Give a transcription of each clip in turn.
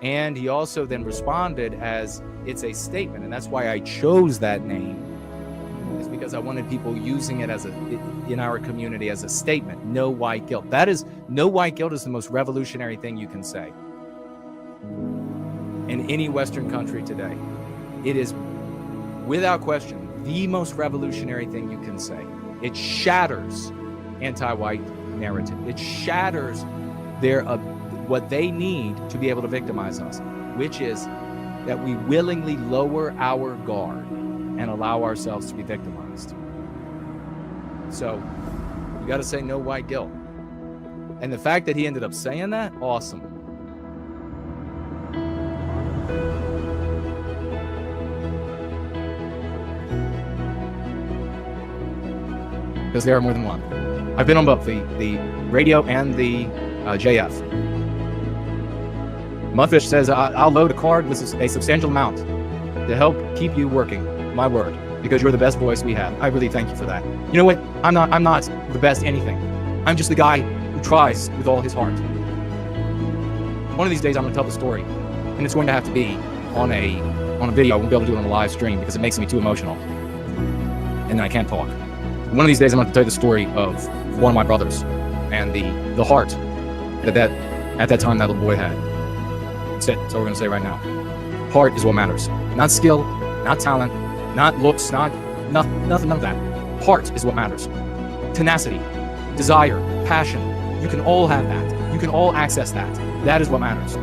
And he also then responded as it's a statement. And that's why I chose that name, is because I wanted people using it as in our community as a statement. No white guilt. That is, no white guilt is the most revolutionary thing you can say in any Western country today. It is, without question, the most revolutionary thing you can say. It shatters anti-white narrative. It shatters their what they need to be able to victimize us, which is that we willingly lower our guard and allow ourselves to be victimized. So you got to say no white guilt. And the fact that he ended up saying that, awesome. Because there are more than one. I've been on both the radio and the JF. Mudfish says, I'll load a card with a substantial amount to help keep you working. My word, because you're the best voice we have. I really thank you for that. You know what? I'm not the best anything. I'm just the guy who tries with all his heart. One of these days I'm going to tell the story, and it's going to have to be on a video. I won't be able to do it on a live stream because it makes me too emotional, and then I can't talk. One of these days I'm going to tell you the story of one of my brothers and the heart that at that time that little boy had. That's it. That's what we're going to say right now. Heart is what matters. Not skill, not talent, not looks, nothing, none of that. Heart is what matters. Tenacity, desire, passion. You can all have that. You can all access that. That is what matters.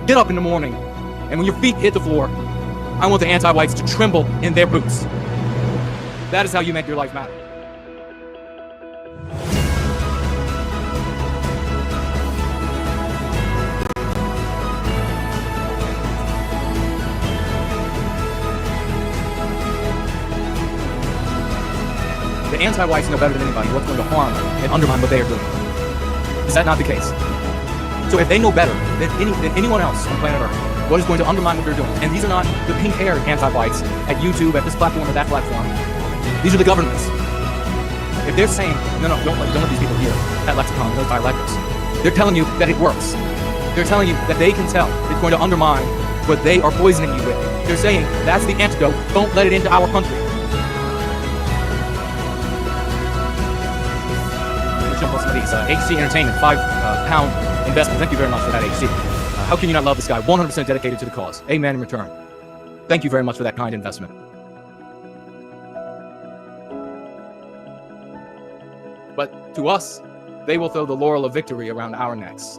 Get up in the morning, and when your feet hit the floor, I want the anti-whites to tremble in their boots. That is how you make your life matter. The anti-whites know better than anybody what's going to harm and undermine what they are doing. Is that not the case? So if they know better than anyone else on planet Earth what is going to undermine what they're doing, and these are not the pink-haired anti-whites at YouTube, at this platform or that platform, these are the governments. If they're saying, no, don't let these people hear that lexicon, those dialectics, they're telling you that it works. They're telling you that they can tell it's going to undermine what they are poisoning you with. They're saying that's the antidote. Don't let it into our country. HC Entertainment, £5 investment. Thank you very much for that, HC. How can you not love this guy? 100% dedicated to the cause. Amen in return. Thank you very much for that kind investment. But to us, they will throw the laurel of victory around our necks.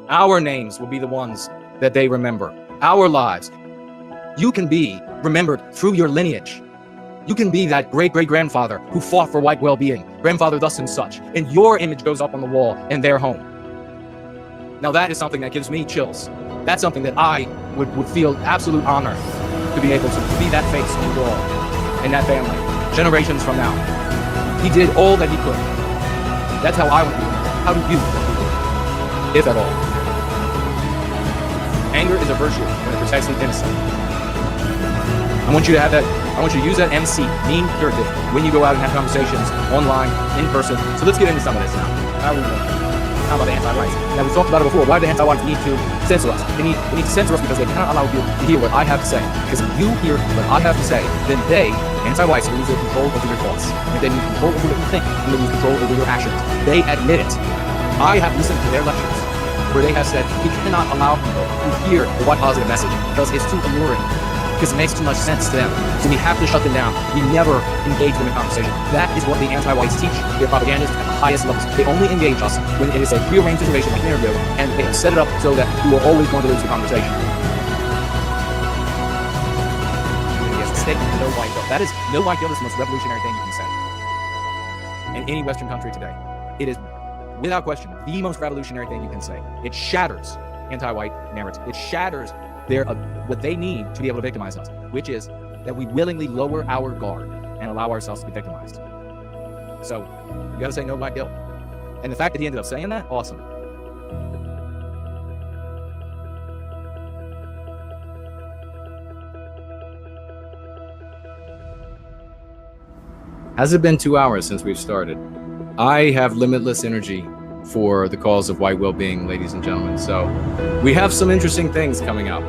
Our names will be the ones that they remember. Our lives. You can be remembered through your lineage. You can be that great-great-grandfather who fought for white well-being, grandfather thus and such, and your image goes up on the wall in their home. Now that is something that gives me chills. That's something that I would feel absolute honor to be able to be that face on the wall in that family, generations from now. He did all that he could. That's how I would be. How do you, if at all? Anger is a virtue and it protects the innocent. I want you to have that. I want you to use that MC, mean curative, when you go out and have conversations online, in person. So let's get into some of this now. How about the anti-whites? Now, we talked about it before. Why do the anti-whites need to censor us? They need to censor us because they cannot allow you to hear what I have to say. Because if you hear what I have to say, then they, anti-whites, will lose their control over your thoughts. If they lose control over what you think, then they lose control over your actions. They admit it. I have listened to their lectures where they have said we cannot allow people to hear the white positive message because it's too alluring. Because it makes too much sense to them. So we have to shut them down. We never engage them in conversation. That is what the anti-whites teach. Their propagandists at the highest levels. They only engage us when it is a prearranged situation like an interview, and they have set it up so that you are always going to lose the conversation. Yes, a statement, no white guilt. That is, no white guilt is the most revolutionary thing you can say in any Western country today. It is, without question, the most revolutionary thing you can say. It shatters anti-white narrative. It shatters what they need to be able to victimize us, which is that we willingly lower our guard and allow ourselves to be victimized. So you got to say no white guilt. And the fact that he ended up saying that, awesome. Has it been 2 hours since we've started? I have limitless energy for the cause of white well-being, ladies and gentlemen. So we have some interesting things coming up.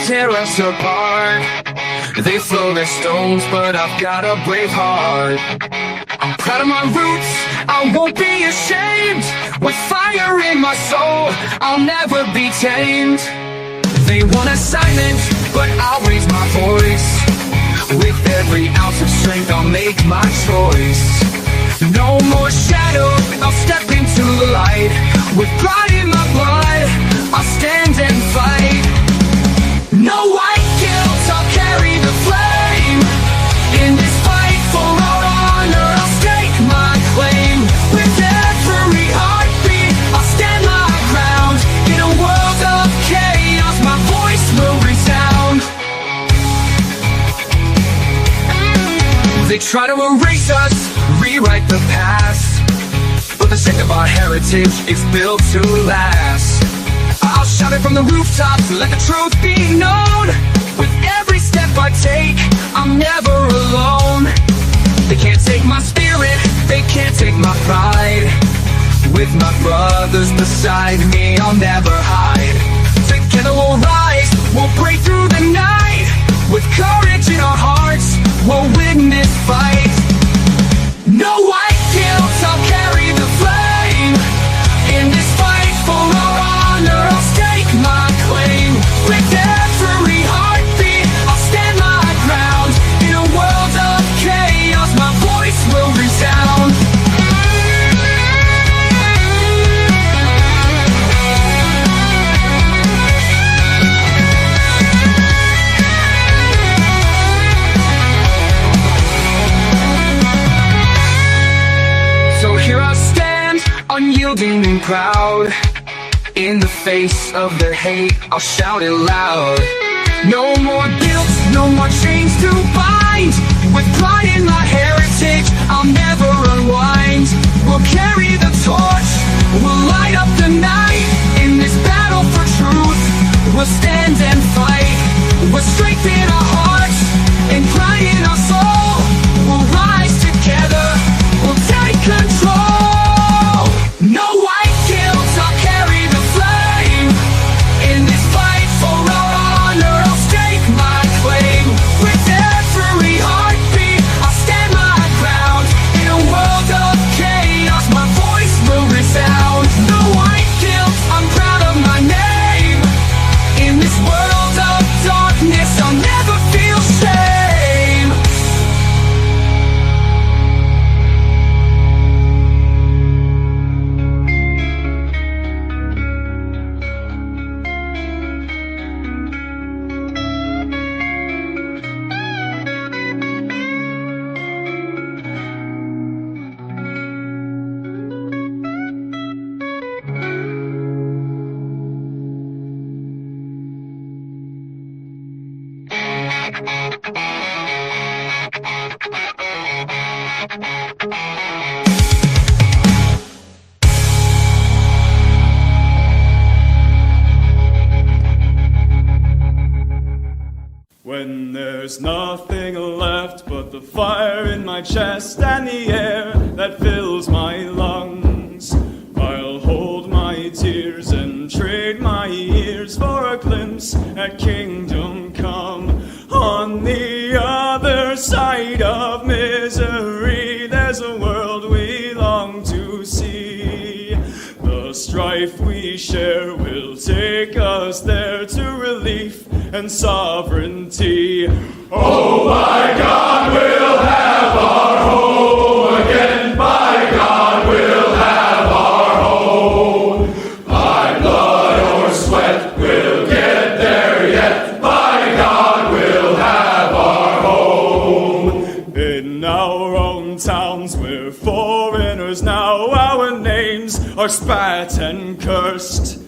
tear us apart. They throw their stones, but I've got a brave heart. I'm proud of my roots, I won't be ashamed. With fire in my soul, I'll never be tamed. They want us silent, but I'll raise my voice. With every ounce of strength, I'll make my choice. No more shadow, I'll step into the light. With pride in my blood, I'll stand and fight. No white guilt, I'll carry the flame. In this fight for our honor, I'll stake my claim. With every heartbeat, I'll stand my ground. In a world of chaos, my voice will resound. They try to erase us, rewrite the past, but the strength of our heritage is built to last. I'll shout it from the rooftops, let the truth be known. With every step I take, I'm never alone. They can't take my spirit, they can't take my pride. With my brothers beside me, I'll never hide. Together we'll rise, we'll break through the night. With courage in our hearts, we'll win this fight. No white guilt, I'll carry the flame. In this fight for our honor, I'll stake my claim. With every heartbeat, I'll stand my ground. In a world of chaos, my voice will resound. proud. In the face of the hate, I'll shout it loud. No more guilt, no more chains to bind. With pride in my heritage, I'll never unwind. We'll carry the torch, we'll light up the night. In this battle for truth, we'll stand and fight. With strength in our hearts and pride in our soul, we'll rise together, we'll take control. No white guilt, I'll carry the flame. In this fight for our honor, I'll stake my claim. With every heartbeat, I'll stand my ground. In a world of chaos, my voice will resound. No white guilt, I'm proud of my name. In this world of darkness, I'll never feel shame. When there's nothing left but the fire in my chest and the air that fills my lungs, I'll hold my tears and trade my ears for a glimpse at kingdom come. On the other side of misery, there's a world we long to see. The strife we share will take us there to relief and sovereignty. Oh my God, we'll have our home again. By God, we'll have our home. By blood or sweat, we'll get there yet. By God, we'll have our home. In our own towns, we're foreigners now. Our names are spat and cursed.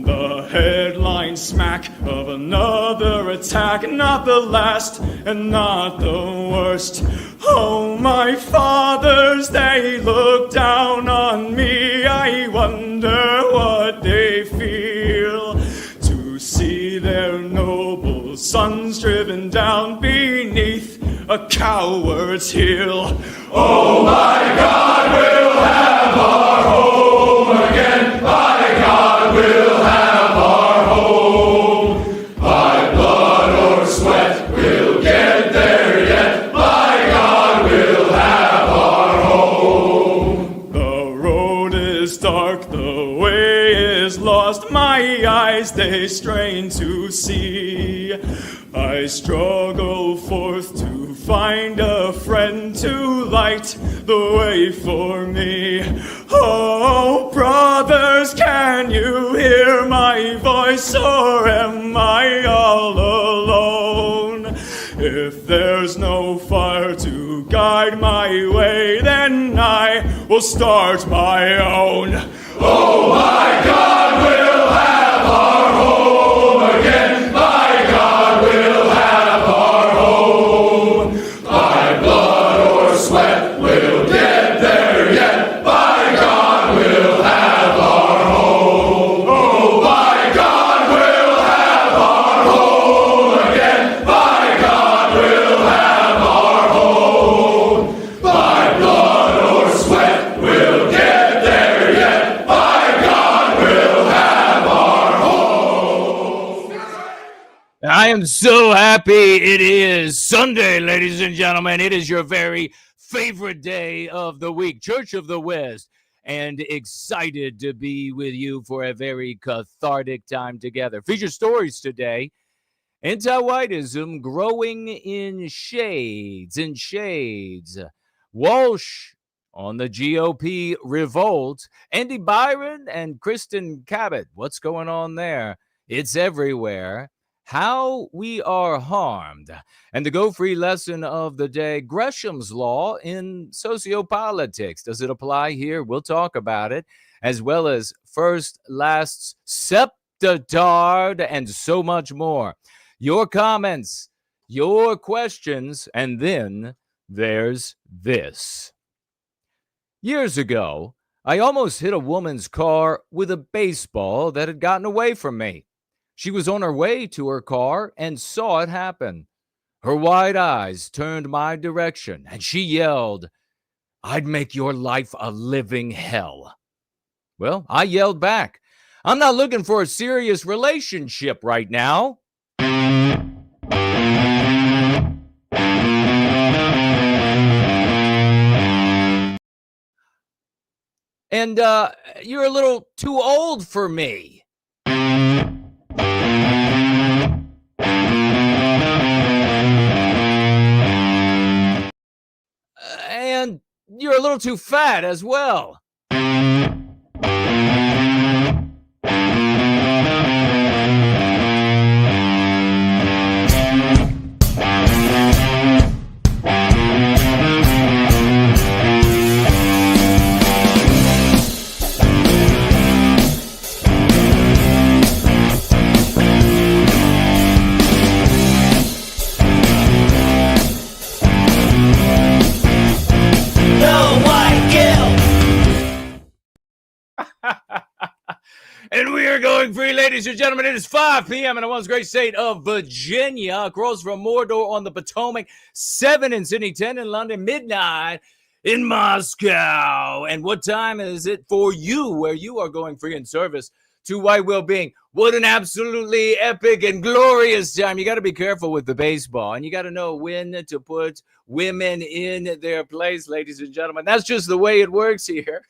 The headline smack of another attack, not the last and not the worst. Oh, my fathers, they look down on me. I wonder what they feel to see their noble sons driven down beneath a coward's heel. Oh, my God, we'll have our home again. By God, we'll have our home. By blood or sweat, we'll get there yet. By God, we'll have our home. The road is dark, the way is lost. My eyes, they strain to see. I struggle forth to find a friend to light the way for me. Oh, brothers, can you hear my voice, or am I all alone? If there's no fire to guide my way, then I will start my own. Oh, my God, we'll have our home again. By God, we'll have our home. By blood or sweat, we'll get there yet. By God, we'll have our home. Oh, by God, we'll have our home again. By God, we'll have our home. By blood or sweat, we'll get there yet. By God, we'll have our home. I am so happy it is Sunday, ladies and gentlemen. It is your very favorite day of the week, Church of the West, and excited to be with you for a very cathartic time together. Feature stories today: Antiwhiteism growing in shades. Walsh on the GOP Revolt. Andy Byron and Kristin Cabot. What's going on there? It's everywhere. How we are harmed. And the Go Free lesson of the day, Gresham's Law in Socio-politics. Does it apply here? We'll talk about it. as well as first, lasts, septatard, and so much more. Your comments, your questions, and then there's this. Years ago, I almost hit a woman's car with a baseball that had gotten away from me. She was on her way to her car and saw it happen. Her wide eyes turned my direction, and she yelled, "I'd make your life a living hell." Well, I yelled back, "I'm not looking for a serious relationship right now." And you're a little too old for me. And you're a little too fat as well. And we are going free, ladies and gentlemen. It is 5 p.m. in the once great state of Virginia, across from Mordor on the Potomac, 7 in Sydney, 10 in London, midnight in Moscow. And what time is it for you, where you are going free in service to white well-being? What an absolutely epic and glorious time. You got to be careful with the baseball, and you got to know when to put women in their place, ladies and gentlemen. That's just the way it works here.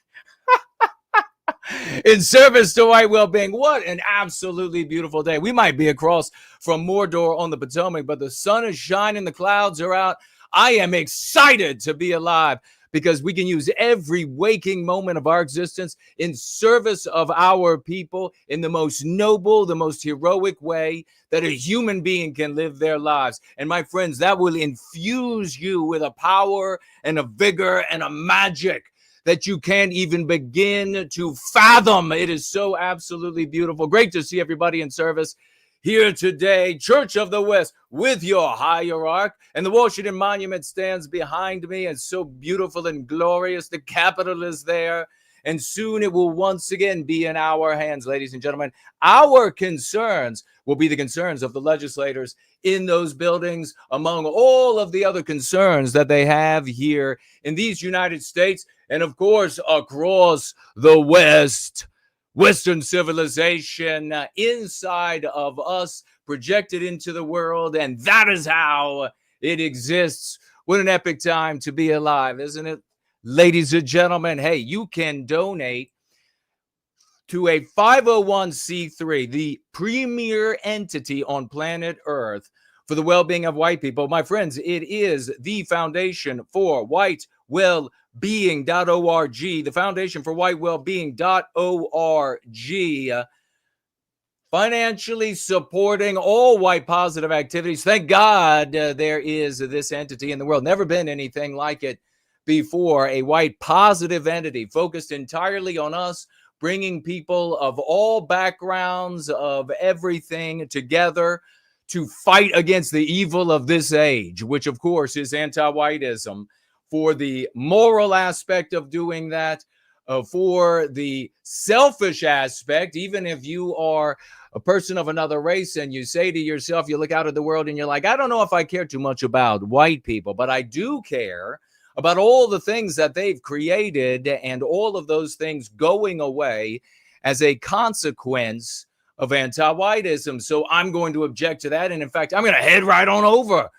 In service to white well-being. What an absolutely beautiful day. We might be across from Mordor on the Potomac, but the sun is shining, the clouds are out. I am excited to be alive because we can use every waking moment of our existence in service of our people in the most noble, the most heroic way that a human being can live their lives. And my friends, that will infuse you with a power and a vigor and a magic that you can't even begin to fathom. It is so absolutely beautiful. Great to see everybody in service here today. Church of the West with your hierarch. And the Washington Monument stands behind me. It's so beautiful and glorious. The Capitol is there. And soon it will once again be in our hands, ladies and gentlemen. Our concerns will be the concerns of the legislators in those buildings, among all of the other concerns that they have here in these United States. And of course, across the West, Western civilization, inside of us, projected into the world. And that is how it exists. What an epic time to be alive, isn't it? Ladies and gentlemen, hey, you can donate to a 501c3, the premier entity on planet Earth for the well-being of white people. My friends, it is the Foundation for White Wellbeing.org, the Foundation for White Wellbeing.org, financially supporting all white positive activities. Thank God there is this entity in the world. Never been anything like it before, a white positive entity focused entirely on us, bringing people of all backgrounds, of everything together to fight against the evil of this age, which of course is anti-whiteism, for the moral aspect of doing that, for the selfish aspect. Even if you are a person of another race and you say to yourself, you look out at the world and you're like, I don't know if I care too much about white people, but I do care about all the things that they've created and all of those things going away as a consequence of anti-whiteism. So I'm going to object to that. And in fact, I'm going to head right on over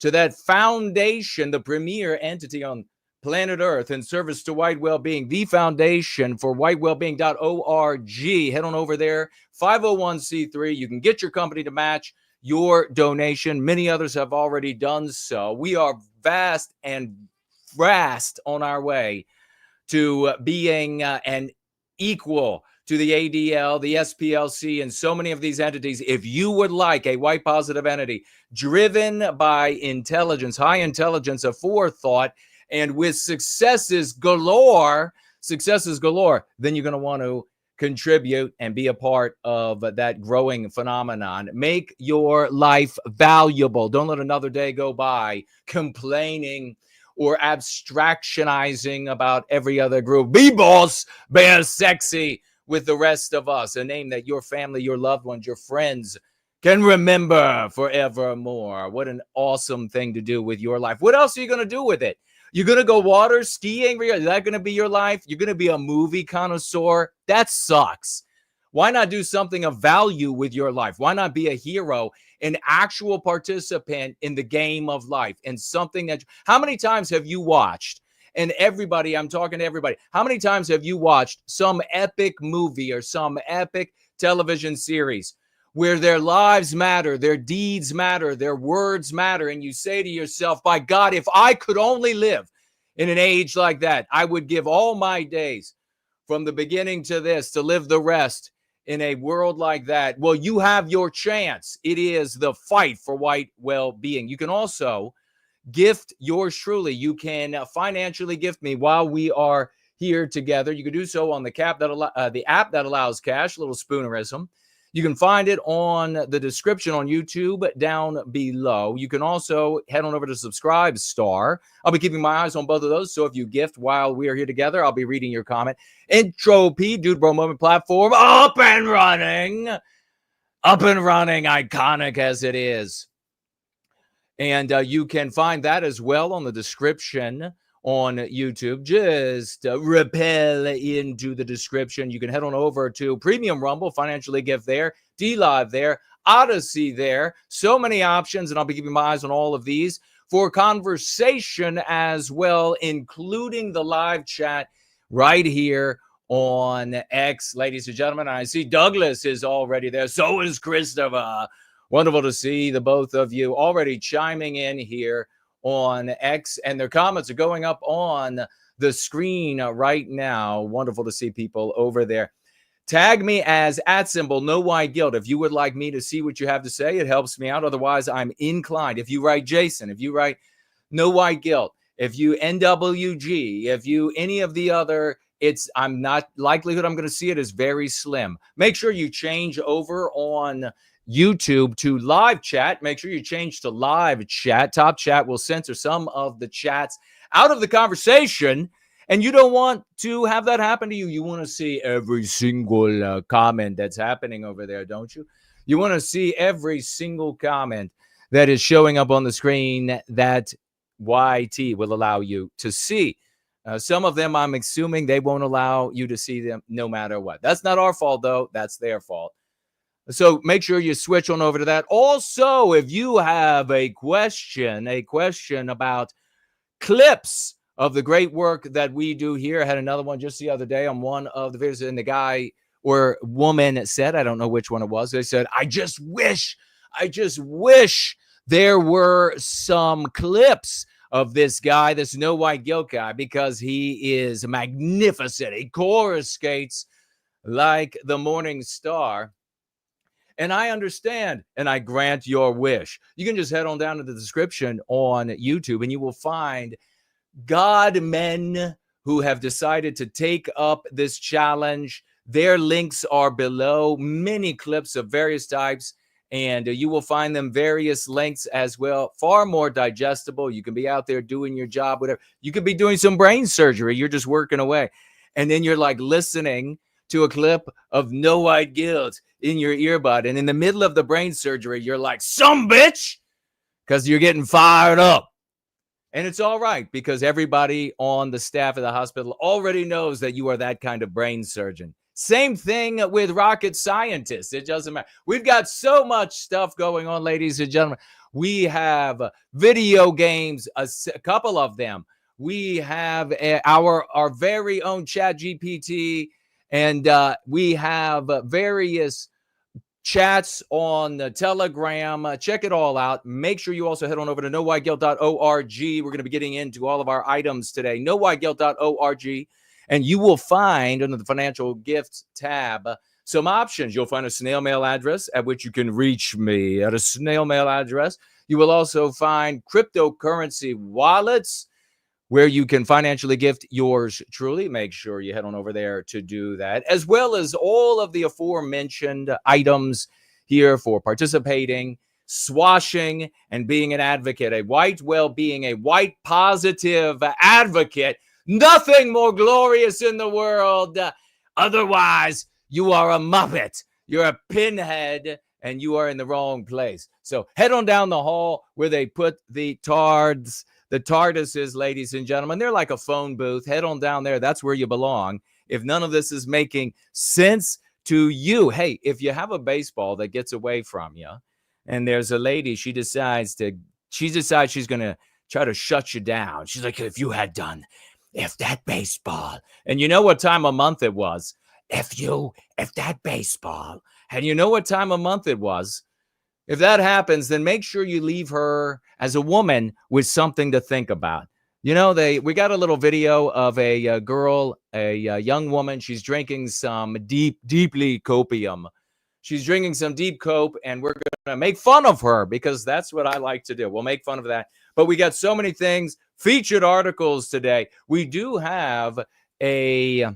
to that foundation, the premier entity on planet Earth in service to white well-being, the Foundation for White Wellbeing.org. Head on over there, 501c3. You can get your company to match your donation. Many others have already done so. We are vast on our way to being an equal to the ADL, the SPLC, and so many of these entities. If you would like a white positive entity driven by intelligence, high intelligence, of forethought, and with successes galore, successes galore, then you're going to want to contribute and be a part of that growing phenomenon. Make your life valuable. Don't let another day go by complaining or abstractionizing about every other group. Be boss, be sexy with the rest of us, a name that your family, your loved ones, your friends can remember forevermore. What an awesome thing to do with your life. What else are you going to do with it? You're going to go water skiing? Is that going to be your life? You're going to be a movie connoisseur? That sucks. Why not do something of value with your life? Why not be a hero, an actual participant in the game of life, and something that, how many times have you watched, and everybody, I'm talking to everybody, how many times have you watched some epic movie or some epic television series where their lives matter, their deeds matter, their words matter, and you say to yourself, by God, if I could only live in an age like that, I would give all my days from the beginning to this to live the rest in a world like that. Well, you have your chance. It is the fight for white well-being. You can also gift yours truly. You can financially gift me while we are here together. You can do so on the app that allows cash, little spoonerism. You can find it on the description on YouTube down below. You can also head on over to Subscribe Star. I'll be keeping my eyes on both of those. So if you gift while we are here together, I'll be reading your comment. Entropy, Dude Bro Moment platform, up and running, iconic as it is. And you can find that as well on the description on YouTube. Just rappel into the description. You can head on over to Premium Rumble, financially gift there, D-Live there, Odyssey there. So many options, and I'll be keeping my eyes on all of these for conversation as well, including the live chat right here on X, ladies and gentlemen. I see Douglas is already there. So is Christopher. Wonderful to see the both of you already chiming in here on X, and their comments are going up on the screen right now. Wonderful to see people over there. Tag me as @NoWhyGuilt if you would like me to see what you have to say. It helps me out. Otherwise, I'm inclined. If you write Jason, if you write No White Guilt, if you NWG, if you any of the other, I'm not likelihood I'm going to see it is very slim. Make sure you change over on YouTube to live chat. Make sure you change to live chat. Top chat will censor some of the chats out of the conversation, and you don't want to have that happen to you. You want to see every single comment that's happening over there, don't you? You want to see every single comment that is showing up on the screen that YT will allow you to see. Some of them, I'm assuming they won't allow you to see them no matter what. That's not our fault, though. That's their fault. So make sure you switch on over to that. Also, if you have a question about clips of the great work that we do here. I had another one just the other day on one of the videos, and the guy or woman said, I don't know which one it was, they said, I just wish there were some clips of this guy, this No White Guilt guy, because he is magnificent. He coruscates like the morning star. And I understand, and I grant your wish. You can just head on down to the description on YouTube, and you will find God men who have decided to take up this challenge. Their links are below, many clips of various types, and you will find them various lengths as well, far more digestible. You can be out there doing your job, whatever. You could be doing some brain surgery. You're just working away. And then you're like listening to a clip of No White Guilt in your earbud. And in the middle of the brain surgery, you're like, some bitch, because you're getting fired up. And it's all right, because everybody on the staff of the hospital already knows that you are that kind of brain surgeon. Same thing with rocket scientists. It doesn't matter. We've got so much stuff going on, ladies and gentlemen. We have video games, a couple of them. We have our very own Chat GPT, and we have various chats on the Telegram. Check it all out. Make sure you also head on over to nowhyguilt.org. We're going to be getting into all of our items today. nowhyguilt.org. And you will find under the financial gifts tab some options. You'll find a snail mail address at which you can reach me at a snail mail address. You will also find cryptocurrency wallets, where you can financially gift yours truly. Make sure you head on over there to do that, as well as all of the aforementioned items here for participating, swashing, and being an advocate, a white well-being, a white positive advocate. Nothing more glorious in the world. Otherwise, you are a muppet. You're a pinhead, and you are in the wrong place. So head on down the hall where they put the TARDISes, ladies and gentlemen. They're like a phone booth. Head on down there. That's where you belong. If none of this is making sense to you, hey, if you have a baseball that gets away from you, and there's a lady, she decides she's going to try to shut you down. She's like, if that baseball, and you know what time of month it was, if that baseball, and you know what time of month it was, if that happens, then make sure you leave her as a woman with something to think about. You know, we got a little video of a girl, a young woman. She's drinking some deeply copium. She's drinking some deep cope, and we're going to make fun of her because that's what I like to do. We'll make fun of that. But we got so many things, featured articles today. We do have a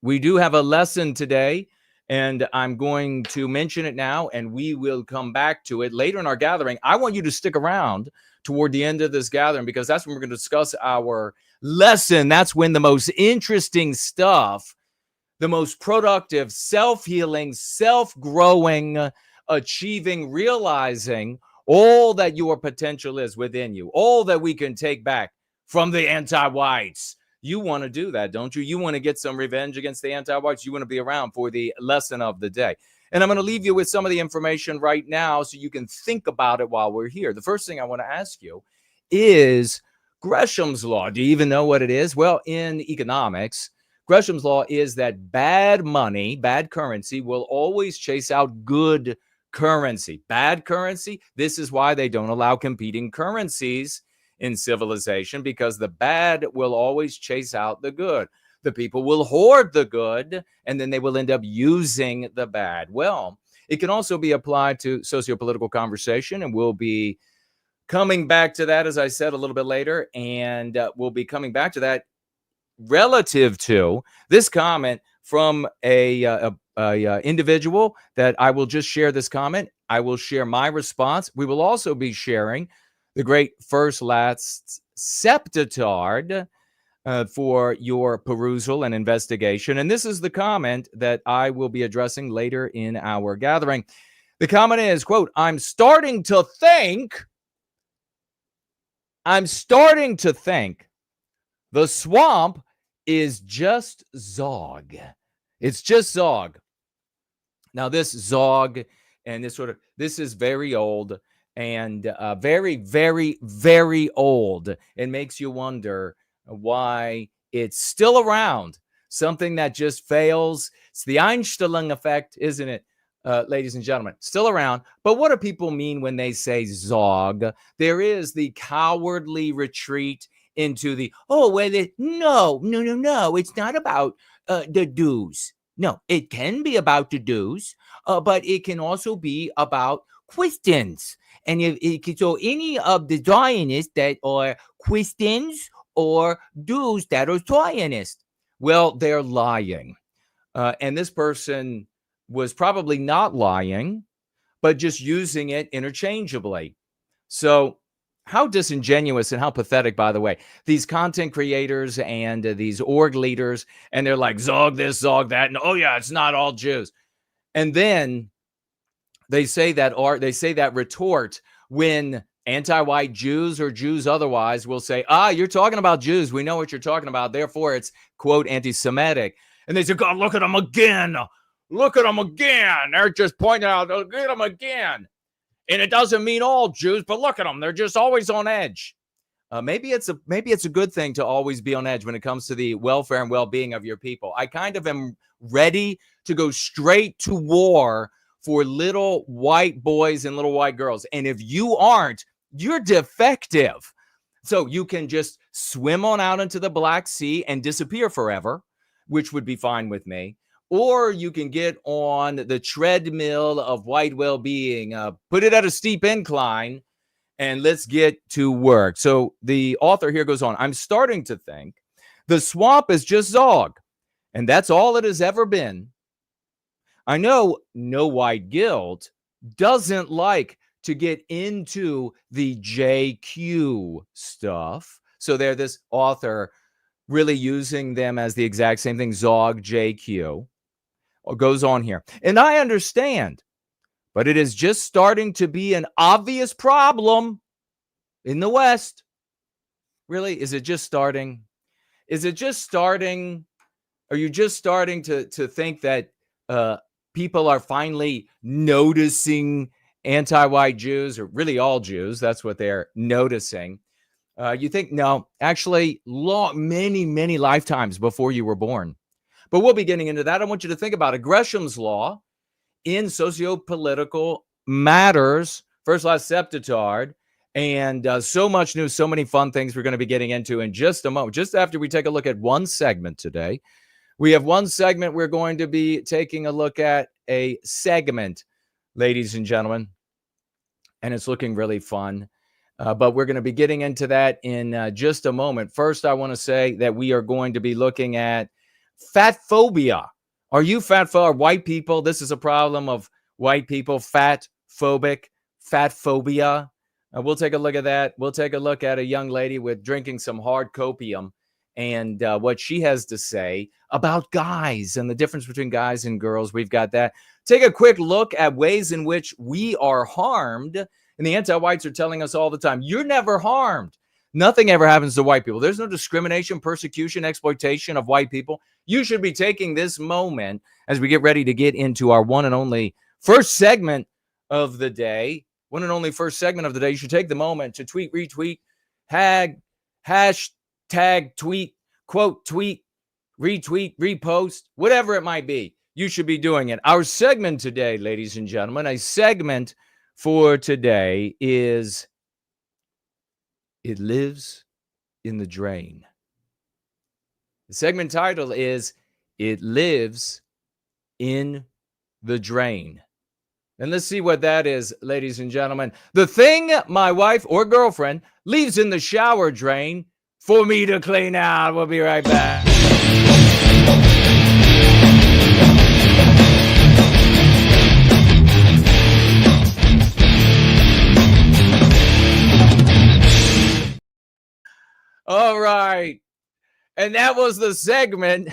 lesson today, and I'm going to mention it now, and we will come back to it later in our gathering. I want you to stick around toward the end of this gathering because that's when we're going to discuss our lesson. That's when the most interesting stuff, the most productive, self-healing, self-growing, achieving, realizing all that your potential is within you, all that we can take back from the anti-whites. You want to do that, don't you? You want to get some revenge against the anti-whites. You want to be around for the lesson of the day. And I'm going to leave you with some of the information right now so you can think about it while we're here. The first thing I want to ask you is Gresham's law. Do you even know what it is? Well, in economics, Gresham's law is that bad money, bad currency will always chase out good currency. Bad currency, this is why they don't allow competing currencies in civilization, because the bad will always chase out the good. The people will hoard the good, and then they will end up using the bad. Well, it can also be applied to socio-political conversation, and we'll be coming back to that, as I said, a little bit later, and we'll be coming back to that relative to this comment from a individual that I will just share this comment. I will share my response. We will also be sharing the great first last septitard for your perusal and investigation. And this is the comment that I will be addressing later in our gathering. The comment is, quote, I'm starting to think the swamp is just Zog. It's just Zog. Now, this Zog and this is very old and very, very, very old. It makes you wonder why it's still around. Something that just fails. It's the Einstellung effect, isn't it, ladies and gentlemen? Still around. But what do people mean when they say Zog? There is the cowardly retreat into the, no. It's not about the dues. No, it can be about the dues, but it can also be about Christians. And so any of the Zionists that are Christians or Jews that are Zionists, well, they're lying. And this person was probably not lying, but just using it interchangeably. So how disingenuous and how pathetic, by the way, these content creators and these org leaders, and they're like, Zog this, Zog that, and oh yeah, it's not all Jews. And then they say that retort when anti-white Jews or Jews otherwise will say, you're talking about Jews. We know what you're talking about. Therefore, it's, quote, anti-Semitic. And they say, God, look at them again. Look at them again. They're just pointing out, look at them again. And it doesn't mean all Jews, but look at them. They're just always on edge. Maybe it's a good thing to always be on edge when it comes to the welfare and well-being of your people. I kind of am ready to go straight to war for little white boys and little white girls. And if you aren't, you're defective. So you can just swim on out into the Black Sea and disappear forever, which would be fine with me. Or you can get on the treadmill of white well-being, put it at a steep incline, and let's get to work. So the author here goes on, I'm starting to think the swamp is just Zog, and that's all it has ever been. I know No White Guilt doesn't like to get into the JQ stuff. So they're this author really using them as the exact same thing, Zog, JQ. Goes on here. And I understand, but it is just starting to be an obvious problem in the West. Really? Is it just starting? Is it just starting? Are you just starting to think that people are finally noticing anti-white Jews, or really all Jews? That's what they're noticing. You think, no, actually, many lifetimes before you were born. But we'll be getting into that. I want you to think about it. Gresham's law in socio-political matters, first, last, septitard, and so much news, so many fun things we're going to be getting into in just a moment. Just after we take a look at one segment today, we have one segment we're going to be taking a look at a segment, ladies and gentlemen, and it's looking really fun. But we're going to be getting into that in just a moment. First, I want to say that we are going to be looking at fat phobia. Are you fat phobic? Are white people? This is a problem of white people, fat phobic, fat phobia. We'll take a look at that. We'll take a look at a young lady with drinking some hard copium and what she has to say about guys and the difference between guys and girls. We've got that. Take a quick look at ways in which we are harmed. And the anti-whites are telling us all the time, you're never harmed. Nothing ever happens to white people. There's no discrimination, persecution, exploitation of white people. You should be taking this moment as we get ready to get into our one and only first segment of the day. One and only first segment of the day. You should take the moment to tweet, retweet, hashtag tweet, quote, tweet, retweet, repost, whatever it might be. You should be doing it. Our segment today, ladies and gentlemen, a segment for today is It Lives in the Drain. The segment title is It Lives in the Drain. And let's see what that is, ladies and gentlemen. The thing my wife or girlfriend leaves in the shower drain for me to clean out. We'll be right back. All right. And that was the segment.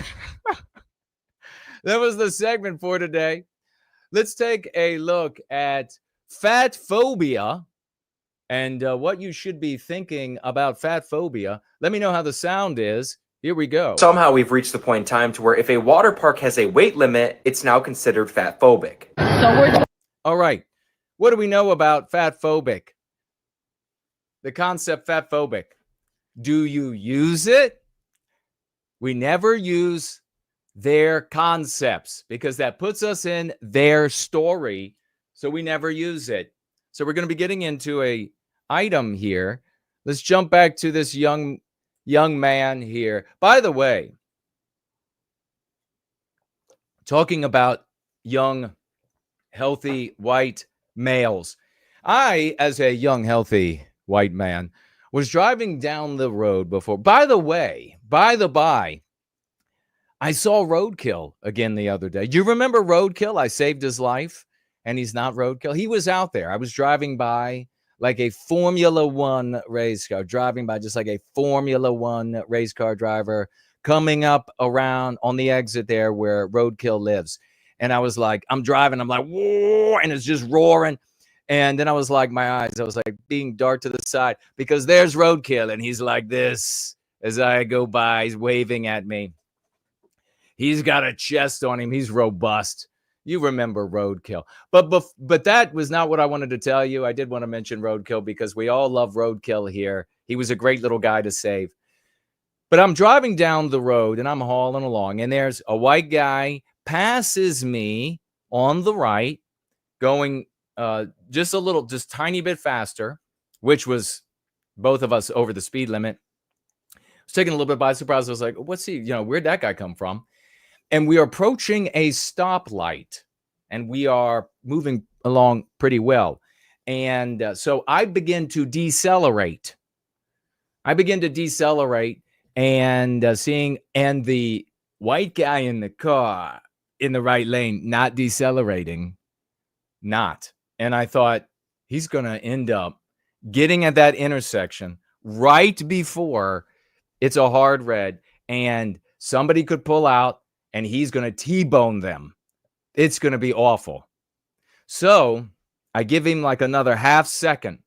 That was the segment for today. Let's take a look at fat phobia and what you should be thinking about fat phobia. Let me know how the sound is. Here we go. Somehow we've reached the point in time to where if a water park has a weight limit, it's now considered fat phobic. All right. What do we know about fat phobic? The concept fat phobic. Do you use it? We never use their concepts because that puts us in their story. So we never use it. So we're going to be getting into a item here. Let's jump back to this young man here. By the way, talking about young, healthy, white males. I, as a young, healthy white man, was driving down the road before. By the by, I saw Roadkill again the other day. Do you remember Roadkill? I saved his life, and he's not Roadkill. He was out there. I was driving by like a Formula One race car, driving by just like a Formula One race car driver coming up around on the exit there where Roadkill lives. And I was like, I'm driving. I'm like, whoa, and it's just roaring. And then I was like, I was like being dark to the side because there's Roadkill. And he's like this as I go by. He's waving at me. He's got a chest on him. He's robust. You remember Roadkill. But that was not what I wanted to tell you. I did want to mention Roadkill because we all love Roadkill here. He was a great little guy to save. But I'm driving down the road and I'm hauling along. And there's a white guy passes me on the right going just tiny bit faster, which was both of us over the speed limit. I was taken a little bit by surprise. I was like, what's he, where'd that guy come from? And we are approaching a stoplight and we are moving along pretty well. And so I begin to decelerate. And seeing the white guy in the car in the right lane, not decelerating, not. And I thought, he's going to end up getting at that intersection right before it's a hard red, and somebody could pull out and he's going to T-bone them. It's going to be awful. So I give him like another half second,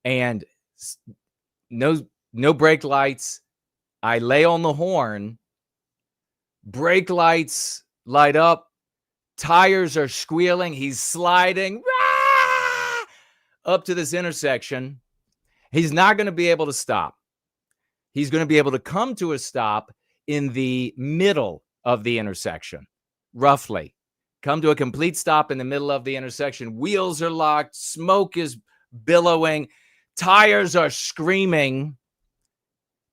and no brake lights. I lay on the horn. Brake lights light up. Tires are squealing. He's sliding up to this intersection. He's not going to be able to stop. He's going to be able to come to a stop in the middle of the intersection, roughly. Come to a complete stop in the middle of the intersection. Wheels are locked. Smoke is billowing. Tires are screaming.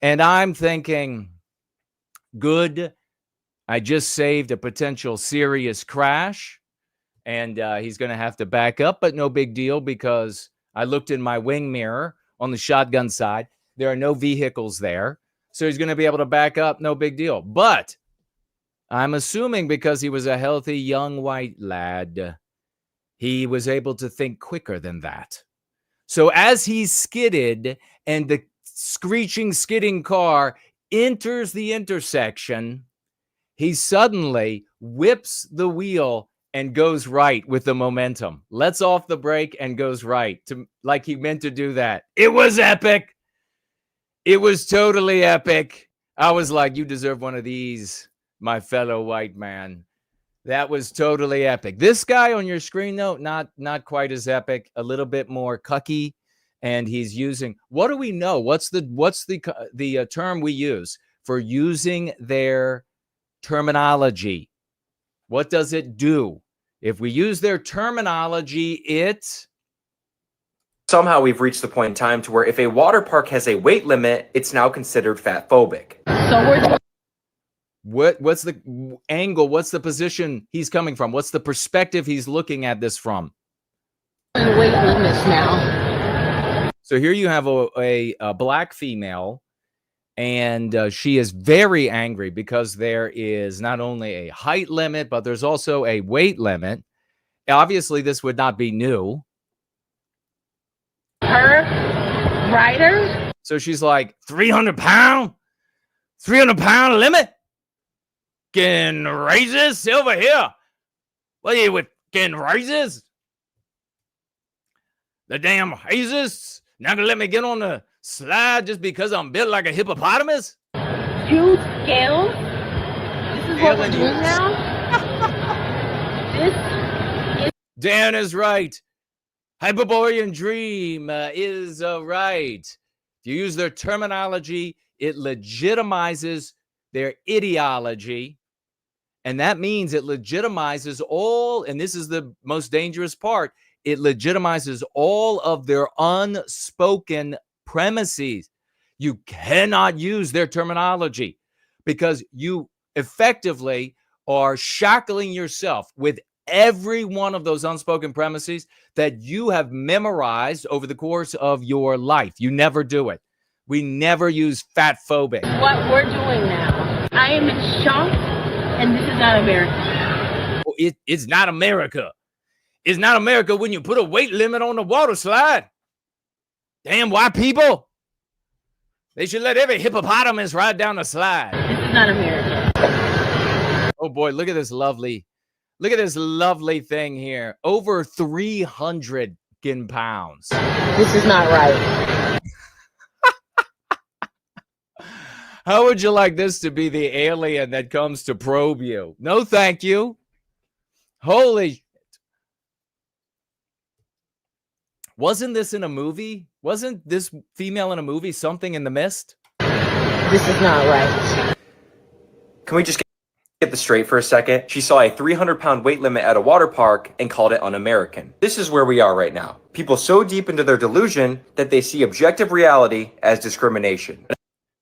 And I'm thinking, good. I just saved a potential serious crash. And he's going to have to back up, but no big deal, because I looked in my wing mirror on the shotgun side. There are no vehicles there. So he's going to be able to back up. No big deal. But I'm assuming because he was a healthy young white lad, he was able to think quicker than that. So as he skidded and the screeching, skidding car enters the intersection, he suddenly whips the wheel and goes right with the momentum. Lets off the brake and goes right, like he meant to do that. It was epic. It was totally epic. I was like, you deserve one of these, my fellow white man. That was totally epic. This guy on your screen, though, not quite as epic. A little bit more cucky, and he's using. What do we know? What's the term we use for using their terminology? What does it do? If we use their terminology, Somehow we've reached the point in time to where if a water park has a weight limit, it's now considered fat phobic. So what's the angle? What's the position he's coming from? What's the perspective he's looking at this from? weight limits now. So here you have a black female, and she is very angry because there is not only a height limit, but there's also a weight limit. Obviously, this would not be new. Her rider. So she's like, 300 pound limit? Getting raises over here? What are you with, getting raises? The damn raises not gonna let me get on the slide just because I'm built like a hippopotamus? Huge scales. This is what we're doing now. Dan is right. Hyperborean dream is right. If you use their terminology, it legitimizes their ideology. And that means it legitimizes all, and this is the most dangerous part, it legitimizes all of their unspoken premises. You cannot use their terminology because you effectively are shackling yourself with every one of those unspoken premises that you have memorized over the course of your life. You never do it. We never use fat phobic. What we're doing now. I am in shock, and this is not America. It's not America. It's not America when you put a weight limit on the water slide. Damn white people. They should let every hippopotamus ride down the slide. This is not America. Oh boy, look at this lovely thing here. Over 300 pounds. This is not right. How would you like this to be the alien that comes to probe you? No, thank you. Holy. Wasn't this in a movie? Wasn't this female in a movie, Something in the Mist? This is not right. Can we just get this straight for a second? She saw a 300-pound weight limit at a water park and called it un-American. This is where we are right now. People so deep into their delusion that they see objective reality as discrimination.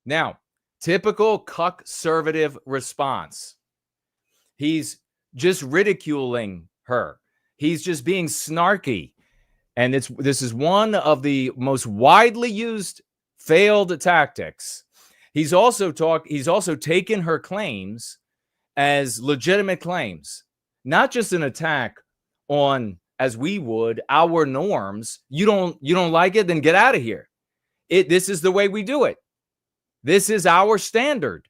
Now, typical conservative response. He's just ridiculing her. He's just being snarky. And this is one of the most widely used failed tactics. He's also taken her claims as legitimate claims, not just an attack on, as we would, our norms. You don't like it, then get out of here. This is the way we do it. This is our standard.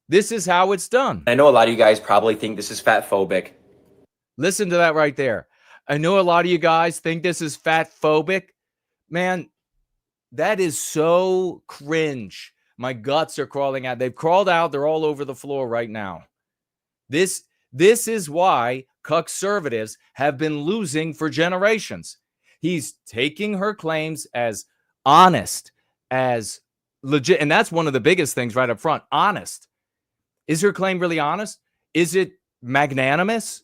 This is how it's done. I know a lot of you guys probably think this is fat phobic. Listen to that right there. I know a lot of you guys think this is fat phobic. Man, that is so cringe. My guts are crawling out. They've crawled out. They're all over the floor right now. This is why conservatives have been losing for generations. He's taking her claims as honest, as legit. And that's one of the biggest things right up front. Honest. Is her claim really honest? Is it magnanimous?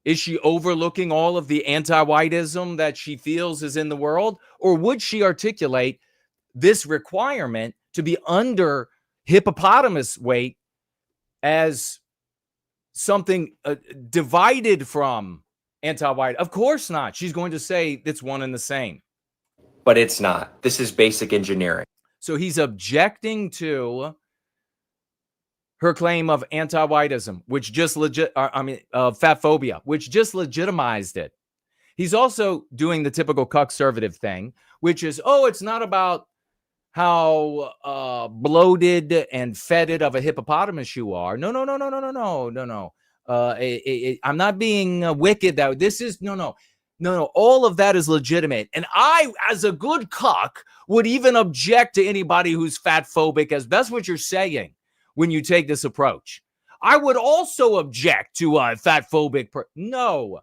Is she overlooking all of the anti-whiteism that she feels is in the world? Or would she articulate this requirement to be under hippopotamus weight as something divided from anti-white? Of course not. She's going to say it's one and the same. But it's not. This is basic engineering. So he's objecting to her claim of anti-whiteism, which just fat phobia, which just legitimized it. He's also doing the typical conservative thing, which is, it's not about how bloated and fetid of a hippopotamus you are. No. I'm not being wicked. That this is no. All of that is legitimate, and I, as a good cuck, would even object to anybody who's fat phobic, as that's what you're saying when you take this approach. I would also object to a fat phobic. No,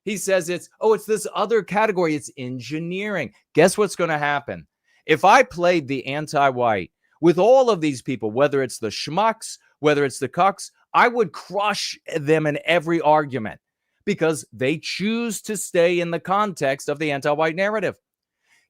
he says it's this other category. It's engineering. Guess what's going to happen? If I played the anti-white with all of these people, whether it's the schmucks, whether it's the cucks, I would crush them in every argument because they choose to stay in the context of the anti-white narrative.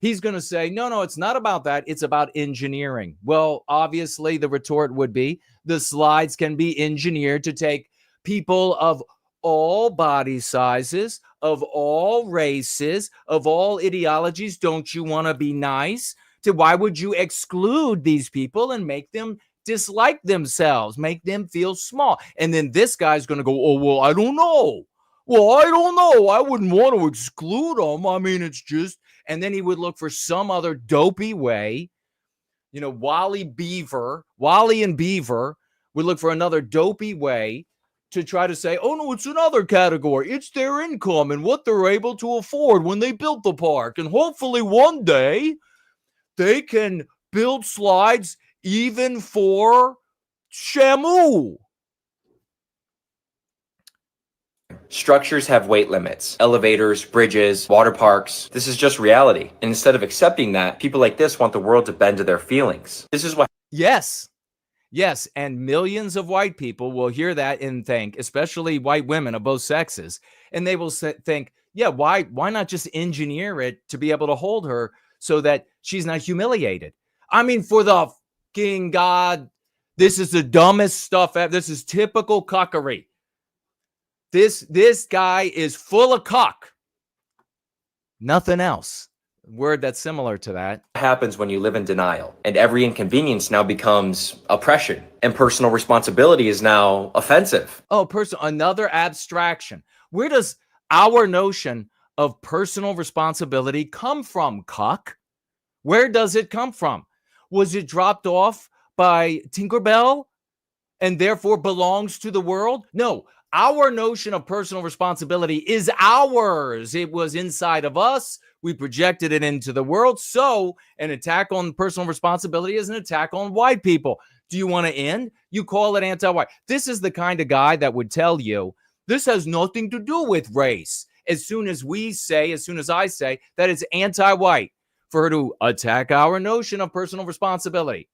He's going to say, no, it's not about that. It's about engineering. Well, obviously, the retort would be the slides can be engineered to take people of all body sizes, of all races, of all ideologies. Don't you want to be nice? Why would you exclude these people and make them dislike themselves, make them feel small? And then this guy's going to go, I don't know. I wouldn't want to exclude them. I mean, it's just, and then he would look for some other dopey way. Wally and Beaver would look for another dopey way to try to say, no, it's another category. It's their income and what they're able to afford when they built the park. And hopefully one day they can build slides even for Shamu. Structures have weight limits. Elevators, bridges, water parks. This is just reality. And instead of accepting that, people like this want the world to bend to their feelings. This is what... Yes. And millions of white people will hear that and think, especially white women of both sexes, and they will think, why not just engineer it to be able to hold her so that she's not humiliated? I mean, for the fucking God, this is the dumbest stuff ever. This is typical cuckery. This guy is full of cuck. Nothing else. Word that's similar to that. Happens when you live in denial, and every inconvenience now becomes oppression, and personal responsibility is now offensive. Another abstraction. Where does our notion of personal responsibility come from, cuck? Where does it come from? Was it dropped off by Tinkerbell and therefore belongs to the world? No. Our notion of personal responsibility is ours. It was inside of us. We projected it into the world. So an attack on personal responsibility is an attack on white people. Do you want to end? You call it anti-white. This is the kind of guy that would tell you this has nothing to do with race. As soon as I say that it's anti-white, for her to attack our notion of personal responsibility,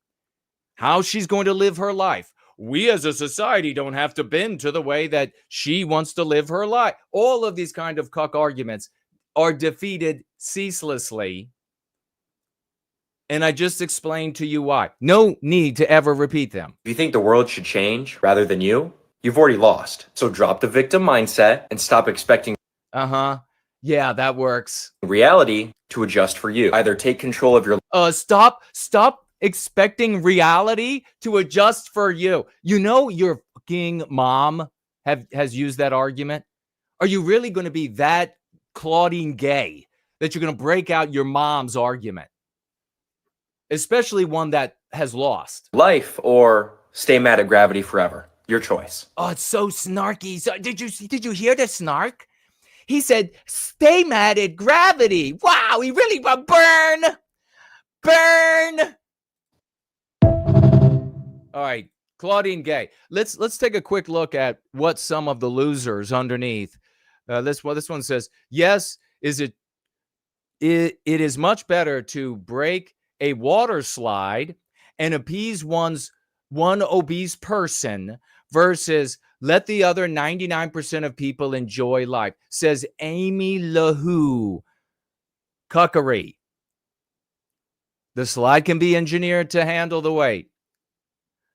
how she's going to live her life. We as a society don't have to bend to the way that she wants to live her life. All of these kind of cuck arguments are defeated ceaselessly. And I just explained to you why. No need to ever repeat them. If you think the world should change rather than you've already lost. So drop the victim mindset and stop expecting. Yeah, that works. reality to adjust for you. Either take control of your Stop expecting reality to adjust for you. You know your fucking mom has used that argument. Are you really going to be that Claudine Gay that you're going to break out your mom's argument? Especially one that has lost. life or stay mad at gravity forever. Your choice. Oh, it's so snarky. So, did you hear the snark? He said, "Stay mad at gravity." Wow, he really burn. All right, Claudine Gay. Let's take a quick look at what some of the losers underneath. This one says, yes, it is much better to break a water slide and appease one obese person versus let the other 99% of people enjoy life, says Amy LaHoo. Cuckery. The slide can be engineered to handle the weight.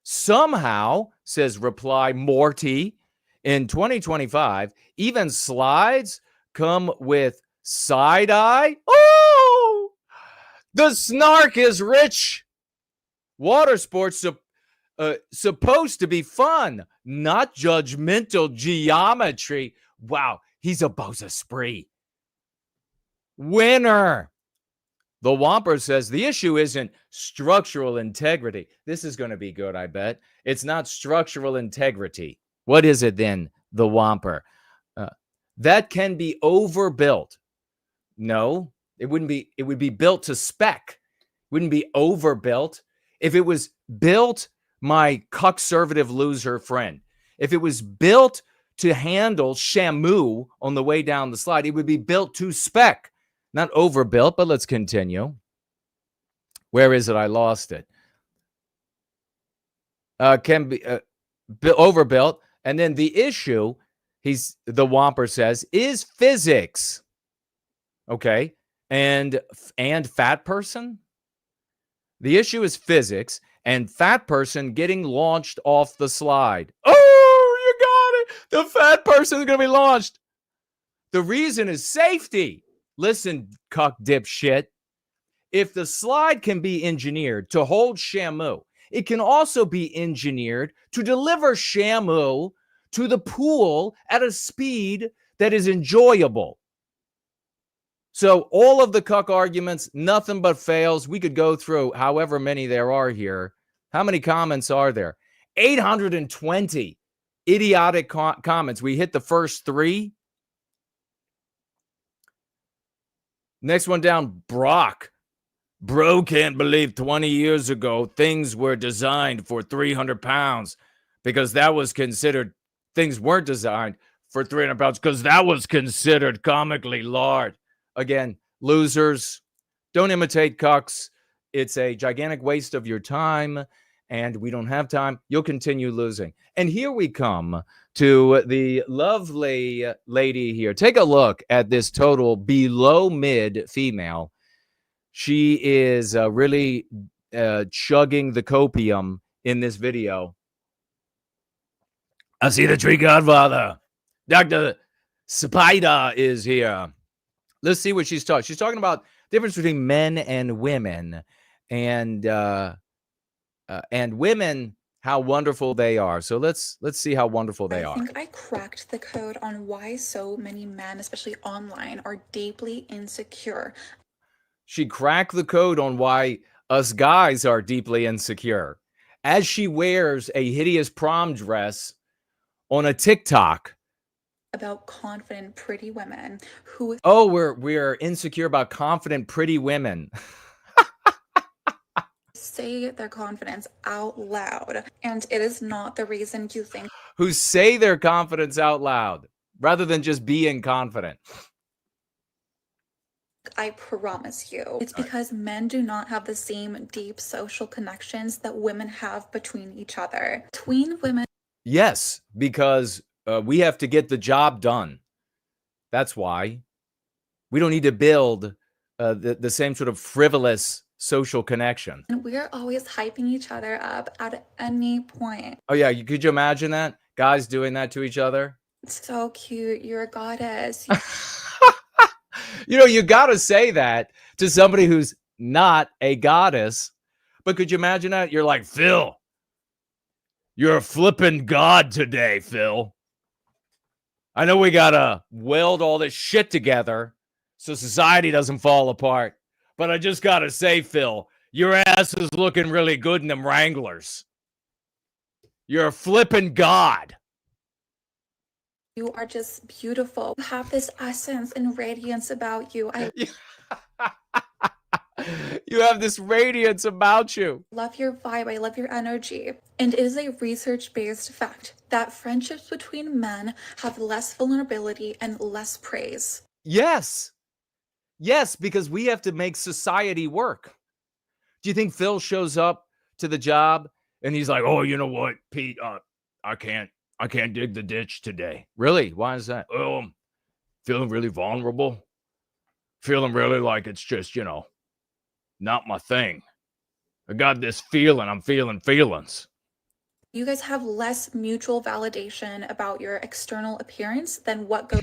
Somehow, says Reply Morty, in 2025, even slides come with side eye. Oh, the snark is rich. Water sports supposed to be fun, not judgmental geometry. Wow, he's a bozo spree. Winner. The Whomper says the issue isn't structural integrity. This is going to be good, I bet. It's not structural integrity. What is it then, the Whomper? That can be overbuilt. No, it wouldn't be. It would be built to spec. Wouldn't be overbuilt. If it was built, my conservative loser friend, if it was built to handle Shamu on the way down the slide, it would be built to spec. Not overbuilt, but let's continue. Where is it? I lost it. Can be overbuilt. And then the issue, the Whomper says, is physics. Okay. And fat person? The issue is physics and fat person getting launched off the slide. Oh, you got it. The fat person is going to be launched. The reason is safety. Listen, cuck dipshit. If the slide can be engineered to hold Shamu, it can also be engineered to deliver Shamu to the pool at a speed that is enjoyable. So all of the cuck arguments, nothing but fails. We could go through however many there are here. How many comments are there? 820 idiotic comments. We hit the first 3. Next one down, Brock. Bro can't believe 20 years ago things were designed for 300 pounds because that was considered, things weren't designed for 300 pounds because that was considered comically large. Again, losers, don't imitate cucks. It's a gigantic waste of your time, and we don't have time. You'll continue losing. And here we come to the lovely lady here. Take a look at this total below mid female. She is really chugging the copium in this video. I see the tree godfather. Dr. Spider is here. Let's see what she's talking. She's talking about the difference between men and women, and women, how wonderful they are. So let's see how wonderful they are. I think I cracked the code on why so many men, especially online, are deeply insecure. She cracked the code on why us guys are deeply insecure as she wears a hideous prom dress on a TikTok. About confident, pretty women who... Oh, we're insecure about confident, pretty women. say their confidence out loud, and it is not the reason you think. Who say their confidence out loud rather than just being confident. I promise you, it's because men do not have the same deep social connections that women have between each other. Between women. Yes, because we have to get the job done. That's why. We don't need to build the same sort of frivolous social connection. And we're always hyping each other up at any point. Oh yeah, could you imagine that? Guys doing that to each other? So cute, you're a goddess. You got to say that to somebody who's not a goddess. But could you imagine that? You're like, Phil, you're a flippin' god today, Phil. I know we got to weld all this shit together so society doesn't fall apart. But I just got to say, Phil, your ass is looking really good in them Wranglers. You're a flippin' god. You are just beautiful. You have this essence and radiance about you. I You have this radiance about you. love your vibe. I love your energy. And it is a research-based fact that friendships between men have less vulnerability and less praise. Yes. Yes, because we have to make society work. Do you think Phil shows up to the job and he's like, oh, you know what, Pete, I can't dig the ditch today. Really? Why is that? Oh, I'm feeling really vulnerable. Feeling really like it's just, not my thing. I got this feeling. I'm feeling feelings. You guys have less mutual validation about your external appearance than what goes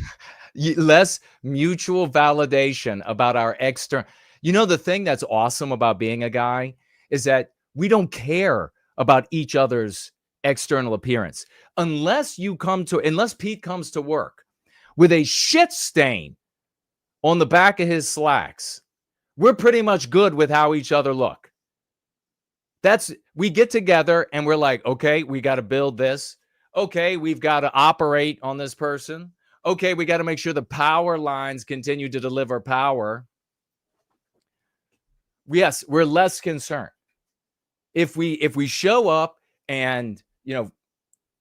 Less mutual validation about our external. The thing that's awesome about being a guy is that we don't care about each other's external appearance. Unless Pete comes to work with a shit stain on the back of his slacks, we're pretty much good with how each other look. We get together and we're like, okay, we got to build this. Okay, we've got to operate on this person. Okay, we got to make sure the power lines continue to deliver power. Yes, we're less concerned. If we show up and,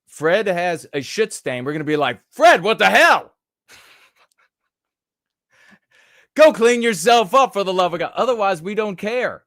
Fred has a shit stain, we're going to be like, Fred, what the hell? Go clean yourself up, for the love of God. Otherwise, we don't care.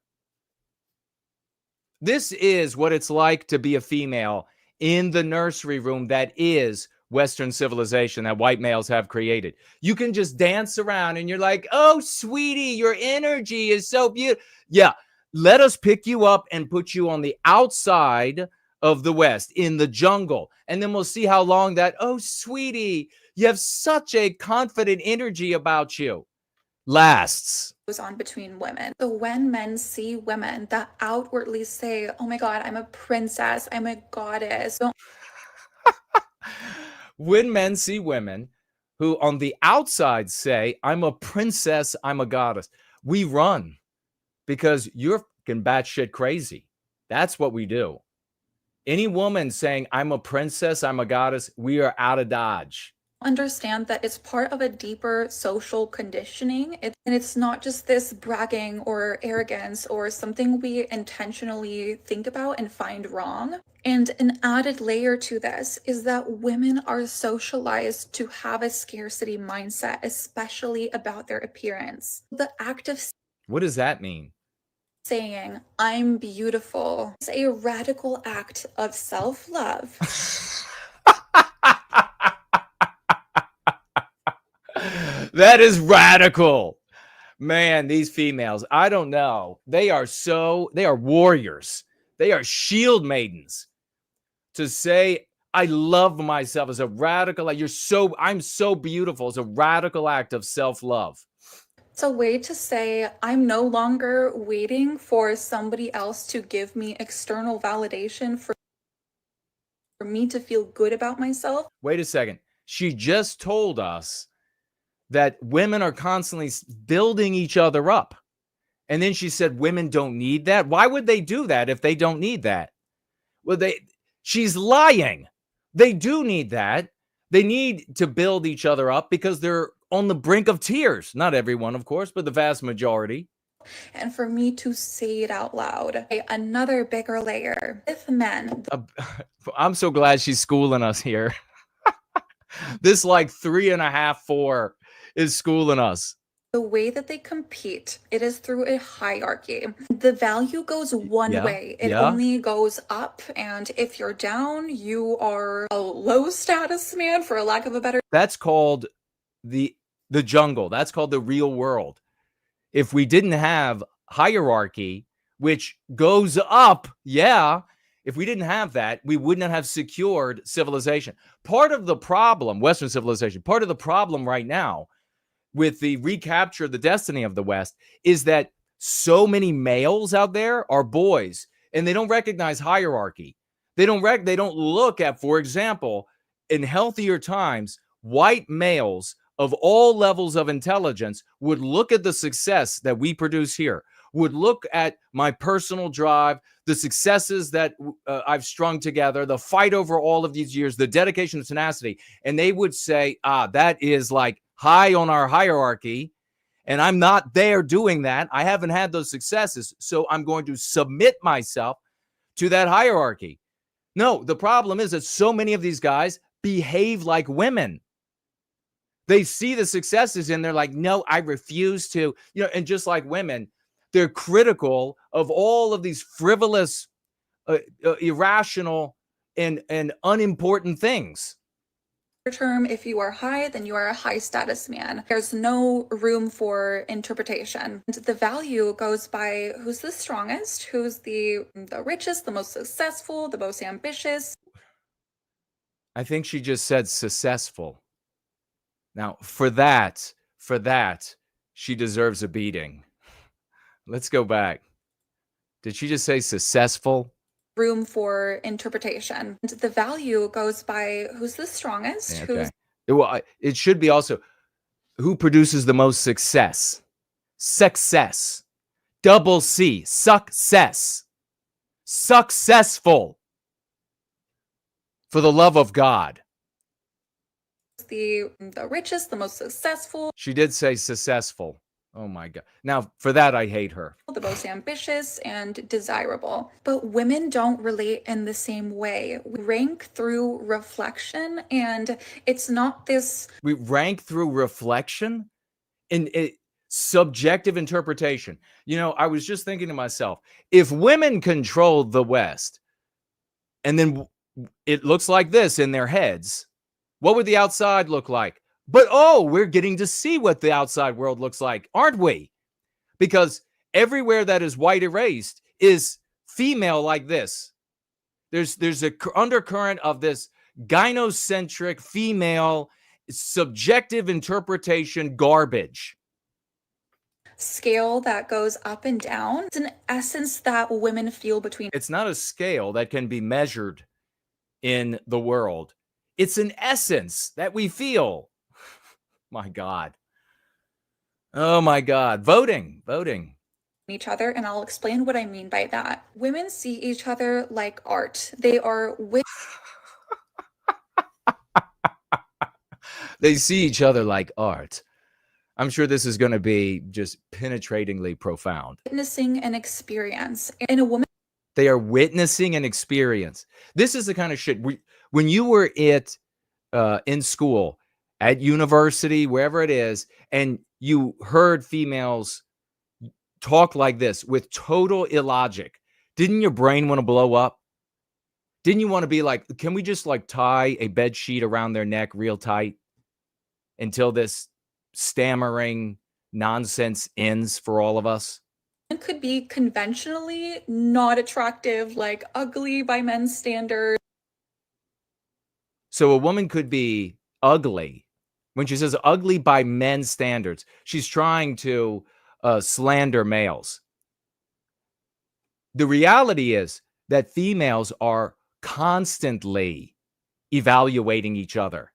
This is what it's like to be a female in the nursery room that is Western civilization that white males have created. You can just dance around and you're like, oh, sweetie, your energy is so beautiful. Yeah, let us pick you up and put you on the outside of the West in the jungle. And then we'll see how long that, oh, sweetie, you have such a confident energy about you, lasts. on between women. So when men see women that outwardly say, oh my God, I'm a princess, I'm a goddess. When men see women who on the outside say, I'm a princess, I'm a goddess, we run because you're fucking batshit crazy. That's what we do. Any woman saying, I'm a princess, I'm a goddess, we are out of Dodge. Understand that it's part of a deeper social conditioning, and it's not just this bragging or arrogance or something we intentionally think about and find wrong. And an added layer to this is that women are socialized to have a scarcity mindset, especially about their appearance. The act of What does that mean? saying, I'm beautiful, is a radical act of self-love. That is radical. Man, these females, I don't know. They are warriors. They are shield maidens. To say, I love myself as a radical, I'm so beautiful, is a radical act of self-love. It's a way to say, I'm no longer waiting for somebody else to give me external validation for me to feel good about myself. Wait a second. She just told us that women are constantly building each other up. And then she said women don't need that. Why would they do that if they don't need that? Well, she's lying. They do need that. They need to build each other up because they're on the brink of tears. Not everyone, of course, but the vast majority. And for me to say it out loud, another bigger layer with men. I'm so glad she's schooling us here. This 3.5, 4 is schooling us. The way that they compete, it is through a hierarchy. The value goes one way. It only goes up. And if you're down, you are a low status man, for a lack of a better. That's called the jungle. That's called the real world. If we didn't have hierarchy, which goes up, if we didn't have that, we would not have secured civilization. Part of the problem, Western civilization, part of the problem right now with the recapture of the destiny of the West is that so many males out there are boys, and they don't recognize hierarchy. They don't look at, for example, in healthier times, white males of all levels of intelligence would look at the success that we produce here, would look at my personal drive, the successes that I've strung together, the fight over all of these years, the dedication and tenacity, and they would say, that is like high on our hierarchy, and I'm not there doing that. I haven't had those successes, so I'm going to submit myself to that hierarchy. No, the problem is that so many of these guys behave like women. They see the successes and they're like, no, I refuse to, and just like women, they're critical of all of these frivolous, irrational, and unimportant things. Term, if you are high, then you are a high status man. There's no room for interpretation. The value goes by who's the strongest, who's the richest, the most successful, the most ambitious. I think she just said successful. Now, for that, she deserves a beating. Let's go back. Did she just say successful? Room for interpretation. The value goes by who's the strongest, okay. Well, it should be also who produces the most success. Success. Double C. Success. Successful. For the love of God. The richest, the most successful. She did say successful. Oh my God. Now, for that, I hate her. The most ambitious and desirable. But women don't relate in the same way. We rank through reflection, and it's not this... We rank through reflection in subjective interpretation. I was just thinking to myself, if women controlled the West, and then it looks like this in their heads, what would the outside look like? But, we're getting to see what the outside world looks like, aren't we? Because everywhere that is white erased is female like this. There's a undercurrent of this gynocentric female subjective interpretation garbage. Scale that goes up and down. It's an essence that women feel between. It's not a scale that can be measured in the world. It's an essence that we feel. My God. Oh my God. Voting. Each other, and I'll explain what I mean by that. Women see each other like art. They are They see each other like art. I'm sure this is going to be just penetratingly profound. Witnessing an experience. In a woman, they are witnessing an experience. This is the kind of shit when you were in school, at university, wherever it is, and you heard females talk like this with total illogic, didn't your brain want to blow up? Didn't you want to be like, can we just like tie a bed sheet around their neck real tight until this stammering nonsense ends for all of us? It could be conventionally not attractive, like ugly by men's standards. So a woman could be ugly. When she says ugly by men's standards, she's trying to slander males. The reality is that females are constantly evaluating each other.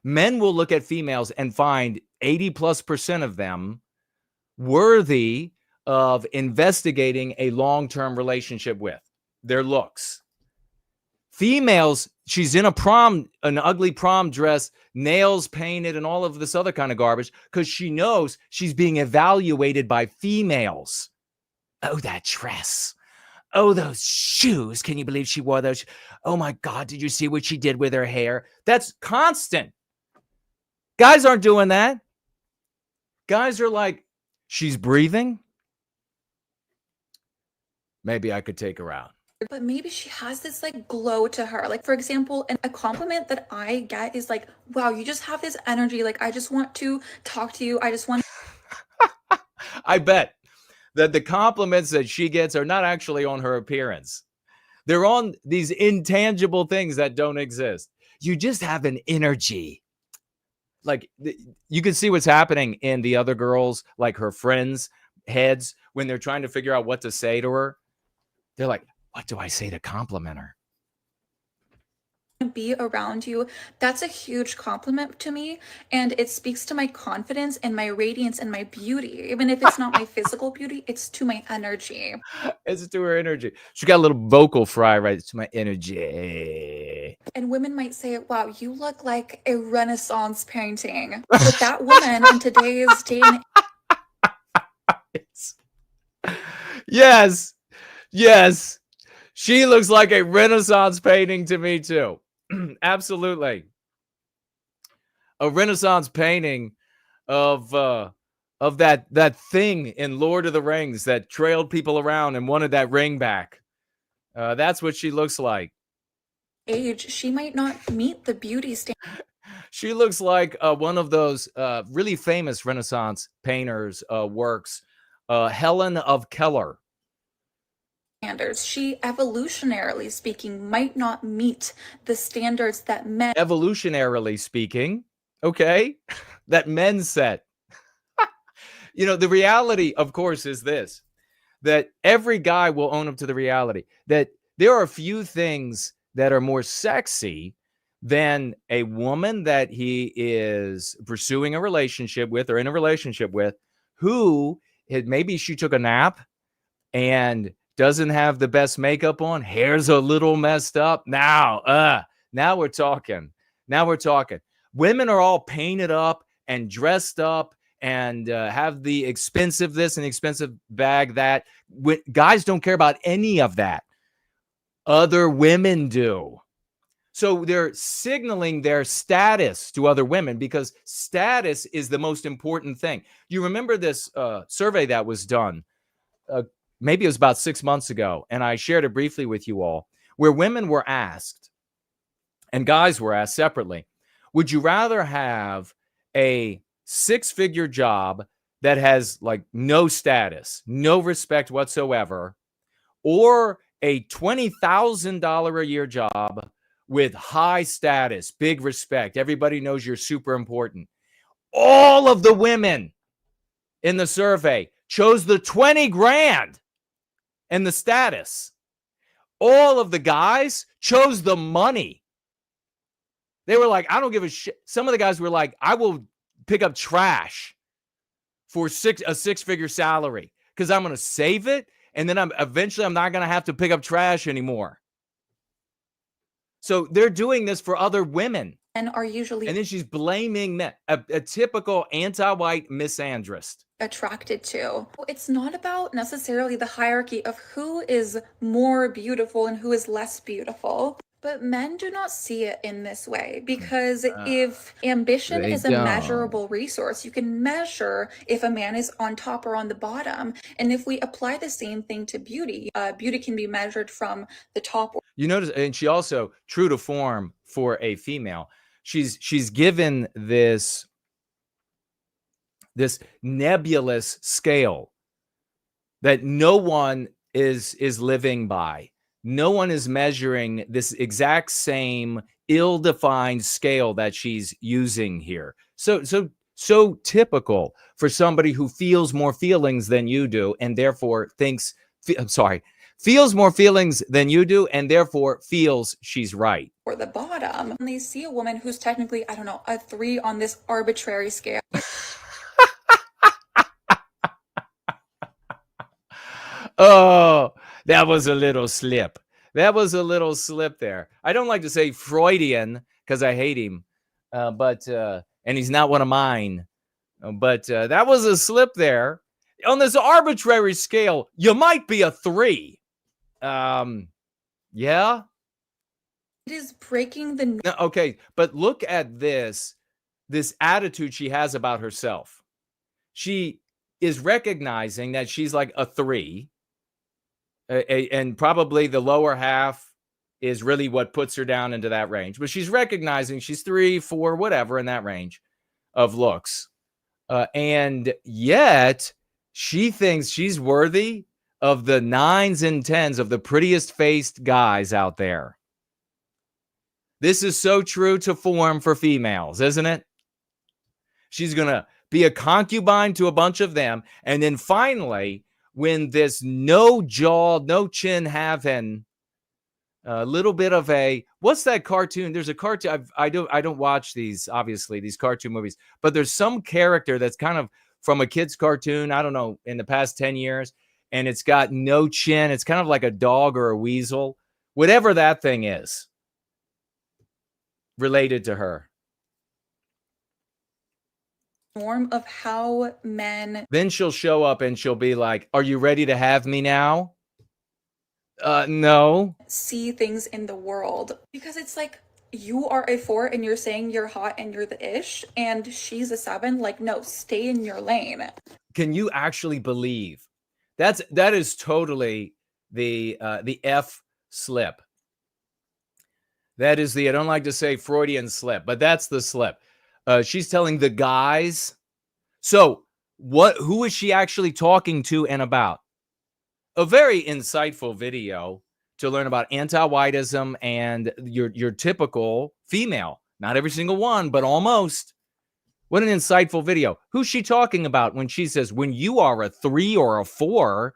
Men will look at females and find 80+% of them worthy of investigating a long-term relationship with their looks. Females, she's in an ugly prom dress, nails painted, and all of this other kind of garbage because she knows she's being evaluated by females. Oh, that dress. Oh, those shoes. Can you believe she wore those? Oh my God, did you see what she did with her hair? That's constant. Guys aren't doing that. Guys are like, she's breathing. Maybe I could take her out. But maybe she has this like glow to her. Like, for example, a compliment that I get is like, wow, you just have this energy. Like, I just want to talk to you. I just want. I bet that the compliments that she gets are not actually on her appearance. They're on these intangible things that don't exist. You just have an energy. like you can see what's happening in the other girls, like her friends' heads when they're trying to figure out what to say to her. They're like, what do I say to compliment her? Be around you, that's a huge compliment to me, and it speaks to my confidence and my radiance and my beauty. Even if it's not my physical beauty, it's to my energy. It's to her energy. She got a little vocal fry, right? It's to my energy. And women might say, wow, you look like a Renaissance painting. But that woman in today's day and Yes. Yes. She looks like a Renaissance painting to me too. Absolutely. A Renaissance painting of that thing in Lord of the Rings that trailed people around and wanted that ring back. That's what she looks like. age, she might not meet the beauty standard. She looks like one of those really famous Renaissance painters' works, Helen of Keller. She, evolutionarily speaking, might not meet the standards that men. Evolutionarily speaking, okay, that men set. You know, the reality, of course, is this, that every guy will own up to the reality that there are a few things that are more sexy than a woman that he is pursuing a relationship with or in a relationship with, who maybe she took a nap and doesn't have the best makeup on, hair's a little messed up. Now we're talking. Now we're talking. Women are all painted up and dressed up and have the expensive this and expensive bag that. Guys don't care about any of that. Other women do. So they're signaling their status to other women because status is the most important thing. You remember this survey that was done? Maybe it was about 6 months ago, and I shared it briefly with you all, where women were asked, and guys were asked separately, would you rather have a 6-figure job that has like no status, no respect whatsoever, or a $20,000 a year job with high status, big respect, everybody knows you're super important? All of the women in the survey chose the 20 grand and the status. All of the guys chose the money. They were like, I don't give a shit. Some of the guys were like, I will pick up trash for a 6-figure salary because I'm going to save it, and then I'm not going to have to pick up trash anymore. So they're doing this for other women. And are usually. And then she's blaming men, a typical anti-white misandrist. Attracted to. It's not about necessarily the hierarchy of who is more beautiful and who is less beautiful, but men do not see it in this way because if ambition is a measurable resource, you can measure if a man is on top or on the bottom. And if we apply the same thing to beauty, beauty can be measured from the top. You notice, and she also, true to form for a female, she's given this nebulous scale that no one is living by. No one is measuring this exact same ill-defined scale that she's using here. So typical for somebody who feels more feelings than you do and therefore feels more feelings than you do and therefore feels she's right. Or the bottom. And they see a woman who's technically, I don't know, a 3 on this arbitrary scale. Oh, that was a little slip. That was a little slip there. I don't like to say Freudian because I hate him, but and he's not one of mine. But that was a slip there. On this arbitrary scale, you might be a 3. Yeah. It is breaking the. Okay, but look at this attitude she has about herself. She is recognizing that she's like a 3. And probably the lower half is really what puts her down into that range. But she's recognizing she's 3, 4, whatever in that range of looks. And yet she thinks she's worthy of the 9s and 10s of the prettiest faced guys out there. This is so true to form for females, isn't it? She's going to be a concubine to a bunch of them. And then finally, when this no jaw, no chin having a little bit of a, what's that cartoon? There's a cartoon. I don't watch these, obviously, these cartoon movies, but there's some character that's kind of from a kid's cartoon, I don't know, in the past 10 years, and it's got no chin. It's kind of like a dog or a weasel, whatever that thing is related to her. Norm of how men Then she'll show up and she'll be like, are you ready to have me now? No. see things in the world, because it's like, you are a 4 and you're saying you're hot and you're the ish, and she's a 7. Like, no, stay in your lane. Can you actually believe that is totally the F slip? That is I don't like to say Freudian slip, but that's the slip. She's telling the guys. So who is she actually talking to and about? A very insightful video to learn about anti-whiteism and your typical female. Not every single one, but almost. What an insightful video. Who's she talking about when she says, when you are a 3 or a 4,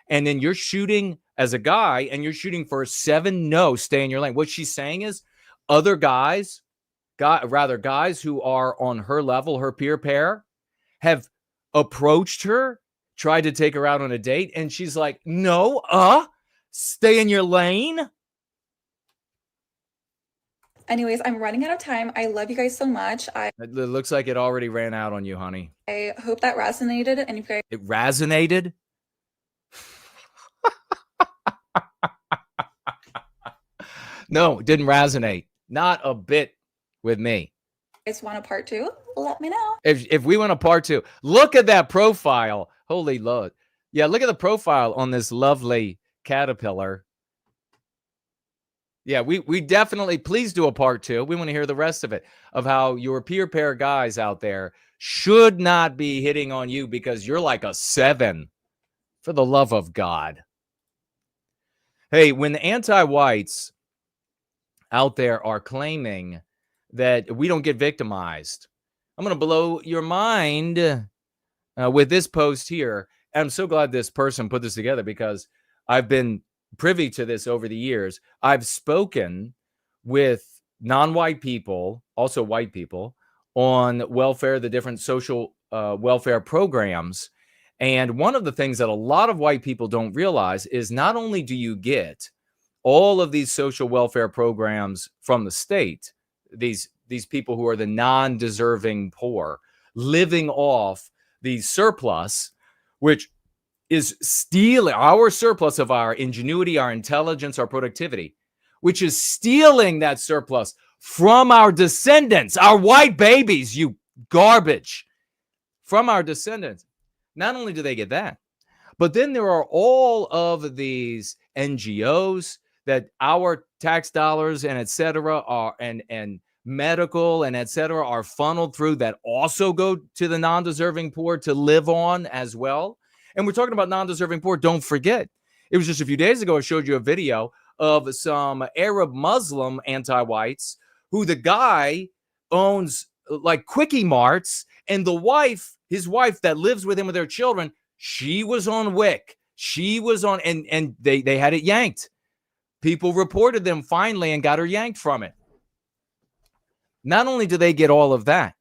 and then you're shooting as a guy and you're shooting for a 7, no, stay in your lane. What she's saying is other guys who are on her level, her peer pair, have approached her, tried to take her out on a date, and she's like, no, stay in your lane. Anyways, I'm running out of time. I love you guys so much. It looks like it already ran out on you, honey. I hope that resonated. And if you guys It resonated? No, it didn't resonate. Not a bit with me. want a part 2, let me know. If we want a part 2, look at that profile. Holy Lord. Yeah, look at the profile on this lovely caterpillar. Yeah, we definitely, please do a part 2. We want to hear the rest of it, of how your peer pair guys out there should not be hitting on you because you're like a 7. For the love of God. Hey, when the anti-whites out there are claiming that we don't get victimized, I'm going to blow your mind with this post here. And I'm so glad this person put this together because I've been privy to this over the years. I've spoken with non-white people, also white people, on welfare, the different social welfare programs. And one of the things that a lot of white people don't realize is not only do you get all of these social welfare programs from the state, these people who are the non-deserving poor, living off the surplus, which is stealing our surplus of our ingenuity, our intelligence, our productivity, which is stealing that surplus from our descendants, our white babies, you garbage, from our descendants. Not only do they get that, but then there are all of these NGOs that our tax dollars and et cetera are, and medical and et cetera are funneled through, that also go to the non-deserving poor to live on as well. And we're talking about non-deserving poor. Don't forget, it was just a few days ago I showed you a video of some Arab Muslim anti-whites who the guy owns like quickie marts, and the wife, his wife that lives with him with their children, she was on WIC. She was on, and they had it yanked. People reported them finally and got her yanked from it. Not only do they get all of that,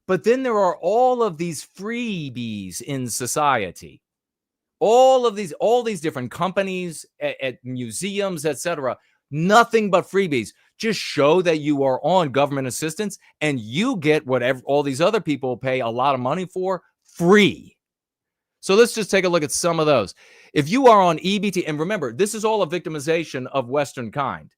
but then there are all of these freebies in society. All these different companies at museums, etc. Nothing but freebies. Just show that you are on government assistance and you get whatever all these other people pay a lot of money for free. So let's just take a look at some of those. If you are on EBT, and remember, this is all a victimization of Western kind.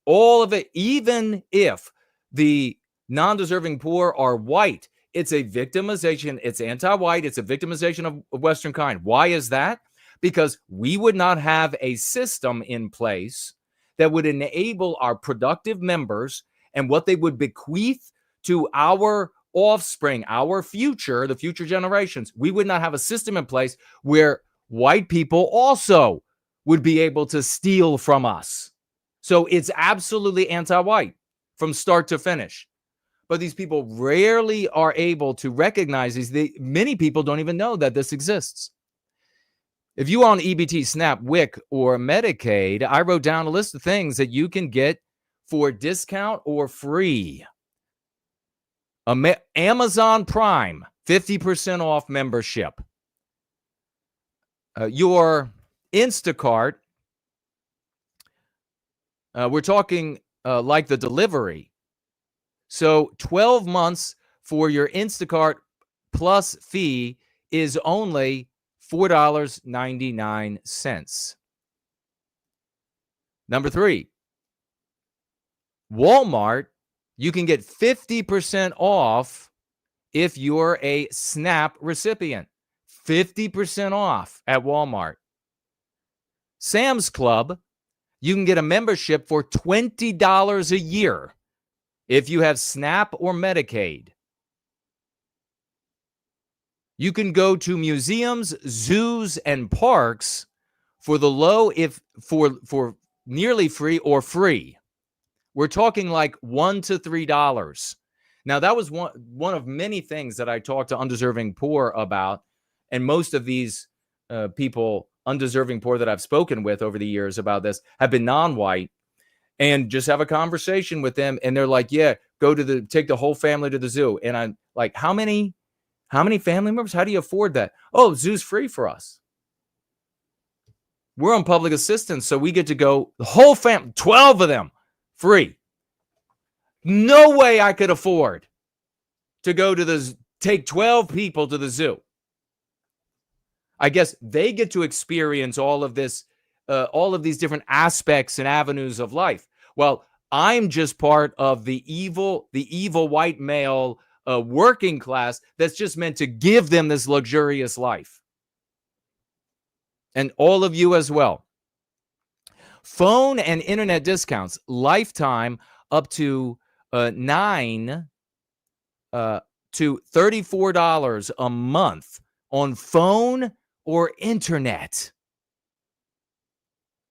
All of it, even if the non-deserving poor are white, it's a victimization. It's anti-white. It's a victimization of Western kind. Why is that? Because we would not have a system in place that would enable our productive members and what they would bequeath to our offspring, our future, the future generations. We would not have a system in place where white people also would be able to steal from us. So it's absolutely anti-white from start to finish. but these people rarely are able to recognize these. Many people don't even know that this exists. If you own EBT, SNAP, WIC, or Medicaid, I wrote down a list of things that you can get for discount or free. Amazon Prime, 50% off membership. Your Instacart, we're talking like the delivery. So 12 months for your Instacart plus fee is only $4.99. Number 3, Walmart, you can get 50% off if you're a SNAP recipient. 50% off at Walmart. Sam's Club, you can get a membership for $20 a year if you have SNAP or Medicaid. You can go to museums, zoos, and parks for the low, if for nearly free or free. We're talking like $1 to $3. Now, that was one of many things that I talked to undeserving poor about, and most of these people, undeserving poor that I've spoken with over the years about this, have been non-white, and just have a conversation with them, and they're like, "Yeah, take the whole family to the zoo." And I'm like, "How many family members? How do you afford that?" "Oh, zoo's free for us. We're on public assistance, so we get to go, the whole family, 12 of them, free." No way I could afford to go to take 12 people to the zoo. I guess they get to experience all of this, all of these different aspects and avenues of life. Well, I'm just part of the evil white male working class that's just meant to give them this luxurious life. And all of you as well. Phone and internet discounts, lifetime up to $9 to $34 a month on phone or internet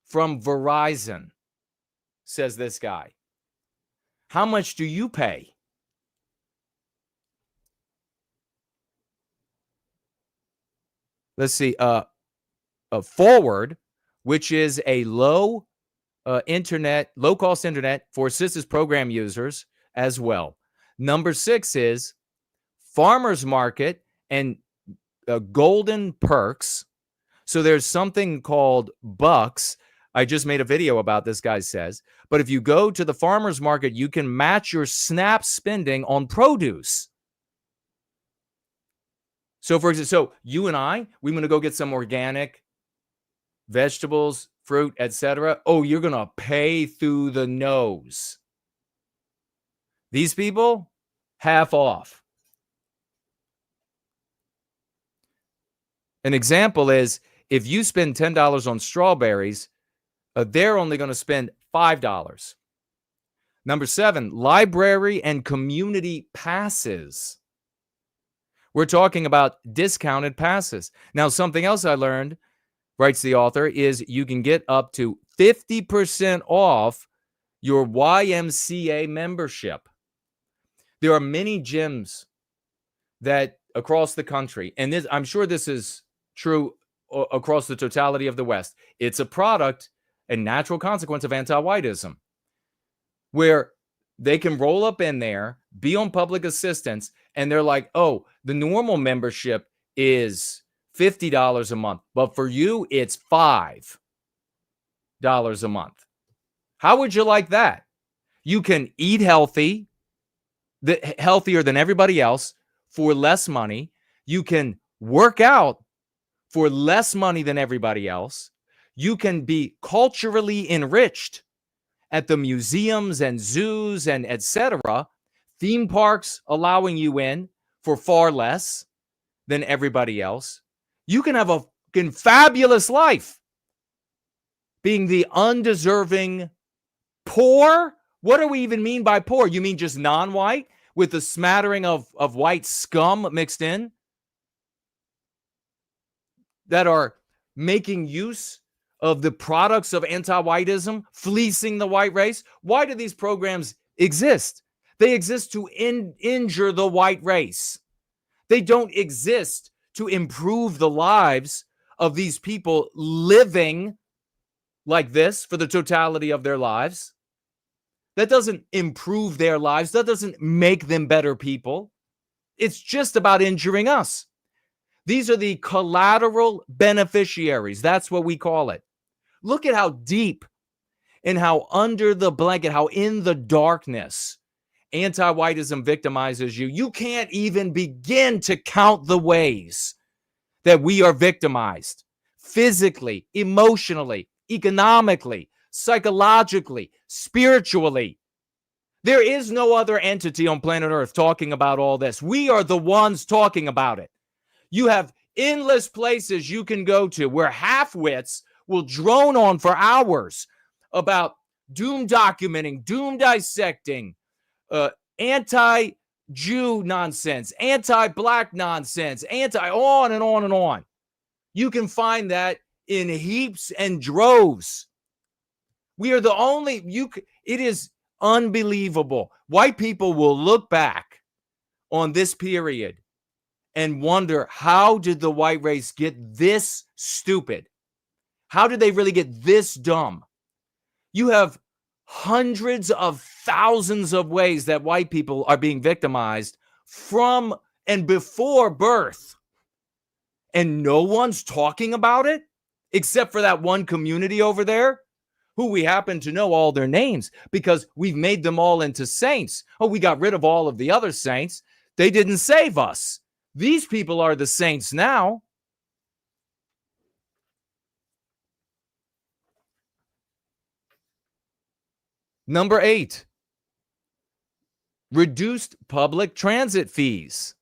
from Verizon, says this guy. How much do you pay? Let's see. Forward, which is a low cost internet for assistance program users as well. Number 6 is Farmers Market and Golden Perks. So there's something called Bucks. I just made a video about this, guy says. But if you go to the farmers market, you can match your SNAP spending on produce. So for example, so you and I, we want to go get some organic vegetables, fruit, etc. Oh, you're going to pay through the nose. These people, half off. An example is if you spend $10 on strawberries, they're only going to spend $5. Number 7, library and community passes. We're talking about discounted passes. Now, something else I learned, writes the author, is you can get up to 50% off your YMCA membership. There are many gyms that across the country, and this, I'm sure this is true across the totality of the West. It's a product and natural consequence of anti-whiteism, where they can roll up in there, be on public assistance, and they're like, oh, the normal membership is $50 a month, but for you, it's $5 a month. How would you like that? You can eat healthy, healthier than everybody else for less money. You can work out for less money than everybody else. You can be culturally enriched at the museums and zoos and etc. Theme parks allowing you in for far less than everybody else. You can have a fucking fabulous life being the undeserving poor. What do we even mean by poor? You mean just non-white with a smattering of white scum mixed in that are making use of the products of anti-whiteism, fleecing the white race? Why do these programs exist? They exist to injure the white race. They don't exist to improve the lives of these people living like this for the totality of their lives. That doesn't improve their lives. That doesn't make them better people. It's just about injuring us. These are the collateral beneficiaries. That's what we call it. Look at how deep and how under the blanket, how in the darkness anti-whiteism victimizes you. You can't even begin to count the ways that we are victimized physically, emotionally, economically, psychologically, spiritually. There is no other entity on planet Earth talking about all this. We are the ones talking about it. You have endless places you can go to where half-wits will drone on for hours about doom documenting, doom dissecting, anti-Jew nonsense, anti-black nonsense, on and on and on. You can find that in heaps and droves. We are the only, it is unbelievable. White people will look back on this period and wonder, how did the white race get this stupid? How did they really get this dumb? You have hundreds of thousands of ways that white people are being victimized from and before birth. And no one's talking about it except for that one community over there who we happen to know all their names because we've made them all into saints. Oh, we got rid of all of the other saints. They didn't save us. These people are the saints now. Number 8, reduced public transit fees.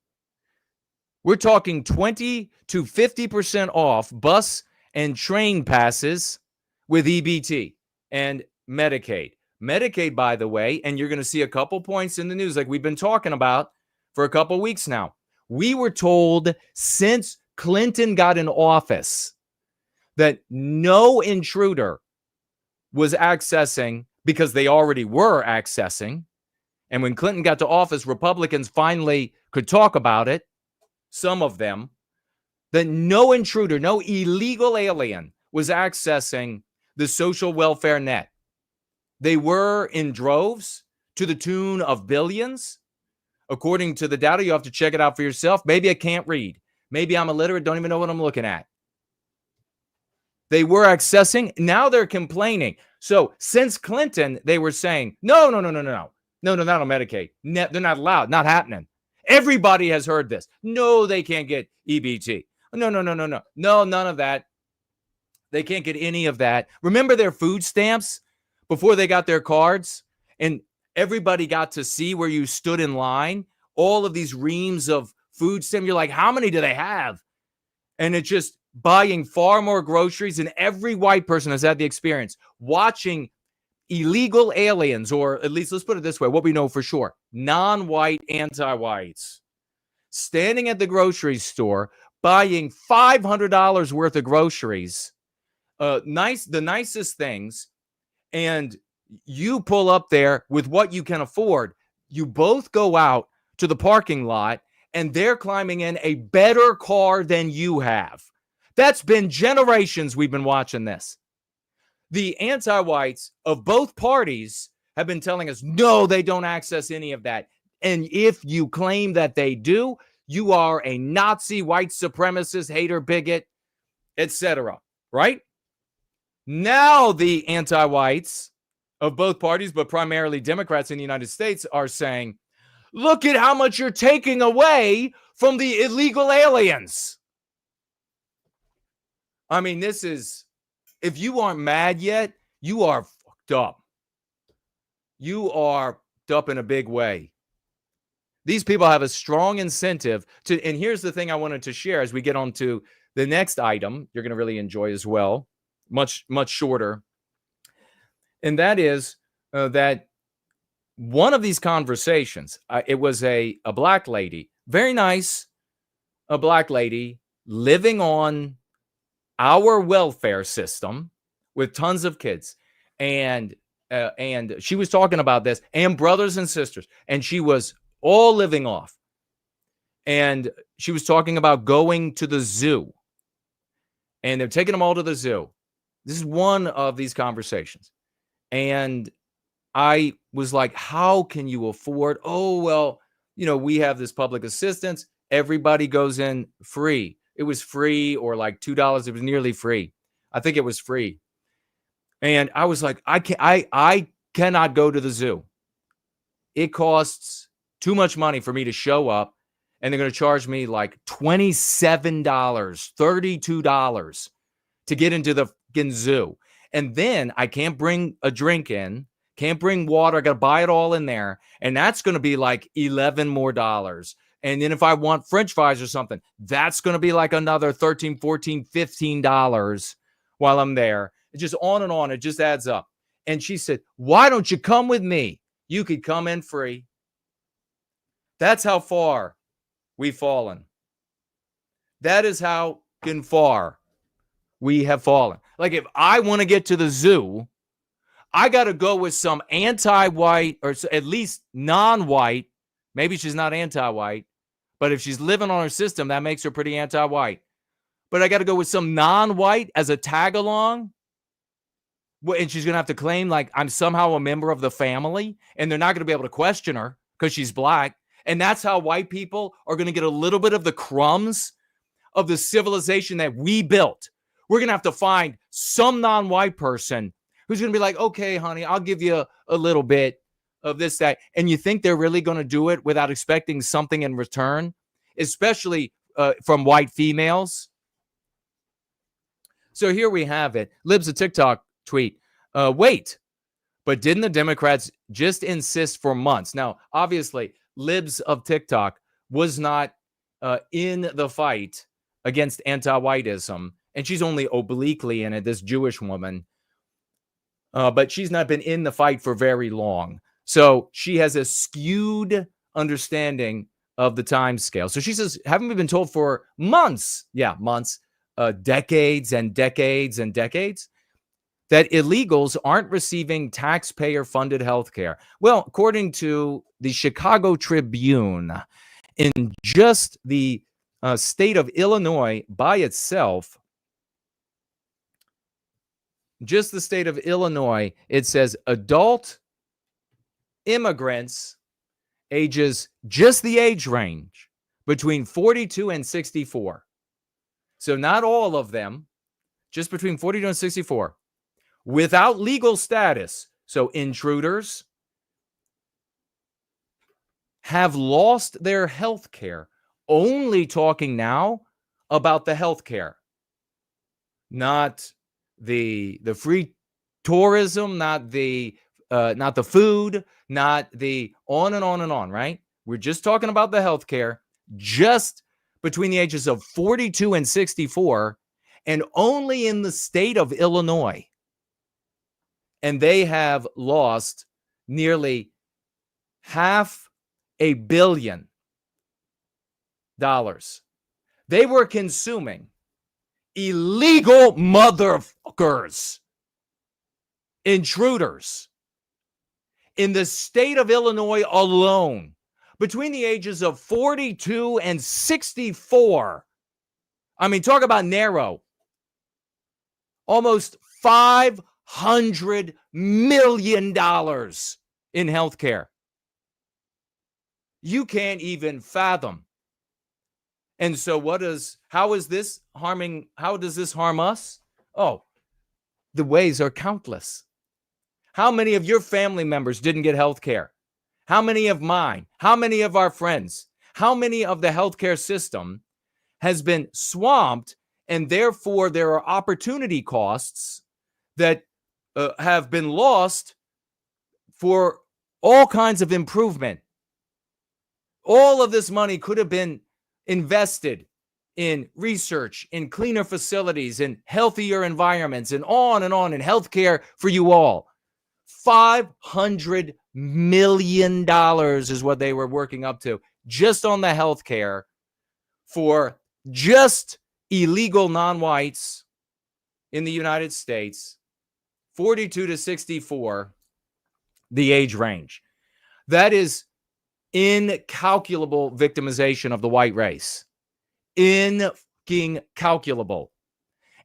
We're talking 20 to 50% off bus and train passes with EBT and Medicaid. Medicaid, by the way, and you're going to see a couple points in the news like we've been talking about for a couple weeks now. We were told since Clinton got in office that no intruder was accessing, because they already were accessing. And when Clinton got to office, Republicans finally could talk about it, some of them, that no intruder, no illegal alien was accessing the social welfare net. They were in droves to the tune of billions. According to the data, you have to check it out for yourself. Maybe I can't read. Maybe I'm illiterate, don't even know what I'm looking at. They were accessing. Now they're complaining. So since Clinton, they were saying, no, not on Medicaid. They're not allowed. Not happening. Everybody has heard this. No, they can't get EBT. No, none of that. They can't get any of that. Remember their food stamps before they got their cards? And everybody got to see where you stood in line. All of these reams of food stamps. You're like, how many do they have? And it's just buying far more groceries. And every white person has had the experience watching illegal aliens, or at least let's put it this way, what we know for sure, non-white anti-whites, standing at the grocery store, buying $500 worth of groceries, the nicest things, and you pull up there with what you can afford. You both go out to the parking lot, and they're climbing in a better car than you have. That's been generations we've been watching this. The anti-whites of both parties have been telling us, no, they don't access any of that. And if you claim that they do, you are a Nazi, white supremacist, hater, bigot, etc. Right? Now the anti-whites of both parties, but primarily Democrats in the United States, are saying, look at how much you're taking away from the illegal aliens. I mean, this is, if you aren't mad yet, you are fucked up. You are fucked up in a big way. These people have a strong incentive to, and here's the thing I wanted to share as we get on to the next item you're going to really enjoy as well, much shorter. And that is that one of these conversations, it was a black lady, very nice, a black lady living on our welfare system with tons of kids. And and she was talking about this, and brothers and sisters, and she was all living off. And she was talking about going to the zoo, and they're taking them all to the zoo. This is one of these conversations. And I was like, how can you afford? Oh, well, we have this public assistance. Everybody goes in free. It was free, or like $2. It was nearly free. I think it was free. And I was like, I cannot go to the zoo. It costs too much money for me to show up, and they're going to charge me like $27, $32 to get into the fucking zoo. And then I can't bring a drink in, can't bring water. I got to buy it all in there. And that's going to be like $11 more. And then if I want French fries or something, that's going to be like another $13, $14, $15 while I'm there. It's just on and on. It just adds up. And she said, why don't you come with me? You could come in free. That's how far we've fallen. That is how far we have fallen. Like, if I want to get to the zoo, I got to go with some anti-white, or at least non-white. Maybe she's not anti-white, but if she's living on her system, that makes her pretty anti-white. But I got to go with some non-white as a tag-along. And she's going to have to claim like I'm somehow a member of the family, and they're not going to be able to question her because she's black. And that's how white people are going to get a little bit of the crumbs of the civilization that we built. We're going to have to find some non-white person who's going to be like, okay, honey, I'll give you a little bit of this, that. And you think they're really going to do it without expecting something in return, especially from white females? So here we have it. Libs a TikTok tweet. Wait, but didn't the Democrats just insist for months? Now, obviously, Libs of TikTok was not in the fight against anti-whiteism, and she's only obliquely in it, this Jewish woman. But she's not been in the fight for very long. So she has a skewed understanding of the time scale. So she says, haven't we been told for months? Yeah, months, decades and decades and decades, that illegals aren't receiving taxpayer-funded health care. Well, according to the Chicago Tribune, in just the state of Illinois by itself, just the state of Illinois, it says adult immigrants ages, just the age range, between 42 and 64. So not all of them, just between 42 and 64. Without legal status, so intruders, have lost their health care. Only talking now about the health care, not the free tourism, not the food, not the on and on and on, right? We're just talking about the health care, just between the ages of 42 and 64, and only in the state of Illinois. And they have lost nearly $500 million. They were consuming illegal motherfuckers, intruders, in the state of Illinois alone, between the ages of 42 and 64. I mean, talk about narrow. Almost $500 million in healthcare. You can't even fathom. And so how does this harm us? Oh, the ways are countless. How many of your family members didn't get health care? How many of mine? How many of our friends? How many of the healthcare system has been swamped, and therefore there are opportunity costs that have been lost for all kinds of improvement? All of this money could have been invested in research, in cleaner facilities, in healthier environments, and on, in healthcare for you all. $500 million is what they were working up to just on the healthcare for just illegal non-whites in the United States, 42 to 64. the age range. That is incalculable victimization of the white race. Incalculable.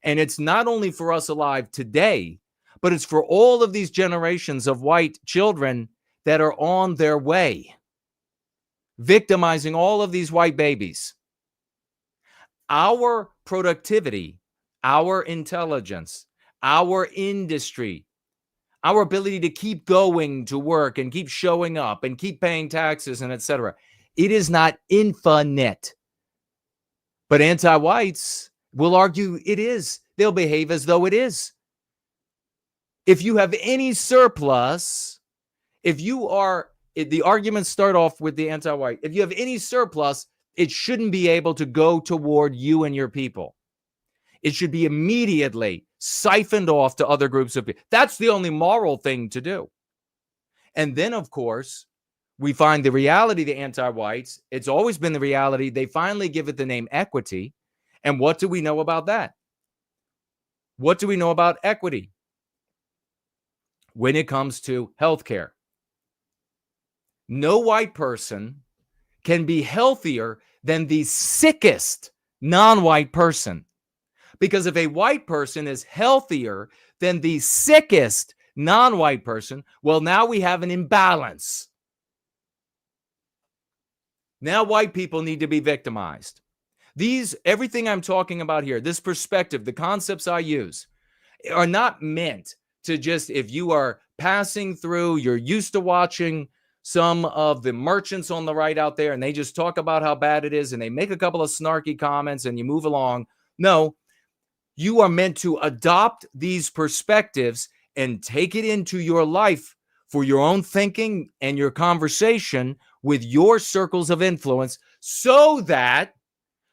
And it's not only for us alive today, but it's for all of these generations of white children that are on their way, victimizing all of these white babies. Our productivity, our intelligence, our industry, our ability to keep going to work and keep showing up and keep paying taxes and etc. It is not infinite. But anti-whites will argue it is. They'll behave as though it is. If you have any surplus, the arguments start off with the anti-white. If you have any surplus, it shouldn't be able to go toward you and your people. It should be immediately siphoned off to other groups of people. That's the only moral thing to do. And then, of course, we find the reality, the anti-whites, it's always been the reality. They finally give it the name equity. And what do we know about that? What do we know about equity when it comes to healthcare? No white person can be healthier than the sickest non-white person. Because if a white person is healthier than the sickest non-white person, well, now we have an imbalance. Now white people need to be victimized. Everything I'm talking about here, this perspective, the concepts I use, are not meant to just, if you are passing through, you're used to watching some of the merchants on the right out there, and they just talk about how bad it is, and they make a couple of snarky comments, and you move along. No, you are meant to adopt these perspectives and take it into your life for your own thinking and your conversation with your circles of influence, so that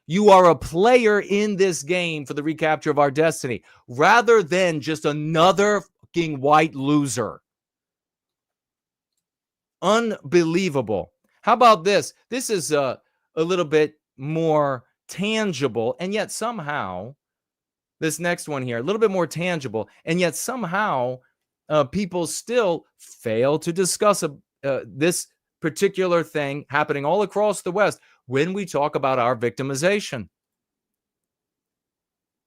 you are a player in this game for the recapture of our destiny, rather than just another fucking white loser. Unbelievable. How about this? This is a little bit more tangible, and yet somehow, this next one here, a little bit more tangible, and yet somehow people still fail to discuss this particular thing happening all across the West when we talk about our victimization.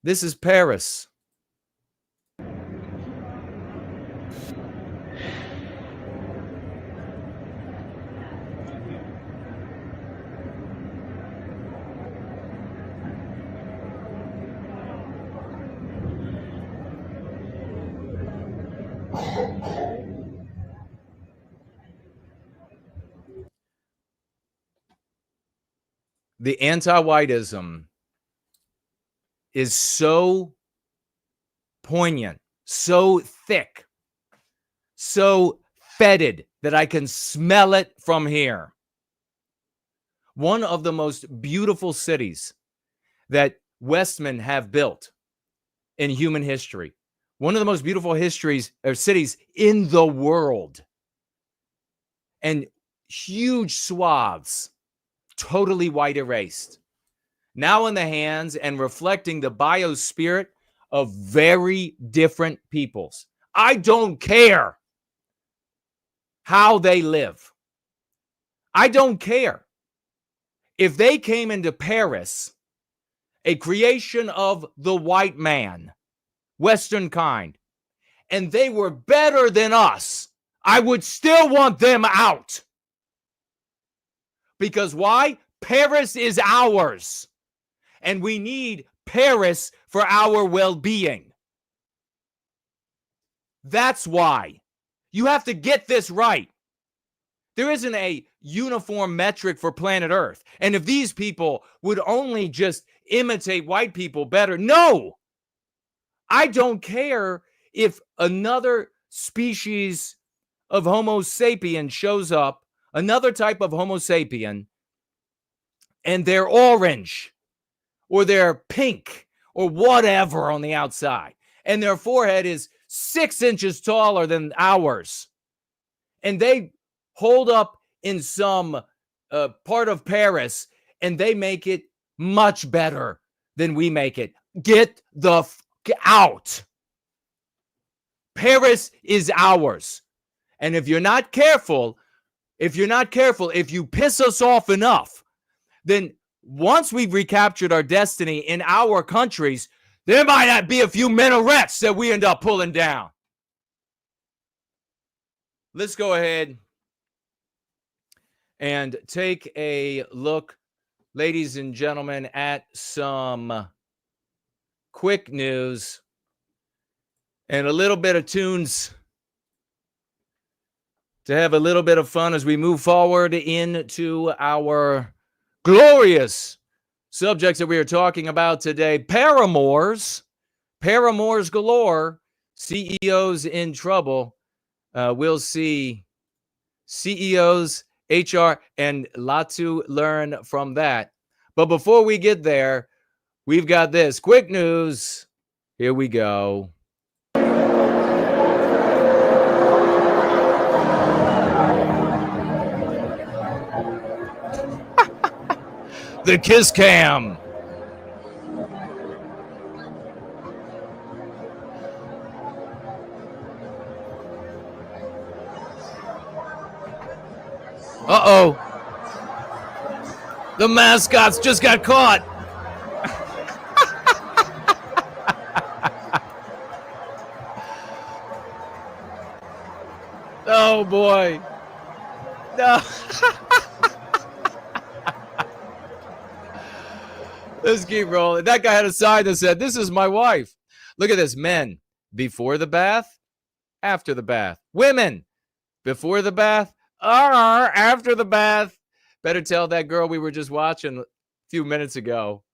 This is Paris. The anti-whiteism is so poignant, so thick, so fetid that I can smell it from here. One of the most beautiful cities that Westmen have built in human history. One of the most beautiful cities in the world. And huge swaths, totally white erased. Now in the hands and reflecting the biospirit of very different peoples. I don't care how they live. I don't care. If they came into Paris, a creation of the white man, Western kind, and they were better than us, I would still want them out. Because why? Paris is ours. And we need Paris for our well-being. That's why. You have to get this right. There isn't a uniform metric for planet Earth. And if these people would only just imitate white people better, no! I don't care if another species of Homo sapien shows up, another type of Homo sapien, and they're orange or they're pink or whatever on the outside, and their forehead is 6 inches taller than ours, and they hold up in some part of Paris and they make it much better than we make it. Get the out. Paris is ours. And if you're not careful, if you piss us off enough, then once we've recaptured our destiny in our countries, there might not be a few minarets that we end up pulling down. Let's go ahead and take a look, ladies and gentlemen, at some quick news and a little bit of tunes to have a little bit of fun as we move forward into our glorious subjects that we are talking about today. Paramours galore, CEOs in trouble. We'll see CEOs, HR, and a lot to learn from that. But before we get there, we've got this quick news. Here we go. The kiss cam. Uh-oh. The mascots just got caught. Oh, boy. No. Let's keep rolling. That guy had a sign that said, "This is my wife." Look at this. Men, before the bath, after the bath. Women, before the bath, after the bath. Better tell that girl we were just watching a few minutes ago.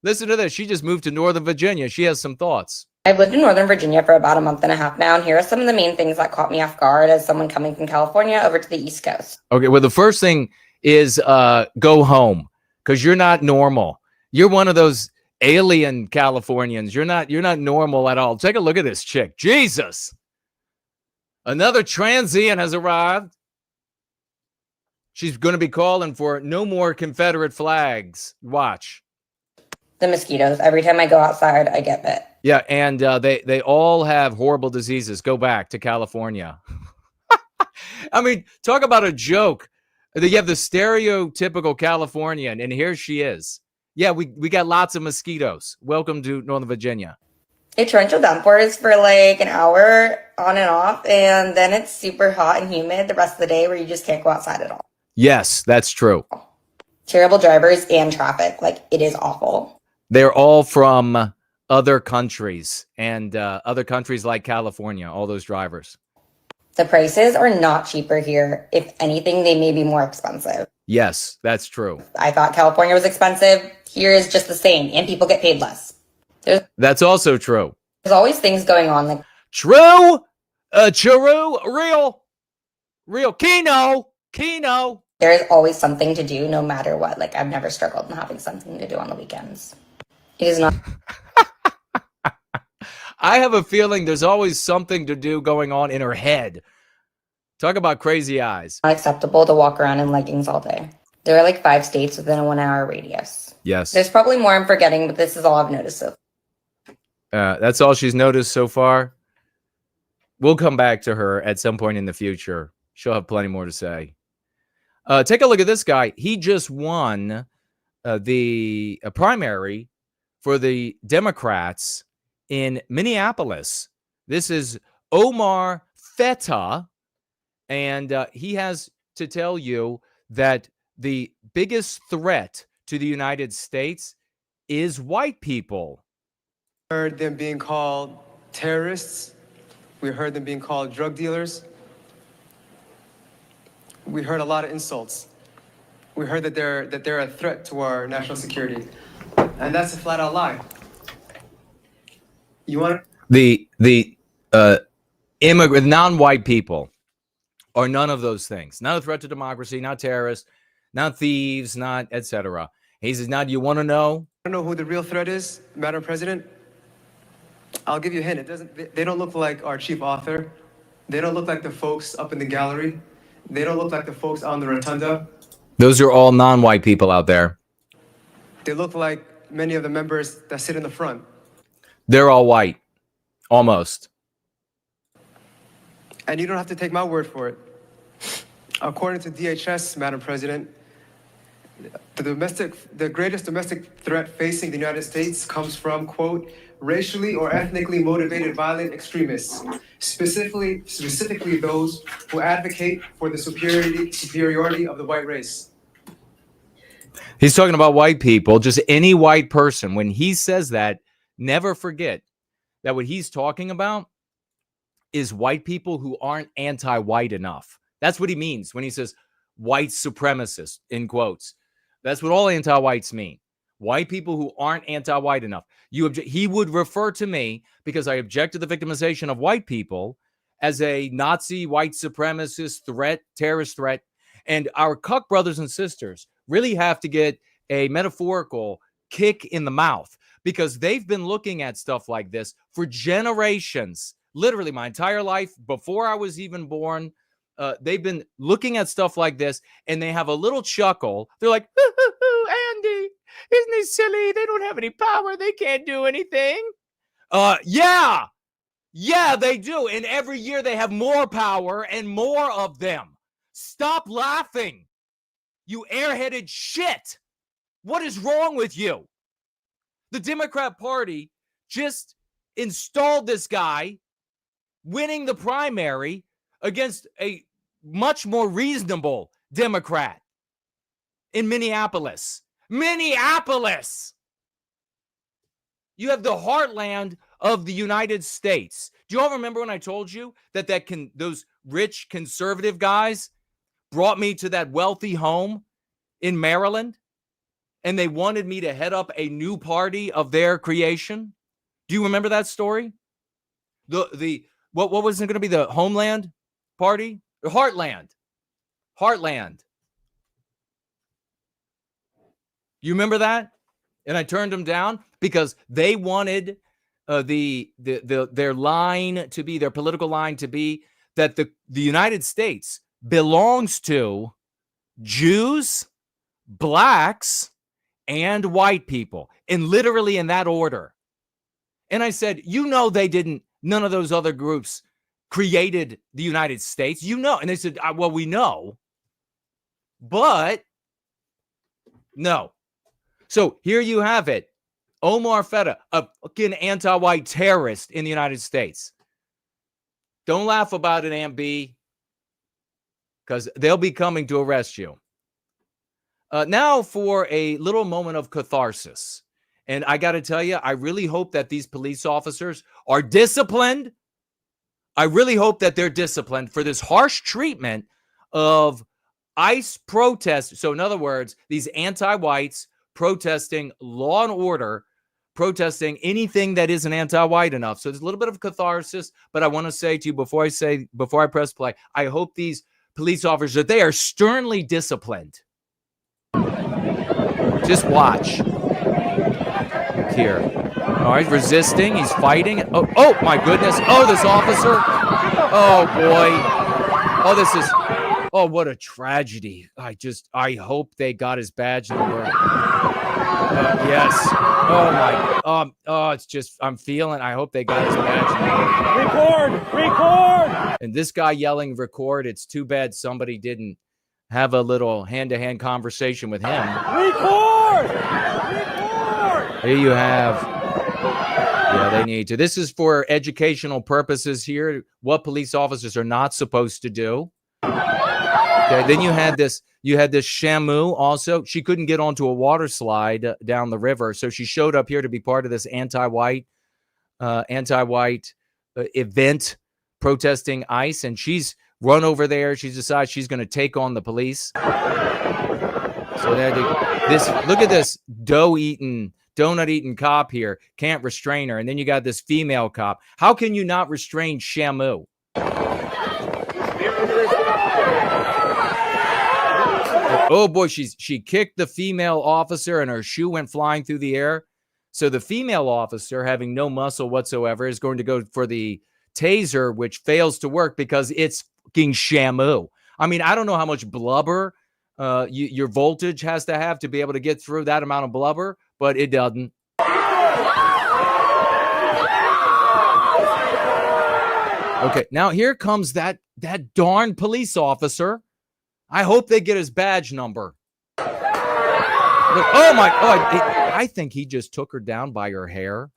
Listen to this. She just moved to Northern Virginia. She has some thoughts. I've lived in Northern Virginia for about a month and a half now, and here are some of the main things that caught me off guard as someone coming from California over to the East Coast. Okay, well, the first thing is go home, because you're not normal. You're one of those alien Californians. You're not normal at all. Take a look at this chick. Jesus. Another transient has arrived. She's going to be calling for no more Confederate flags. Watch. The mosquitoes. Every time I go outside, I get bit. Yeah, and they all have horrible diseases. Go back to California. I mean, talk about a joke. You have the stereotypical Californian, and here she is. Yeah, we got lots of mosquitoes. Welcome to Northern Virginia. A torrential downpours for like an hour on and off, and then it's super hot and humid the rest of the day where you just can't go outside at all. Yes, that's true. Terrible drivers and traffic. Like, it is awful. They're all from other countries, and other countries like California, all those drivers. The prices are not cheaper here. If anything, they may be more expensive. Yes, that's true. I thought California was expensive. Here is just the same, and people get paid less. That's also true. There's always things going on. Like true, real, Kino. There's always something to do no matter what. Like, I've never struggled in having something to do on the weekends. It is not. I have a feeling there's always something to do going on in her head. Talk about crazy eyes. Not acceptable to walk around in leggings all day. There are like 5 states within a 1-hour radius. Yes. There's probably more I'm forgetting, but this is all I've noticed so far. That's all she's noticed so far. We'll come back to her at some point in the future. She'll have plenty more to say. Take a look at this guy. He just won the primary for the Democrats in Minneapolis. This is Omar Feta, and he has to tell you that the biggest threat to the United States is white people. We heard them being called terrorists. We heard them being called drug dealers. We heard a lot of insults. We heard that they're a threat to our national security, and that's a flat-out lie. You want the immigrant, non-white people are none of those things. Not a threat to democracy, not terrorists, not thieves, not etc. He says, "Now, do you want to know? I don't know who the real threat is, Madam President. I'll give you a hint. They don't look like our chief author. They don't look like the folks up in the gallery. They don't look like the folks on the rotunda. Those are all non-white people out there. They look like many of the members that sit in the front. They're all white, almost. And you don't have to take my word for it. According to DHS, Madam President, the greatest domestic threat facing the United States comes from, quote, racially or ethnically motivated violent extremists, specifically those who advocate for the superiority of the white race. He's talking about white people, just any white person. When he says that, never forget that what he's talking about is white people who aren't anti-white enough. That's what he means when he says white supremacists, in quotes. That's what all anti-whites mean. White people who aren't anti-white enough. He would refer to me, because I object to the victimization of white people, as a Nazi, white supremacist threat, terrorist threat. And our cuck brothers and sisters really have to get a metaphorical kick in the mouth, because they've been looking at stuff like this for generations. Literally my entire life, before I was even born, they've been looking at stuff like this, and they have a little chuckle. They're like, Andy, isn't he silly? They don't have any power. They can't do anything. Yeah, they do. And every year they have more power and more of them. Stop laughing, you airheaded shit. What is wrong with you? The Democrat Party just installed this guy winning the primary against a much more reasonable Democrat in Minneapolis. Minneapolis! You have the heartland of the United States. Do you all remember when I told you that those rich conservative guys brought me to that wealthy home in Maryland, and they wanted me to head up a new party of their creation? Do you remember that story? What was it going to be? The Homeland Party? Heartland. You remember that? And I turned them down because they wanted their line to be, their political line to be, that the United States belongs to Jews, blacks, and white people, and literally in that order. And I said, none of those other groups created the United States, And they said, well, we know, but no. So here you have it. Omar Feta, a fucking anti-white terrorist in the United States. Don't laugh about it, Aunt B, because they'll be coming to arrest you. Now for a little moment of catharsis. And I got to tell you, I really hope that these police officers are disciplined. I really hope that they're disciplined for this harsh treatment of ICE protests. So in other words, these anti-whites protesting law and order, protesting anything that isn't anti-white enough. So there's a little bit of catharsis, but I want to say to you before I press play, I hope these police officers, that they are sternly disciplined. Just watch. Here. All right, resisting. He's fighting. Oh my goodness. Oh, this officer. Oh, boy. Oh, this is. Oh, what a tragedy. I hope they got his badge in the work. Yes. Oh, my. It's just, I'm feeling. I hope they got his badge in the work. Record. And this guy yelling record. It's too bad somebody didn't have a little hand-to-hand conversation with him. Record. Here you have. Yeah, they need to. This is for educational purposes here, what police officers are not supposed to do. Okay, then you had this Shamu also. She couldn't get onto a water slide down the river, so she showed up here to be part of this anti-white event protesting ICE, and she's run over there. She decides she's going to take on the police. So look at this donut-eating cop here. Can't restrain her. And then you got this female cop. How can you not restrain Shamu? Oh, boy, she kicked the female officer, and her shoe went flying through the air. So the female officer, having no muscle whatsoever, is going to go for the taser, which fails to work because it's fucking Shamu. I mean, I don't know how much blubber your voltage has to be able to get through that amount of blubber, but it doesn't. Okay, now here comes that darn police officer. I hope they get his badge number. Look, oh my! Oh, I think he just took her down by her hair.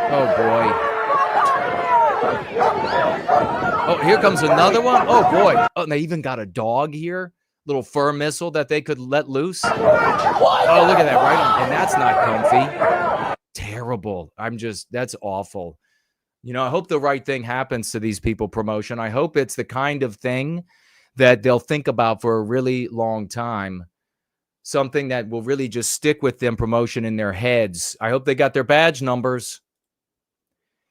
Oh boy! Oh, here comes another one. Oh boy! Oh, and they even got a dog here, little fur missile that they could let loose. Oh, look at that! Right on, and that's not comfy. Terrible. That's awful. You know, I hope the right thing happens to these people. Promotion. I hope it's the kind of thing that they'll think about for a really long time. Something that will really just stick with them, promotion in their heads. I hope they got their badge numbers.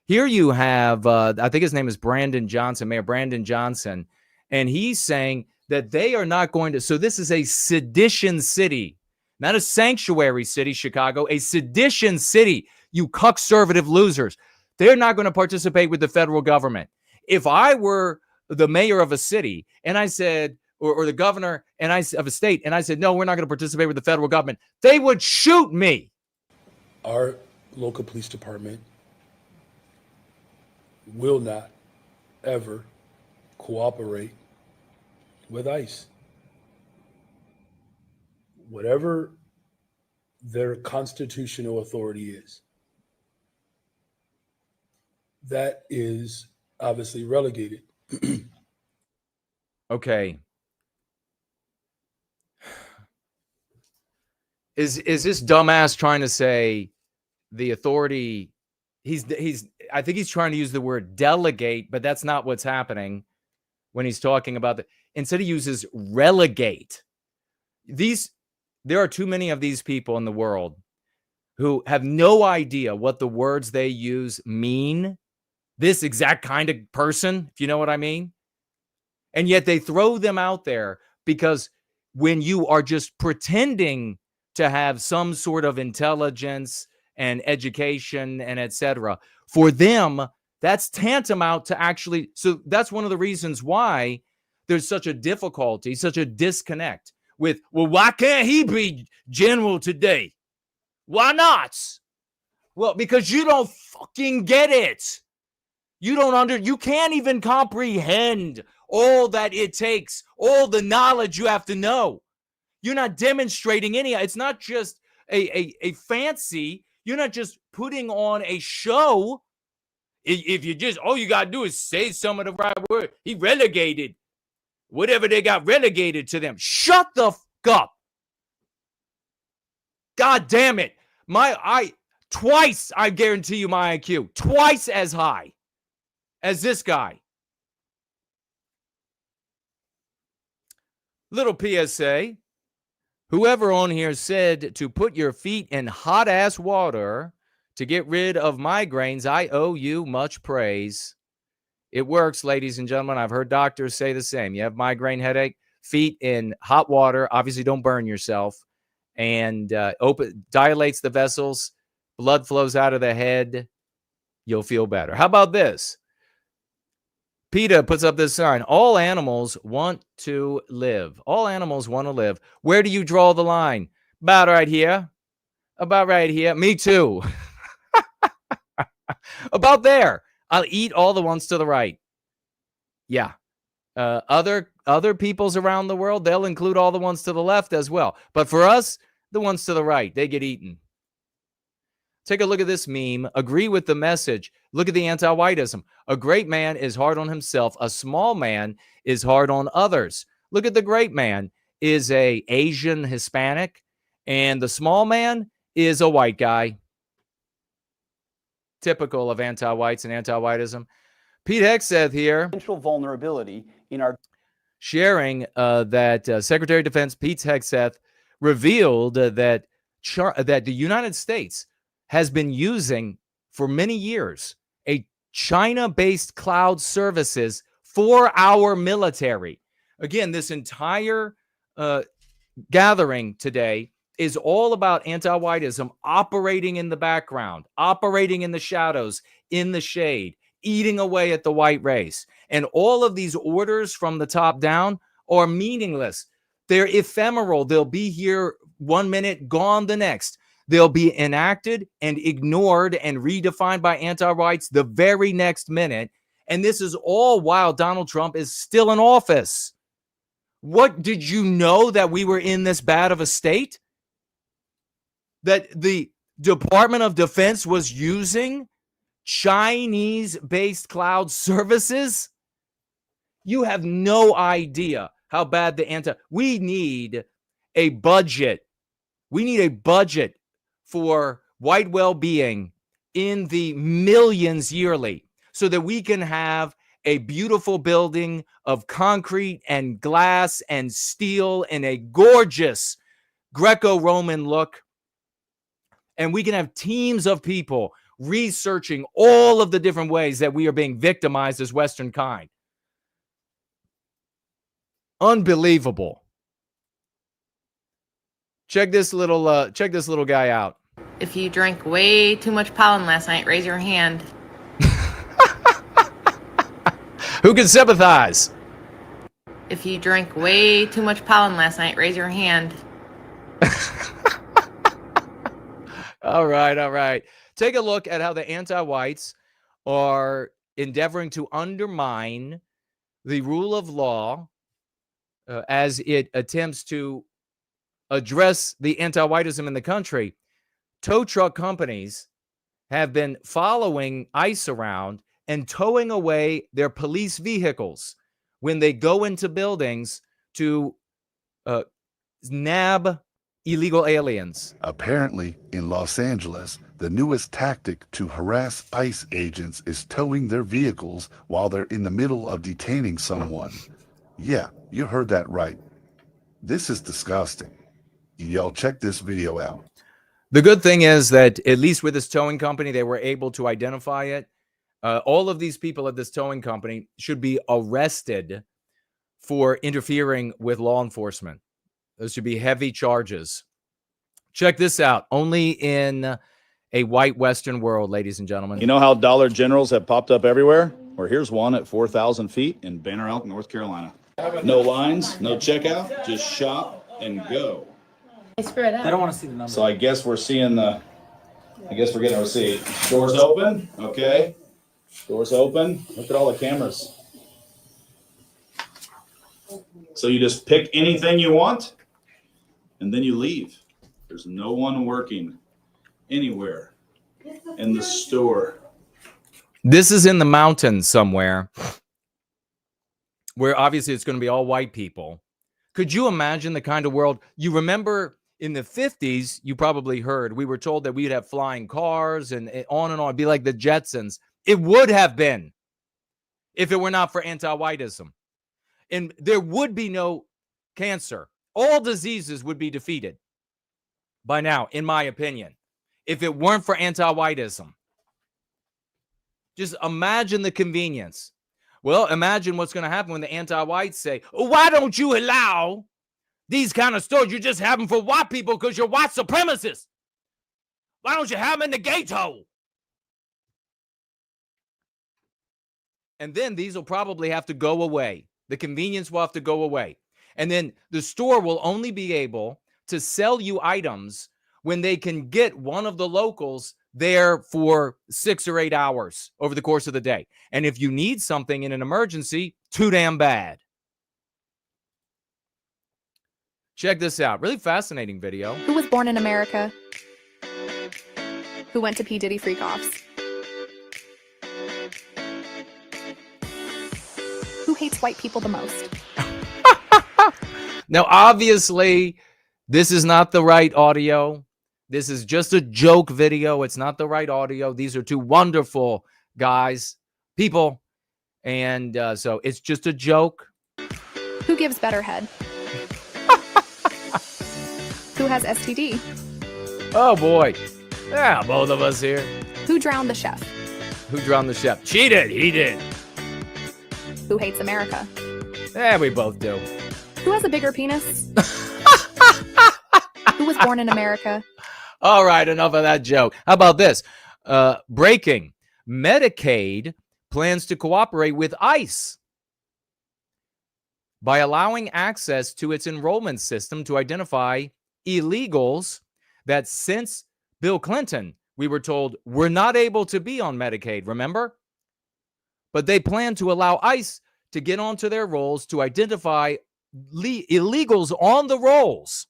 Here you have, I think his name is Brandon Johnson, Mayor Brandon Johnson, and he's saying that they are not going to. So this is a sedition city, not a sanctuary city, Chicago, a sedition city, you conservative losers. They're not going to participate with the federal government. If I were the mayor of a city and I said, or the governor of a state, and I said, no, we're not going to participate with the federal government, they would shoot me. Our local police department will not ever cooperate with ICE. Whatever their constitutional authority is, that is obviously relegated. Okay. Is this dumbass trying to say the authority? I think he's trying to use the word delegate, but that's not what's happening when he's talking about the. Instead, he uses relegate. There are too many of these people in the world who have no idea what the words they use mean. This exact kind of person, if you know what I mean. And yet they throw them out there because when you are just pretending to have some sort of intelligence and education and etc., for them, that's tantamount to actually. So that's one of the reasons why there's such a difficulty, such a disconnect with, well, why can't he be general today? Why not? Well, because you don't fucking get it. You can't even comprehend all that it takes, all the knowledge you have to know. You're not demonstrating any. It's not just a fancy. You're not just putting on a show. If you just, all you got to do is say some of the right word. He relegated whatever they got relegated to them. Shut the fuck up. God damn it. Twice, I guarantee you my IQ, twice as high as this guy. Little PSA. Whoever on here said to put your feet in hot ass water to get rid of migraines, I owe you much praise. It works, ladies and gentlemen. I've heard doctors say the same. You have migraine headache, feet in hot water. Obviously, don't burn yourself. And dilates the vessels. Blood flows out of the head. You'll feel better. How about this? PETA puts up this sign. All animals want to live. All animals want to live. Where do you draw the line? About right here. About right here. Me too. About there. I'll eat all the ones to the right. Yeah. Other peoples around the world, they'll include all the ones to the left as well. But for us, the ones to the right, they get eaten. Take a look at this meme. Agree with the message. Look at the anti-whiteism. A great man is hard on himself. A small man is hard on others. Look at the great man is a Asian Hispanic, and the small man is a white guy. Typical of anti-whites and anti-whiteism. Pete Hegseth here. Potential vulnerability in our sharing that Secretary of Defense Pete Hegseth revealed that the United States has been using for many years a China-based cloud services for our military. Again, this entire gathering today is all about anti-whiteism operating in the background, operating in the shadows, in the shade, eating away at the white race. And all of these orders from the top down are meaningless. They're ephemeral. They'll be here 1 minute, gone the next. they'll be enacted and ignored and redefined by anti-whites the very next minute. And this is all while Donald Trump is still in office. What, did you know that we were in this bad of a state? That the Department of Defense was using Chinese-based cloud services? You have no idea how bad we need a budget. We need a budget for white well-being in the millions yearly so that we can have a beautiful building of concrete and glass and steel in a gorgeous Greco-Roman look. And we can have teams of people researching all of the different ways that we are being victimized as Western kind. Unbelievable. Check this little guy out. If you drank way too much pollen last night, raise your hand. Who can sympathize? If you drank way too much pollen last night, raise your hand. All right. Take a look at how the anti-whites are endeavoring to undermine the rule of law as it attempts to address the anti-whiteism in the country. Tow truck companies have been following ICE around and towing away their police vehicles when they go into buildings to nab illegal aliens. Apparently, in Los Angeles, the newest tactic to harass ICE agents is towing their vehicles while they're in the middle of detaining someone. Yeah, you heard that right. This is disgusting. Y'all check this video out. The good thing is that at least with this towing company, they were able to identify it. All of these people at this towing company should be arrested for interfering with law enforcement. Those should be heavy charges. Check this out. Only in a white Western world, ladies and gentlemen. You know how Dollar Generals have popped up everywhere? Well, here's one at 4,000 feet in Banner Elk, North Carolina. No lines, no checkout, just shop and go. I screw it up. I don't want to see the number. So I guess we're seeing we're getting a receipt. Doors open, okay. Doors open. Look at all the cameras. So you just pick anything you want and then you leave. There's no one working anywhere in the store. This is in the mountains somewhere where obviously it's going to be all white people. Could you imagine the kind of world? You remember in the 50s, you probably heard, we were told that we'd have flying cars and on. It'd be like the Jetsons. It would have been if it were not for anti-whiteism. And there would be no cancer. All diseases would be defeated by now, in my opinion, if it weren't for anti-whiteism. Just imagine the convenience. Well, imagine what's going to happen when the anti-whites say, oh, why don't you allow these kind of stores? You just have them for white people because you're white supremacists. Why don't you have them in the ghetto? And then these will probably have to go away. The convenience will have to go away. And then the store will only be able to sell you items when they can get one of the locals there for 6 or 8 hours over the course of the day. And if you need something in an emergency, too damn bad. Check this out. Really fascinating video. Who was born in America? Who went to P. Diddy freak-offs? Who hates white people the most? Now, obviously, this is not the right audio. This is just a joke video. It's not the right audio. These are two wonderful guys, people. And so it's just a joke. Who gives better head? Who has STD? Oh, boy. Yeah, both of us here. Who drowned the chef? Who drowned the chef? She did. He did. Who hates America? Yeah, we both do. Who has a bigger penis? Who was born in America? All right, enough of that joke. How about this? Breaking. Medicaid plans to cooperate with ICE by allowing access to its enrollment system to identify illegals that since Bill Clinton, we were told, were not able to be on Medicaid, remember? But they plan to allow ICE to get onto their rolls to identify illegals on the rolls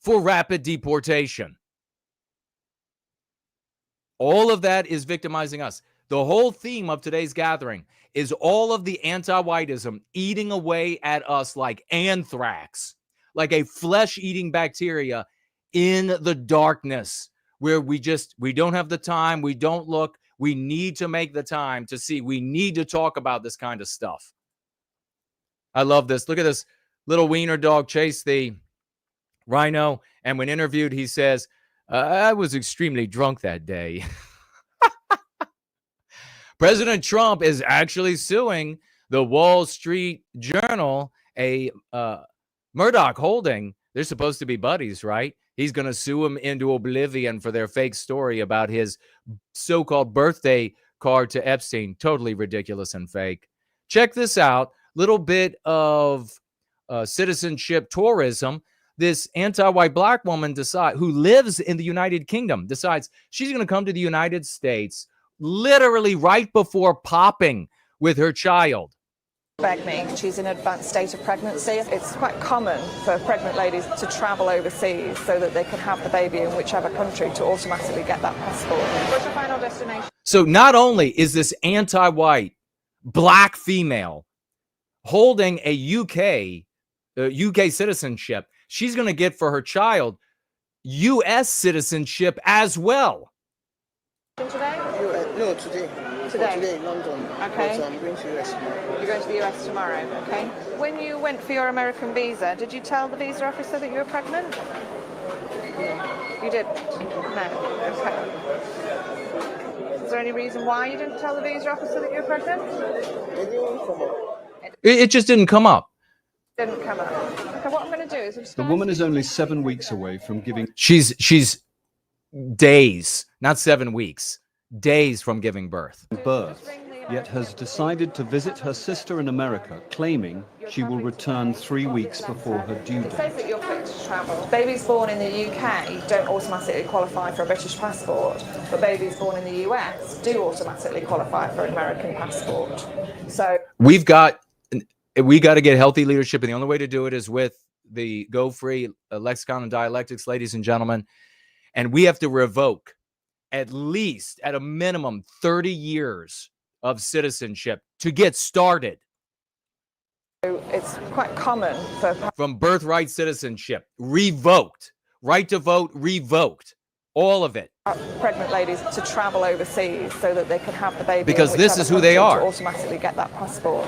for rapid deportation. All of that is victimizing us. The whole theme of today's gathering is all of the anti-whiteism eating away at us like anthrax, like a flesh-eating bacteria in the darkness, where we don't have the time, we don't look, we need to make the time to see, we need to talk about this kind of stuff. I love this. Look at this little wiener dog chase the rhino, and when interviewed, he says, I was extremely drunk that day. President Trump is actually suing the Wall Street Journal, a Murdoch holding. They're supposed to be buddies, right? He's going to sue him into oblivion for their fake story about his so-called birthday card to Epstein. Totally ridiculous and fake. Check this out. Little bit of citizenship tourism. This anti-white black woman who lives in the United Kingdom decides she's going to come to the United States literally right before popping with her child. Me. She's in an advanced state of pregnancy. It's quite common for pregnant ladies to travel overseas so that they can have the baby in whichever country to automatically get that passport. What's your final destination? So not only is this anti-white black female holding a UK citizenship, she's going to get for her child U.S. citizenship as well. Today? No, today. Today in London. Okay. But I'm going to the US tomorrow. You're going to the US tomorrow, okay. When you went for your American visa, did you tell the visa officer that you were pregnant? No. You didn't? No. Okay. Is there any reason why you didn't tell the visa officer that you were pregnant? It didn't come up. It just didn't come up. Didn't come up. Okay, what I'm going to do is I'm just The woman is only 7 weeks away from giving. She's days, not 7 weeks, days from giving birth. Yet has decided to visit her sister in America, claiming she will return 3 weeks before her due It says date. that you're fit to travel. Babies born in the UK don't automatically qualify for a British passport, but babies born in the US do automatically qualify for an American passport. So we got to get healthy leadership, and the only way to do it is with the Go Free Lexicon and Dialectics, ladies and gentlemen. And we have to revoke at least, at a minimum, 30 years of citizenship to get started. it's quite common for From birthright citizenship, revoked. Right to vote, revoked. All of it. pregnant ladies to travel overseas so that they can have the baby. Because in this whichever is who they country are. To automatically get that passport.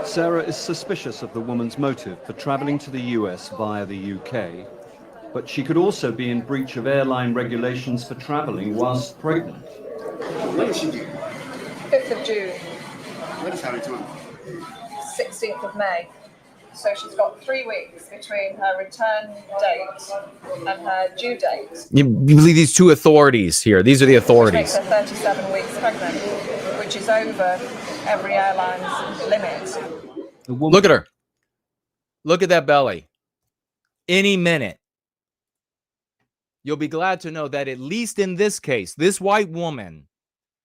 Sarah is suspicious of the woman's motive for travelling to the US via the UK, but she could also be in breach of airline regulations for travelling whilst pregnant. When is she due? 5th of June, When is her return? 16th of May. So she's got 3 weeks between her return date and her due date. You believe these two authorities here. These are the Which authorities. makes her 37 weeks pregnant, which is over every airline's limit. Look at her. Look at that belly. Any minute. You'll be glad to know that at least in this case, this white woman,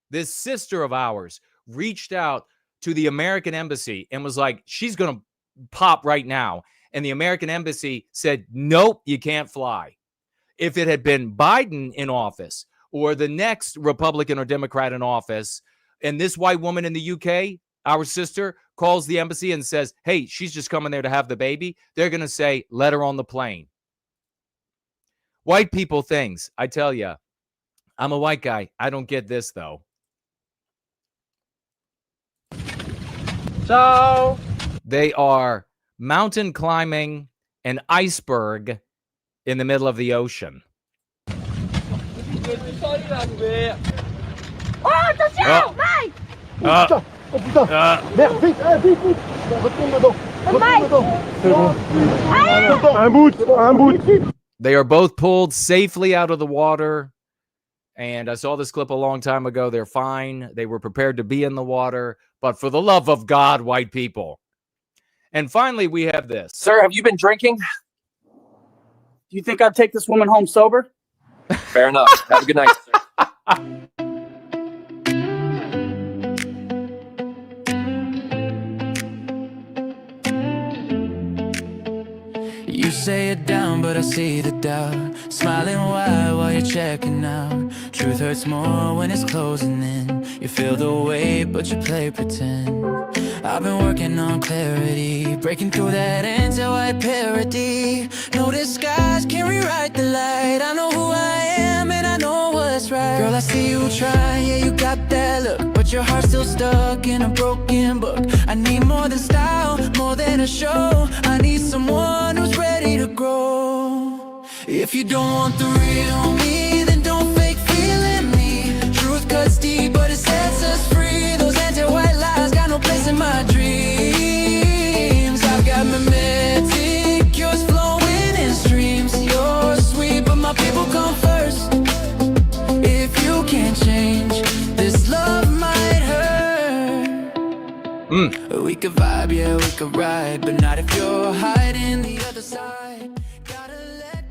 this sister of ours, reached out to the American embassy and was like, she's going to pop right now. And the American embassy said, nope, you can't fly. If it had been Biden in office or the next Republican or Democrat in office, and this white woman in the UK, our sister, calls the embassy and says, hey, she's just coming there to have the baby, they're going to say, let her on the plane. White people things. I tell you, I'm a white guy. I don't get this, though. So they are mountain climbing an iceberg in the middle of the ocean. Oh, attention! Mike! They are both pulled safely out of the water. And I saw this clip a long time ago. They're fine. They were prepared to be in the water. But for the love of God, white people. And finally, we have this. Sir, have you been drinking? Do you think I'd take this woman home sober? Fair enough. Have a good night, sir. You say it down, but I see the doubt. Smiling wide while you're checking out. Truth hurts more when it's closing in. You feel the weight, but you play pretend. I've been working on clarity, breaking through that anti-white parody. No disguise can rewrite the light. I know who I am and I know what's right. Girl, I see you try, yeah, you got that look, but your heart's still stuck in a broken book. I need more than style, more than a show. I need someone who's ready to grow. If you don't want the real me, then don't fake feeling me. Truth cuts deep, but it sets us free. Those anti-white lies got no place in my dreams. I've got mimetic, yours flowing in streams. You're sweet, but my people come first. If you can't change, this love might hurt. We could vibe, yeah, we could ride, but not if you're hiding the other side.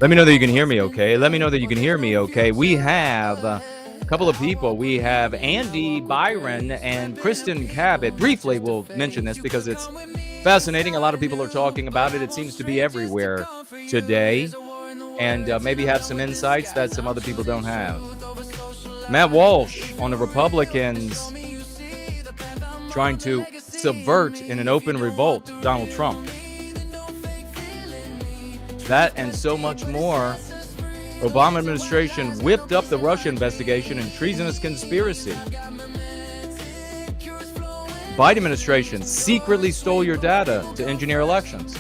Let me know that you can hear me okay. Let me know that you can hear me okay. We have a couple of people. We have Andy, Byron, and Kristin Cabot. Briefly, we'll mention this because it's fascinating. A lot of people are talking about it. It seems to be everywhere today. And maybe have some insights that some other people don't have. Matt Walsh on the Republicans trying to subvert in an open revolt Donald Trump. That and so much more. Obama administration whipped up the Russia investigation and treasonous conspiracy. Biden administration secretly stole your data to engineer elections.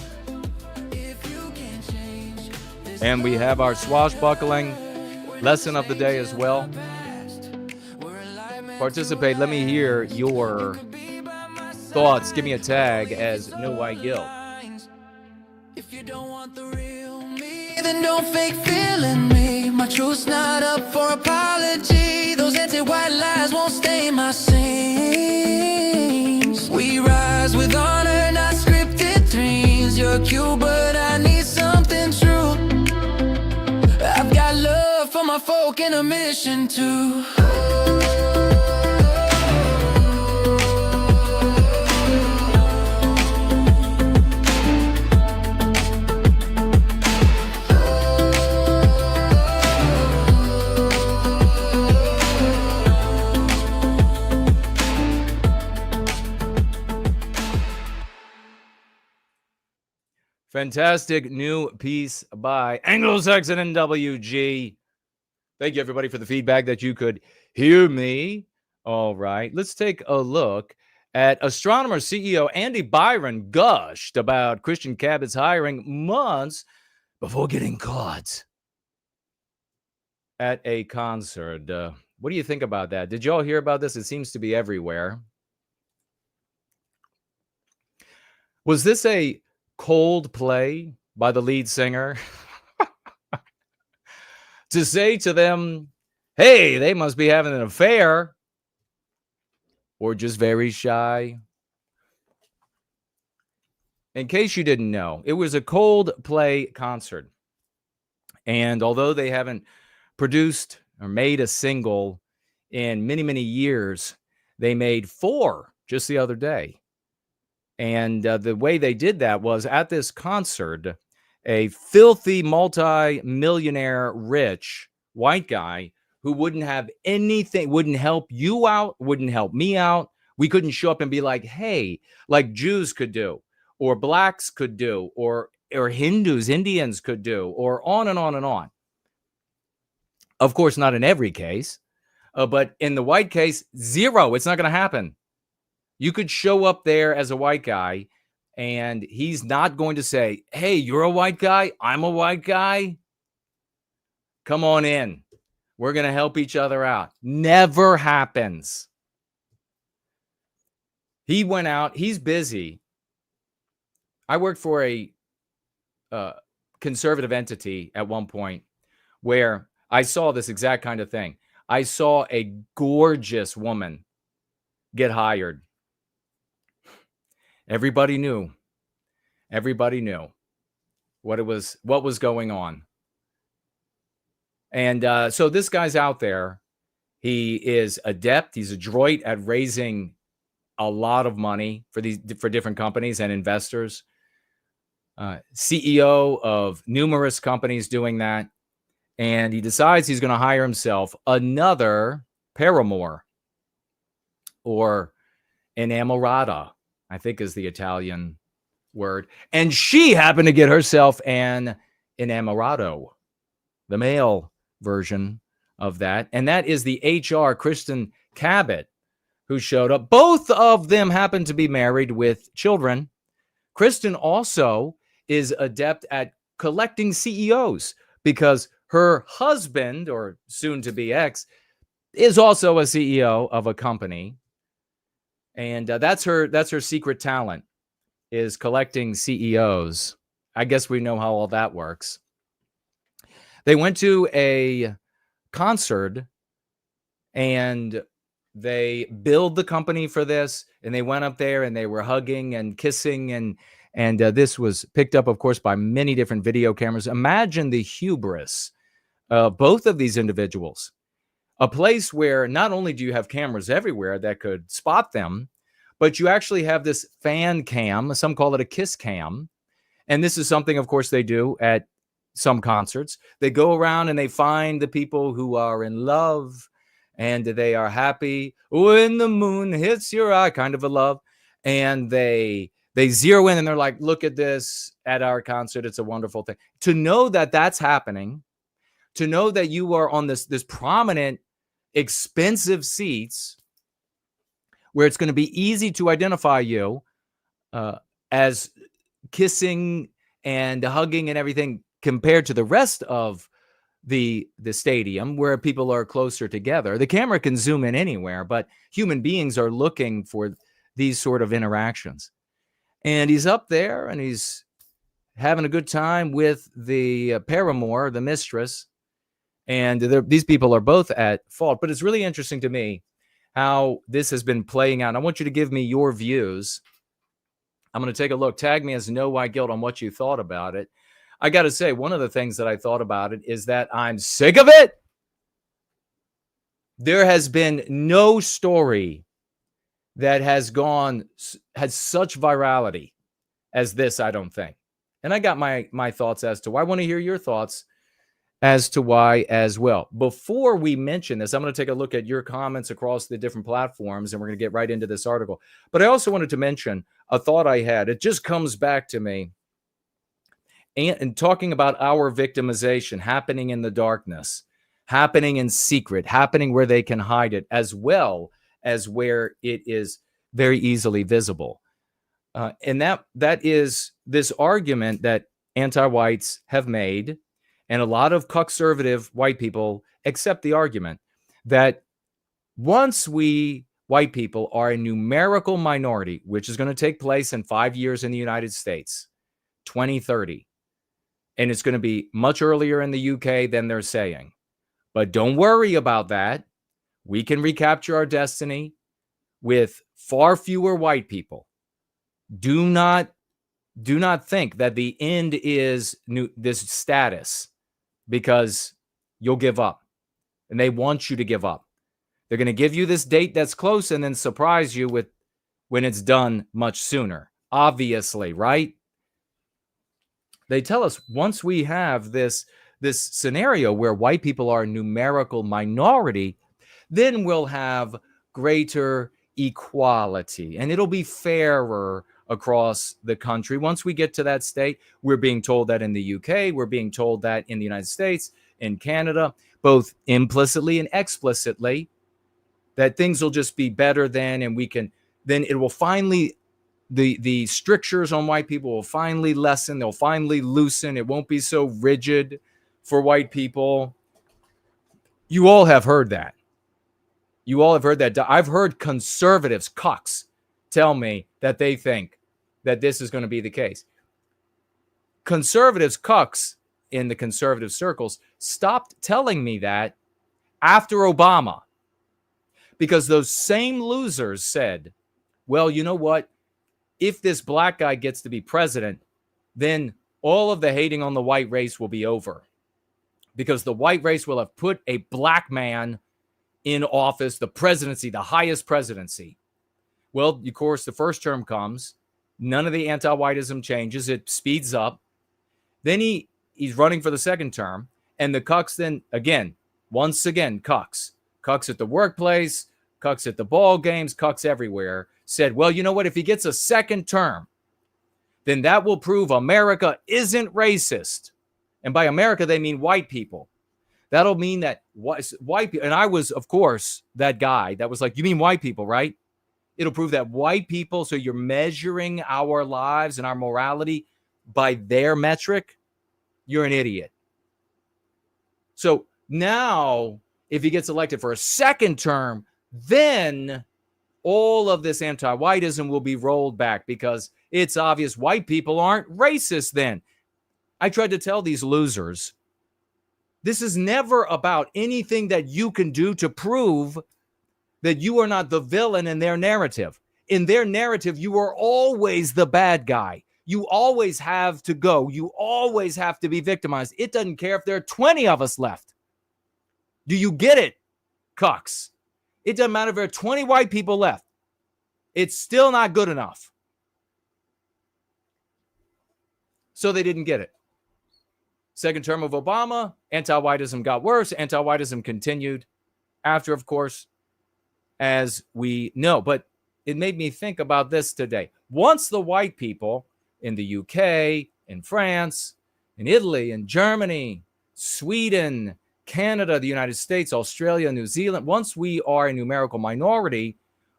And we have our swashbuckling lesson of the day as well. Participate. Let me hear your thoughts. Give me a tag as No White Guilt. If you don't want the real me, then don't fake feeling me. My truth's not up for apology. Those anti-white lies won't stain my scenes. We rise with honor, not scripted dreams. You're cute, but I need something true. I've got love for my folk and a mission too. Fantastic new piece by AngloSaxonNWG. Thank you, everybody, for the feedback that you could hear me. All right, let's take a look at astronomer CEO Andy Byron gushed about Kristin Cabot's hiring months before getting caught at a concert. What do you think about that? Did y'all hear about this? It seems to be everywhere. Was this a Coldplay by the lead singer to say to them, hey, they must be having an affair, or just very shy? In case you didn't know, it was a Coldplay concert. And although they haven't produced or made a single in many, many years, they made 4 just the other day. And the way they did that was at this concert, a filthy multi-millionaire rich white guy who wouldn't have anything, wouldn't help you out, wouldn't help me out. We couldn't show up and be like, hey, like Jews could do, or blacks could do, or Hindus, Indians could do, or on and on and on. Of course, not in every case, but in the white case, 0. It's not going to happen. You could show up there as a white guy, and he's not going to say, hey, you're a white guy, I'm a white guy. Come on in. We're going to help each other out. Never happens. He went out. He's busy. I worked for a conservative entity at one point where I saw this exact kind of thing. I saw a gorgeous woman get hired. Everybody knew. Everybody knew what was going on. And so this guy's out there. He is adept. He's adroit at raising a lot of money for different companies and investors. CEO of numerous companies doing that. And he decides he's going to hire himself another paramour, or innamorata, I think is the Italian word. And she happened to get herself an innamorato, the male version of that. And that is the HR Kristin Cabot, who showed up. Both of them happen to be married with children. Kristin also is adept at collecting CEOs because her husband, or soon to be ex, is also a CEO of a company. And that's her secret talent, is collecting CEOs. I guess we know how all that works. They went to a concert and they billed the company for this, and they went up there and they were hugging and kissing, and this was picked up, of course, by many different video cameras. Imagine the hubris of both of these individuals. A place where not only do you have cameras everywhere that could spot them, but you actually have this fan cam. Some call it a kiss cam. And this is something, of course, they do at some concerts. They go around and they find the people who are in love and they are happy when the moon hits your eye, kind of a love. And they zero in and they're like, look at this at our concert. It's a wonderful thing. To know that that's happening, to know that you are on this prominent, expensive seats where it's going to be easy to identify you as kissing and hugging and everything, compared to the rest of the stadium where people are closer together. The camera can zoom in anywhere, but human beings are looking for these sort of interactions. And he's up there and he's having a good time with the paramour, the mistress. And these people are both at fault. But it's really interesting to me how this has been playing out. I want you to give me your views. I'm going to take a look. Tag me as No White Guilt on what you thought about it. I got to say, one of the things that I thought about it is that I'm sick of it. There has been no story that has such virality as this, I don't think. And I got my thoughts as to why. I want to hear your thoughts as to why as well. Before we mention this, I'm going to take a look at your comments across the different platforms, and we're going to get right into this article. But I also wanted to mention a thought I had. It just comes back to me. And talking about our victimization happening in the darkness, happening in secret, happening where they can hide it, as well as where it is very easily visible. And that is this argument that anti-whites have made, and a lot of conservative white people accept the argument that once we white people are a numerical minority, which is going to take place in 5 years in the United States, 2030, and it's going to be much earlier in the UK than they're saying. But don't worry about that. We can recapture our destiny with far fewer white people. Do not think that the end is this status, because you'll give up. And they want you to give up. They're going to give you this date that's close and then surprise you with when it's done much sooner. Obviously, right? They tell us once we have this scenario where white people are a numerical minority, then we'll have greater equality and it'll be fairer across the country. Once we get to that state, we're being told that in the UK, we're being told that in the United States, in Canada, both implicitly and explicitly, that things will just be better then, and then it will finally, the strictures on white people will finally lessen, they'll finally loosen, it won't be so rigid for white people. You all have heard that. You all have heard that. I've heard conservatives, cucks, tell me that they think that this is going to be the case. Conservatives, cucks in the conservative circles, stopped telling me that after Obama, because those same losers said, well, you know what? If this black guy gets to be president, then all of the hating on the white race will be over, because the white race will have put a black man in office, the presidency, the highest presidency. Well, of course, the first term comes. None of the anti-whiteism changes. It speeds up. Then he's running for the second term. And the cucks then, once again, cucks. Cucks at the workplace, cucks at the ball games, cucks everywhere, said, well, you know what? If he gets a second term, then that will prove America isn't racist. And by America, they mean white people. That'll mean that white people, and I was, of course, that guy that was like, you mean white people, right? It'll prove that white people, so you're measuring our lives and our morality by their metric, you're an idiot. So now, if he gets elected for a second term, then all of this anti-whiteism will be rolled back because it's obvious white people aren't racist then. I tried to tell these losers, this is never about anything that you can do to prove that you are not the villain in their narrative. In their narrative, you are always the bad guy. You always have to go. You always have to be victimized. It doesn't care if there are 20 of us left. Do you get it, cucks? It doesn't matter if there are 20 white people left. It's still not good enough. So they didn't get it. Second term of Obama, anti-whiteism got worse. Anti-whiteism continued after, of course, as we know. But it made me think about this today. Once the white people in the UK, in France, in Italy, in Germany, Sweden, Canada, the United States, Australia, New Zealand, once we are a numerical minority,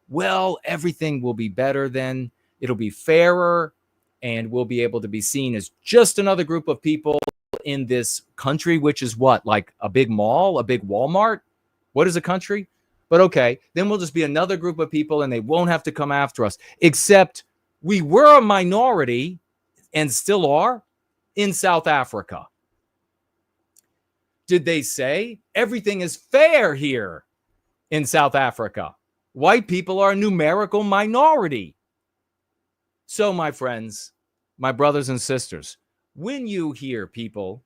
well, everything will be better then. It'll be fairer, and we'll be able to be seen as just another group of people in this country, which is what? Like a big mall, a big Walmart? What is a country? But okay, then we'll just be another group of people and they won't have to come after us. Except we were a minority and still are in South Africa. Did they say everything is fair here in South Africa? White people are a numerical minority. So, my friends, my brothers and sisters, when you hear people,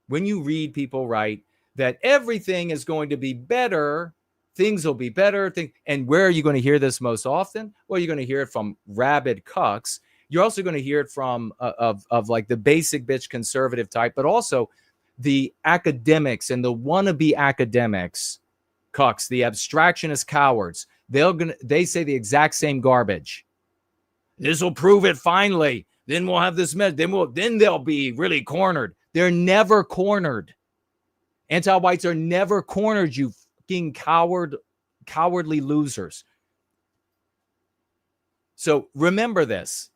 when you read people write that everything is going to be better, things will be better, and where are you going to hear this most often? Well, you're going to hear it from rabid cucks. You're also going to hear it from of like the basic bitch conservative type, but also the academics and the wannabe academics, cucks, the abstractionist cowards. They say the exact same garbage. This will prove it finally. Then we'll have this mess. Then they'll be really cornered. They're never cornered. Anti-whites are never cornered, you fucking cowardly losers. So remember this.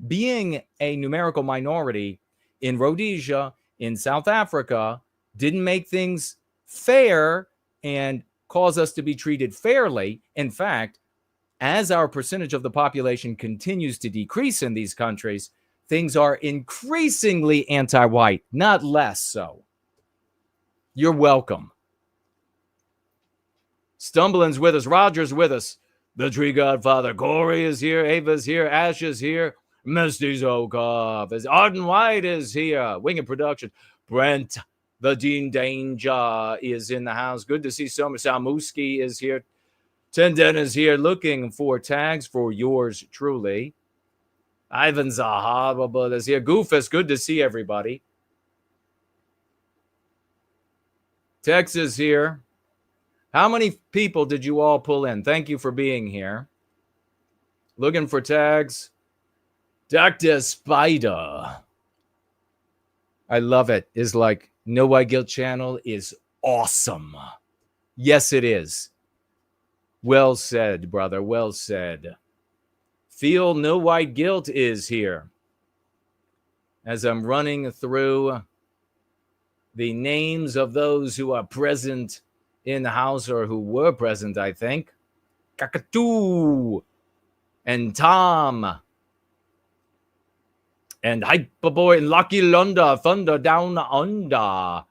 Being a numerical minority in Rhodesia, in South Africa, didn't make things fair and cause us to be treated fairly. In fact, as our percentage of the population continues to decrease in these countries, things are increasingly anti-white, not less so. You're welcome. Stumbling's with us. Roger's with us. The Tree Godfather. Corey is here. Ava's here. Ash is here. Misty Zokov is. Arden White is here. Winged Production. Brent, the Dean Danger, is in the house. Good to see Summer. Salmuski is here. Tenden is here looking for tags for yours truly. Ivan Zahaba is here. Goofus, good to see everybody. Tex is here. How many people did you all pull in? Thank you for being here. Looking for tags. Dr. Spider. I love it. Is like No White Guilt channel is awesome. Yes, it is. Well said, brother. Well said. Feel No White Guilt is here. As I'm running through the names of those who are present in the house, or who were present, I think. Kakatu and Tom and Hyperboy and Lucky Lunda, Thunder Down Under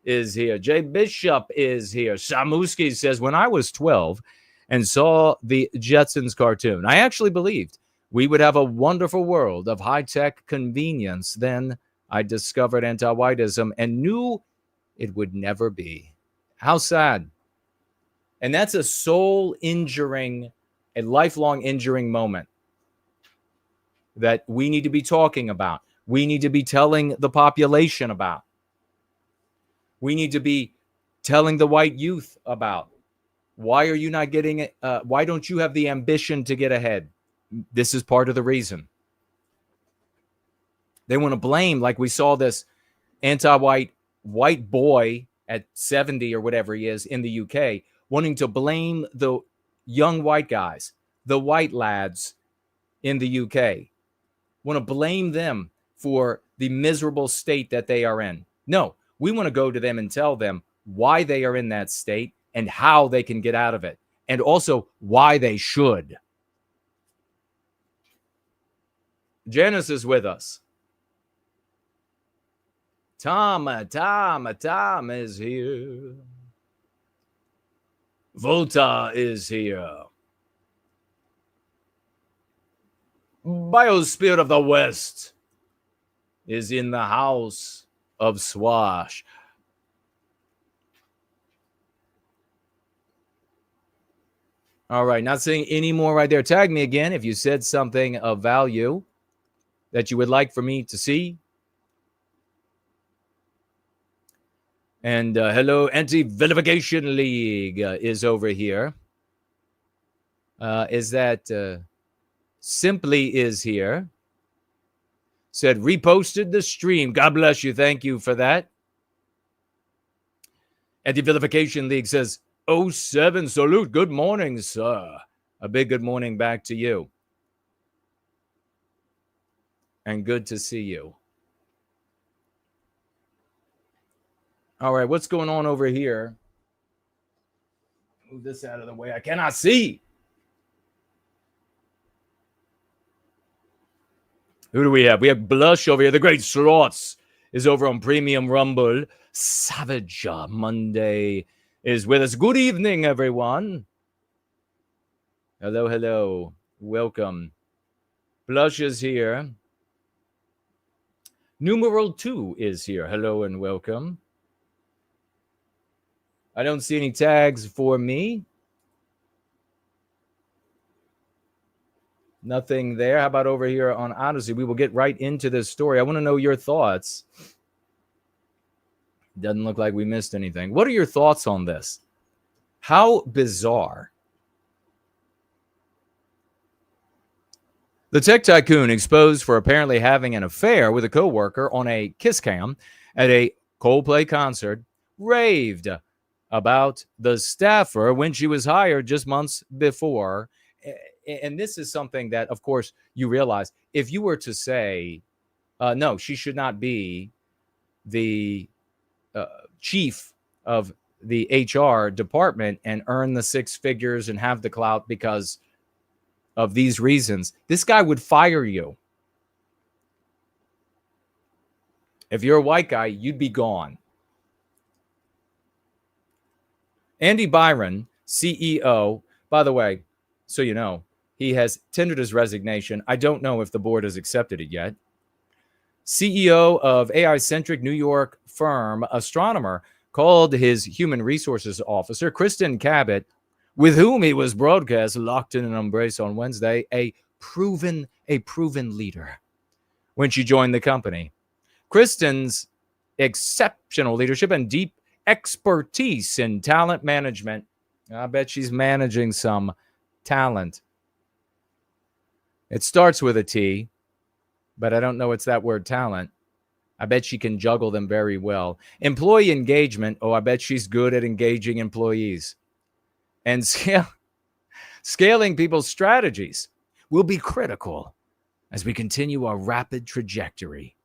is here. Jay Bishop is here. Samuski says, when I was 12 and saw the Jetsons cartoon, I actually believed we would have a wonderful world of high-tech convenience. Then I discovered anti-whiteism and knew it would never be. How sad. And that's a soul injuring, a lifelong injuring moment that we need to be talking about. We need to be telling the population about. We need to be telling the white youth about. Why are you not getting it? Why don't you have the ambition to get ahead? This is part of the reason. They want to blame, like we saw this anti-white white boy at 70 or whatever he is in the UK, wanting to blame the young white guys, the white lads in the UK, want to blame them for the miserable state that they are in. No, we want to go to them and tell them why they are in that state and how they can get out of it, and also why they should. Janice is with us. Tom is here. Volta is here. Biosphere of the West is in the house of Swash. All right, not saying any more right there. Tag me again if you said something of value that you would like for me to see. And hello, Anti-Vilification League is over here. Is that Simply is here. Said, reposted the stream. God bless you. Thank you for that. Anti-Vilification League says, 07 salute. Good morning, sir. A big good morning back to you. And good to see you. All right, what's going on over here? Move this out of the way. I cannot see. Who do we have? We have Blush over here. The Great Slots is over on Premium Rumble. Savage Monday is with us. Good evening, everyone. Hello, hello. Welcome. Blush is here. Numeral 2 is here. Hello and welcome. I don't see any tags for me. Nothing there. How about over here on Odyssey? We will get right into this story. I want to know your thoughts. Doesn't look like we missed anything. What are your thoughts on this? How bizarre. The tech tycoon exposed for apparently having an affair with a coworker on a kiss cam at a Coldplay concert raved about the staffer when she was hired just months before. And this is something that, of course, you realize if you were to say, no, she should not be the chief of the HR department and earn the 6 figures and have the clout because of these reasons, this guy would fire you. If you're a white guy, you'd be gone. Andy Byron, CEO, by the way, so you know, he has tendered his resignation. I don't know if the board has accepted it yet. CEO of AI-centric New York firm Astronomer called his human resources officer, Kristin Cabot, with whom he was broadcast locked in an embrace on Wednesday, a proven leader when she joined the company. Kristin's exceptional leadership and deep expertise in talent management. I bet she's managing some talent. It starts with a T, but I don't know it's that word talent. I bet she can juggle them very well. Employee engagement. Oh, I bet she's good at engaging employees. And scaling people's strategies will be critical as we continue our rapid trajectory.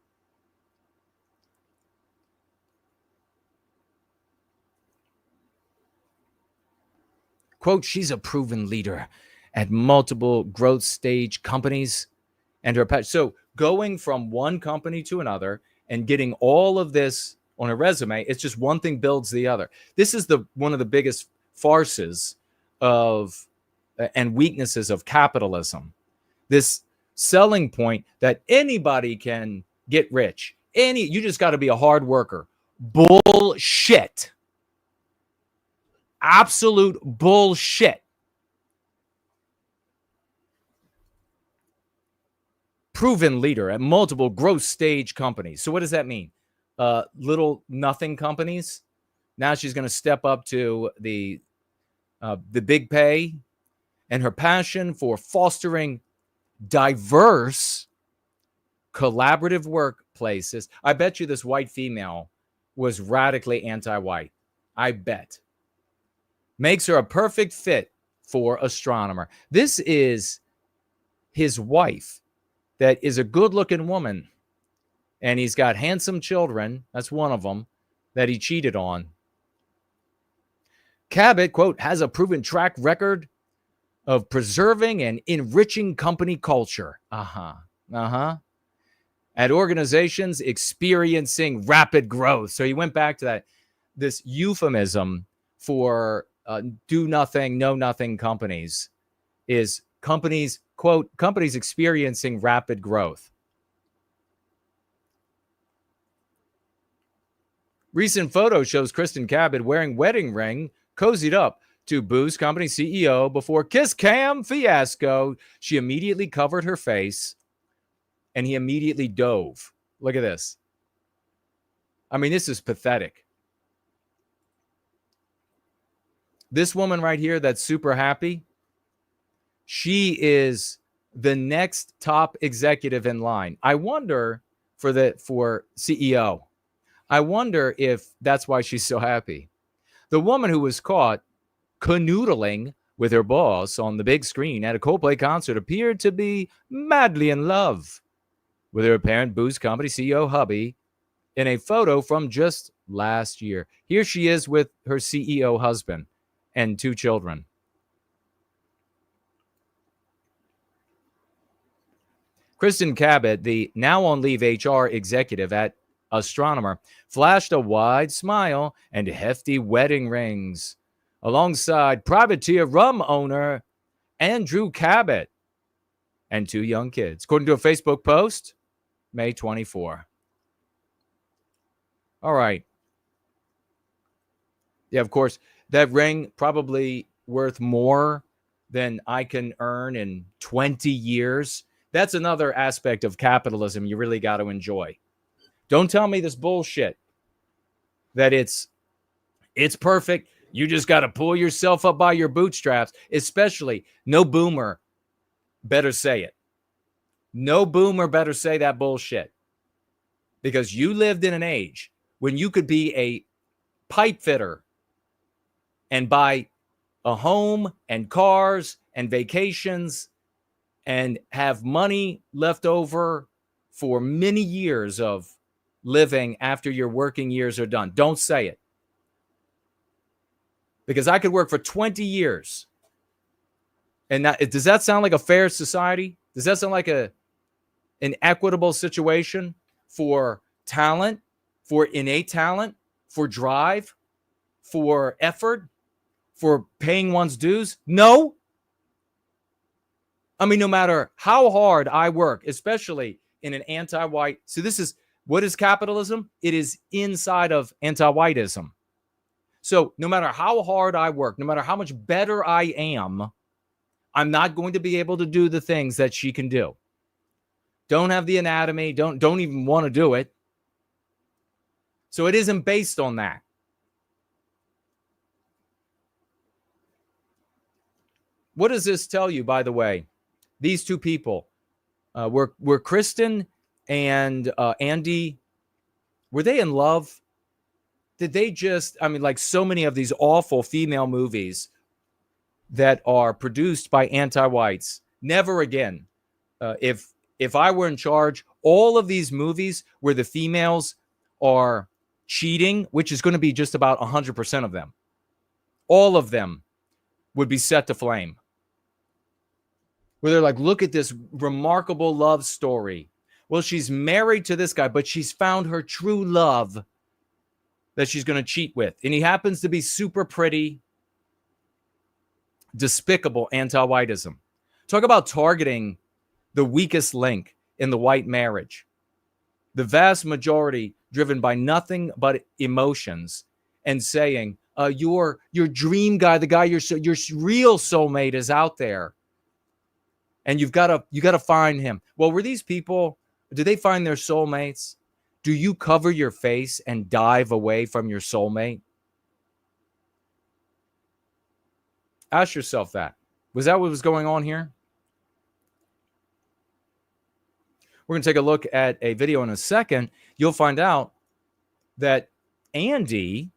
Quote, she's a proven leader at multiple growth stage companies and her passion. So going from one company to another and getting all of this on a resume, it's just one thing builds the other. This is one of the biggest farces of and weaknesses of capitalism. This selling point that anybody can get rich. You just got to be a hard worker. Bullshit. Absolute bullshit. Proven leader at multiple growth stage companies. So what does that mean? Little nothing companies. Now she's going to step up to the big pay, and her passion for fostering diverse, collaborative workplaces. I bet you this white female was radically anti-white. I bet. Makes her a perfect fit for astronomer. This is his wife that is a good-looking woman, and he's got handsome children. That's one of them that he cheated on. Cabot, quote, has a proven track record of preserving and enriching company culture. At organizations experiencing rapid growth. So he went back to that, this euphemism for do nothing, know nothing companies is companies, quote, companies experiencing rapid growth. Recent photo shows Kristin Cabot wearing wedding ring, cozied up to Booze Company CEO before kiss cam fiasco. She immediately covered her face and he immediately dove. Look at this. I mean, this is pathetic. This woman right here that's super happy, she is the next top executive in line. I wonder for CEO. I wonder if that's why she's so happy. The woman who was caught canoodling with her boss on the big screen at a Coldplay concert appeared to be madly in love with her apparent Booze Company CEO hubby in a photo from just last year. Here she is with her CEO husband and 2 children. Kristin Cabot, the now on leave HR executive at Astronomer, flashed a wide smile and hefty wedding rings alongside privateer rum owner Andrew Cabot and 2 young kids, according to a Facebook post, May 24. All right. Yeah, of course, that ring probably worth more than I can earn in 20 years. That's another aspect of capitalism you really got to enjoy. Don't tell me this bullshit that it's perfect. You just got to pull yourself up by your bootstraps, especially no boomer better say it. No boomer better say that bullshit, because you lived in an age when you could be a pipe fitter and buy a home and cars and vacations and have money left over for many years of living after your working years are done. Don't say it. Because I could work for 20 years. And does that sound like a fair society? Does that sound like an equitable situation for talent, for innate talent, for drive, for effort, for paying one's dues? No. I mean, no matter how hard I work, especially in an anti-white. So this is, what is capitalism? It is inside of anti-whiteism. So no matter how hard I work, no matter how much better I am, I'm not going to be able to do the things that she can do. Don't have the anatomy, don't even want to do it. So it isn't based on that. What does this tell you, by the way? These 2 people were Kristin and Andy, were they in love? Did they just, I mean, like so many of these awful female movies that are produced by anti-whites, never again. If I were in charge, all of these movies where the females are cheating, which is going to be just about 100% of them, all of them would be set to flame. Where they're like, look at this remarkable love story. Well, she's married to this guy, but she's found her true love that she's going to cheat with. And he happens to be super pretty. Despicable anti-whiteism. Talk about targeting the weakest link in the white marriage. The vast majority driven by nothing but emotions, and saying, your dream guy, the guy your real soulmate is out there, and you got to find him. Well, were these people, do they find their soulmates? Do you cover your face and dive away from your soulmate? Ask yourself that. Was that what was going on here? We're going to take a look at a video in a second. You'll find out that Andy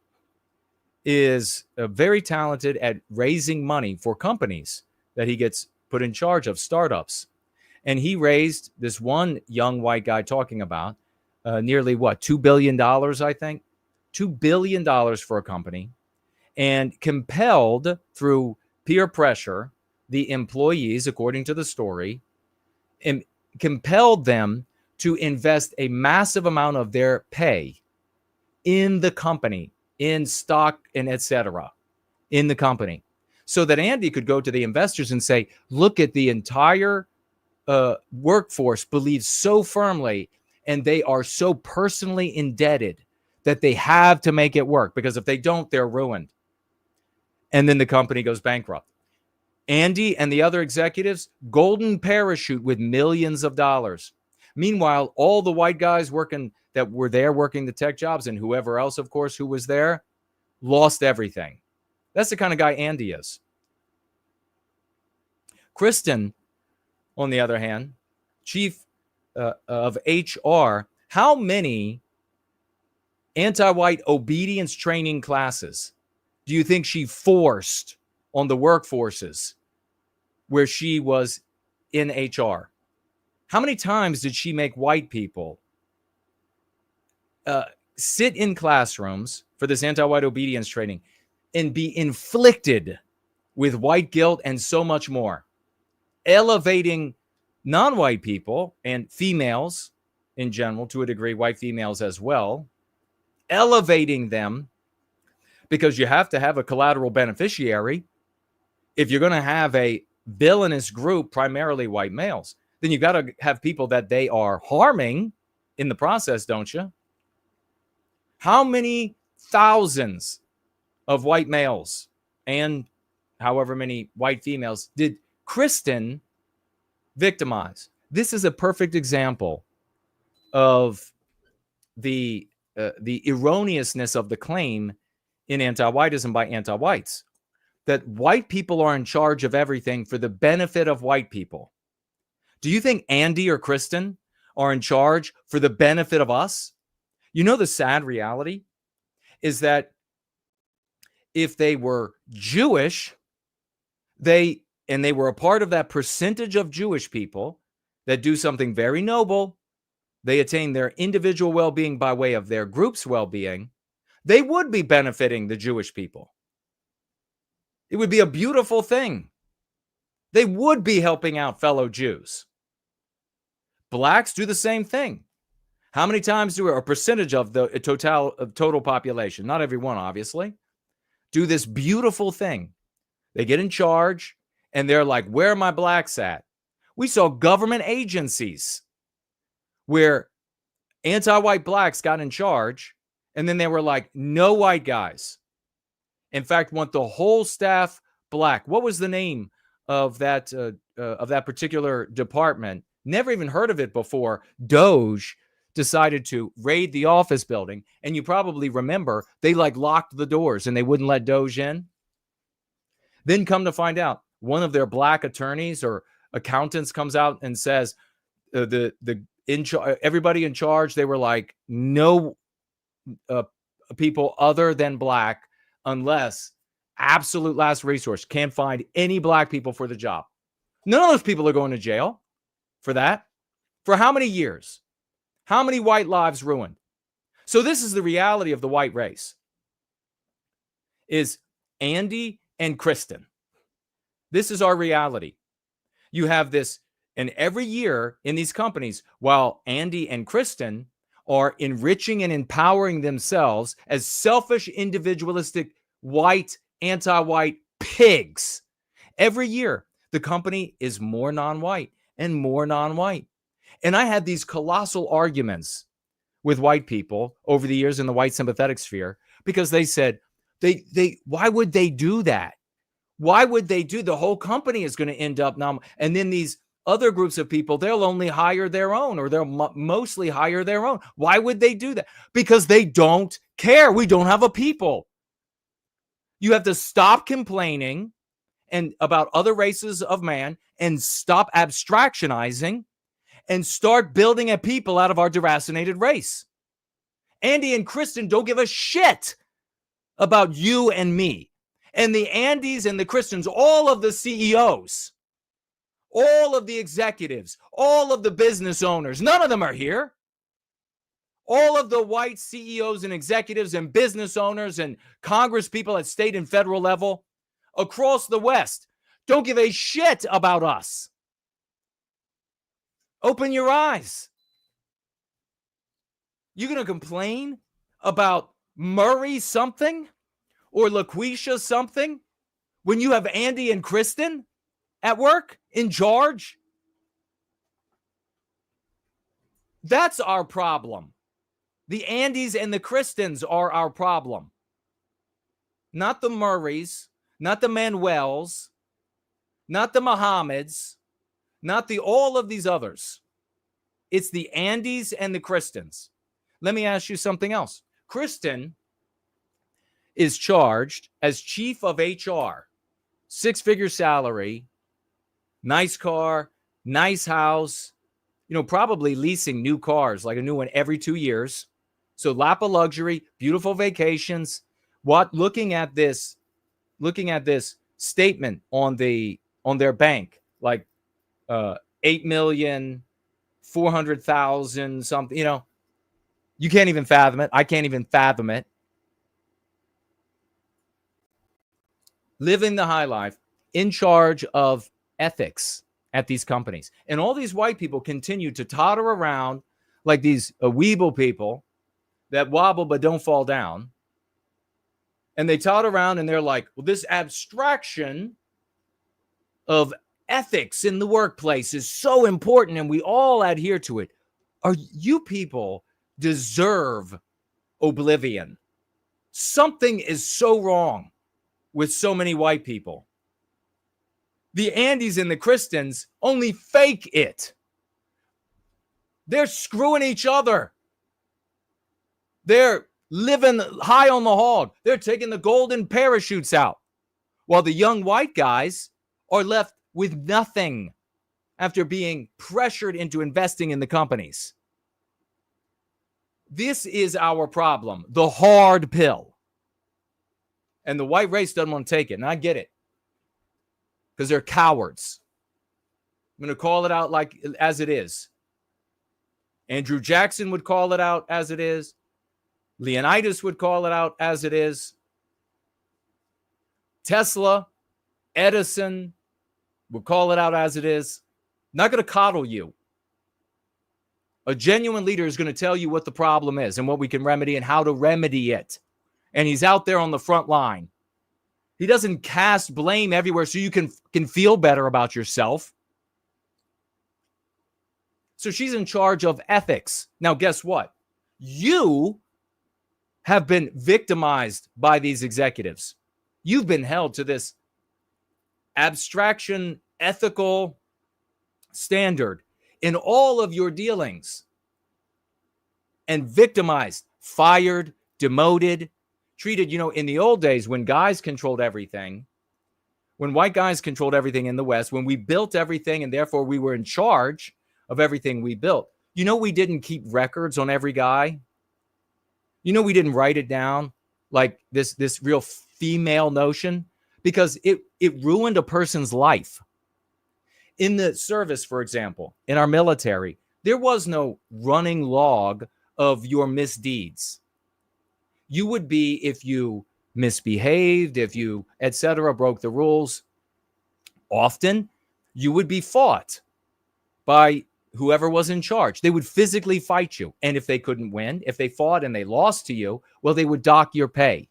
is very talented at raising money for companies that he gets put in charge of, startups. And he raised, this one young white guy talking about, nearly $2 billion, I think. $2 billion for a company, and compelled through peer pressure the employees, according to the story, and compelled them to invest a massive amount of their pay in the company, in stock and etc., in the company, so that Andy could go to the investors and say, look at the entire workforce believes so firmly, and they are so personally indebted that they have to make it work, because if they don't, they're ruined. And then the company goes bankrupt. Andy and the other executives, golden parachute with millions of dollars. Meanwhile, all the white guys working that were there working the tech jobs, and whoever else, of course, who was there, lost everything. That's the kind of guy Andy is. Kristin, on the other hand, chief of HR, how many anti-white obedience training classes do you think she forced on the workforces where she was in HR? How many times did she make white people sit in classrooms for this anti-white obedience training and be inflicted with white guilt and so much more, elevating non-white people and females in general, to a degree, white females as well, elevating them, because you have to have a collateral beneficiary. If you're going to have a villainous group, primarily white males, then you've got to have people that they are harming in the process, don't you? How many thousands of white males and however many white females did Kristin victimize? This is a perfect example of the erroneousness of the claim in anti-whiteism by anti-whites, that white people are in charge of everything for the benefit of white people. Do you think Andy or Kristin are in charge for the benefit of us? You know, the sad reality is that if they were Jewish, they were a part of that percentage of Jewish people that do something very noble, they attain their individual well-being by way of their group's well-being, they would be benefiting the Jewish people. It would be a beautiful thing. They would be helping out fellow Jews. Blacks do the same thing. How many times do a percentage of the total population, not everyone obviously, do this beautiful thing? They get in charge and they're like, where are my blacks at? We saw government agencies where anti-white blacks got in charge, and then they were like, no white guys. In fact, want the whole staff black. What was the name of that particular department? Never even heard of it before. Doge decided to raid the office building, and you probably remember they locked the doors and they wouldn't let Doge in. Then come to find out, one of their black attorneys or accountants comes out and says everybody in charge, they were like, no people other than black, unless absolute last resource, can't find any black people for the job. None of those people are going to jail for that. For how many years? How many white lives ruined? So this is the reality of the white race, is Andy and Kristin. This is our reality. You have this, and every year in these companies, while Andy and Kristin are enriching and empowering themselves as selfish, individualistic, white, anti-white pigs, every year the company is more non-white and more non-white. And I had these colossal arguments with white people over the years in the white sympathetic sphere, because they said, why would they do that? Why would they do? The whole company is going to end up now. And then these other groups of people, they'll only hire their own, or they'll mostly hire their own. Why would they do that? Because they don't care. We don't have a people. You have to stop complaining and about other races of man and stop abstractionizing and start building a people out of our deracinated race. Andy and Kristin don't give a shit about you and me. And the Andys and the Kristins, all of the CEOs, all of the executives, all of the business owners, none of them are here. All of the white CEOs and executives and business owners and Congress people at state and federal level across the West don't give a shit about us. Open your eyes. You going to complain about Murray something or LaQuisha something when you have Andy and Kristin at work in charge? That's our problem. The Andys and the Kristins are our problem. Not the Murrays, not the Manuels, not the Mohammeds, not the all of these others. It's the Andys and the Kristins. Let me ask you something else. Kristin is charged as chief of HR, 6-figure salary, nice car, nice house, probably leasing new cars, like a new one every 2 years. So lap of luxury, beautiful vacations. Looking at this statement on their bank, like 8,400,000 something, you can't even fathom it. I can't even fathom it. Living the high life, in charge of ethics at these companies. And all these white people continue to totter around like these weeble people that wobble but don't fall down. And they totter around and they're like, well, this abstraction of ethics in the workplace is so important and we all adhere to it. You people deserve oblivion. Something is so wrong with so many white people. The Andys and the Kristins only fake it. They're screwing each other. They're living high on the hog. They're taking the golden parachutes out, while the young white guys are left with nothing after being pressured into investing in the companies. This is our problem, the hard pill. And the white race doesn't want to take it. And I get it, because they're cowards. I'm going to call it out as it is. Andrew Jackson would call it out as it is. Leonidas would call it out as it is. Tesla, Edison would call it out as it is. Not going to coddle you. A genuine leader is going to tell you what the problem is and what we can remedy and how to remedy it. And he's out there on the front line. He doesn't cast blame everywhere so you can feel better about yourself. So she's in charge of ethics. Now, guess what? You have been victimized by these executives. You've been held to this abstraction, ethical standard in all of your dealings, and victimized, fired, demoted, treated, in the old days when guys controlled everything, when white guys controlled everything in the West, when we built everything and therefore we were in charge of everything we built. We didn't keep records on every guy. We didn't write it down like this real female notion, because it ruined a person's life. In the service, for example, in our military, there was no running log of your misdeeds. You would be, if you misbehaved, if you, etc., broke the rules, often you would be fought by whoever was in charge. They would physically fight you. And if they couldn't win, if they fought and they lost to you, well, they would dock your pay.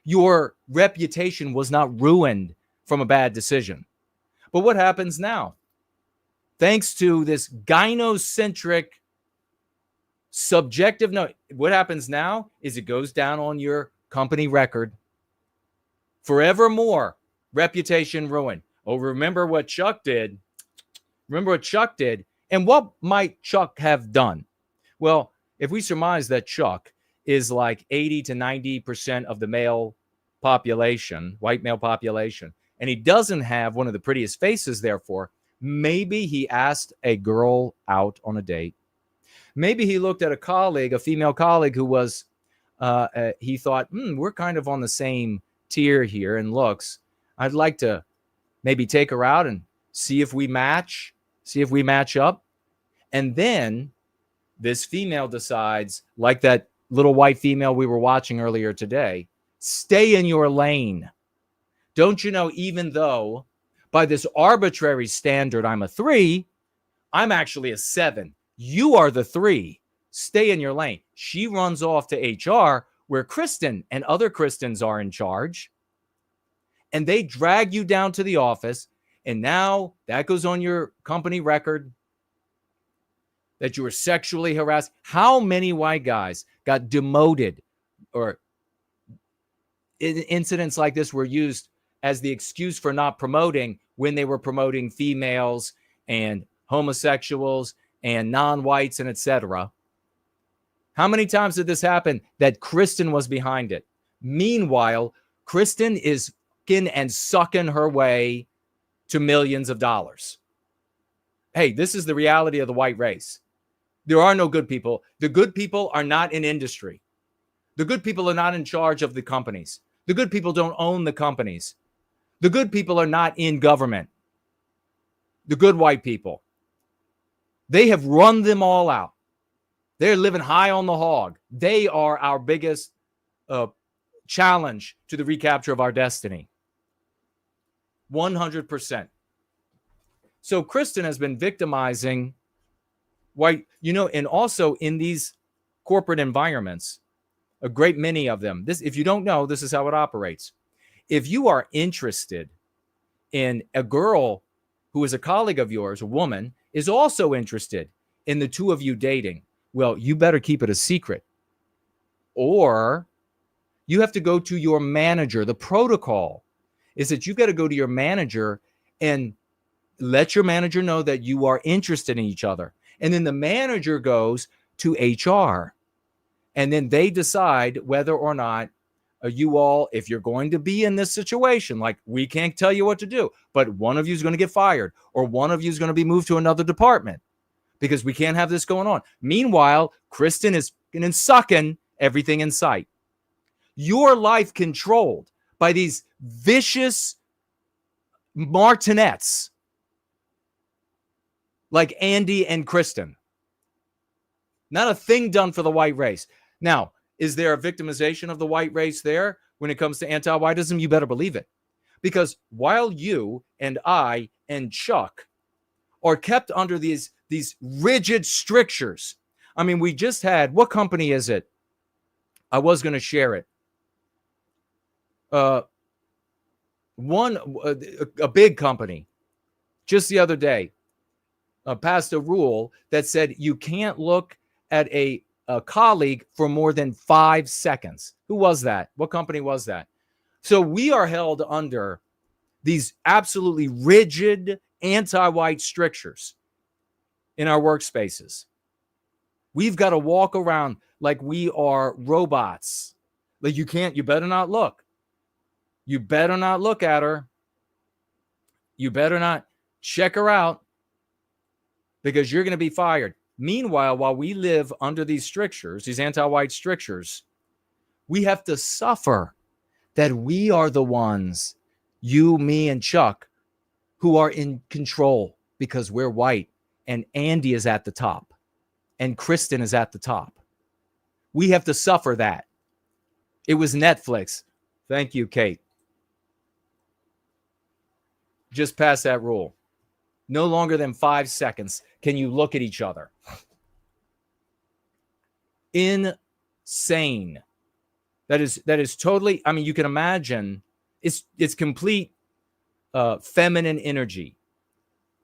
Your reputation was not ruined from a bad decision. But what happens now? Thanks to this gynocentric Subjective, no. What happens now is it goes down on your company record. Forevermore, reputation ruin. Oh, remember what Chuck did. Remember what Chuck did. And what might Chuck have done? Well, if we surmise that Chuck is like 80 to 90% of the male population, white male population, and he doesn't have one of the prettiest faces, therefore, maybe he asked a girl out on a date. Maybe he looked at a colleague, a female colleague who was, he thought, we're kind of on the same tier here in looks. I'd like to maybe take her out and see if we match up. And then this female decides, like that little white female we were watching earlier today, stay in your lane. Don't you know, even though by this arbitrary standard I'm a 3, I'm actually a 7. You are the 3. Stay in your lane. She runs off to HR, where Kristin and other Kristins are in charge, and they drag you down to the office, and now that goes on your company record that you were sexually harassed. How many white guys got demoted, or incidents like this were used as the excuse for not promoting when they were promoting females and homosexuals and non-whites and etc.? How many times did this happen that Kristin was behind it? Meanwhile, Kristin is and sucking her way to millions of dollars. Hey, this is the reality of the white race. There are no good people. The good people are not in industry. The good people are not in charge of the companies. The good people don't own the companies. The good people are not in government. The good white people. They have run them all out. They're living high on the hog. They are our biggest challenge to the recapture of our destiny. 100%. So Kristin has been victimizing white, and also in these corporate environments, a great many of them. This, if you don't know, this is how it operates. If you are interested in a girl who is a colleague of yours, a woman, is also interested in the two of you dating, well, you better keep it a secret. Or you have to go to your manager. The protocol is that you got to go to your manager and let your manager know that you are interested in each other. And then the manager goes to HR. And then they decide whether or not you all, if you're going to be in this situation, like we can't tell you what to do, but one of you is going to get fired or one of you is going to be moved to another department because we can't have this going on. Meanwhile, Kristin is sucking everything in sight. Your life controlled by these vicious martinets like Andy and Kristin. Not a thing done for the white race. Now, is there a victimization of the white race there when it comes to anti-whiteism? You better believe it. Because while you and I and Chuck are kept under these rigid strictures. I mean, we just had, what company is it? I was going to share it. A big company just the other day passed a rule that said you can't look at a colleague for more than 5 seconds. Who was that? What company was that? So we are held under these absolutely rigid anti-white strictures in our workspaces. We've got to walk around like we are robots. Like you better not look. You better not look at her. You better not check her out because you're going to be fired. Meanwhile, while we live under these strictures, these anti-white strictures, we have to suffer that we are the ones, you, me, and Chuck, who are in control because we're white and Andy is at the top and Kristin is at the top. We have to suffer that. It was Netflix. Thank you, Kate. Just pass that rule. No longer than 5 seconds can you look at each other. Insane. That is totally, I mean, you can imagine it's complete feminine energy.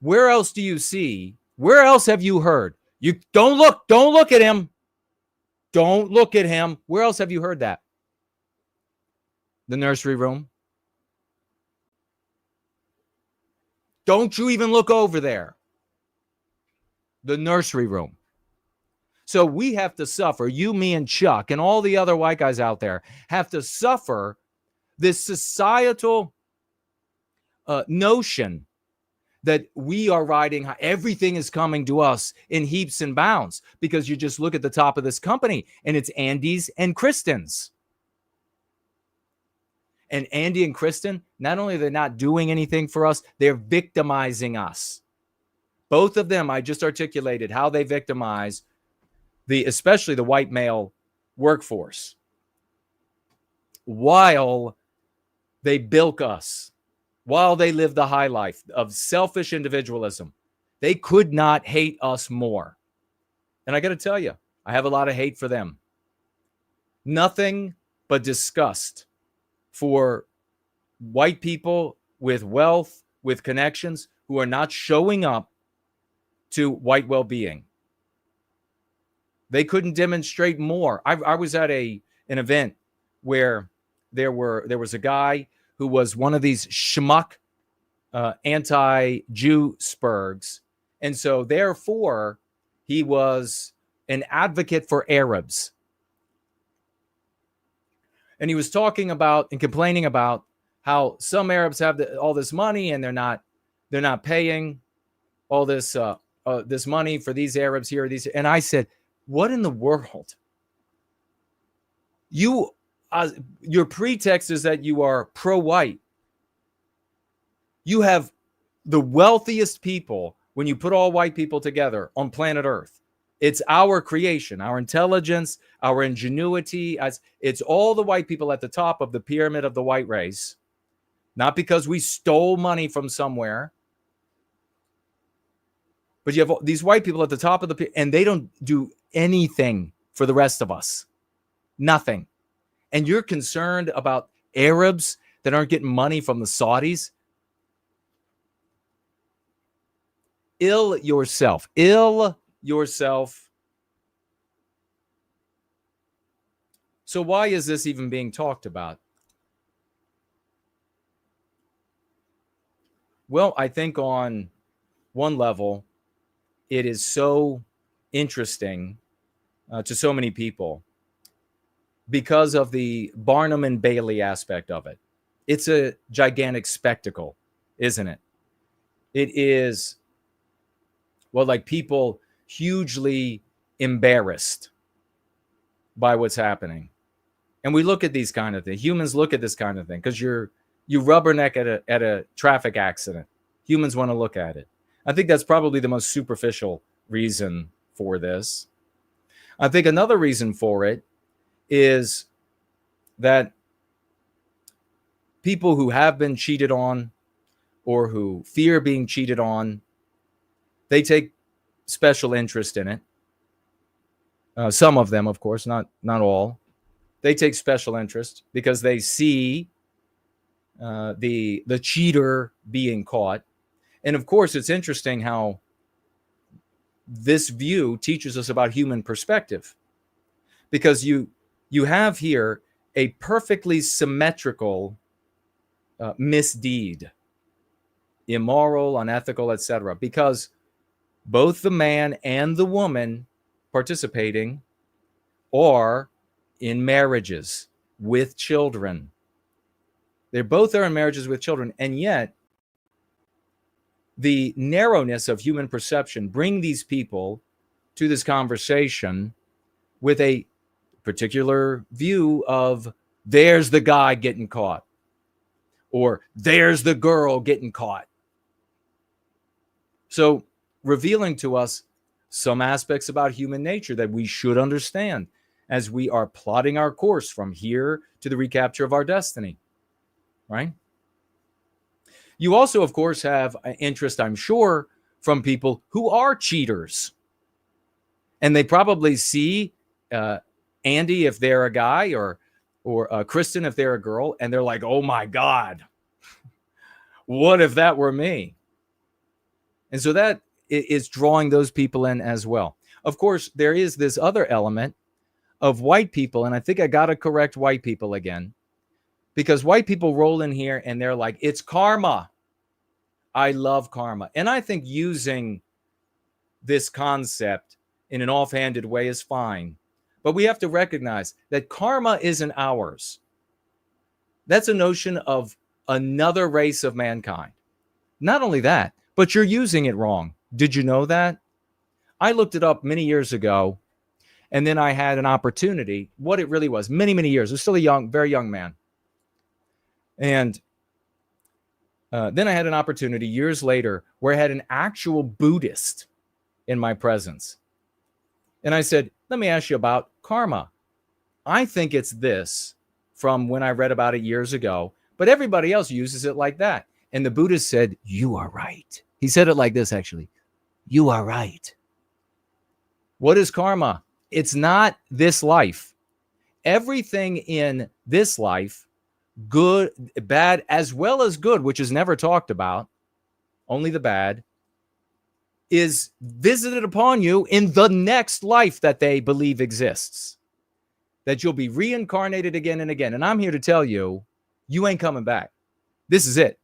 Where else do you see? Where else have you heard? You don't look at him. Don't look at him. Where else have you heard that? The nursery room. Don't you even look over there. The nursery room. So we have to suffer, you, me, and Chuck, and all the other white guys out there have to suffer this societal notion that we are riding, everything is coming to us in heaps and bounds, because you just look at the top of this company and it's Andy's and Kristin's. And Andy and Kristin, not only are they not doing anything for us, they're victimizing us. Both of them, I just articulated how they victimize especially the white male workforce, while they bilk us, while they live the high life of selfish individualism. They could not hate us more. And I got to tell you, I have a lot of hate for them. Nothing but disgust for white people with wealth, with connections, who are not showing up to white well-being. They couldn't demonstrate more. I was at an event where there was a guy who was one of these schmuck anti-Jew spurgs. And so therefore, he was an advocate for Arabs. And he was talking about and complaining about how some Arabs have all this money and they're not paying all this this money for these Arabs here. And I said, what in the world? Your pretext is that you are pro-white. You have the wealthiest people when you put all white people together on planet Earth. It's our creation, our intelligence, our ingenuity. It's all the white people at the top of the pyramid of the white race, not because we stole money from somewhere. But you have these white people at the top of the, and they don't do anything for the rest of us. Nothing. And you're concerned about Arabs that aren't getting money from the Saudis? Ill yourself. So why is this even being talked about? Well, I think on one level, it is so interesting to so many people because of the Barnum and Bailey aspect of it. It's a gigantic spectacle, isn't it? It is, well, like people hugely embarrassed by what's happening. And we look at these kind of things. Humans look at this kind of thing because you rubberneck at a traffic accident. Humans want to look at it. I think that's probably the most superficial reason for this. I think another reason for it is that people who have been cheated on or who fear being cheated on, they take special interest in it. Some of them, of course, not all. They take special interest because they see the cheater being caught. And of course, it's interesting how this view teaches us about human perspective, because you have here a perfectly symmetrical misdeed, immoral, unethical, etc., because both the man and the woman participating are in marriages with children. They both are in marriages with children, and yet the narrowness of human perception bring these people to this conversation with a particular view of there's the guy getting caught or there's the girl getting caught. So revealing to us some aspects about human nature that we should understand as we are plotting our course from here to the recapture of our destiny, right? You also, of course, have an interest, I'm sure, from people who are cheaters. And they probably see Andy if they're a guy or Kristin if they're a girl, and they're like, oh my God, what if that were me? And so that is drawing those people in as well. Of course, there is this other element of white people, and I think I got to correct white people again, because white people roll in here and they're like, it's karma. I love karma. And I think using this concept in an offhanded way is fine. But we have to recognize that karma isn't ours. That's a notion of another race of mankind. Not only that, but you're using it wrong. Did you know that? I looked it up many years ago, and then I had an opportunity, what it really was, many, many years. I was still a young, very young man. And then I had an opportunity years later where I had an actual Buddhist in my presence. And I said, let me ask you about karma. I think it's this from when I read about it years ago, but everybody else uses it like that. And the Buddhist said, you are right. He said it like this, actually. You are right. What is karma? It's not this life. Everything in this life, good, bad, as well as good, which is never talked about, only the bad, is visited upon you in the next life that they believe exists. That you'll be reincarnated again and again. And I'm here to tell you, you ain't coming back. This is it.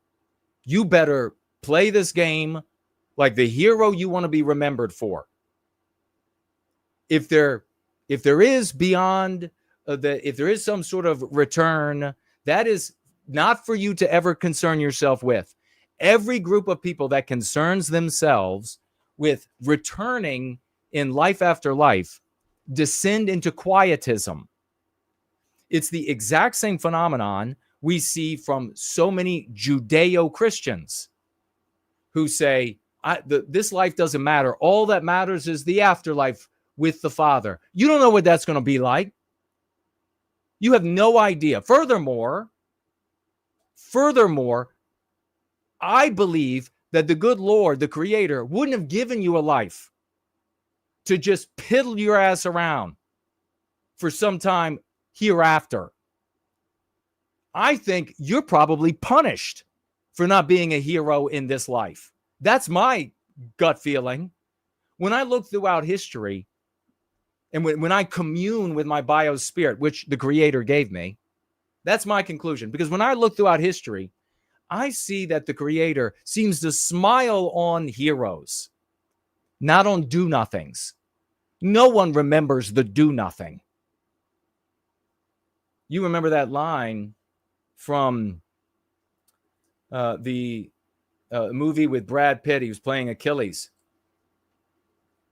You better play this game like the hero you want to be remembered for. If there is beyond if there is some sort of return, that is not for you to ever concern yourself with. Every group of people that concerns themselves with returning in life after life descend into quietism. It's the exact same phenomenon we see from so many Judeo-Christians who say, this life doesn't matter. All that matters is the afterlife with the Father. You don't know what that's going to be like. You have no idea. Furthermore, I believe that the good Lord, the Creator, wouldn't have given you a life to just piddle your ass around for some time hereafter. I think you're probably punished for not being a hero in this life. That's my gut feeling. When I look throughout history, and when I commune with my biospirit, which the Creator gave me, that's my conclusion. Because when I look throughout history, I see that the Creator seems to smile on heroes, not on do-nothings. No one remembers the do-nothing. You remember that line from the movie with Brad Pitt. He was playing Achilles.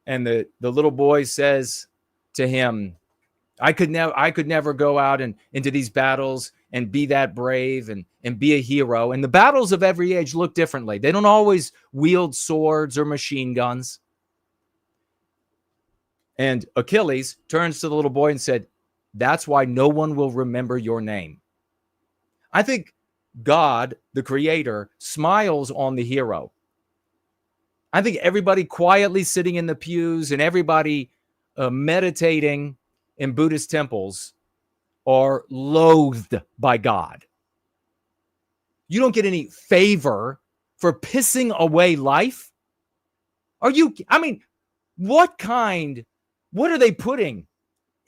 And the little boy says to him, I could never go out and into these battles and be that brave and be a hero. And the battles of every age look differently. They don't always wield swords or machine guns. And Achilles turns to the little boy and said, that's why no one will remember your name. I think God, the Creator, smiles on the hero. I think everybody quietly sitting in the pews and everybody meditating in Buddhist temples are loathed by God. You don't get any favor for pissing away life. What are they putting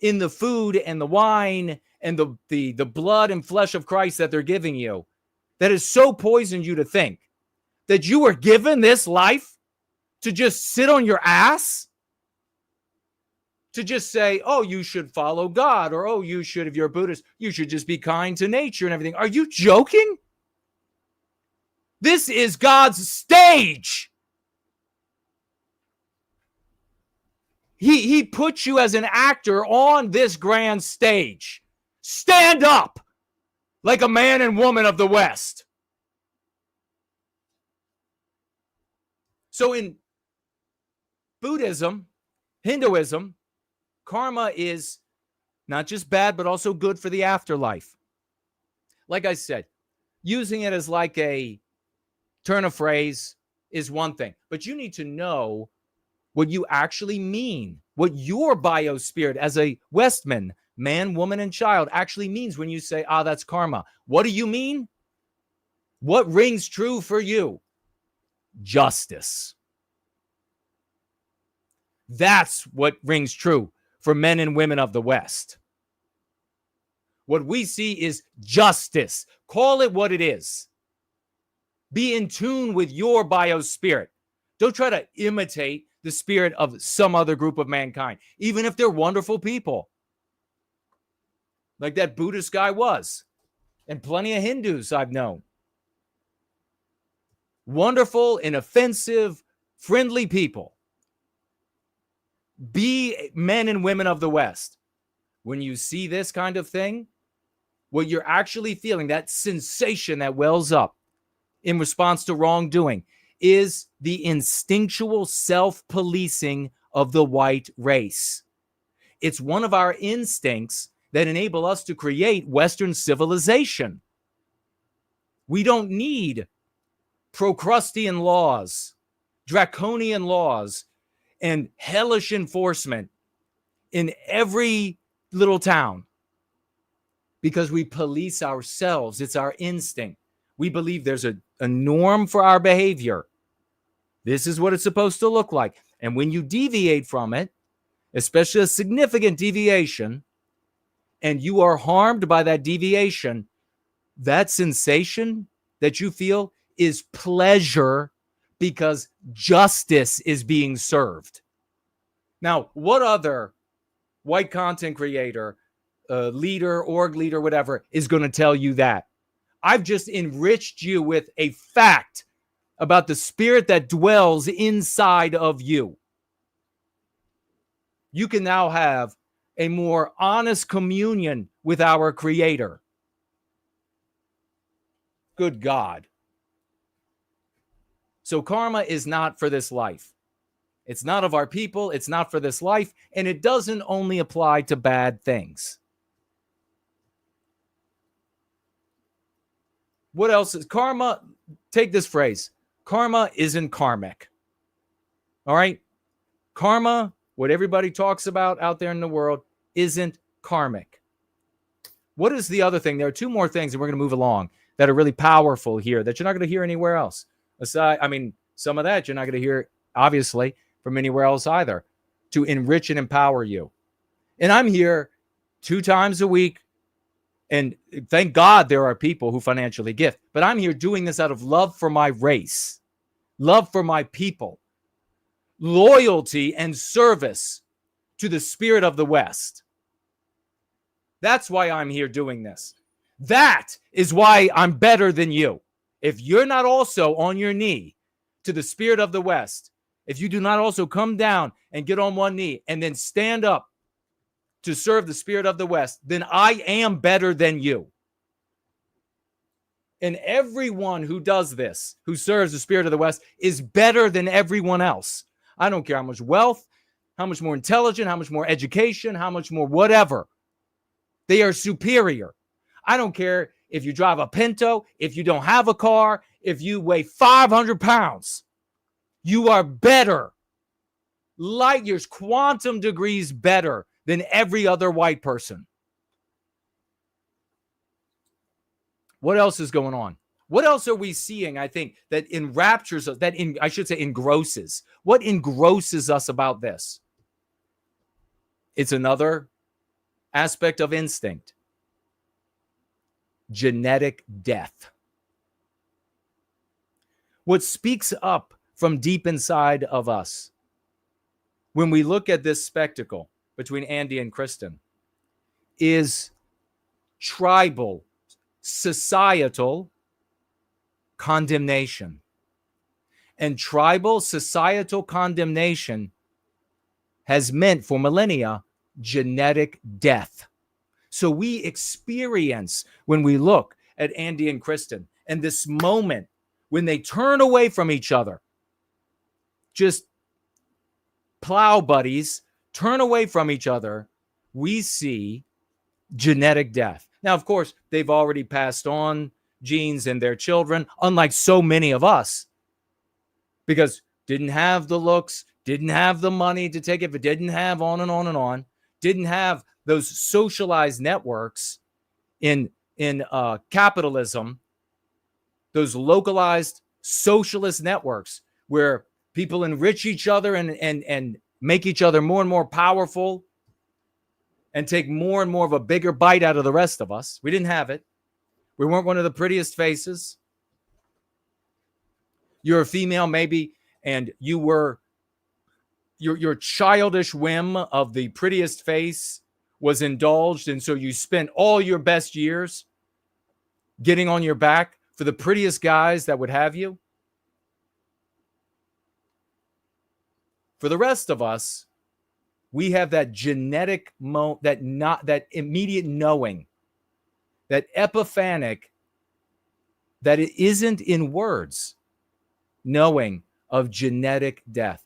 in the food and the wine and the blood and flesh of Christ that they're giving you that has so poisoned you to think that you were given this life to just sit on your ass? To just say, oh, you should follow God, or oh, you should, if you're a Buddhist, you should just be kind to nature and everything. Are you joking? This is God's stage. He put you as an actor on this grand stage. Stand up like a man and woman of the West. So in Buddhism, Hinduism, karma is not just bad, but also good for the afterlife. Like I said, using it as like a turn of phrase is one thing, but you need to know what you actually mean, what your biospirit as a Westman, man, woman, and child actually means when you say, that's karma. What do you mean? What rings true for you? Justice. That's what rings true for men and women of the West. What we see is justice. Call it what it is. Be in tune with your biospirit. Don't try to imitate the spirit of some other group of mankind, even if they're wonderful people. Like that Buddhist guy was, and plenty of Hindus I've known. Wonderful, inoffensive, friendly people. Be men and women of the West. When you see this kind of thing, what you're actually feeling, that sensation that wells up in response to wrongdoing, is the instinctual self-policing of the white race. It's one of our instincts that enable us to create Western civilization. We don't need Procrustean laws, draconian laws, and hellish enforcement in every little town, because we police ourselves. It's our instinct. We believe there's a norm for our behavior. This is what it's supposed to look like. And when you deviate from it, especially a significant deviation, and you are harmed by that deviation, that sensation that you feel is pleasure, because justice is being served. Now, what other white content creator, leader, org leader, whatever, is going to tell you that? I've just enriched you with a fact about the spirit that dwells inside of you. You can now have a more honest communion with our Creator. Good God. So karma is not for this life. It's not of our people. It's not for this life. And it doesn't only apply to bad things. What else is karma? Take this phrase. Karma isn't karmic. All right? Karma, what everybody talks about out there in the world, isn't karmic. What is the other thing? There are two more things, and we're going to move along, that are really powerful here that you're not going to hear anywhere else. Aside, I mean, some of that you're not going to hear, obviously, from anywhere else either, to enrich and empower you. And I'm here 2 times a week. And thank God there are people who financially gift. But I'm here doing this out of love for my race, love for my people, loyalty and service to the spirit of the West. That's why I'm here doing this. That is why I'm better than you. If you're not also on your knee to the spirit of the West, if you do not also come down and get on one knee and then stand up to serve the spirit of the West, then I am better than you. And everyone who does this, who serves the spirit of the West, is better than everyone else. I don't care how much wealth, how much more intelligent, how much more education, how much more whatever. They are superior. I don't care if you drive a Pinto, if you don't have a car, if you weigh 500 pounds. You are better. Light years, quantum degrees better than every other white person. What else is going on? What else are we seeing, I think, that enraptures us, I should say engrosses? What engrosses us about this? It's another aspect of instinct. Genetic death. What speaks up from deep inside of us when we look at this spectacle between Andy and Kristin is tribal, societal condemnation. And tribal, societal condemnation has meant for millennia genetic death. So we experience, when we look at Andy and Kristin, and this moment when they turn away from each other, just plow buddies, turn away from each other, we see genetic death. Now, of course, they've already passed on genes in their children, unlike so many of us, because didn't have the looks, didn't have the money to take it, but didn't have on and on and on, didn't have those socialized networks in capitalism, those localized socialist networks where people enrich each other and make each other more and more powerful and take more and more of a bigger bite out of the rest of us. We didn't have it. We weren't one of the prettiest faces. You're a female, maybe, and you were your childish whim of the prettiest face was indulged, and so you spent all your best years getting on your back for the prettiest guys that would have you. For the rest of us, we have that genetic that immediate knowing, that epiphanic, that it isn't in words, knowing of genetic death.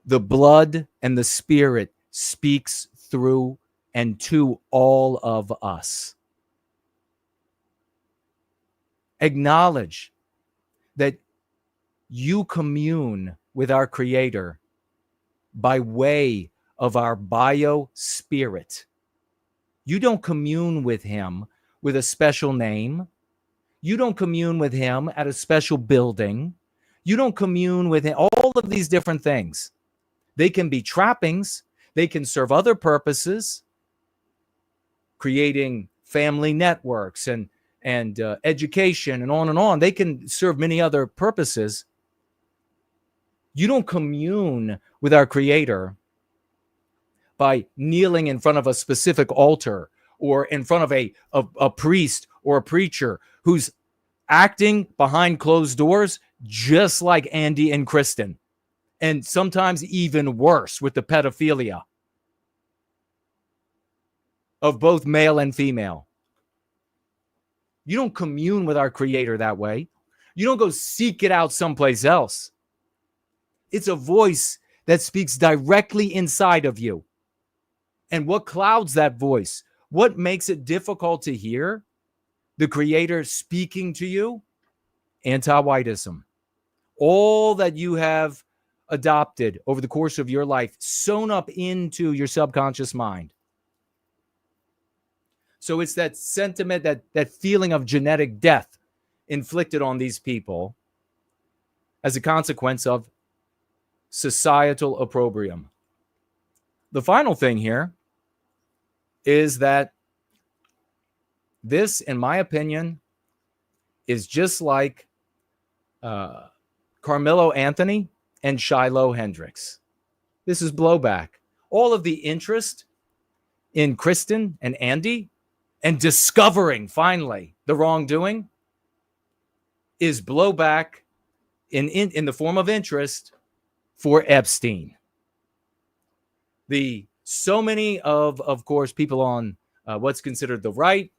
The blood and the spirit speaks through and to all of us. Acknowledge that you commune with our Creator by way of our bio-spirit. You don't commune with him with a special name. You don't commune with him at a special building. You don't commune with him. All of these different things. They can be trappings. They can serve other purposes, creating family networks and education and on and on. They can serve many other purposes. You don't commune with our Creator by kneeling in front of a specific altar or in front of a priest or a preacher who's acting behind closed doors, just like Andy and Kristin, and sometimes even worse with the pedophilia of both male and female. You don't commune with our Creator that way. You don't go seek it out someplace else. It's a voice that speaks directly inside of you. And what clouds that voice? What makes it difficult to hear the Creator speaking to you? Antiwhiteism. All that you have adopted over the course of your life, sewn up into your subconscious mind. So it's that sentiment, that feeling of genetic death inflicted on these people as a consequence of societal opprobrium. The final thing here is that this, in my opinion, is just like Carmelo Anthony and Shiloh Hendrix. This is blowback. All of the interest in Kristin and Andy and discovering finally the wrongdoing is blowback in the form of interest for Epstein. So many of course, people on what's considered the right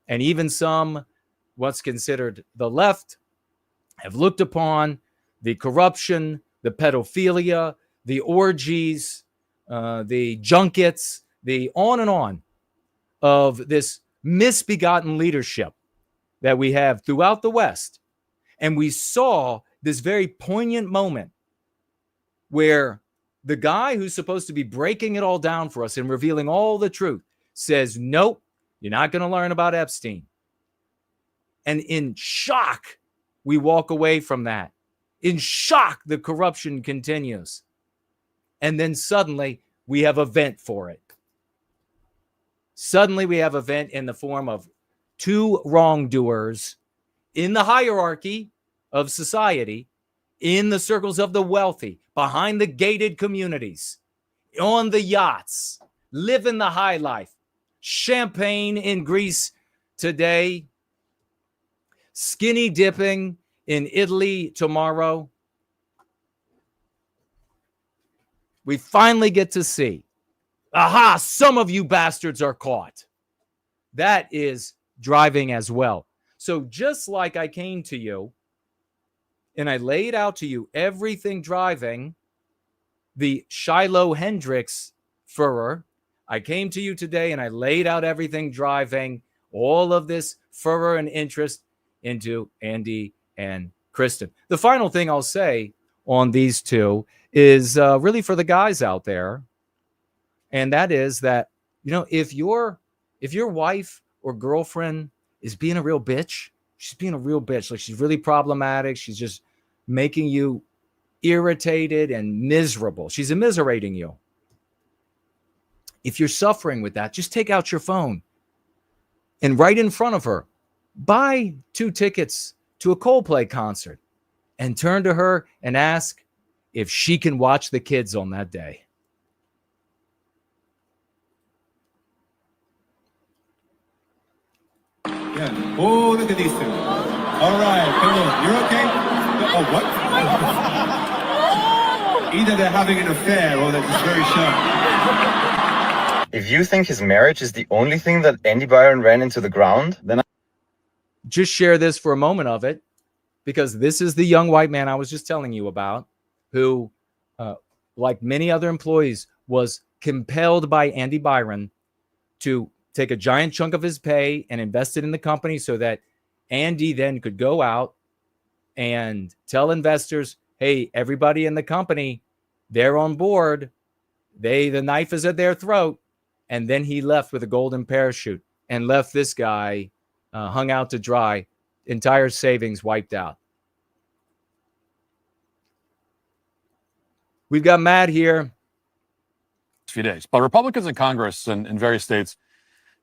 and even some what's considered the left have looked upon the corruption, the pedophilia, the orgies, the junkets, the on and on of this misbegotten leadership that we have throughout the West. And we saw this very poignant moment where the guy who's supposed to be breaking it all down for us and revealing all the truth says, nope, you're not going to learn about Epstein. And in shock, we walk away from that. In shock, the corruption continues. And then suddenly we have a vent for it. Suddenly we have a vent in the form of two wrongdoers in the hierarchy of society, in the circles of the wealthy, behind the gated communities, on the yachts, living the high life, champagne in Greece today, skinny dipping in Italy tomorrow. We finally get to see, aha, some of you bastards are caught. That is driving as well. So just like I came to you and I laid out to you everything driving the Shiloh Hendrix furor, I came to you today and I laid out everything driving all of this furor and interest into Andy and Kristin. The final thing I'll say on these two is really for the guys out there. And that is that, you know, if your wife or girlfriend is being a real bitch, she's being a real bitch. Like, she's really problematic. She's just making you irritated and miserable. She's immiserating you. If you're suffering with that, just take out your phone and right in front of her, buy 2 tickets to a Coldplay concert and turn to her and ask if she can watch the kids on that day. Yeah. Oh, look at these two. All right, hello. You're okay? Oh, what? Either they're having an affair or they're just very sharp. If you think his marriage is the only thing that Andy Byron ran into the ground, then just share this for a moment of it, because this is the young white man I was just telling you about, who, like many other employees, was compelled by Andy Byron to take a giant chunk of his pay and invest it in the company so that Andy then could go out and tell investors, hey, everybody in the company, they're on board. The knife is at their throat. And then he left with a golden parachute and left this guy hung out to dry, entire savings wiped out. We've got Matt here. Few days, but Republicans in Congress and in various states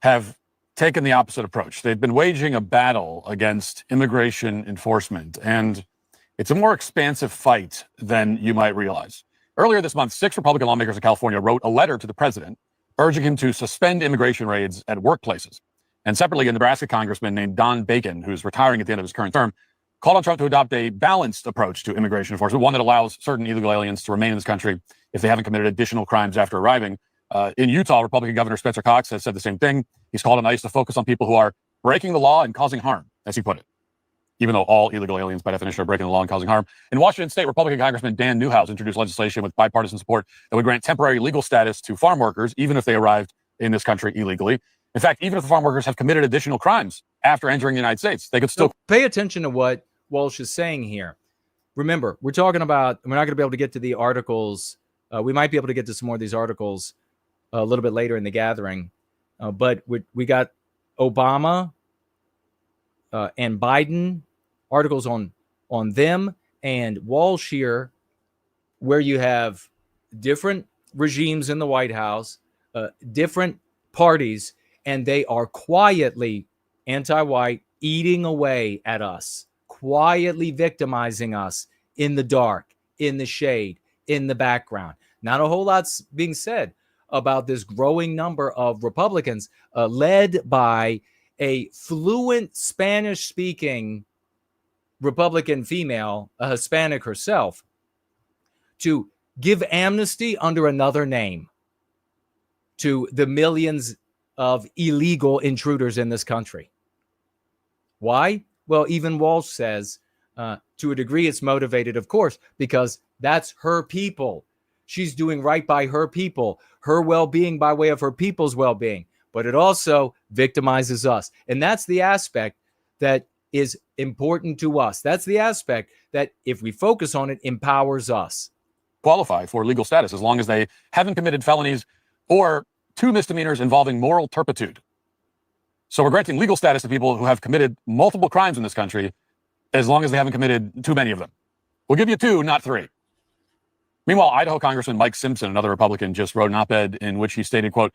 have taken the opposite approach. They've been waging a battle against immigration enforcement, and it's a more expansive fight than you might realize. Earlier this month, 6 Republican lawmakers in California wrote a letter to the president urging him to suspend immigration raids at workplaces. And separately, a Nebraska congressman named Don Bacon, who's retiring at the end of his current term, called on Trump to adopt a balanced approach to immigration enforcement, one that allows certain illegal aliens to remain in this country if they haven't committed additional crimes after arriving. In Utah, Republican Governor Spencer Cox has said the same thing. He's called on ICE to focus on people who are breaking the law and causing harm, as he put it, even though all illegal aliens, by definition, are breaking the law and causing harm. In Washington State, Republican Congressman Dan Newhouse introduced legislation with bipartisan support that would grant temporary legal status to farm workers, even if they arrived in this country illegally. In fact, even if the farm workers have committed additional crimes after entering the United States, they could still pay attention to what Walsh is saying here. Remember, we're talking about, we're not going to be able to get to the articles. We might be able to get to some more of these articles a little bit later in the gathering. But we got Obama and Biden articles on them, and Walsh here, where you have different regimes in the White House, different parties, and they are quietly anti-white, eating away at us, quietly victimizing us in the dark, in the shade, in the background. Not a whole lot's being said about this growing number of Republicans led by a fluent Spanish-speaking Republican female, a Hispanic herself, to give amnesty under another name to the millions of illegal intruders in this country. Why? Well, even Walsh says, to a degree, it's motivated, of course, because that's her people. She's doing right by her people, her well-being by way of her people's well-being. But it also victimizes us. And that's the aspect that is important to us. That's the aspect that, if we focus on it, empowers us. Qualify for legal status as long as they haven't committed felonies or 2 misdemeanors involving moral turpitude. So we're granting legal status to people who have committed multiple crimes in this country as long as they haven't committed too many of them. We'll give you 2, not 3. Meanwhile, Idaho Congressman Mike Simpson, another Republican, just wrote an op-ed in which he stated, quote,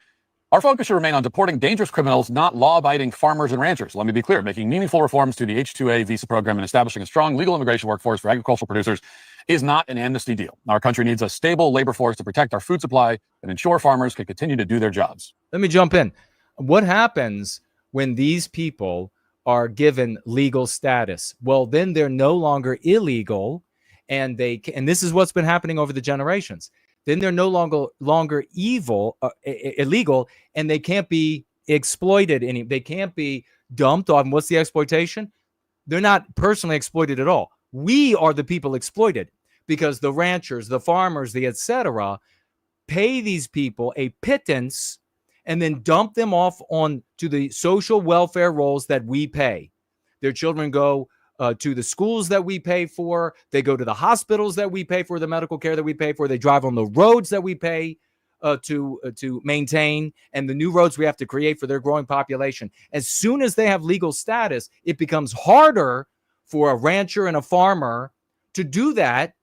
"Our focus should remain on deporting dangerous criminals, not law-abiding farmers and ranchers. Let me be clear, making meaningful reforms to the H-2A visa program and establishing a strong legal immigration workforce for agricultural producers is not an amnesty deal. Our country needs a stable labor force to protect our food supply and ensure farmers can continue to do their jobs." Let me jump in. What happens when these people are given legal status? Well, then they're no longer illegal, and this is what's been happening over the generations. Then they're no longer illegal, and they can't be exploited. They can't be dumped off. And what's the exploitation? They're not personally exploited at all. We are the people exploited, because the ranchers, the farmers, the etc. pay these people a pittance and then dump them off on to the social welfare rolls that we pay. Their children go to the schools that we pay for. They go to the hospitals that we pay for, the medical care that we pay for. They drive on the roads that we pay to maintain, and the new roads we have to create for their growing population. As soon as they have legal status, it becomes harder for a rancher and a farmer to do that.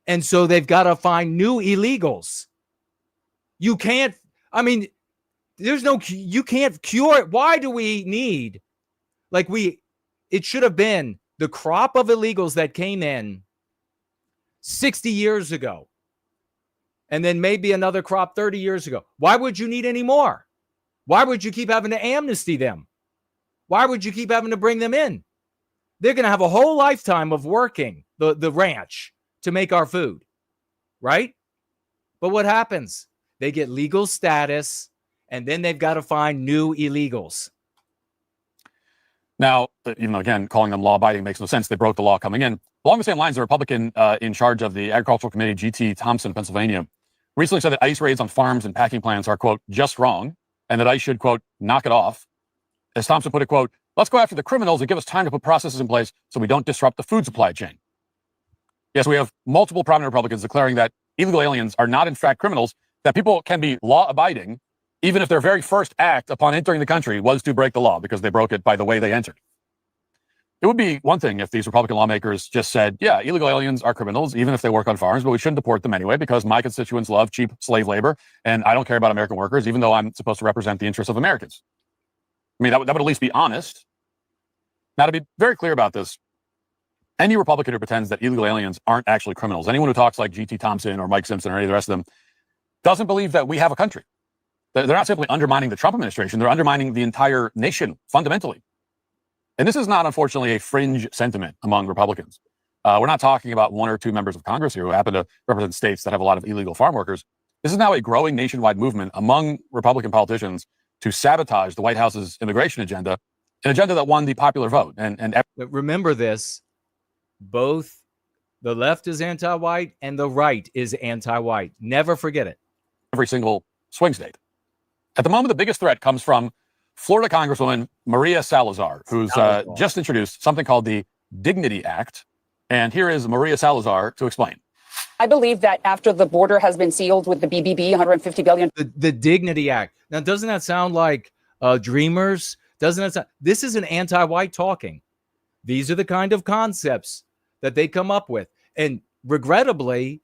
And so they've got to find new illegals. You can't I mean, there's no, you can't cure it. Why do we need, it should have been the crop of illegals that came in 60 years ago, and then maybe another crop 30 years ago. Why would you need any more? Why would you keep having to amnesty them? Why would you keep having to bring them in? They're going to have a whole lifetime of working the ranch to make our food, right? But what happens? They get legal status, and then they've got to find new illegals. Now, again, calling them law-abiding makes no sense. They broke the law coming in. Along the same lines, the Republican in charge of the Agricultural Committee, G.T. Thompson, Pennsylvania, recently said that ICE raids on farms and packing plants are, quote, just wrong, and that ICE should, quote, knock it off. As Thompson put it, quote, let's go after the criminals and give us time to put processes in place so we don't disrupt the food supply chain. Yes, we have multiple prominent Republicans declaring that illegal aliens are not, in fact, criminals, that people can be law-abiding even if their very first act upon entering the country was to break the law because they broke it by the way they entered. It would be one thing if these Republican lawmakers just said, yeah, illegal aliens are criminals, even if they work on farms, but we shouldn't deport them anyway because my constituents love cheap slave labor and I don't care about American workers, even though I'm supposed to represent the interests of Americans. I mean, that would at least be honest. Now, to be very clear about this, any Republican who pretends that illegal aliens aren't actually criminals, anyone who talks like G.T. Thompson or Mike Simpson or any of the rest of them, doesn't believe that we have a country. They're not simply undermining the Trump administration, they're undermining the entire nation fundamentally. And this is not, unfortunately, a fringe sentiment among Republicans. We're not talking about one or two members of Congress here who happen to represent states that have a lot of illegal farm workers. This is now a growing nationwide movement among Republican politicians to sabotage the White House's immigration agenda, an agenda that won the popular vote. And remember this, both the left is anti-white and the right is anti-white. Never forget it. Every single swing state. At the moment, the biggest threat comes from Florida Congresswoman Maria Salazar, who's just introduced something called the Dignity Act. And here is Maria Salazar to explain. I believe that after the border has been sealed with the BBB, $150 billion. The Dignity Act. Now, doesn't that sound like Dreamers? Doesn't that sound? This is an anti-white talking. These are the kind of concepts that they come up with. And regrettably,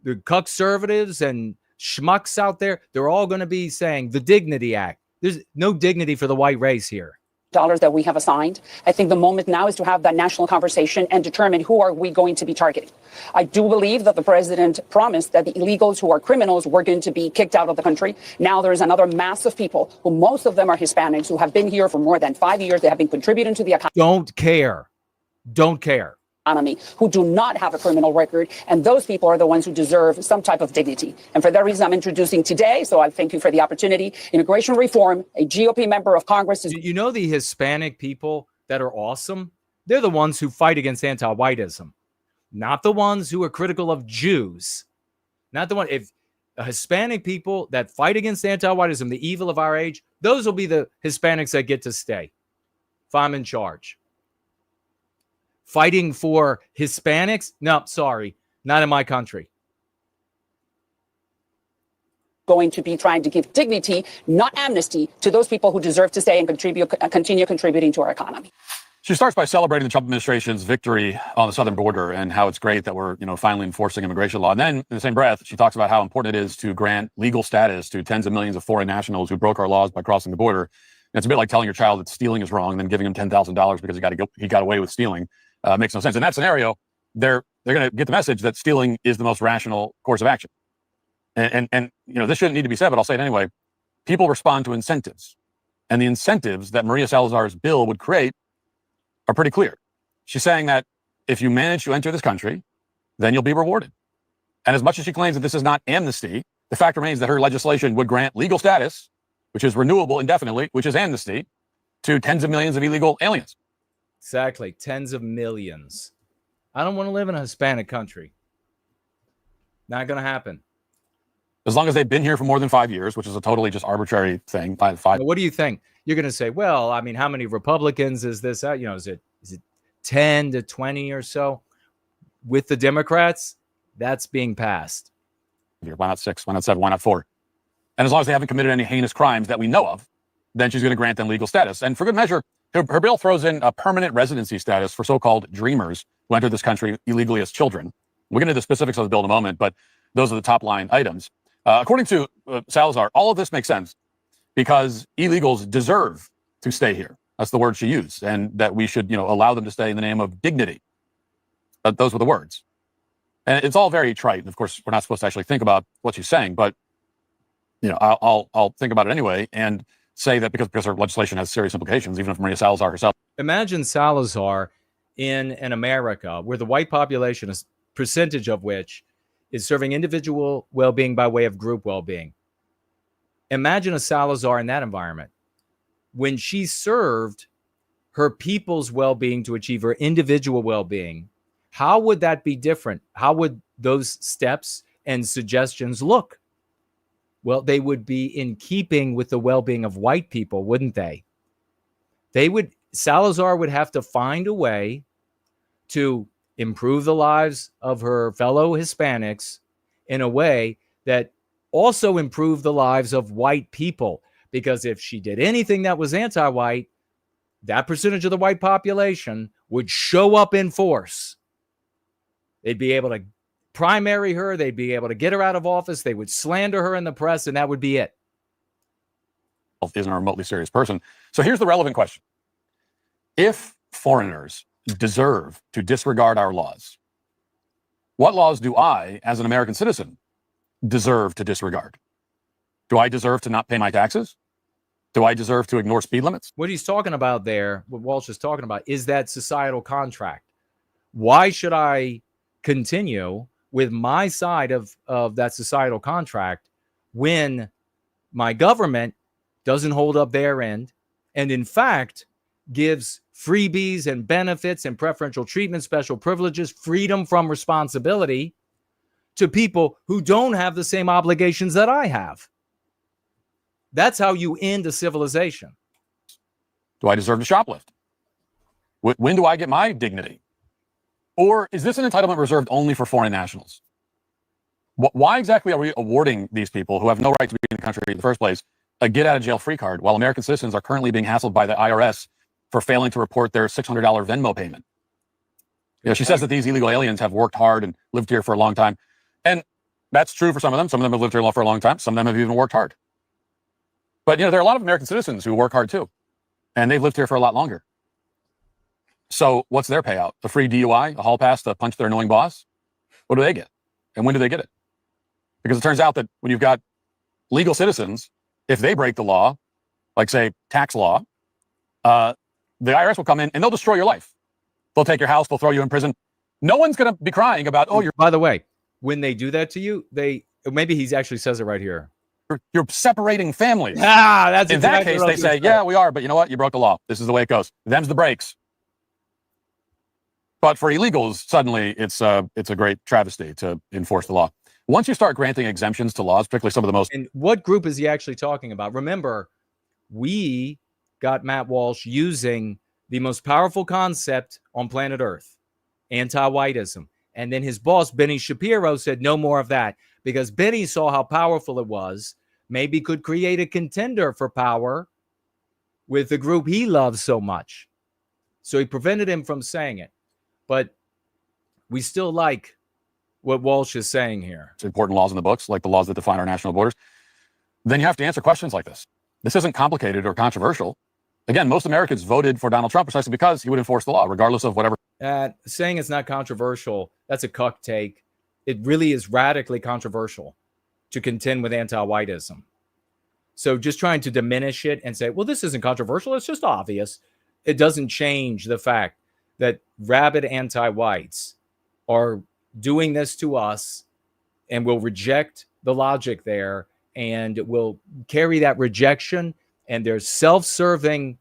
the conservatives and schmucks out there, they're all going to be saying the Dignity Act. There's no dignity for the white race here. Dollars that we have assigned. I think the moment now is to have that national conversation and determine who are we going to be targeting. I do believe that the president promised that the illegals who are criminals were going to be kicked out of the country. Now there is another mass of people who most of them are Hispanics who have been here for more than 5 years. They have been contributing to the economy. Don't care. Who do not have a criminal record, and those people are the ones who deserve some type of dignity. And for that reason, I'm introducing today, so I thank you for the opportunity, immigration reform. A GOP member of Congress is... You know the Hispanic people that are awesome? They're the ones who fight against anti-whiteism, not the ones who are critical of Jews. Not the one... If Hispanic people that fight against anti-whiteism, the evil of our age, those will be the Hispanics that get to stay if I'm in charge. Fighting for Hispanics? No, sorry, not in my country. Going to be trying to give dignity, not amnesty, to those people who deserve to stay and continue contributing to our economy. She starts by celebrating the Trump administration's victory on the southern border and how it's great that we're, finally enforcing immigration law. And then in the same breath, she talks about how important it is to grant legal status to tens of millions of foreign nationals who broke our laws by crossing the border. And it's a bit like telling your child that stealing is wrong and then giving him $10,000 because he got away with stealing. Makes no sense. In that scenario, they're going to get the message that stealing is the most rational course of action. And this shouldn't need to be said, but I'll say it anyway. People respond to incentives. And the incentives that Maria Salazar's bill would create are pretty clear. She's saying that if you manage to enter this country, then you'll be rewarded. And as much as she claims that this is not amnesty, the fact remains that her legislation would grant legal status, which is renewable indefinitely, which is amnesty, to tens of millions of illegal aliens. Exactly. Tens of millions. I don't want to live in a Hispanic country. Not going to happen. As long as they've been here for more than 5 years, which is a totally just arbitrary thing. What do you think? You're going to say, well, I mean, how many Republicans is this? Is it 10 to 20 or so? With the Democrats, that's being passed. Why not 6? Why not 7? Why not 4? And as long as they haven't committed any heinous crimes that we know of, then she's going to grant them legal status. And for good measure, her bill throws in a permanent residency status for so-called dreamers who entered this country illegally as children. We'll get into the specifics of the bill in a moment, but those are the top line items. According to Salazar, all of this makes sense because illegals deserve to stay here. That's the word she used, and that we should, allow them to stay in the name of dignity. Those were the words. And it's all very trite. And of course, we're not supposed to actually think about what she's saying, but I'll think about it anyway and say that because her legislation has serious implications, even if Maria Salazar herself. Imagine Salazar in an America where the white population, a percentage of which is serving individual well-being by way of group well-being. Imagine a Salazar in that environment. When she served her people's well-being to achieve her individual well-being, how would that be different? How would those steps and suggestions look? Well, they would be in keeping with the well-being of white people, wouldn't they? Salazar would have to find a way to improve the lives of her fellow Hispanics in a way that also improved the lives of white people. Because if she did anything that was anti-white, that percentage of the white population would show up in force. They'd be able to primary her. They'd be able to get her out of office. They would slander her in the press, and that would be it. Isn't a remotely serious person. So here's the relevant question. If foreigners deserve to disregard our laws, what laws do I, as an American citizen, deserve to disregard? Do I deserve to not pay my taxes? Do I deserve to ignore speed limits? What he's talking about there, what Walsh is talking about, is that societal contract. Why should I continue with my side of that societal contract when my government doesn't hold up their end and, in fact, gives freebies and benefits and preferential treatment, special privileges, freedom from responsibility to people who don't have the same obligations that I have? That's how you end a civilization. Do I deserve to shoplift? When do I get my dignity? Or is this an entitlement reserved only for foreign nationals? Why exactly are we awarding these people who have no right to be in the country in the first place a get-out-of-jail-free card while American citizens are currently being hassled by the IRS for failing to report their $600 Venmo payment? She says that these illegal aliens have worked hard and lived here for a long time. And that's true for some of them. Some of them have lived here for a long time. Some of them have even worked hard. But, there are a lot of American citizens who work hard too. And they've lived here for a lot longer. So what's their payout? A free DUI, a hall pass to punch their annoying boss? What do they get? And when do they get it? Because it turns out that when you've got legal citizens, if they break the law, like say tax law, the IRS will come in and they'll destroy your life. They'll take your house, they'll throw you in prison. No one's going to be crying about, oh, you're... By the way, when they do that to you, maybe he actually says it right here. You're separating families. That's in that case, they say, yeah, we are, but you know what? You broke the law. This is the way it goes. Them's the breaks. But for illegals, suddenly it's a great travesty to enforce the law. Once you start granting exemptions to laws, particularly some of the most... And what group is he actually talking about? Remember, we got Matt Walsh using the most powerful concept on planet Earth, anti-whiteism. And then his boss, Benny Shapiro, said no more of that because Benny saw how powerful it was, maybe could create a contender for power with the group he loves so much. So he prevented him from saying it. But we still like what Walsh is saying here. It's important laws in the books, like the laws that define our national borders. Then you have to answer questions like this. This isn't complicated or controversial. Again, most Americans voted for Donald Trump precisely because he would enforce the law, regardless of whatever. Saying it's not controversial, that's a cuck take. It really is radically controversial to contend with anti-whiteism. So just trying to diminish it and say, well, this isn't controversial, it's just obvious. It doesn't change the fact that rabid anti-whites are doing this to us and will reject the logic there and will carry that rejection and their self-serving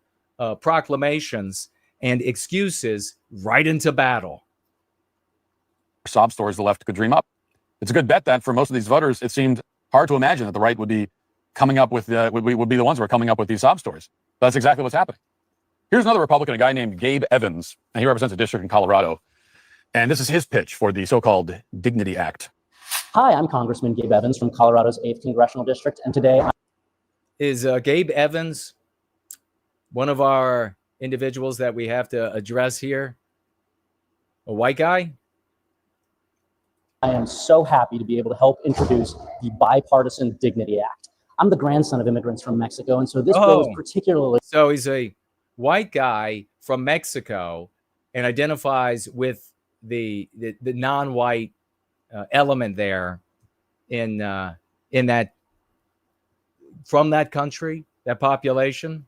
proclamations and excuses right into battle. Sob stories the left could dream up. It's a good bet that for most of these voters, it seemed hard to imagine that the right would be coming up with would be the ones who are coming up with these sob stories. That's exactly what's happening. Here's another Republican, a guy named Gabe Evans, and he represents a district in Colorado. And this is his pitch for the so-called Dignity Act. Hi, I'm Congressman Gabe Evans from Colorado's 8th Congressional District, and today is Gabe Evans one of our individuals that we have to address here? A white guy? I am so happy to be able to help introduce the Bipartisan Dignity Act. I'm the grandson of immigrants from Mexico, and so this bill is particularly... So he's a white guy from Mexico and identifies with the non-white element there in that, from that country, that population.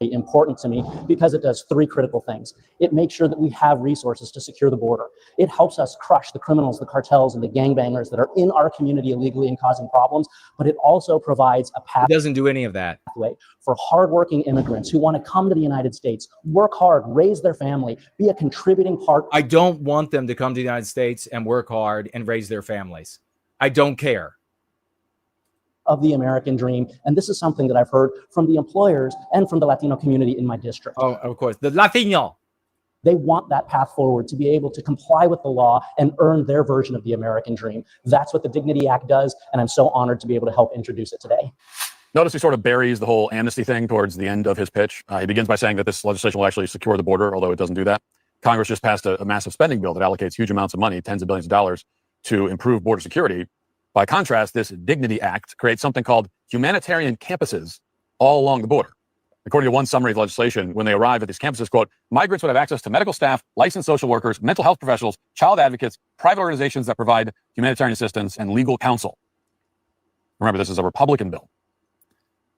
Important to me because it does three critical things. It makes sure that we have resources to secure the border. It helps us crush the criminals, the cartels, and the gangbangers that are in our community illegally and causing problems, but it also provides a pathway. It doesn't do any of that. For hardworking immigrants who want to come to the United States, work hard, raise their family, be a contributing part. I don't want them to come to the United States and work hard and raise their families. I don't care. Of the American dream. And this is something that I've heard from the employers and from the Latino community in my district. Oh, of course, the Latino. They want that path forward to be able to comply with the law and earn their version of the American dream. That's what the Dignity Act does, and I'm so honored to be able to help introduce it today. Notice he sort of buries the whole amnesty thing towards the end of his pitch. He begins by saying that this legislation will actually secure the border, although it doesn't do that. Congress just passed a massive spending bill that allocates huge amounts of money, tens of billions of dollars, to improve border security. By contrast, this Dignity Act creates something called humanitarian campuses all along the border. According to one summary of the legislation, when they arrive at these campuses, quote, migrants would have access to medical staff, licensed social workers, mental health professionals, child advocates, private organizations that provide humanitarian assistance, and legal counsel. Remember, this is a Republican bill.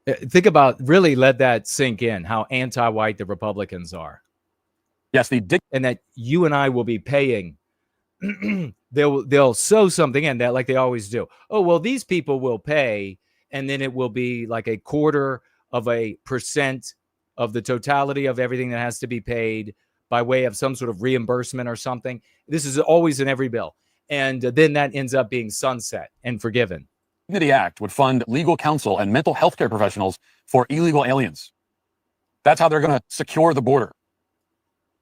Think about, really let that sink in, how anti-white the Republicans are. Yes, and that you and I will be paying. They'll sew something in that, like they always do. Oh, well, these people will pay, and then it will be like 0.25% of the totality of everything that has to be paid by way of some sort of reimbursement or something. This is always in every bill. And then that ends up being sunset and forgiven. The Dignity Act would fund legal counsel and mental health care professionals for illegal aliens. That's how they're going to secure the border.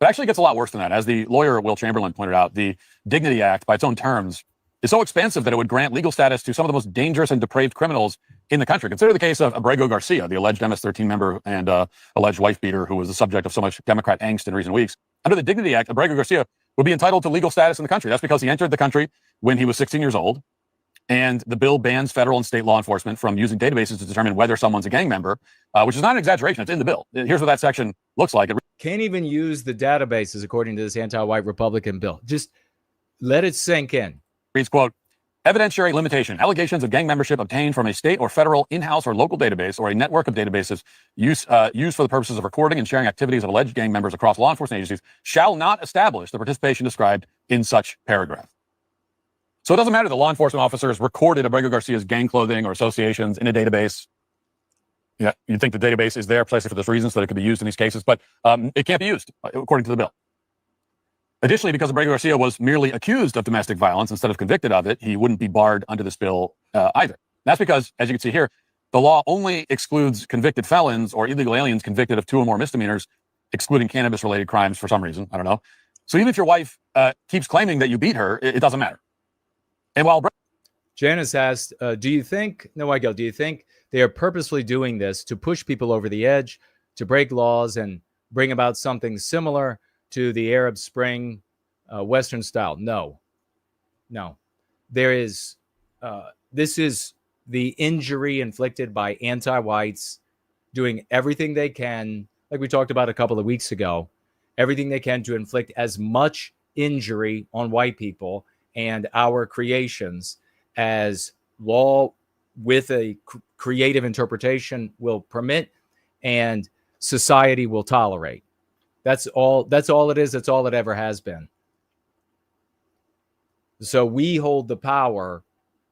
But actually, it gets a lot worse than that. As the lawyer Will Chamberlain pointed out, the Dignity Act, by its own terms, is so expansive that it would grant legal status to some of the most dangerous and depraved criminals in the country. Consider the case of Abrego Garcia, the alleged MS-13 member and alleged wife beater who was the subject of so much Democrat angst in recent weeks. Under the Dignity Act, Abrego Garcia would be entitled to legal status in the country. That's because he entered the country when he was 16 years old. And the bill bans federal and state law enforcement from using databases to determine whether someone's a gang member, which is not an exaggeration. It's in the bill. Here's what that section looks like. Can't even use the databases according to this anti-white Republican bill. Just let it sink in. Reads, quote, evidentiary limitation. Allegations of gang membership obtained from a state or federal in-house or local database or a network of databases used for the purposes of recording and sharing activities of alleged gang members across law enforcement agencies shall not establish the participation described in such paragraph. So it doesn't matter that law enforcement officers recorded Abrego Garcia's gang clothing or associations in a database. Yeah, you'd think the database is there precisely for this reason so that it could be used in these cases, but it can't be used according to the bill. Additionally, because Abrego Garcia was merely accused of domestic violence instead of convicted of it, he wouldn't be barred under this bill either. That's because, as you can see here, the law only excludes convicted felons or illegal aliens convicted of 2 or more misdemeanors, excluding cannabis-related crimes for some reason. I don't know. So even if your wife keeps claiming that you beat her, it doesn't matter. And while Janice asked, do you think they are purposely doing this to push people over the edge, to break laws and bring about something similar to the Arab Spring Western style? No. There is, this is the injury inflicted by anti-whites doing everything they can, like we talked about a couple of weeks ago, everything they can to inflict as much injury on white people and our creations as law with a creative interpretation will permit and society will tolerate. That's all it is. That's all it ever has been. So we hold the power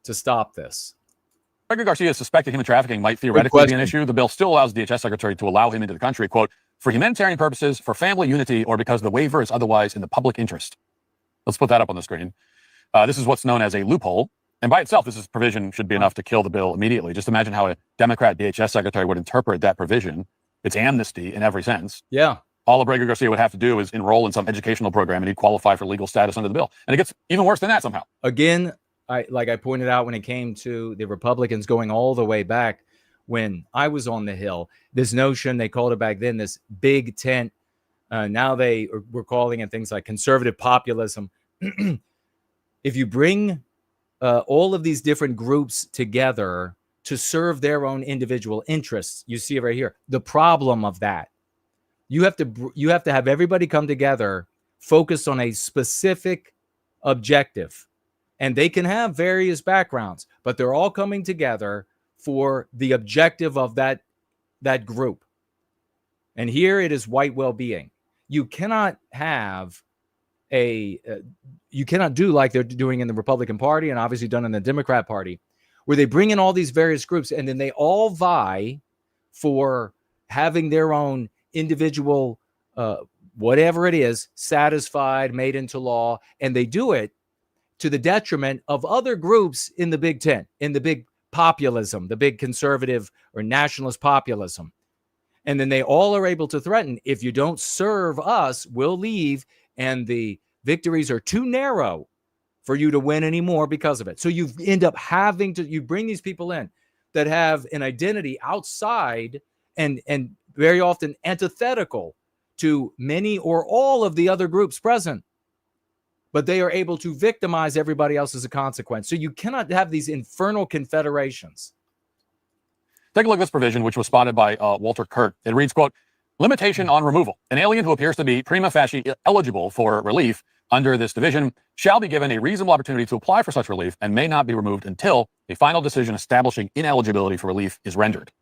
to stop this. Abrego Garcia's suspected human trafficking might theoretically be an issue. The bill still allows the DHS secretary to allow him into the country, quote, for humanitarian purposes, for family unity, or because the waiver is otherwise in the public interest. Let's put that up on the screen. This is what's known as a loophole. And by itself, this provision should be enough to kill the bill immediately. Just imagine how a Democrat DHS secretary would interpret that provision. It's amnesty in every sense. Yeah. All Abrego Garcia would have to do is enroll in some educational program and he'd qualify for legal status under the bill. And it gets even worse than that somehow. Again, like I pointed out when it came to the Republicans going all the way back when I was on the Hill, this notion, they called it back then, this big tent. Now were calling it things like conservative populism. if you bring all of these different groups together to serve their own individual interests, you see it right here. The problem of that, you have to have everybody come together, focused on a specific objective, and they can have various backgrounds, but they're all coming together for the objective of that group. And here it is white well-being. You cannot have you cannot do like they're doing in the Republican Party and obviously done in the Democrat Party, where they bring in all these various groups and then they all vie for having their own individual, whatever it is, satisfied, made into law. And they do it to the detriment of other groups in the Big Tent, in the big populism, the big conservative or nationalist populism. And then they all are able to threaten, if you don't serve us, we'll leave. And the victories are too narrow for you to win anymore because of it. So you end up having to, you bring these people in that have an identity outside and very often antithetical to many or all of the other groups present, but they are able to victimize everybody else as a consequence. So you cannot have these infernal confederations. Take a look at this provision, which was spotted by Walter Kurt. It reads, quote, limitation on removal. An alien who appears to be prima facie eligible for relief under this division shall be given a reasonable opportunity to apply for such relief and may not be removed until a final decision establishing ineligibility for relief is rendered.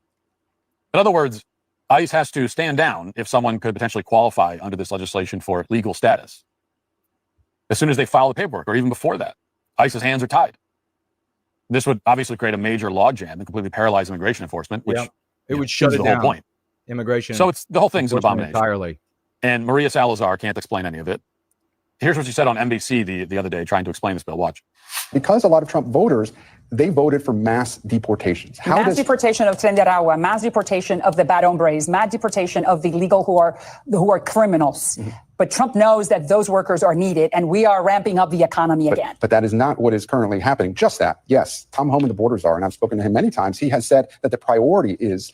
In other words, ICE has to stand down if someone could potentially qualify under this legislation for legal status. As soon as they file the paperwork, or even before that, ICE's hands are tied. This would obviously create a major logjam and completely paralyze immigration enforcement, which it would shut it the down. whole point. Immigration. So it's the whole thing's an abomination. Entirely. And Maria Salazar can't explain any of it. Here's what she said on NBC the other day trying to explain this bill. Watch. Because a lot of Trump voters, they voted for mass deportations. Mass deportation of Tenderawa, mass deportation of the bad hombres, mass deportation of the illegal who are criminals. Mm-hmm. But Trump knows that those workers are needed, and we are ramping up the economy again. But that is not what is currently happening. Just that. Yes, Tom Homan, the borders are, and I've spoken to him many times. He has said that the priority is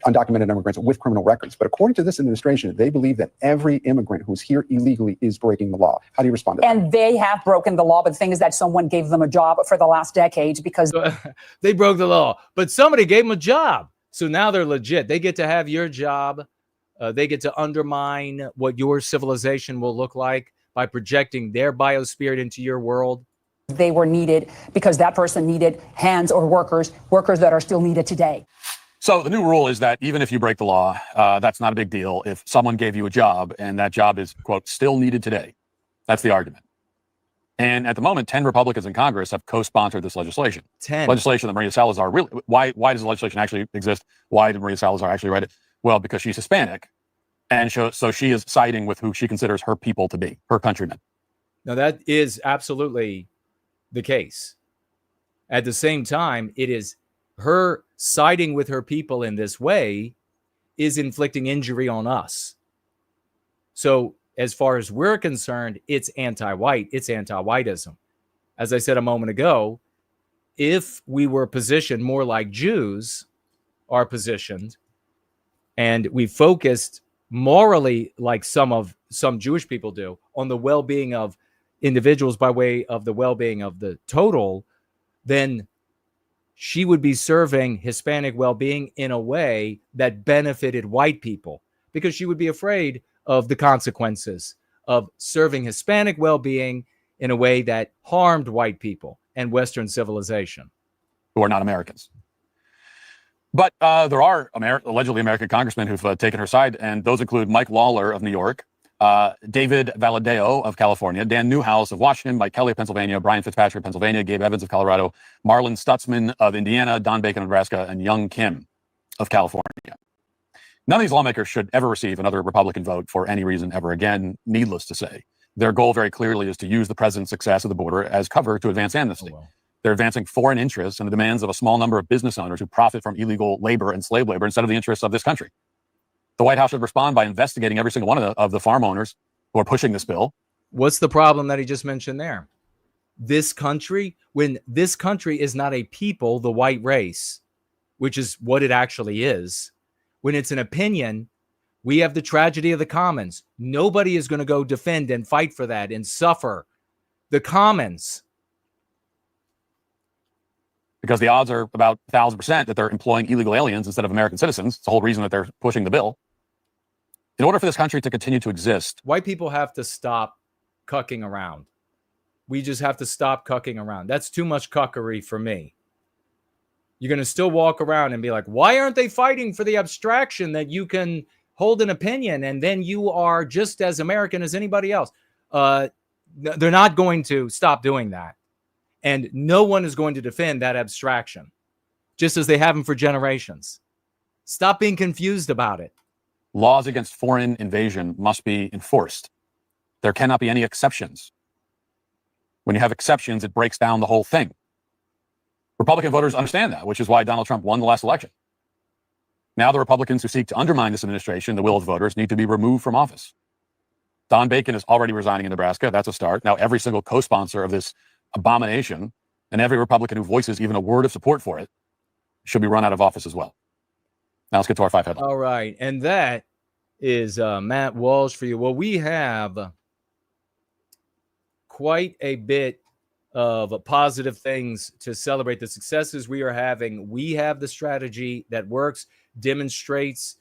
undocumented immigrants with criminal records. But according to this administration, they believe that every immigrant who's here illegally is breaking the law. How do you respond to that? And they have broken the law, but the thing is that someone gave them a job for the last decade because they broke the law, but somebody gave them a job. So now they're legit. They get to have your job. They get to undermine what your civilization will look like by projecting their biospirit into your world. They were needed because that person needed hands or workers that are still needed today. So the new rule is that even if you break the law, that's not a big deal. If someone gave you a job and that job is, quote, still needed today, that's the argument. And at the moment, 10 Republicans in Congress have co-sponsored this legislation. 10. Legislation that Maria Salazar really, why does the legislation actually exist? Why did Maria Salazar actually write it? Well, because she's Hispanic. And so she is siding with who she considers her people to be, her countrymen. Now, that is absolutely the case. At the same time, it is her siding with her people in this way is inflicting injury on us. So as far as we're concerned, it's anti-white, it's anti-whiteism. As I said a moment ago, if we were positioned more like Jews are positioned, and we focused morally like some Jewish people do on the well-being of individuals by way of the well-being of the total, then she would be serving Hispanic well-being in a way that benefited white people, because she would be afraid of the consequences of serving Hispanic well-being in a way that harmed white people and Western civilization. Who are not Americans. But there are allegedly American congressmen who've taken her side, and those include Mike Lawler of New York, David Valadao of California, Dan Newhouse of Washington, Mike Kelly of Pennsylvania, Brian Fitzpatrick of Pennsylvania, Gabe Evans of Colorado, Marlon Stutzman of Indiana, Don Bacon of Nebraska, and Young Kim of California. None of these lawmakers should ever receive another Republican vote for any reason ever again, needless to say. Their goal very clearly is to use the president's success of the border as cover to advance amnesty. They're advancing foreign interests and the demands of a small number of business owners who profit from illegal labor and slave labor instead of the interests of this country. The White House should respond by investigating every single one of the farm owners who are pushing this bill. What's the problem that he just mentioned there? This country, when this country is not a people, the white race, which is what it actually is, when it's an opinion, we have the tragedy of the commons. Nobody is going to go defend and fight for that and suffer. The commons because the odds are about 1,000% that they're employing illegal aliens instead of American citizens. It's the whole reason that they're pushing the bill. In order for this country to continue to exist, white people have to stop cucking around. We just have to stop cucking around. That's too much cuckery for me. You're going to still walk around and be like, why aren't they fighting for the abstraction that you can hold an opinion and then you are just as American as anybody else? They're not going to stop doing that. And no one is going to defend that abstraction, just as they haven't for generations. Stop being confused about it. laws against foreign invasion must be enforced. There cannot be any exceptions. When you have exceptions, it breaks down the whole thing. Republican voters understand that, which is why Donald Trump won the last election. Now the Republicans who seek to undermine this administration, the will of voters, need to be removed from office. Don Bacon is already resigning in Nebraska. That's a start. Now every single co-sponsor of this abomination and every Republican who voices even a word of support for it should be run out of office as well. Now let's get to our 5 headlines. All right. And that is Matt Walsh for you. Well, we have quite a bit of positive things to celebrate the successes we are having. We have the strategy that works, demonstrates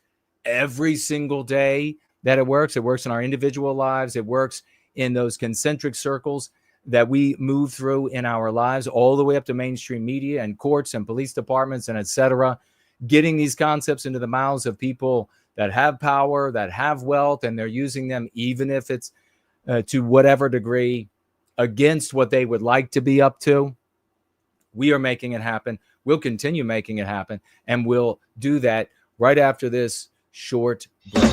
every single day that it works. It works in our individual lives. It works in those concentric circles that we move through in our lives, all the way up to mainstream media and courts and police departments and etc. Getting these concepts into the mouths of people that have power, that have wealth, and they're using them, even if it's to whatever degree against what they would like to be up to. We are making it happen. We'll continue making it happen, and we'll do that right after this short break.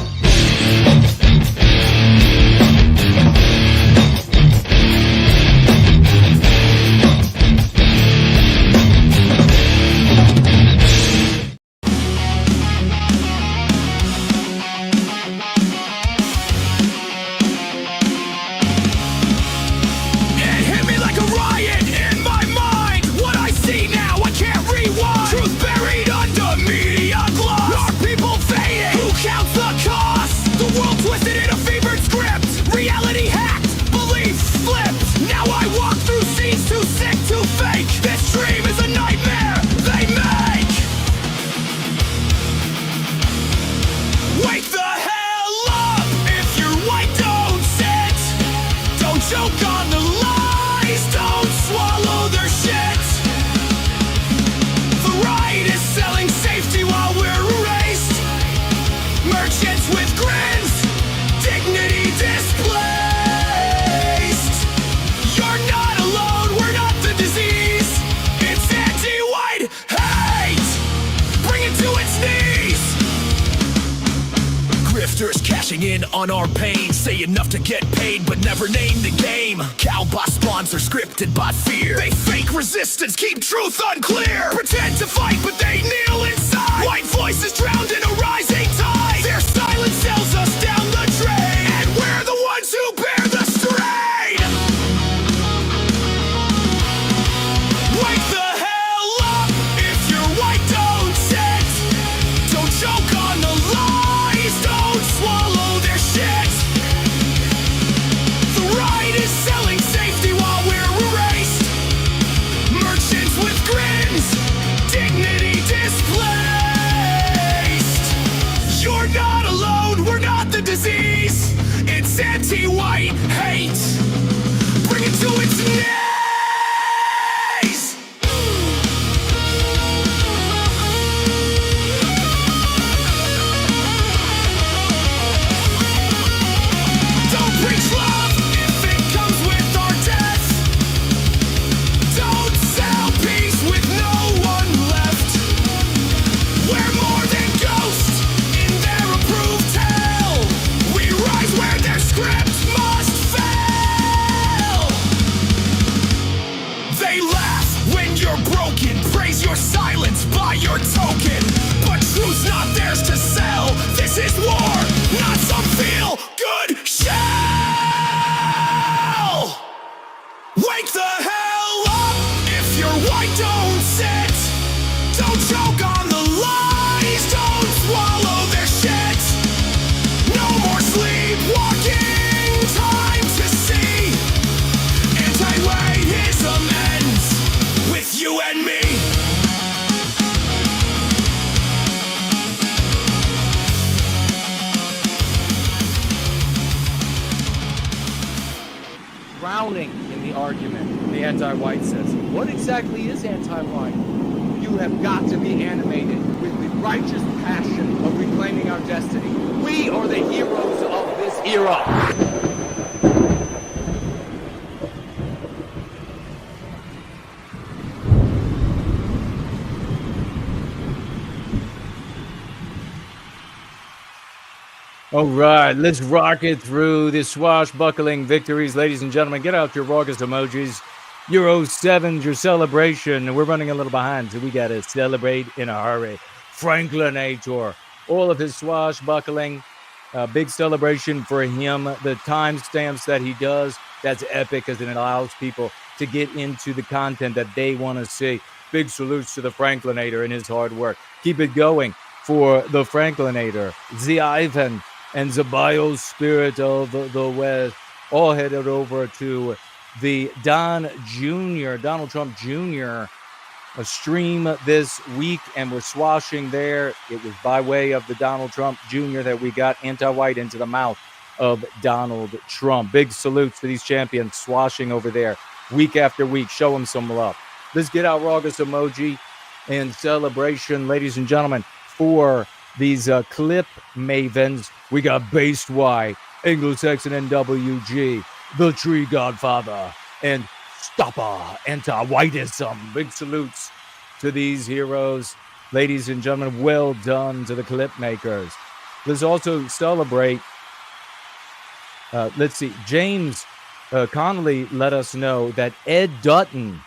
In on our pain, say enough to get paid but never name the game. Cowboss spawns are scripted by fear. They fake resistance, keep truth unclear. Pretend to fight but they kneel inside. White voices drowned in a rising tide. Their silence sells us down the drain, and we're the ones who bear the strain. Wake the hell up if you're white, don't sit. Don't choke on the lies, don't swallow their shit. The right is selling safety while we're erased. Merchants with grins, dignity displaced. You're not alone, we're not the disease. It's anti-white hate. Bring it to its knees. Don't preach love if it comes with our death. Don't sell peace with no one left. We're more than ghosts in their approved hell. We rise where their script must fail. They laugh when you're broken, praise your silence by your token. But truth's not theirs to sell. This is war, not some feel-good shell. Wake the hell up if you're white, don't sit. Don't choke on the lies, don't swallow their shit. No more sleepwalking, time to see. Anti-whiteism ends with you and me. Anti-White says. What exactly is anti-white? You have got to be animated with the righteous passion of reclaiming our destiny. We are the heroes of this era. All right, let's rock it through the swashbuckling victories. Ladies and gentlemen, get out your August emojis. Your 07's your celebration. We're running a little behind, so we got to celebrate in a hurry. Franklinator, all of his swashbuckling, big celebration for him. The timestamps that he does, that's epic because it allows people to get into the content that they want to see. Big salutes to the Franklinator and his hard work. Keep it going for the Franklinator, the Ivan, and the biospirit of the West, all headed over to the Donald Trump Jr. stream this week, and we're swashing there. It was by way of the Donald Trump Jr. that we got anti-white into the mouth of Donald Trump. Big salutes to these champions swashing over there week after week. Show them some love. Let's get our August emoji in celebration, ladies and gentlemen, for these clip mavens. We got Based Y, AngloSaxonNWG, The Tree Godfather, and Stopper Antiwhiteism. Big salutes to these heroes. Ladies and gentlemen, well done to the clip makers. Let's also celebrate, let's see, James Connolly let us know that Ed Dutton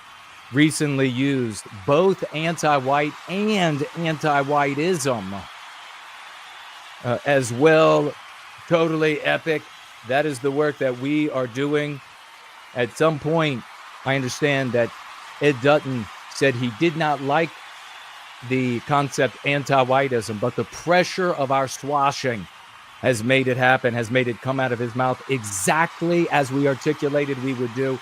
recently used both anti-white and anti-whiteism as well. Totally epic. That is the work that we are doing. At some point, I understand that Ed Dutton said he did not like the concept anti-whiteism, but the pressure of our swashing has made it happen, has made it come out of his mouth exactly as we articulated we would do.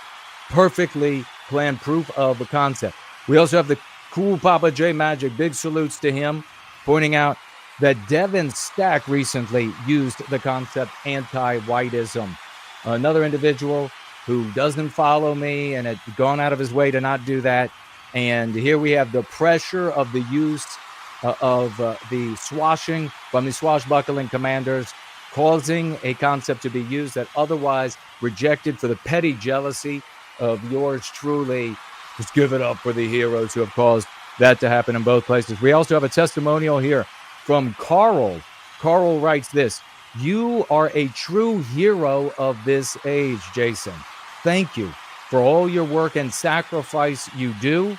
Perfectly planned proof of the concept. We also have the cool Papa J Magic. Big salutes to him, pointing out that Devin Stack recently used the concept anti-whiteism. Another individual who doesn't follow me and had gone out of his way to not do that. And here we have the pressure of the use of the swashing from the swashbuckling commanders, causing a concept to be used that otherwise rejected for the petty jealousy of yours truly. Just give it up for the heroes who have caused that to happen in both places. We also have a testimonial here from Carl. Carl writes this: "You are a true hero of this age, Jason. Thank you for all your work and sacrifice you do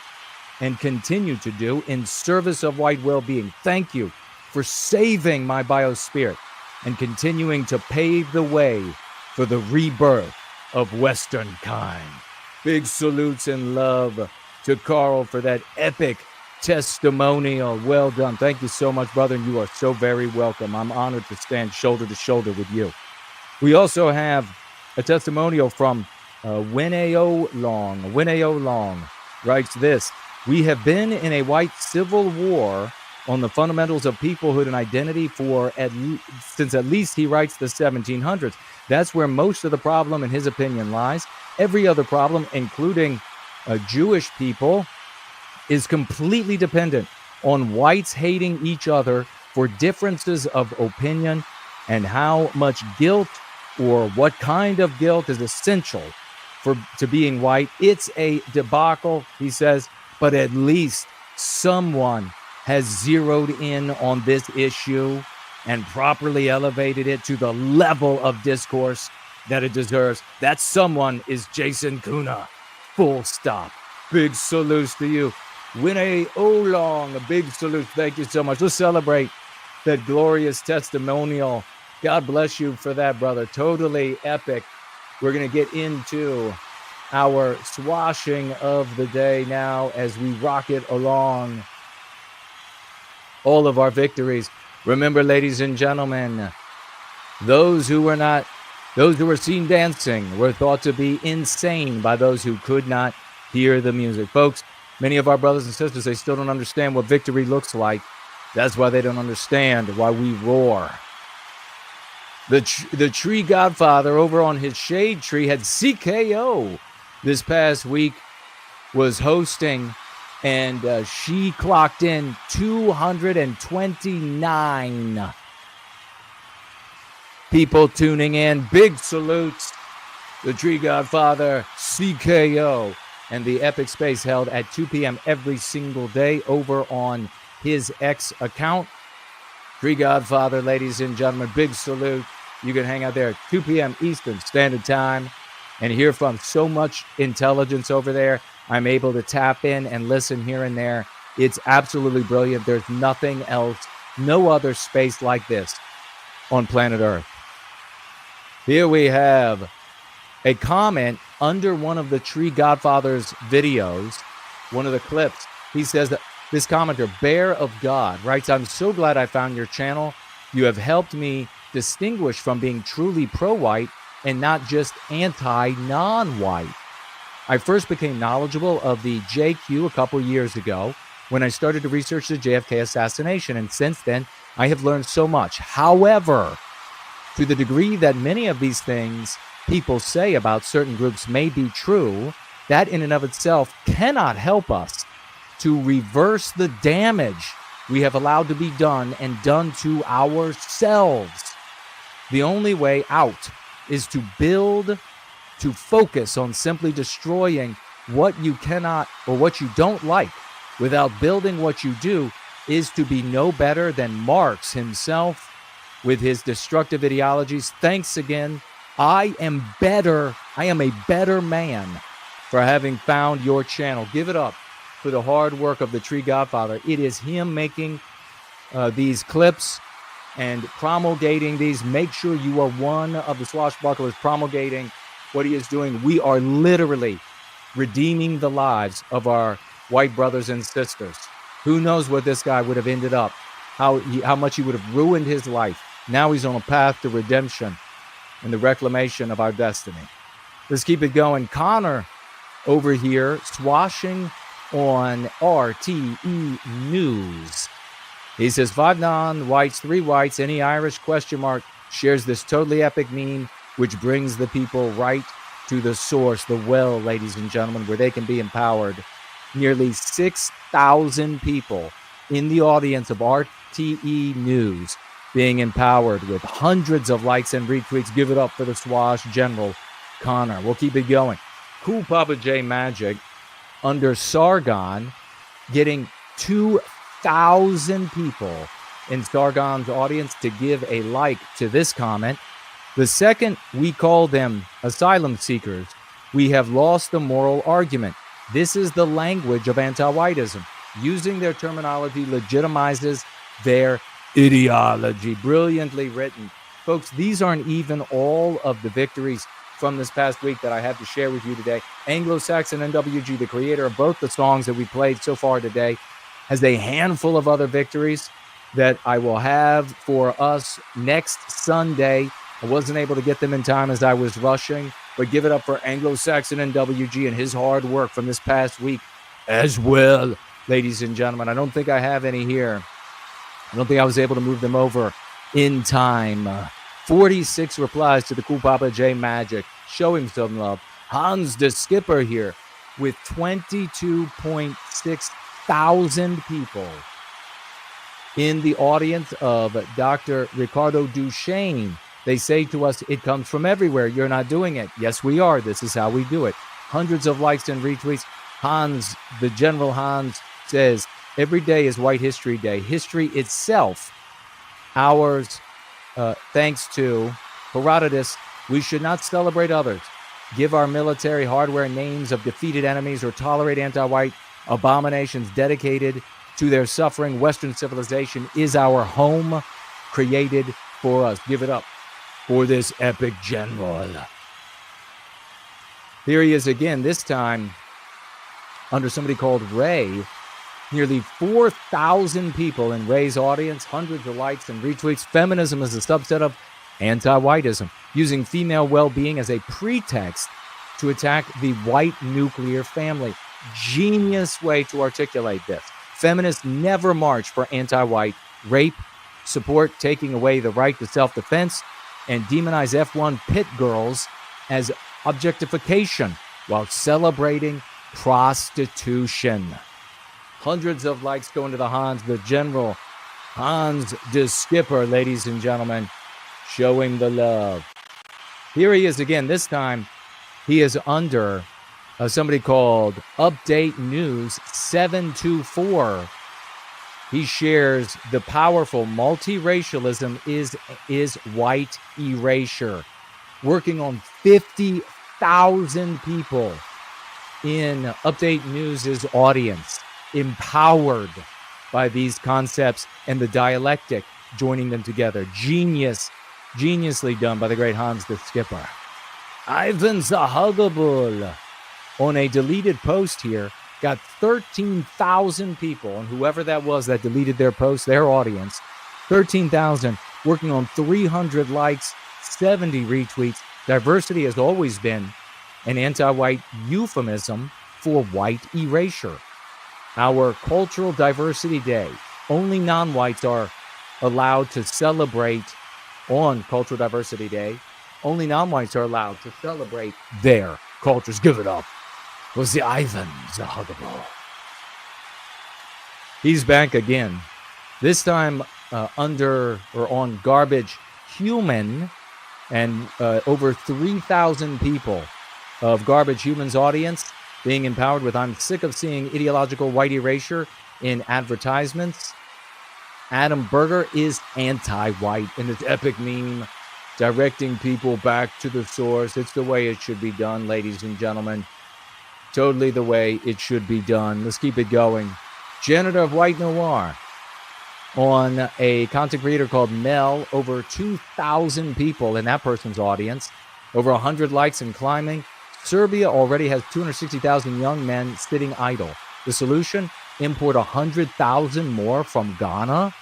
and continue to do in service of white well-being. Thank you for saving my biospirit and continuing to pave the way for the rebirth of Western kind." Big salutes and love to Carl for that epic testimonial. Well done. Thank you so much, brother. And you are so very welcome. I'm honored to stand shoulder to shoulder with you. We also have a testimonial from Wineo Long. Wineo Long writes this: "We have been in a white civil war on the fundamentals of peoplehood and identity for since at least," he writes, "the 1700s. That's where most of the problem, in his opinion, lies. Every other problem, including Jewish people, is completely dependent on whites hating each other for differences of opinion, and how much guilt or what kind of guilt is essential to being white. It's a debacle," he says, "but at least someone has zeroed in on this issue and properly elevated it to the level of discourse that it deserves. That someone is Jason Kuna. Full stop." Big salutes to you. Winnie Olong, a big salute. Thank you so much. Let's celebrate that glorious testimonial. God bless you for that, brother. Totally epic. We're going to get into our swashing of the day now as we rocket along all of our victories. Remember, ladies and gentlemen, those who were seen dancing were thought to be insane by those who could not hear the music. Folks, many of our brothers and sisters, they still don't understand what victory looks like. That's why they don't understand why we roar. The Tree Godfather over on his shade tree had CKO this past week was hosting, and she clocked in 229 people tuning in. Big salutes. The Tree Godfather, CKO, and the Epic Space held at 2 p.m. every single day over on his X account. Tree Godfather, ladies and gentlemen, big salute. You can hang out there at 2 p.m. Eastern Standard Time and hear from so much intelligence over there. I'm able to tap in and listen here and there. It's absolutely brilliant. There's nothing else, no other space like this on planet Earth. Here we have a comment under one of the Tree Godfather's videos, one of the clips. He says that this commenter, Bear of God, writes, I'm so glad I found your channel. You have helped me distinguish from being truly pro-white and not just anti-non-white. I first became knowledgeable of the JQ a couple years ago when I started to research the JFK assassination, and since then, I have learned so much. However, to the degree that many of these things people say about certain groups may be true, that in and of itself cannot help us to reverse the damage we have allowed to be done and done to ourselves. The only way out is to build, to focus on simply destroying what you cannot or what you don't like without building what you do, is to be no better than Marx himself with his destructive ideologies. Thanks again. I am a better man for having found your channel. Give it up for the hard work of the Tree Godfather. It is him making these clips and promulgating these. Make sure you are one of the swashbucklers promulgating what he is doing. We are literally redeeming the lives of our white brothers and sisters. Who knows what this guy would have ended up, how much he would have ruined his life. Now he's on a path to redemption and the reclamation of our destiny. Let's keep it going. Connor over here swashing on RTE News. He says 5 non-whites, 3 whites, any Irish ? Shares this totally epic meme, which brings the people right to the source, the well, ladies and gentlemen, where they can be empowered. Nearly 6,000 people in the audience of RTE News being empowered with hundreds of likes and retweets. Give it up for the Swash General, Connor. We'll keep it going. Cool Papa J Magic under Sargon getting 2,000 people in Sargon's audience to give a like to this comment. The second we call them asylum seekers, we have lost the moral argument. This is the language of anti-whiteism. Using their terminology legitimizes their ideology. Brilliantly written. Folks, these aren't even all of the victories from this past week that I have to share with you today. AngloSaxonNWG, the creator of both the songs that we played so far today, has a handful of other victories that I will have for us next Sunday. I wasn't able to get them in time as I was rushing, but give it up for AngloSaxonNWG and his hard work from this past week as well, ladies and gentlemen. I don't think I have any here. I don't think I was able to move them over in time. 46 replies to the Cool Papa J Magic. Show him some love. Hans the Skipper here with 22.6 thousand people in the audience of Dr. Ricardo Duchesne. They say to us, it comes from everywhere. You're not doing it. Yes, we are. This is how we do it. Hundreds of likes and retweets. Hans, the General Hans, says, every day is White History Day. History itself, ours, thanks to Herodotus, we should not celebrate others, give our military hardware names of defeated enemies, or tolerate anti-white abominations dedicated to their suffering. Western civilization is our home, created for us. Give it up for this epic general. Here he is again, this time under somebody called Ray. Nearly 4,000 people in Ray's audience, hundreds of likes and retweets. Feminism is a subset of anti-whiteism, using female well-being as a pretext to attack the white nuclear family. Genius way to articulate this. Feminists never march for anti-white rape, support taking away the right to self-defense, and demonize F1 pit girls as objectification while celebrating prostitution. Hundreds of likes going to the Hans, the General Hans de Skipper, ladies and gentlemen, showing the love. Here he is again. This time he is under somebody called Update News 724. He shares the powerful multiracialism is white erasure. Working on 50,000 people in Update News's audience, empowered by these concepts and the dialectic joining them together. Geniusly done by the great Hans the Skipper. Ivan Zahuggable on a deleted post here got 13,000 people, and whoever that was that deleted their post, their audience, 13,000, working on 300 likes, 70 retweets. Diversity has always been an anti-white euphemism for white erasure. Our Cultural Diversity Day, only non-whites are allowed to celebrate on Cultural Diversity Day. Only non-whites are allowed to celebrate their cultures. Give it up. Was the Ivan Zahuggable. He's back again. This time under or on Garbage Human, and over 3,000 people of Garbage Human's audience being empowered with "I'm sick of seeing ideological white erasure in advertisements." Adam Berger is anti-white in this epic meme, directing people back to the source. It's the way it should be done, ladies and gentlemen. Totally the way it should be done. Let's keep it going. Janitor of White Noir on a content creator called Mel. Over 2,000 people in that person's audience. Over 100 likes and climbing. Serbia already has 260,000 young men sitting idle. The solution? Import 100,000 more from Ghana?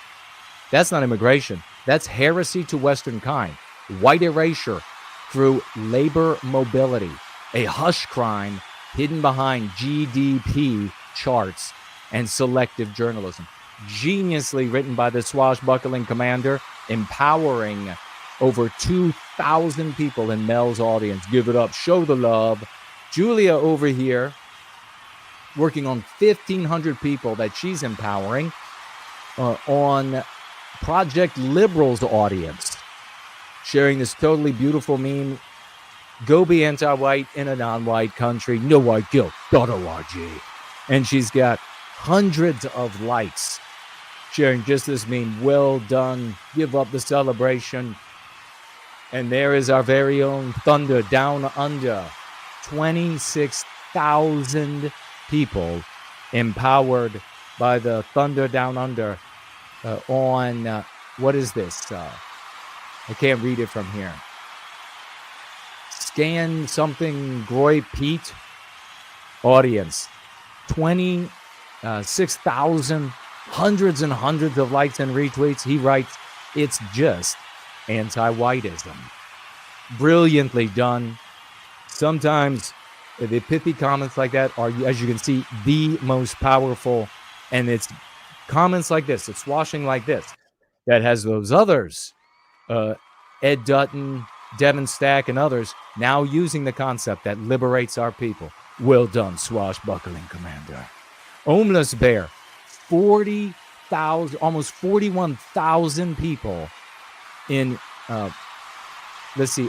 That's not immigration. That's heresy to Western kind. White erasure through labor mobility. A hush crime hidden behind GDP charts and selective journalism. Geniusly written by the swashbuckling commander, empowering over 2,000 people in Mel's audience. Give it up. Show the love. Julia over here, working on 1,500 people that she's empowering on Project Liberal's audience. Sharing this totally beautiful meme. Go be anti-white in a non-white country. NoWhiteGuilt.org. And she's got hundreds of likes sharing just this meme. Well done. Give up the celebration. And there is our very own Thunder Down Under. 26,000 people empowered by the Thunder Down Under on, what is this? I can't read it from here. Scan something Groy Pete audience. 26,000, hundreds and hundreds of likes and retweets. He writes, it's just anti-whiteism. Brilliantly done. Sometimes the pithy comments like that are, as you can see, the most powerful. And it's comments like this, it's swashing like this, that has those others, Ed Dutton, Devin Stack, and others, now using the concept that liberates our people. Well done, swashbuckling commander. Homeless Bear, 40,000, almost 41,000 people in, let's see,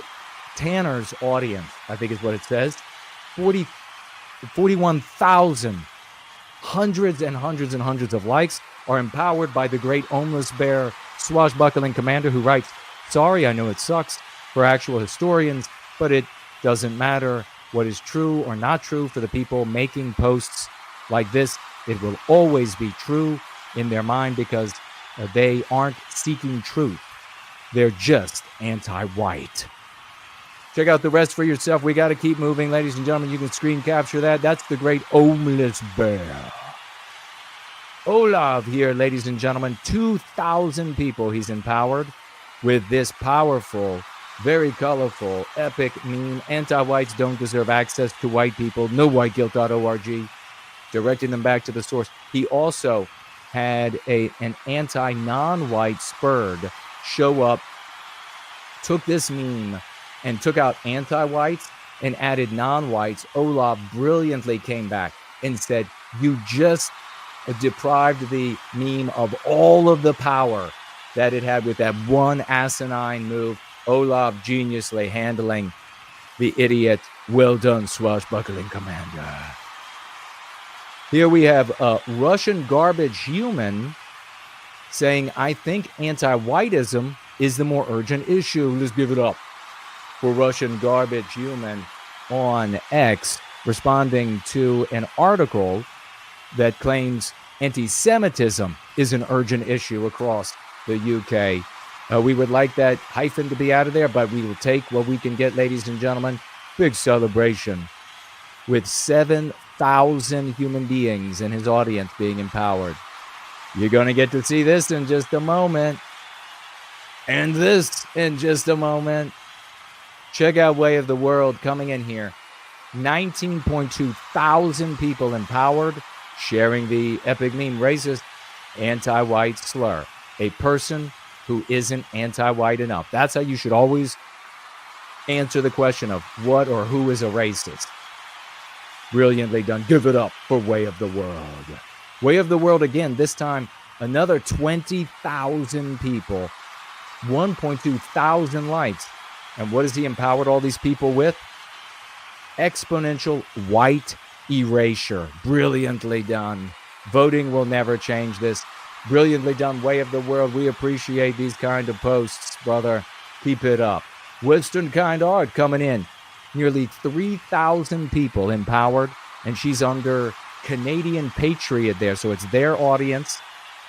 Tanner's audience, I think is what it says. 41,000, hundreds and hundreds and hundreds of likes are empowered by the great Homeless Bear swashbuckling commander who writes, sorry, I know it sucks for actual historians, but it doesn't matter what is true or not true for the people making posts like this. It will always be true in their mind because they aren't seeking truth. They're just anti-white. Check out the rest for yourself. We got to keep moving, ladies and gentlemen. You can screen capture that. That's the great Homeless Bear. Olav here, ladies and gentlemen. 2,000 people he's empowered with this powerful, very colorful, epic meme. Anti-whites don't deserve access to white people. NoWhiteGuilt.org. Directing them back to the source. He also had an anti-non-white spurred show up, took this meme and took out anti-whites and added non-whites, Olaf brilliantly came back and said, you just deprived the meme of all of the power that it had with that one asinine move. Olaf geniusly handling the idiot. Well done, swashbuckling commander. Here we have a Russian garbage human saying, I think anti-whiteism is the more urgent issue. Let's give it up for Russian garbage human on X, responding to an article that claims anti-Semitism is an urgent issue across the UK. We would like that hyphen to be out of there, but we will take what we can get, ladies and gentlemen. Big celebration with 7,000 human beings in his audience being empowered. You're going to get to see this in just a moment. And this in just a moment. Check out Way of the World coming in here. 19.2 thousand people empowered, sharing the epic meme racist anti-white slur. A person who isn't anti-white enough. That's how you should always answer the question of what or who is a racist. Brilliantly done. Give it up for Way of the World. Way of the World again, this time another 20,000 people, 1.2 thousand likes. And what has he empowered all these people with? Exponential white erasure. Brilliantly done. Voting will never change this. Brilliantly done, Way of the World. We appreciate these kind of posts, brother. Keep it up. Western Kind Art coming in. Nearly 3,000 people empowered, and she's under Canadian Patriot there, so it's their audience.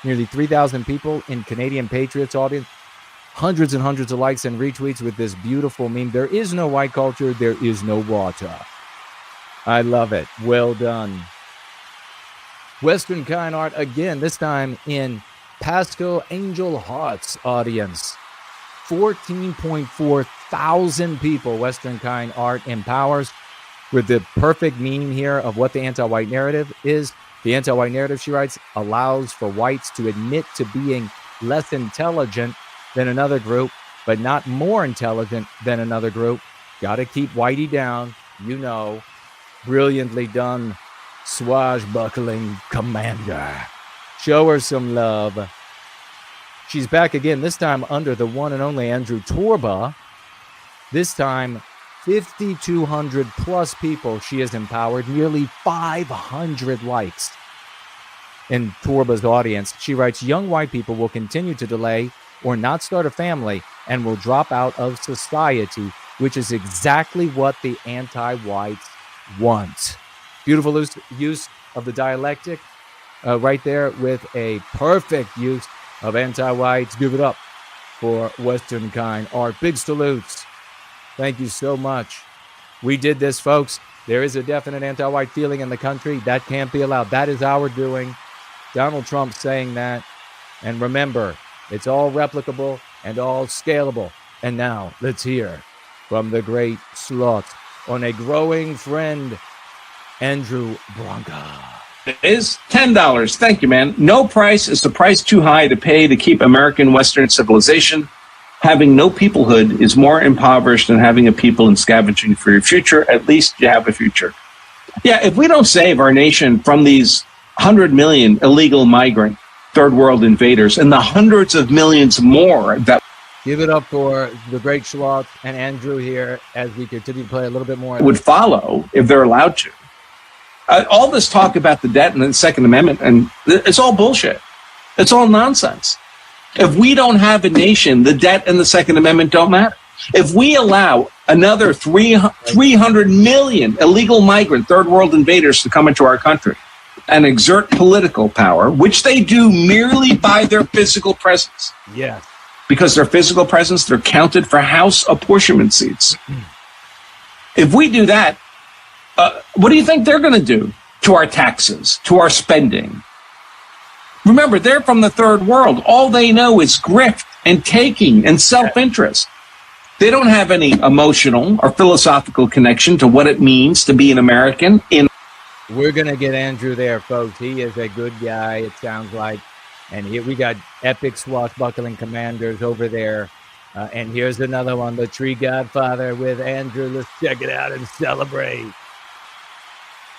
Nearly 3,000 people in Canadian Patriots audience. Hundreds and hundreds of likes and retweets with this beautiful meme. There is no white culture. There is no water. I love it. Well done. Western Kind Art again, this time in Pascal Angel Hearts audience. 14.4 thousand people Western Kind Art empowers with the perfect meme here of what the anti-white narrative is. The anti-white narrative, she writes, allows for whites to admit to being less intelligent than another group, but not more intelligent than another group. Got to keep whitey down, you know. Brilliantly done, swashbuckling commander. Show her some love. She's back again, this time under the one and only Andrew Torba. This time, 5,200 plus people she has empowered, nearly 500 likes in Torba's audience. She writes, young white people will continue to delay or not start a family and will drop out of society, which is exactly what the anti-whites want. Beautiful use of the dialectic right there with a perfect use of anti-whites. Give it up for Western Kind Art. Big salutes. Thank you so much. We did this, folks. There is a definite anti-white feeling in the country. That can't be allowed. That is our doing. Donald Trump saying that. And remember, it's all replicable and all scalable. And now, let's hear from the great sloth on a growing friend, Andrew Branca. It is $10. Thank you, man. No price is the price too high to pay to keep American Western civilization. Having no peoplehood is more impoverished than having a people and scavenging for your future. At least you have a future. Yeah, if we don't save our nation from these 100 million illegal migrant third world invaders and the hundreds of millions more that... Give it up for the great Schwartz and Andrew here as we continue to play a little bit more. ...would follow if they're allowed to. All this talk about the debt and the Second Amendment, and it's all bullshit. It's all nonsense. If we don't have a nation, the debt and the Second Amendment don't matter. If we allow another 300 million illegal migrant third world invaders to come into our country and exert political power, which they do merely by their physical presence. Yes. Because their physical presence, they're counted for House apportionment seats. If we do that, what do you think they're going to do to our taxes, to our spending? Remember, they're from the third world. All they know is grift and taking and self-interest. They don't have any emotional or philosophical connection to what it means to be an American. We're going to get Andrew there, folks. He is a good guy, it sounds like. And here we got epic swashbuckling commanders over there And here's another one, The Tree Godfather with Andrew. Let's check it out and celebrate.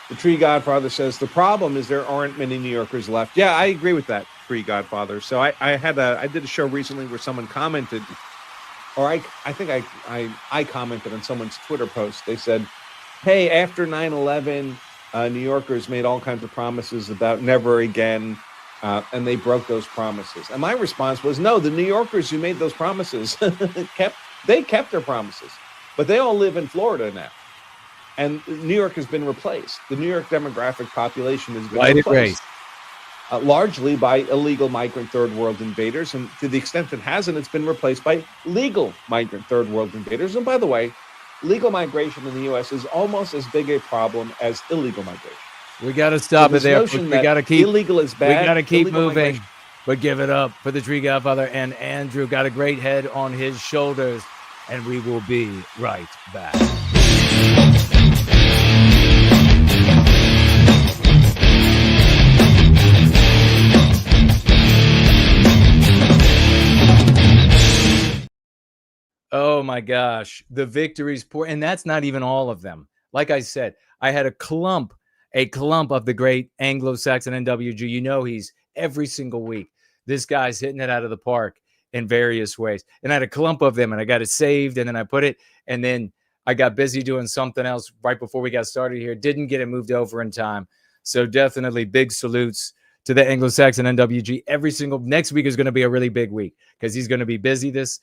The Tree Godfather says, the problem is there aren't many New Yorkers left. Yeah, I agree with that, Tree Godfather. So I did a show recently where someone commented, or I think I commented on someone's Twitter post. They said, hey, after 9/11, New Yorkers made all kinds of promises about never again, and they broke those promises. And my response was, no, the New Yorkers who made those promises kept their promises, but they all live in Florida now. And New York has been replaced. The New York demographic population has been replaced largely by illegal migrant third world invaders. And to the extent it hasn't, it's been replaced by legal migrant third world invaders. And by the way, legal migration in the U.S. is almost as big a problem as illegal migration. We got to stop it there. We got to keep illegal is bad. We got to keep moving, migration. but give it up for the Tree Godfather. And Andrew got a great head on his shoulders, and we will be right back. Oh my gosh, the victories pour, and that's not even all of them. Like I said, I had a clump of the great AngloSaxonNWG. You know, he's every single week. This guy's hitting it out of the park in various ways. And I had a clump of them, and I got it saved, and then I put it, and then I got busy doing something else right before we got started here. Didn't get it moved over in time. So definitely big salutes to the AngloSaxonNWG. Every single next week is going to be a really big week because he's going to be busy this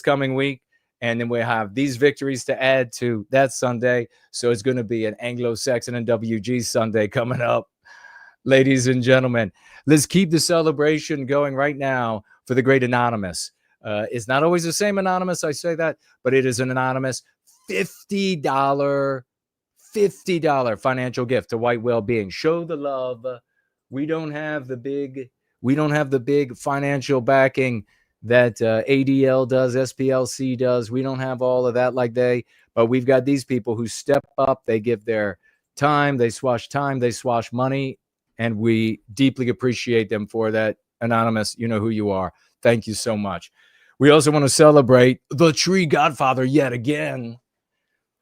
coming week. And then we have these victories to add to that Sunday. So it's going to be an AngloSaxonNWG Sunday coming up. Ladies and gentlemen, let's keep the celebration going right now for the great Anonymous. It's not always the same Anonymous, I say that, but it is an anonymous $50 financial gift to White Wellbeing. Show the love. We don't have the big financial backing that ADL does, SPLC does. We don't have all of that but we've got these people who step up. They give their time, they swash money, and we deeply appreciate them for that. Anonymous, you know who you are. Thank you so much. We also want to celebrate the Tree Godfather yet again.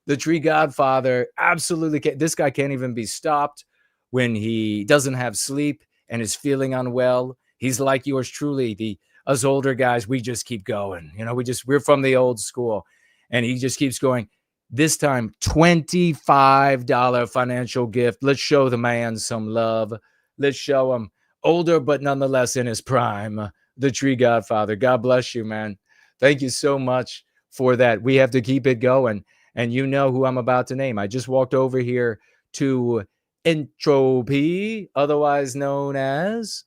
The Tree Godfather, absolutely. This guy can't even be stopped when he doesn't have sleep and is feeling unwell. He's like yours truly, us older guys, we just keep going. You know, we're from the old school, and he just keeps going. This time, $25 financial gift. Let's show the man some love. Let's show him older, but nonetheless in his prime. The Tree Godfather. God bless you, man. Thank you so much for that. We have to keep it going. And you know who I'm about to name. I just walked over here to Entropy, otherwise known as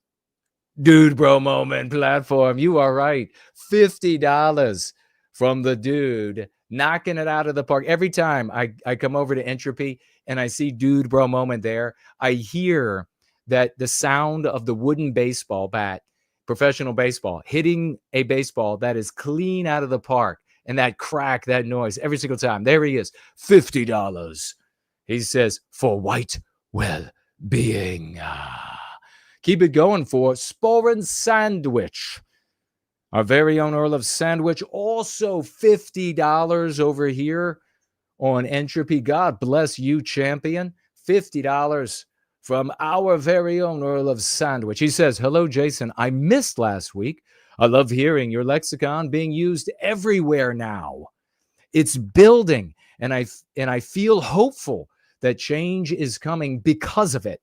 Dude Bro Moment platform. You are right. $50 from the dude, knocking it out of the park. Every time I come over to Entropy and I see Dude Bro Moment there, I hear that the sound of the wooden baseball bat, professional baseball, hitting a baseball that is clean out of the park, and that crack, that noise every single time. There he is, $50. He says, for White Wellbeing. Keep it going for Sporin Sandwich. Our very own Earl of Sandwich, also $50 over here on Entropy. God bless you, champion. $50 from our very own Earl of Sandwich. He says, hello, Jason. I missed last week. I love hearing your lexicon being used everywhere now. It's building, and I feel hopeful that change is coming because of it.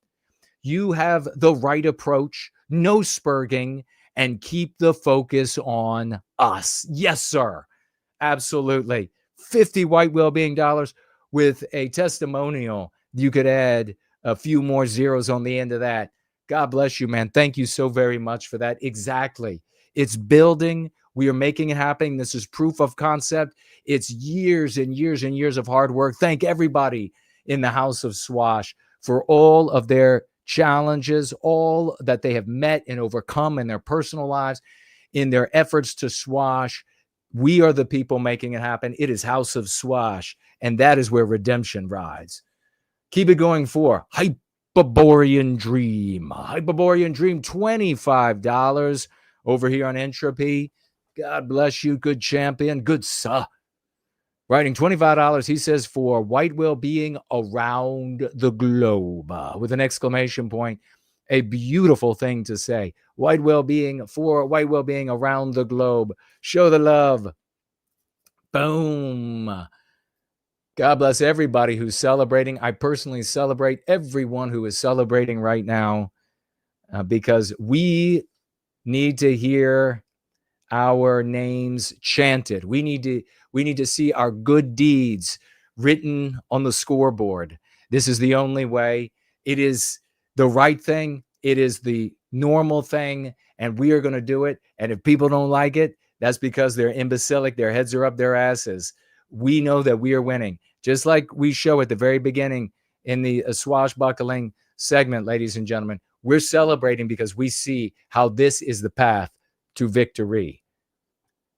You have the right approach, no spurging, and keep the focus on us. Yes, sir. Absolutely. 50 White Wellbeing dollars with a testimonial. You could add a few more zeros on the end of that. God bless you, man. Thank you so very much for that. Exactly. It's building. We are making it happen. This is proof of concept. It's years and years and years of hard work. Thank everybody in the House of Swash for all of their challenges, all that they have met and overcome in their personal lives, in their efforts to swash. We are the people making it happen. It is House of Swash, and that is where redemption rides. Keep it going for Hyperborean Dream. Hyperborean Dream, $25 over here on Entropy. God bless you, good champion, good sir. Writing $25, he says, for white well-being around the globe, with an exclamation point. A beautiful thing to say. White well-being for white well-being around the globe. Show the love. Boom. God bless everybody who's celebrating. I personally celebrate everyone who is celebrating right now, because we need to hear our names chanted. We need to see our good deeds written on the scoreboard. This is the only way. It is the right thing. It is the normal thing, and we are going to do it. And if people don't like it, that's because they're imbecilic. Their heads are up their asses. We know that we are winning. Just like we show at the very beginning in the swashbuckling segment, ladies and gentlemen, we're celebrating because we see how this is the path to victory.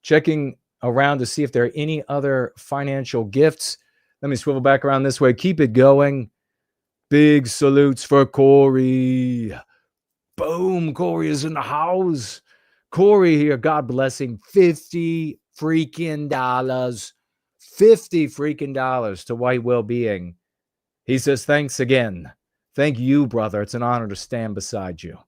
Checking around to see if there are any other financial gifts. Let me swivel back around this way. Keep it going. Big salutes for Corey. Boom. Corey is in the house. Corey here. God bless him. $50 freaking dollars. $50 freaking dollars to White Wellbeing. He says, thanks again. Thank you, brother. It's an honor to stand beside you.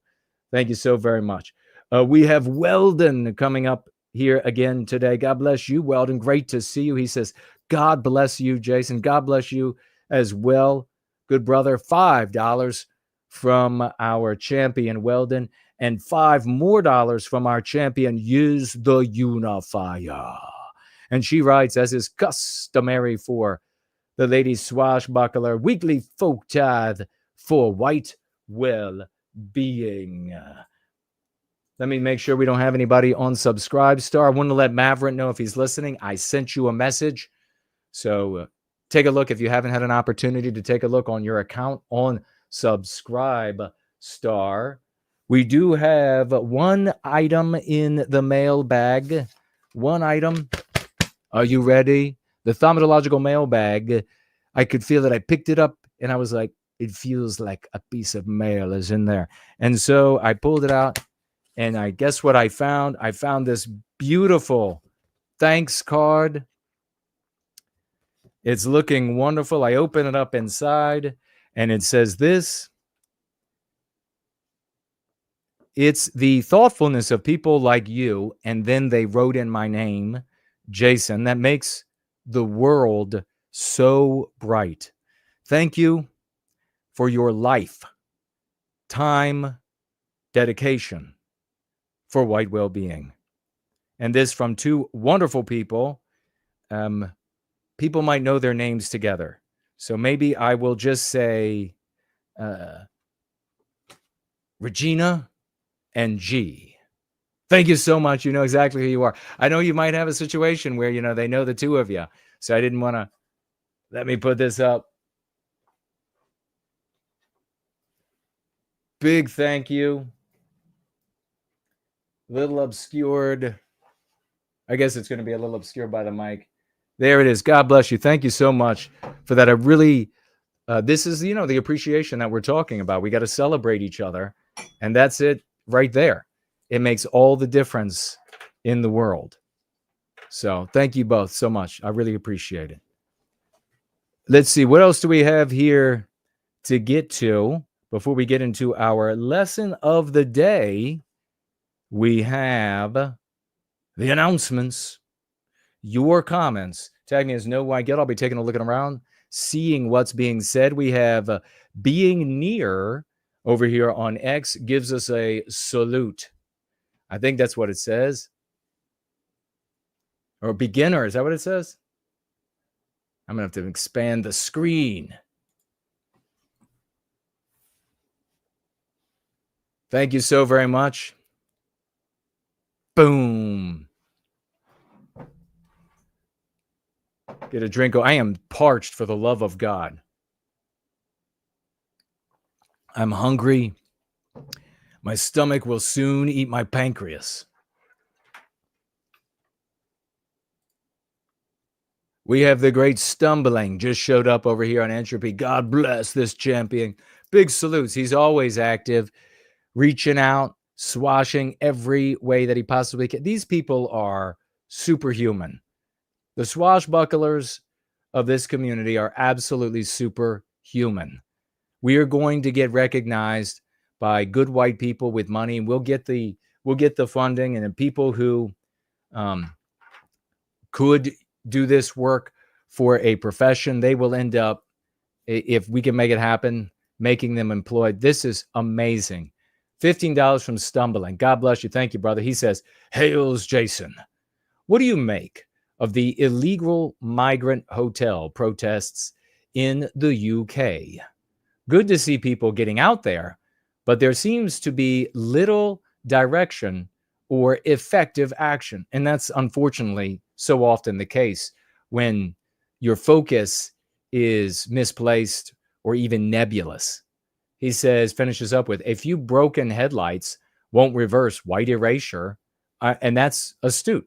Thank you so very much. We have Weldon coming up here again today. God bless you, Weldon. Great to see you. He says, God bless you, Jason. God bless you as well. Good brother. $5 from our champion, Weldon, and $5 more from our champion, Use the Unifier. And she writes, as is customary for the Lady Swashbuckler, weekly folk tithe for White Well-being. Let me make sure we don't have anybody on Subscribestar. I want to let Maverick know if he's listening. I sent you a message. So take a look if you haven't had an opportunity to take a look on your account on Subscribestar. We do have one item in the mailbag. One item. Are you ready? The thaumatological mailbag. I could feel that I picked it up and I was like, it feels like a piece of mail is in there. And so I pulled it out. And I guess what I found? I found this beautiful thanks card. It's looking wonderful. I open it up inside, and it says this. It's the thoughtfulness of people like you, and then they wrote in my name, Jason, that makes the world so bright. Thank you for your life, time, dedication for White Wellbeing. And this from two wonderful people. People might know their names together. So maybe I will just say Regina and G. Thank you so much. You know exactly who you are. I know you might have a situation where, they know the two of you. So I didn't want to. Let me put this up. Big thank you. Little obscured. I guess it's going to be a little obscured by the mic. There it is. God bless you. Thank you so much for that. I really, this is, the appreciation that we're talking about. We got to celebrate each other. And that's it right there. It makes all the difference in the world. So thank you both so much. I really appreciate it. Let's see. What else do we have here to get to before we get into our lesson of the day? We have the announcements, your comments. Tag me as No White Get. I'll be taking a look around, seeing what's being said. We have Being Near over here on X gives us a salute. I think that's what it says. Or beginner. Is that what it says? I'm going to have to expand the screen. Thank you so very much. Boom. Get a drink. I am parched for the love of God. I'm hungry. My stomach will soon eat my pancreas. We have the great Stumbling just showed up over here on Entropy. God bless this champion. Big salutes. He's always active, reaching out, swashing every way that he possibly can. These people are superhuman. The swashbucklers of this community are absolutely superhuman. We are going to get recognized by good white people with money. We'll get the funding, and the people who could do this work for a profession, they will end up, if we can make it happen, making them employed. This is amazing. $15 from Stumbling. God bless you. Thank you, brother. He says, "Hails Jason. What do you make of the illegal migrant hotel protests in the UK? Good to see people getting out there, but there seems to be little direction or effective action." And that's unfortunately so often the case when your focus is misplaced or even nebulous. He says, finishes up with, "A few broken headlights won't reverse white erasure." And that's astute.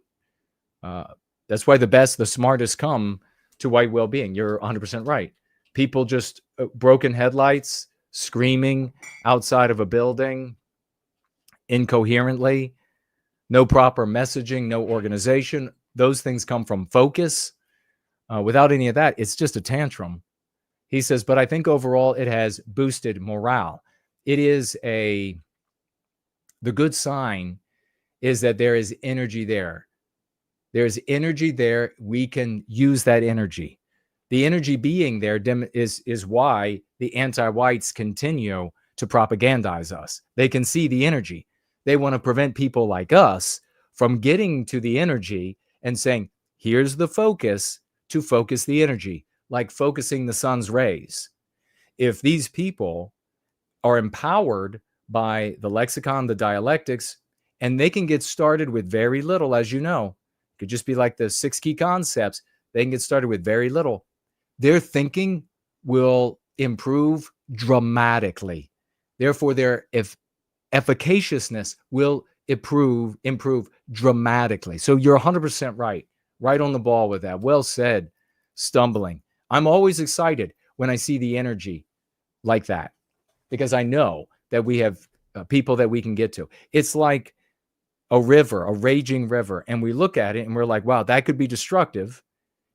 That's why the smartest come to white well-being. You're 100% right. People just broken headlights, screaming outside of a building incoherently, no proper messaging, no organization. Those things come from focus. Without any of that, it's just a tantrum. He says, but I think overall it has boosted morale. It is the good sign is that there is energy there. There's energy there. We can use that energy. The energy being there is why the anti-whites continue to propagandize us. They can see the energy. They want to prevent people like us from getting to the energy and saying, here's the focus, to focus the energy, like focusing the sun's rays. If these people are empowered by the lexicon, the dialectics, and they can get started with very little, as you know, it could just be like the 6 key concepts. They can get started with very little. Their thinking will improve dramatically. Therefore, their efficaciousness will improve dramatically. So you're 100% right on the ball with that. Well said, Stumbling. I'm always excited when I see the energy like that, because I know that we have people that we can get to. It's like a river, a raging river, and we look at it and we're like, wow, that could be destructive.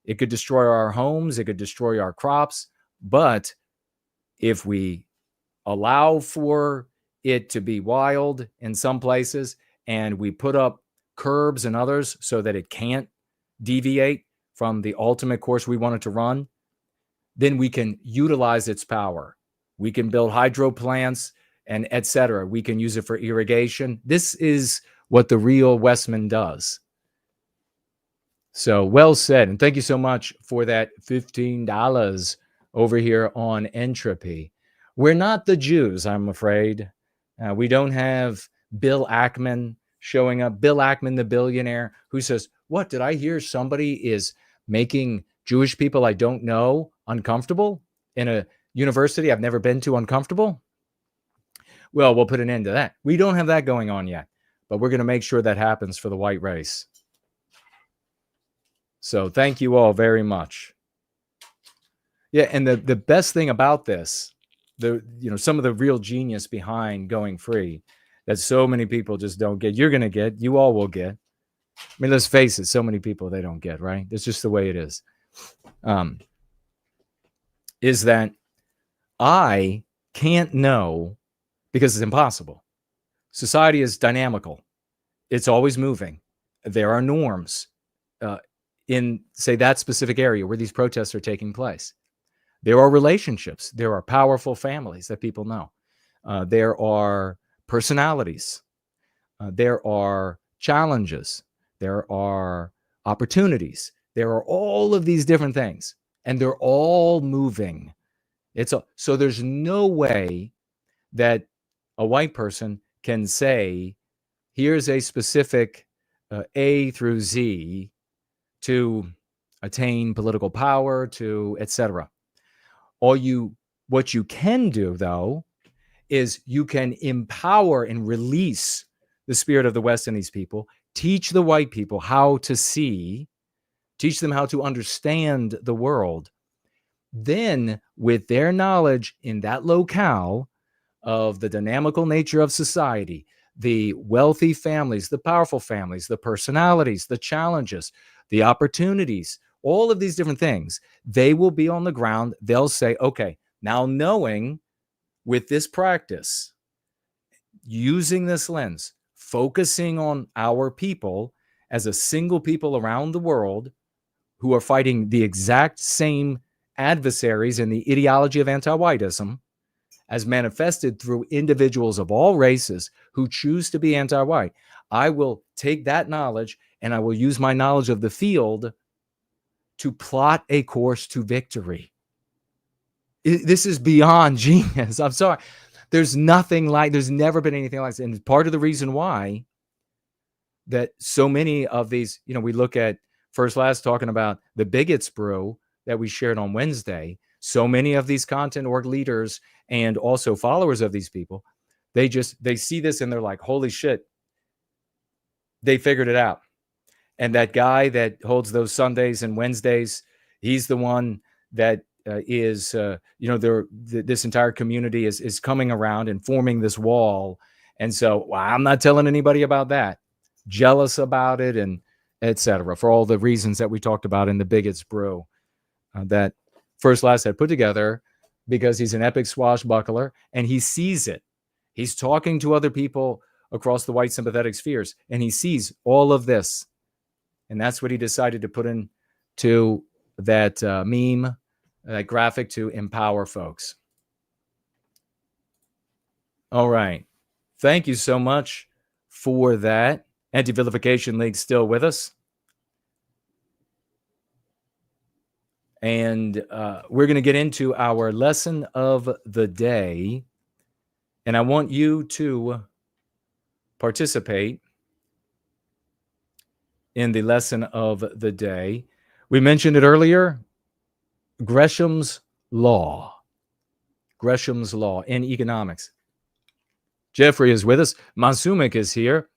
It could destroy our homes. It could destroy our crops. But if we allow for it to be wild in some places and we put up curbs and others so that it can't deviate from the ultimate course we want it to run, then we can utilize its power. We can build hydro plants and etc. We can use it for irrigation. This is what the real Westman does. So well said. And thank you so much for that $15 over here on Entropy. We're not the Jews, I'm afraid. We don't have Bill Ackman showing up. Bill Ackman, the billionaire, who says, what, did I hear somebody is making Jewish people I don't know uncomfortable in a university I've never been to uncomfortable? Well, we'll put an end to that. We don't have that going on yet, but we're going to make sure that happens for the white race. So thank you all very much. Yeah, and the best thing about this, some of the real genius behind going free that so many people just don't get, you're going to get, you all will get. I mean, let's face it, so many people they don't get, right? It's just the way it is. Is that I can't know, because it's impossible. Society is dynamical. It's always moving. There are norms in, say, that specific area where these protests are taking place. There are relationships. There are powerful families that people know. There are personalities. There are challenges. There are opportunities. There are all of these different things, and they're all moving. So there's no way that a white person can say, here's a specific A through Z to attain political power, to etc. What you can do, though, is you can empower and release the spirit of the West in these people, teach the white people how to see, teach them how to understand the world. Then, with their knowledge in that locale of the dynamical nature of society, the wealthy families, the powerful families, the personalities, the challenges, the opportunities, all of these different things, they will be on the ground. They'll say, okay, now knowing with this practice, using this lens, focusing on our people as a single people around the world who are fighting the exact same adversaries in the ideology of anti-whiteism, as manifested through individuals of all races who choose to be anti-white. I will take that knowledge and I will use my knowledge of the field to plot a course to victory. This is beyond genius. I'm sorry. There's never been anything like this. And part of the reason why that so many of these, we look at First Last talking about the bigots brew that we shared on Wednesday. So many of these content org leaders and also followers of these people, they see this and they're like, holy shit, they figured it out. And that guy that holds those Sundays and Wednesdays, he's the one that this entire community is coming around and forming this wall. And so I'm not telling anybody about that. Jealous about it and etc. for all the reasons that we talked about in the Bigots Brew that First Last had put together, because he's an epic swashbuckler and he sees it. He's talking to other people across the white sympathetic spheres and he sees all of this. And that's what he decided to put into that meme, that graphic to empower folks. All right. Thank you so much for that. Anti-Vilification League still with us. And we're going to get into our lesson of the day. And I want you to participate in the lesson of the day. We mentioned it earlier, Gresham's Law. Gresham's Law in economics. Jeffrey is with us. Masumik is here.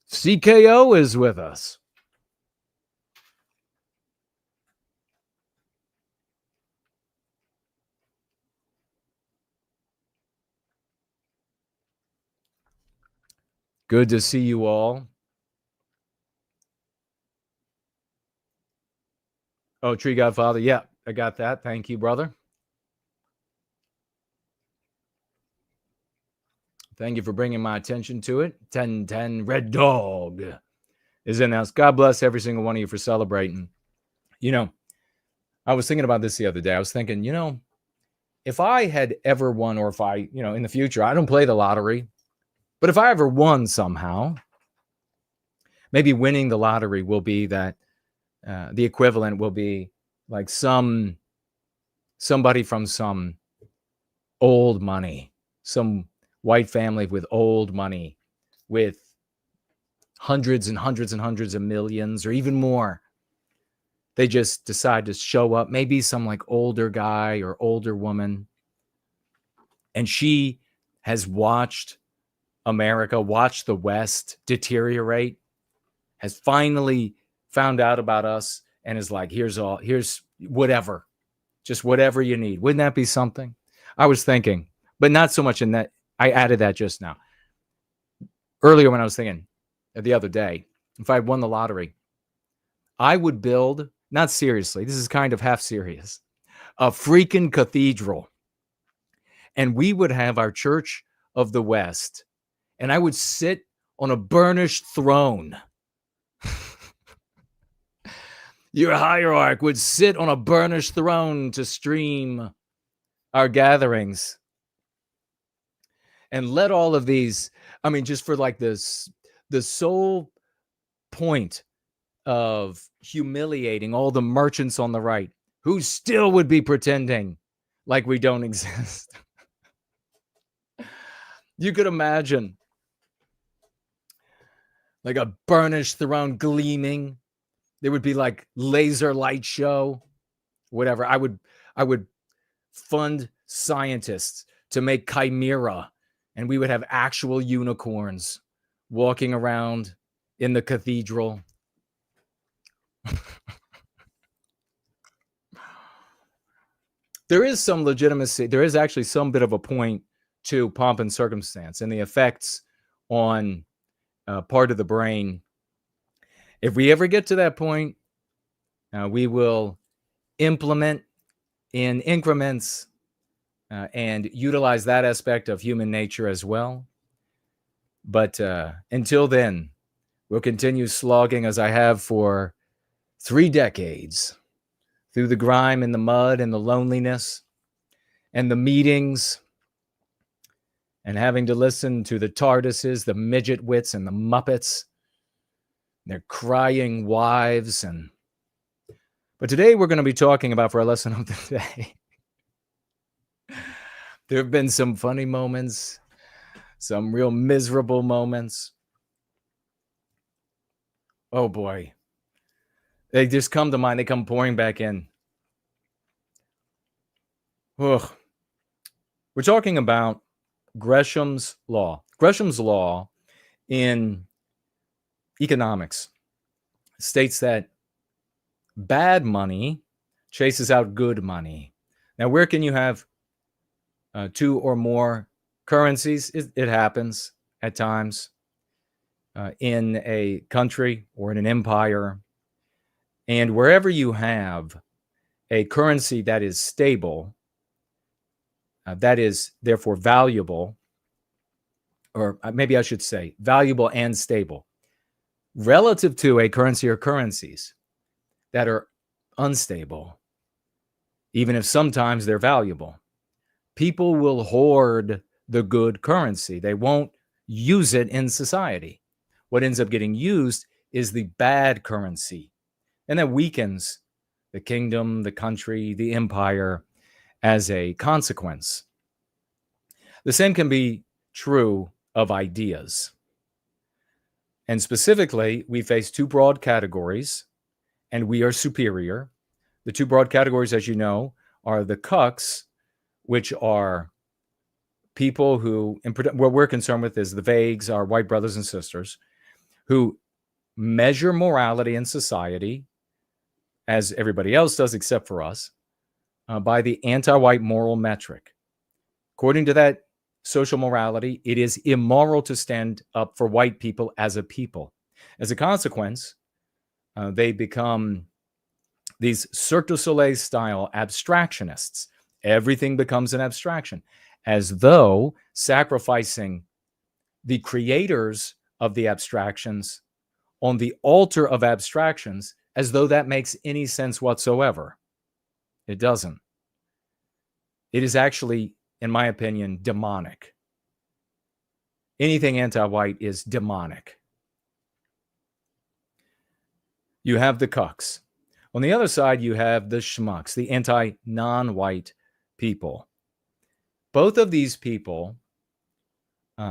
CKO is with us. Good to see you all. Oh, Tree Godfather. Yeah, I got that. Thank you, brother. Thank you for bringing my attention to it. 1010 Red Dog is in the house. God bless every single one of you for celebrating. I was thinking about this the other day. I was thinking, if I had ever won, or if I, in the future, I don't play the lottery, but if I ever won somehow, maybe winning the lottery will be that the equivalent will be like somebody from some old money, some white family with old money, with hundreds and hundreds and hundreds of millions or even more. They just decide to show up, maybe some like older guy or older woman. And she has watched America, watched the West deteriorate, has finally found out about us and is like, here's whatever, just whatever you need. Wouldn't that be something? I was thinking, but not so much in that. I added that just now. Earlier when I was thinking the other day, if I had won the lottery, I would build, not seriously, this is kind of half serious, a freaking cathedral. And we would have our Church of the West. And I would sit on a burnished throne. Your hierarch would sit on a burnished throne to stream our gatherings. And let all of these, just for like this, the sole point of humiliating all the merchants on the right who still would be pretending like we don't exist. You could imagine like a burnished throne gleaming. There would be like laser light show, whatever. I would fund scientists to make chimera, and we would have actual unicorns walking around in the cathedral. There is some legitimacy. There is actually some bit of a point to pomp and circumstance and the effects on part of the brain. If we ever get to that point, we will implement in increments and utilize that aspect of human nature as well. But until then, we'll continue slogging as I have for 3 decades through the grime and the mud and the loneliness and the meetings and having to listen to the TARDISes, the midget wits and the Muppets, their crying wives. But today we're going to be talking about, for our lesson of the day, there have been some funny moments, some real miserable moments. Oh boy. They just come to mind. They come pouring back in. Ugh. We're talking about Gresham's law. Gresham's law in economics states that bad money chases out good money. Now, where can you have 2 or more currencies? It happens at times in a country or in an empire. And wherever you have a currency that is stable, that is therefore valuable, or maybe I should say valuable and stable, relative to a currency or currencies that are unstable, even if sometimes they're valuable, people will hoard the good currency. They won't use it in society. What ends up getting used is the bad currency. And that weakens the kingdom, the country, the empire as a consequence. The same can be true of ideas. And specifically, we face 2 broad categories, and we are superior. The 2 broad categories, as you know, are the cucks, which are people who, what we're concerned with is the vagues, our white brothers and sisters, who measure morality in society, as everybody else does except for us, by the anti-white moral metric. According to that social morality, it is immoral to stand up for white people as a people. As a consequence, they become these Cirque du Soleil style abstractionists. Everything becomes an abstraction, as though sacrificing the creators of the abstractions on the altar of abstractions, as though that makes any sense whatsoever. It doesn't. It is actually, in my opinion, demonic. Anything anti-white is demonic. You have the cucks. On the other side, you have the schmucks, the anti-non-white people. Both of these people,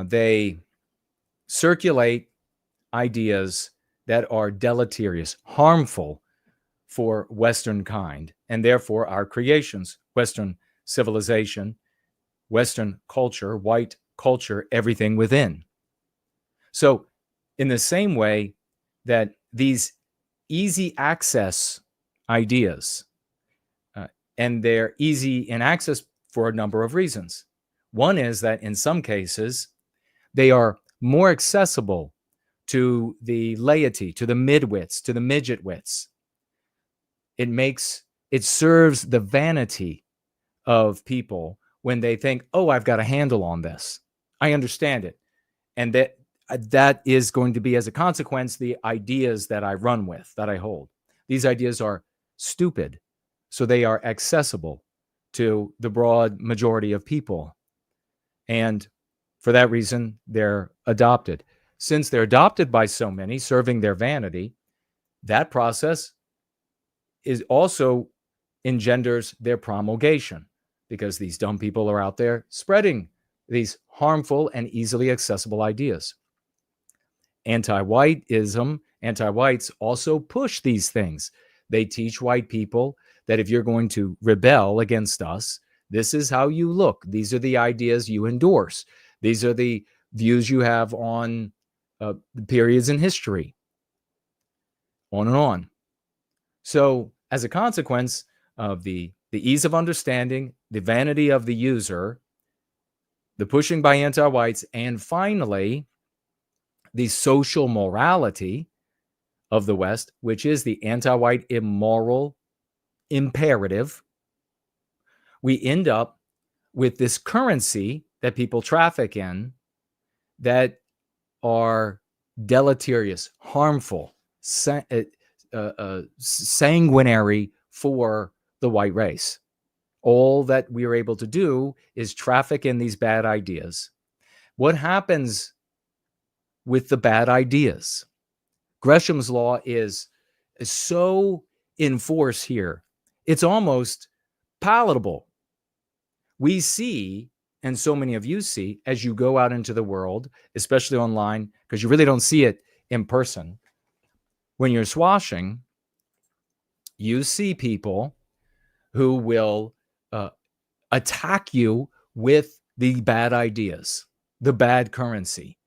they circulate ideas that are deleterious, harmful for Western kind, and therefore our creations, Western civilization, Western culture, white culture, everything within. So in the same way that these easy access ideas, and they're easy in access for a number of reasons. One is that in some cases, they are more accessible to the laity, to the midwits, to the midget wits. It serves the vanity of people when they think, oh, I've got a handle on this. I understand it. And that is going to be, as a consequence, the ideas that I run with, that I hold. These ideas are stupid, so they are accessible to the broad majority of people. And for that reason, they're adopted. Since they're adopted by so many, serving their vanity, that process is also engenders their promulgation, because these dumb people are out there spreading these harmful and easily accessible ideas. Anti-whiteism, anti-whites also push these things. They teach white people that if you're going to rebel against us, this is how you look. These are the ideas you endorse. These are the views you have on periods in history, on and on. So as a consequence of the ease of understanding, the vanity of the user, the pushing by anti-whites, and finally, the social morality of the West, which is the anti-white immoral imperative, we end up with this currency that people traffic in that are deleterious, harmful, sanguinary for the white race. All that we are able to do is traffic in these bad ideas. What happens with the bad ideas? Gresham's law is so in force here. It's almost palatable. We see, and so many of you see, as you go out into the world, especially online, because you really don't see it in person. When you're swashing, you see people who will attack you with the bad ideas, the bad currency.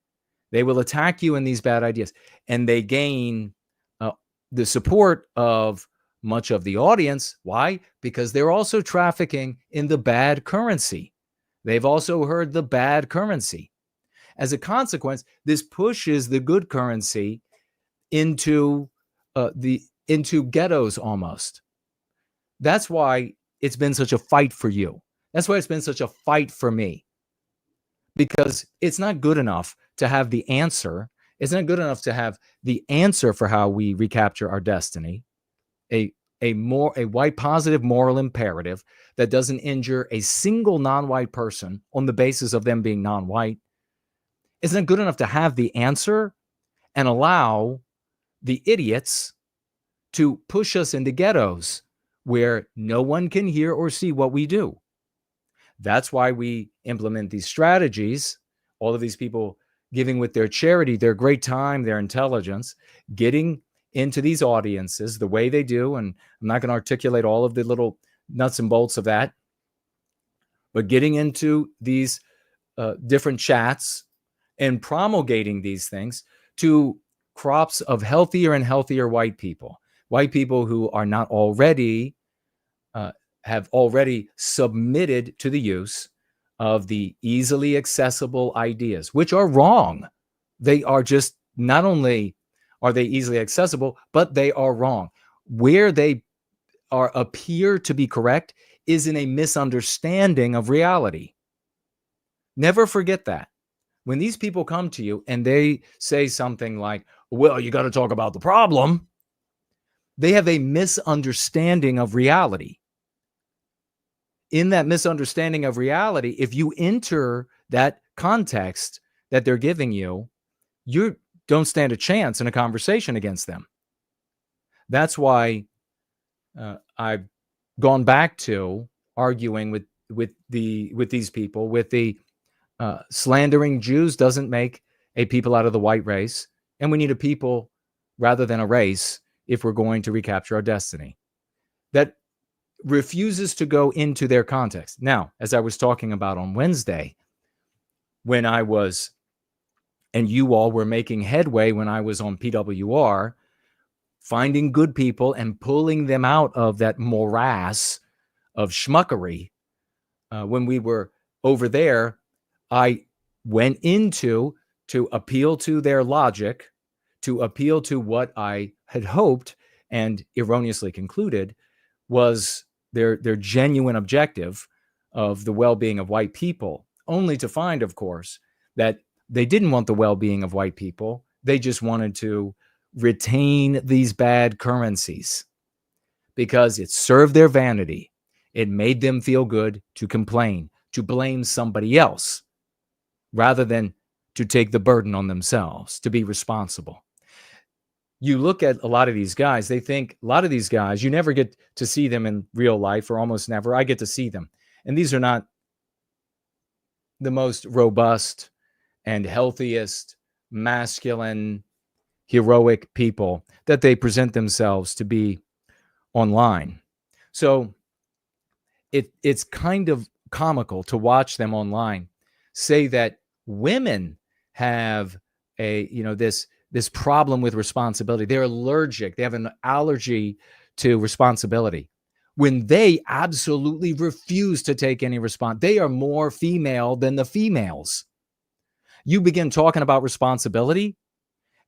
They will attack you in these bad ideas, and they gain the support of much of the audience. Why? Because they're also trafficking in the bad currency. They've also heard the bad currency. As a consequence, this pushes the good currency into ghettos almost. That's why it's been such a fight for you. That's why it's been such a fight for me. Because it's not good enough to have the answer. It's not good enough to have the answer for how we recapture our destiny. A white positive moral imperative that doesn't injure a single non-white person on the basis of them being non-white. Isn't it good enough to have the answer and allow the idiots to push us into ghettos where no one can hear or see what we do? That's why we implement these strategies. All of these people giving with their charity, their great time, their intelligence, getting into these audiences the way they do. And I'm not going to articulate all of the little nuts and bolts of that, but getting into these different chats and promulgating these things to crops of healthier and healthier white people who are not already, have already submitted to the use of the easily accessible ideas, which are wrong. They are just, not only are they easily accessible, but they are wrong. Where they appear to be correct is in a misunderstanding of reality. Never forget that. When these people come to you and they say something like, well, you got to talk about the problem, they have a misunderstanding of reality. In that misunderstanding of reality, if you enter that context that they're giving you, you don't stand a chance in a conversation against them. That's why I've gone back to arguing with these people, with the slandering Jews doesn't make a people out of the white race, and we need a people rather than a race if we're going to recapture our destiny. That refuses to go into their context. Now, as I was talking about on Wednesday, when I was, and you all were making headway when I was on PWR, finding good people and pulling them out of that morass of schmuckery, when we were over there, I went into to appeal to their logic, to appeal to what I had hoped and erroneously concluded was their genuine objective of the well-being of white people, only to find, of course, that they didn't want the well-being of white people. They just wanted to retain these bad currencies because it served their vanity. It made them feel good to complain, to blame somebody else, rather than to take the burden on themselves, to be responsible. You look at a lot of these guys, they think a lot of these guys, you never get to see them in real life, or almost never. I get to see them. And these are not the most robust and healthiest, masculine, heroic people that they present themselves to be online. So it's kind of comical to watch them online say that women have this problem with responsibility. They're allergic. They have an allergy to responsibility. when they absolutely refuse to take any response. They are more female than the females. You begin talking about responsibility,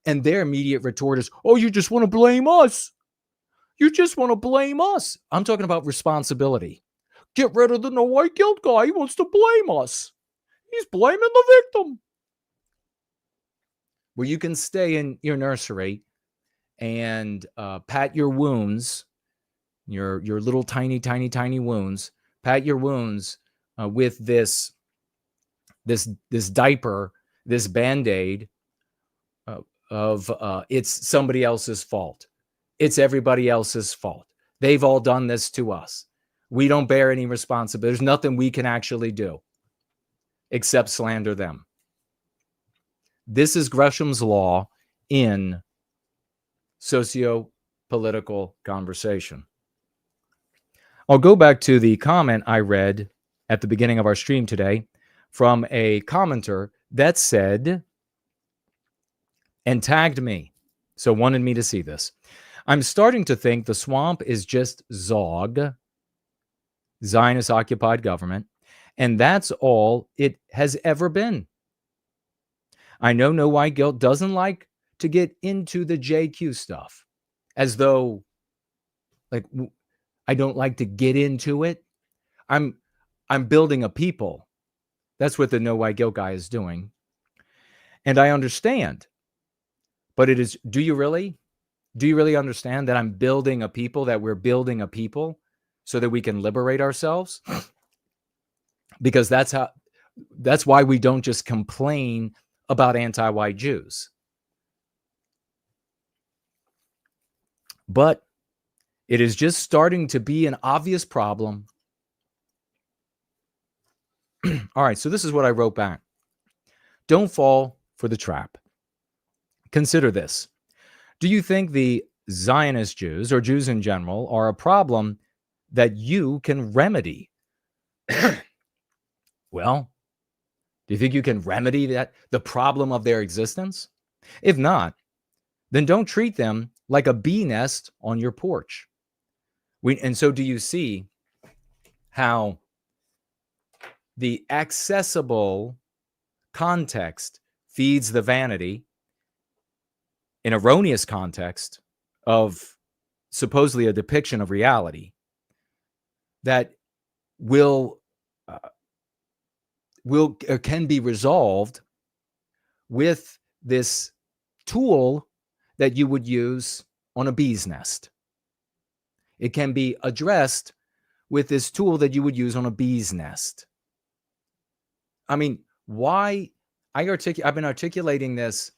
and their immediate retort is, oh, you just want to blame us. You just want to blame us. I'm talking about responsibility. Get rid of the no white guilt guy. He wants to blame us. He's blaming the victim. Where you can stay in your nursery and pat your wounds, your little tiny wounds, pat your wounds with this diaper, this Band-Aid of it's somebody else's fault. It's everybody else's fault. They've all done this to us. We don't bear any responsibility. There's nothing we can actually do except slander them. This is Gresham's law in socio-political conversation. I'll go back to the comment I read at the beginning of our stream today from a commenter that said, and tagged me, so wanted me to see this. I'm starting to think the swamp is just Zog, Zionist-occupied government, and that's all it has ever been. I know No White Guilt doesn't like to get into the JQ stuff, as though, like, I don't like to get into it. I'm building a people. That's what the No White Guilt guy is doing. And I understand. But it is, do you really understand that I'm building a people, that we're building a people so that we can liberate ourselves? Because that's why we don't just complain about anti-white Jews. But it is just starting to be an obvious problem. All right, so this is what I wrote back. Don't fall for the trap. Consider this. Do you think the Zionist Jews, or Jews in general, are a problem that you can remedy? Well, do you think you can remedy the problem of their existence? If not, then don't treat them like a bee nest on your porch. And so do you see how the accessible context feeds the vanity, an erroneous context of supposedly a depiction of reality that can be resolved with this tool that you would use on a bee's nest. It can be addressed with this tool that you would use on a bee's nest. I mean, why? I've been articulating this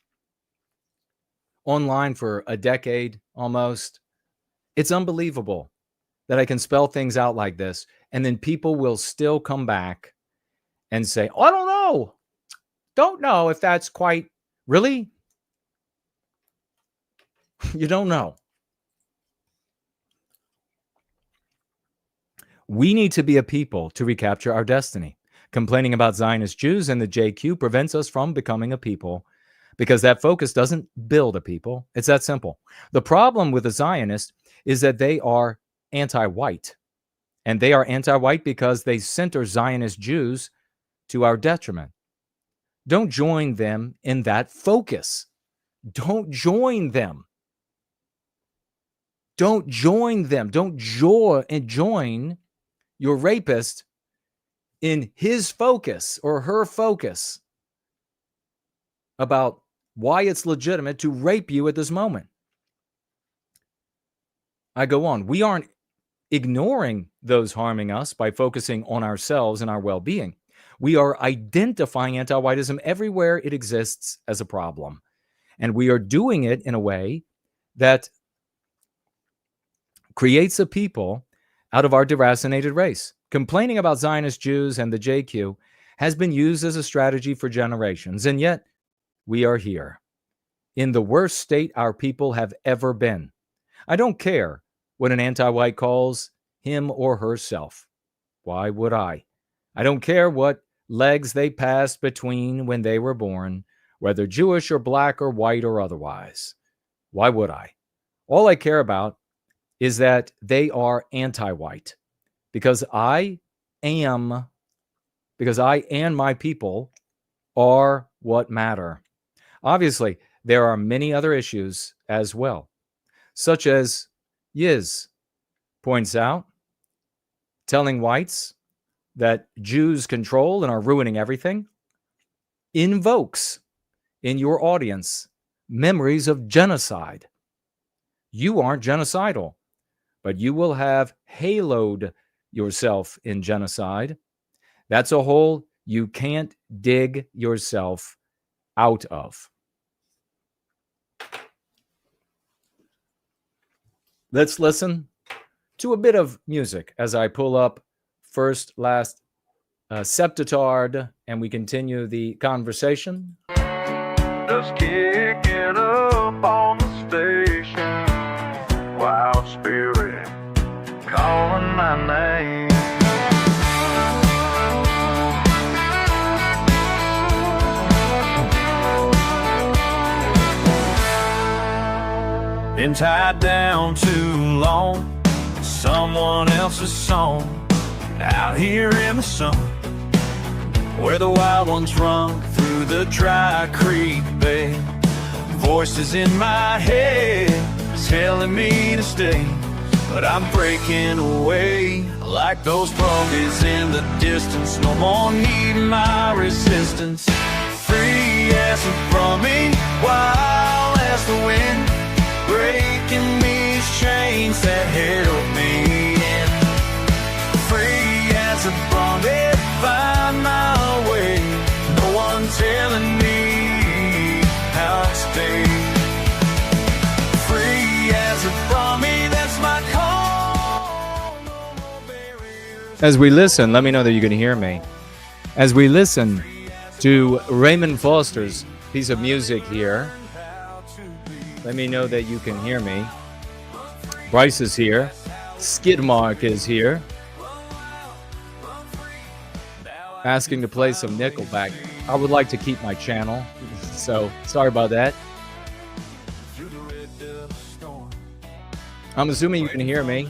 online for a decade almost. It's unbelievable that I can spell things out like this, and then people will still come back and say, oh, I don't know if that's quite, really? You don't know. We need to be a people to recapture our destiny. Complaining about Zionist Jews and the JQ prevents us from becoming a people, because that focus doesn't build a people. It's that simple. The problem with the Zionists is that they are anti-white. And they are anti-white because they center Zionist Jews to our detriment. Don't join them in that focus. Don't join them. Don't join them. Don't join your rapist in his focus or her focus about why it's legitimate to rape you at this moment. I go on. We aren't ignoring those harming us by focusing on ourselves and our well-being. We are identifying anti-whiteism everywhere it exists as a problem. And we are doing it in a way that creates a people out of our deracinated race. Complaining about Zionist Jews and the JQ has been used as a strategy for generations, and yet we are here, in the worst state our people have ever been. I don't care what an anti-white calls him or herself. Why would I? I don't care what legs they passed between when they were born, whether Jewish or black or white or otherwise. Why would I? All I care about is that they are anti-white, because I and my people are what matter. Obviously, there are many other issues as well, such as Yiz points out, telling whites that Jews control and are ruining everything invokes in your audience memories of genocide. You aren't genocidal, but you will have haloed yourself in genocide. That's a hole you can't dig yourself out of. Let's listen to a bit of music as I pull up First Last Septitard and we continue the conversation. Just kicking up on the station, wild spirit calling my name. Been tied down too long, someone else's song, out here in the sun, where the wild ones run through the dry creek bed. Voices in my head telling me to stay, but I'm breaking away like those ponies in the distance. No more needing my resistance. Free as a from me, wild as the wind, breaking these chains that held me in. Free as a bumblebee, find my way. No one telling me how to stay. Free as a bumblebee, that's my call. As we listen, let me know that you can hear me. As we listen to Raymond Foster's piece of music here, let me know that you can hear me. Bryce is here. Skidmark is here. Asking to play some Nickelback. I would like to keep my channel, so sorry about that. I'm assuming you can hear me.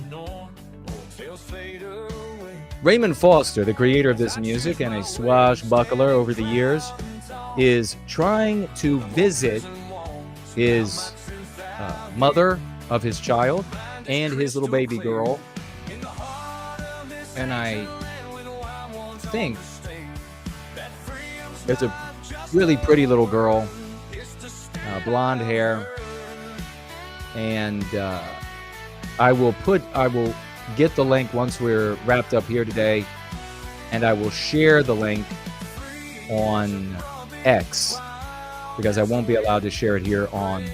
Raymond Foster, the creator of this music and a swashbuckler over the years, is trying to visit his mother of his child and his little baby girl. And I think there's a really pretty little girl, blonde hair, and I will get the link once we're wrapped up here today, and I will share the link on X, because I won't be allowed to share it here on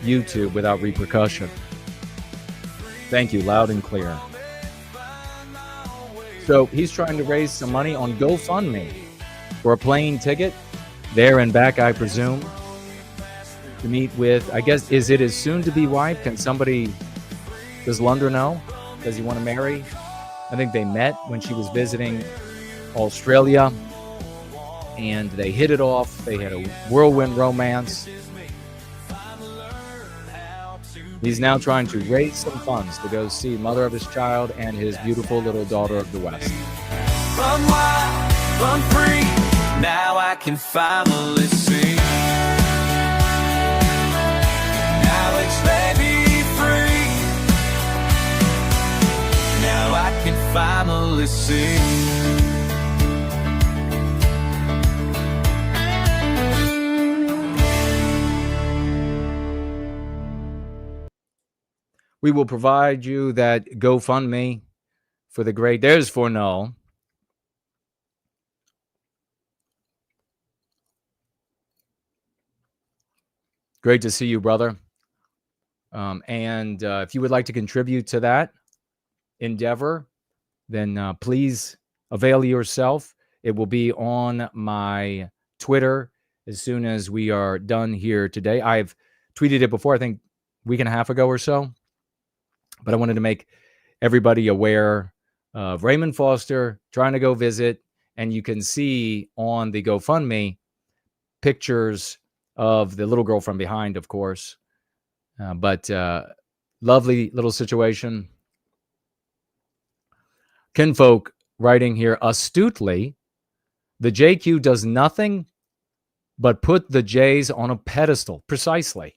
YouTube without repercussion. Thank you, loud and clear. So he's trying to raise some money on GoFundMe for a plane ticket there and back, I presume, to meet with, I guess, is it his soon-to-be wife? Can somebody, does Lunder know? Does he want to marry? I think they met when she was visiting Australia, and they hit it off. They had a whirlwind romance. He's now trying to raise some funds to go see mother of his child and his beautiful little daughter of the West. Run wild, run free, now I can finally see. Now it's let me free, now I can finally see. We will provide you that GoFundMe for the great. There's for Null. Great to see you, brother. And if you would like to contribute to that endeavor, then please avail yourself. It will be on my Twitter as soon as we are done here today. I've tweeted it before, I think a week and a half ago or so. But I wanted to make everybody aware of Raymond Foster trying to go visit. And you can see on the GoFundMe pictures of the little girl from behind, of course. But Lovely little situation. Kinfolk writing here astutely, the JQ does nothing but put the J's on a pedestal. Precisely.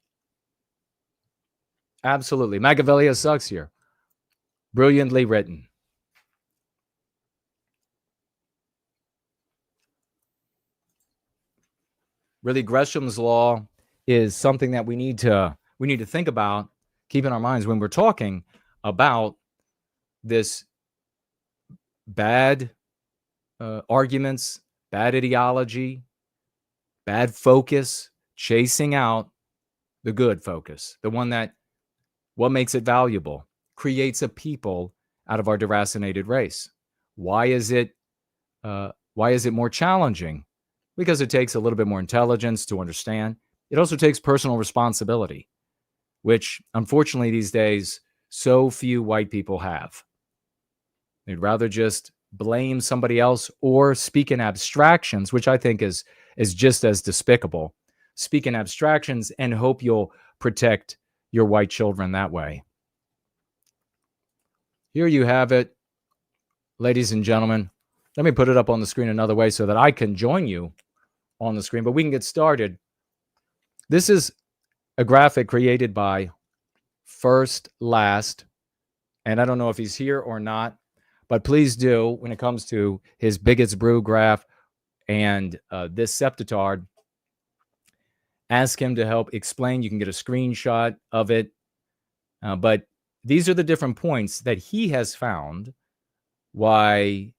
Absolutely. Machiavelli sucks here. Brilliantly written. Really, Gresham's law is something that we need to think about, keep in our minds when we're talking about this bad arguments, bad ideology, bad focus, chasing out the good focus, the one that what makes it valuable, creates a people out of our deracinated race. Why is it more challenging? Because it takes a little bit more intelligence to understand. It also takes personal responsibility, which unfortunately these days so few white people have. They'd rather just blame somebody else or speak in abstractions, which I think is just as despicable. Speak in abstractions and hope you'll protect your white children that way. Here you have it, ladies and gentlemen. Let me put it up on the screen another way so that I can join you on the screen, but we can get started. This is a graphic created by First Last, and I don't know if he's here or not, but please do, when it comes to his Bigots Brew graph and this septitard, ask him to help explain. You can get a screenshot of it, but these are the different points that he has found why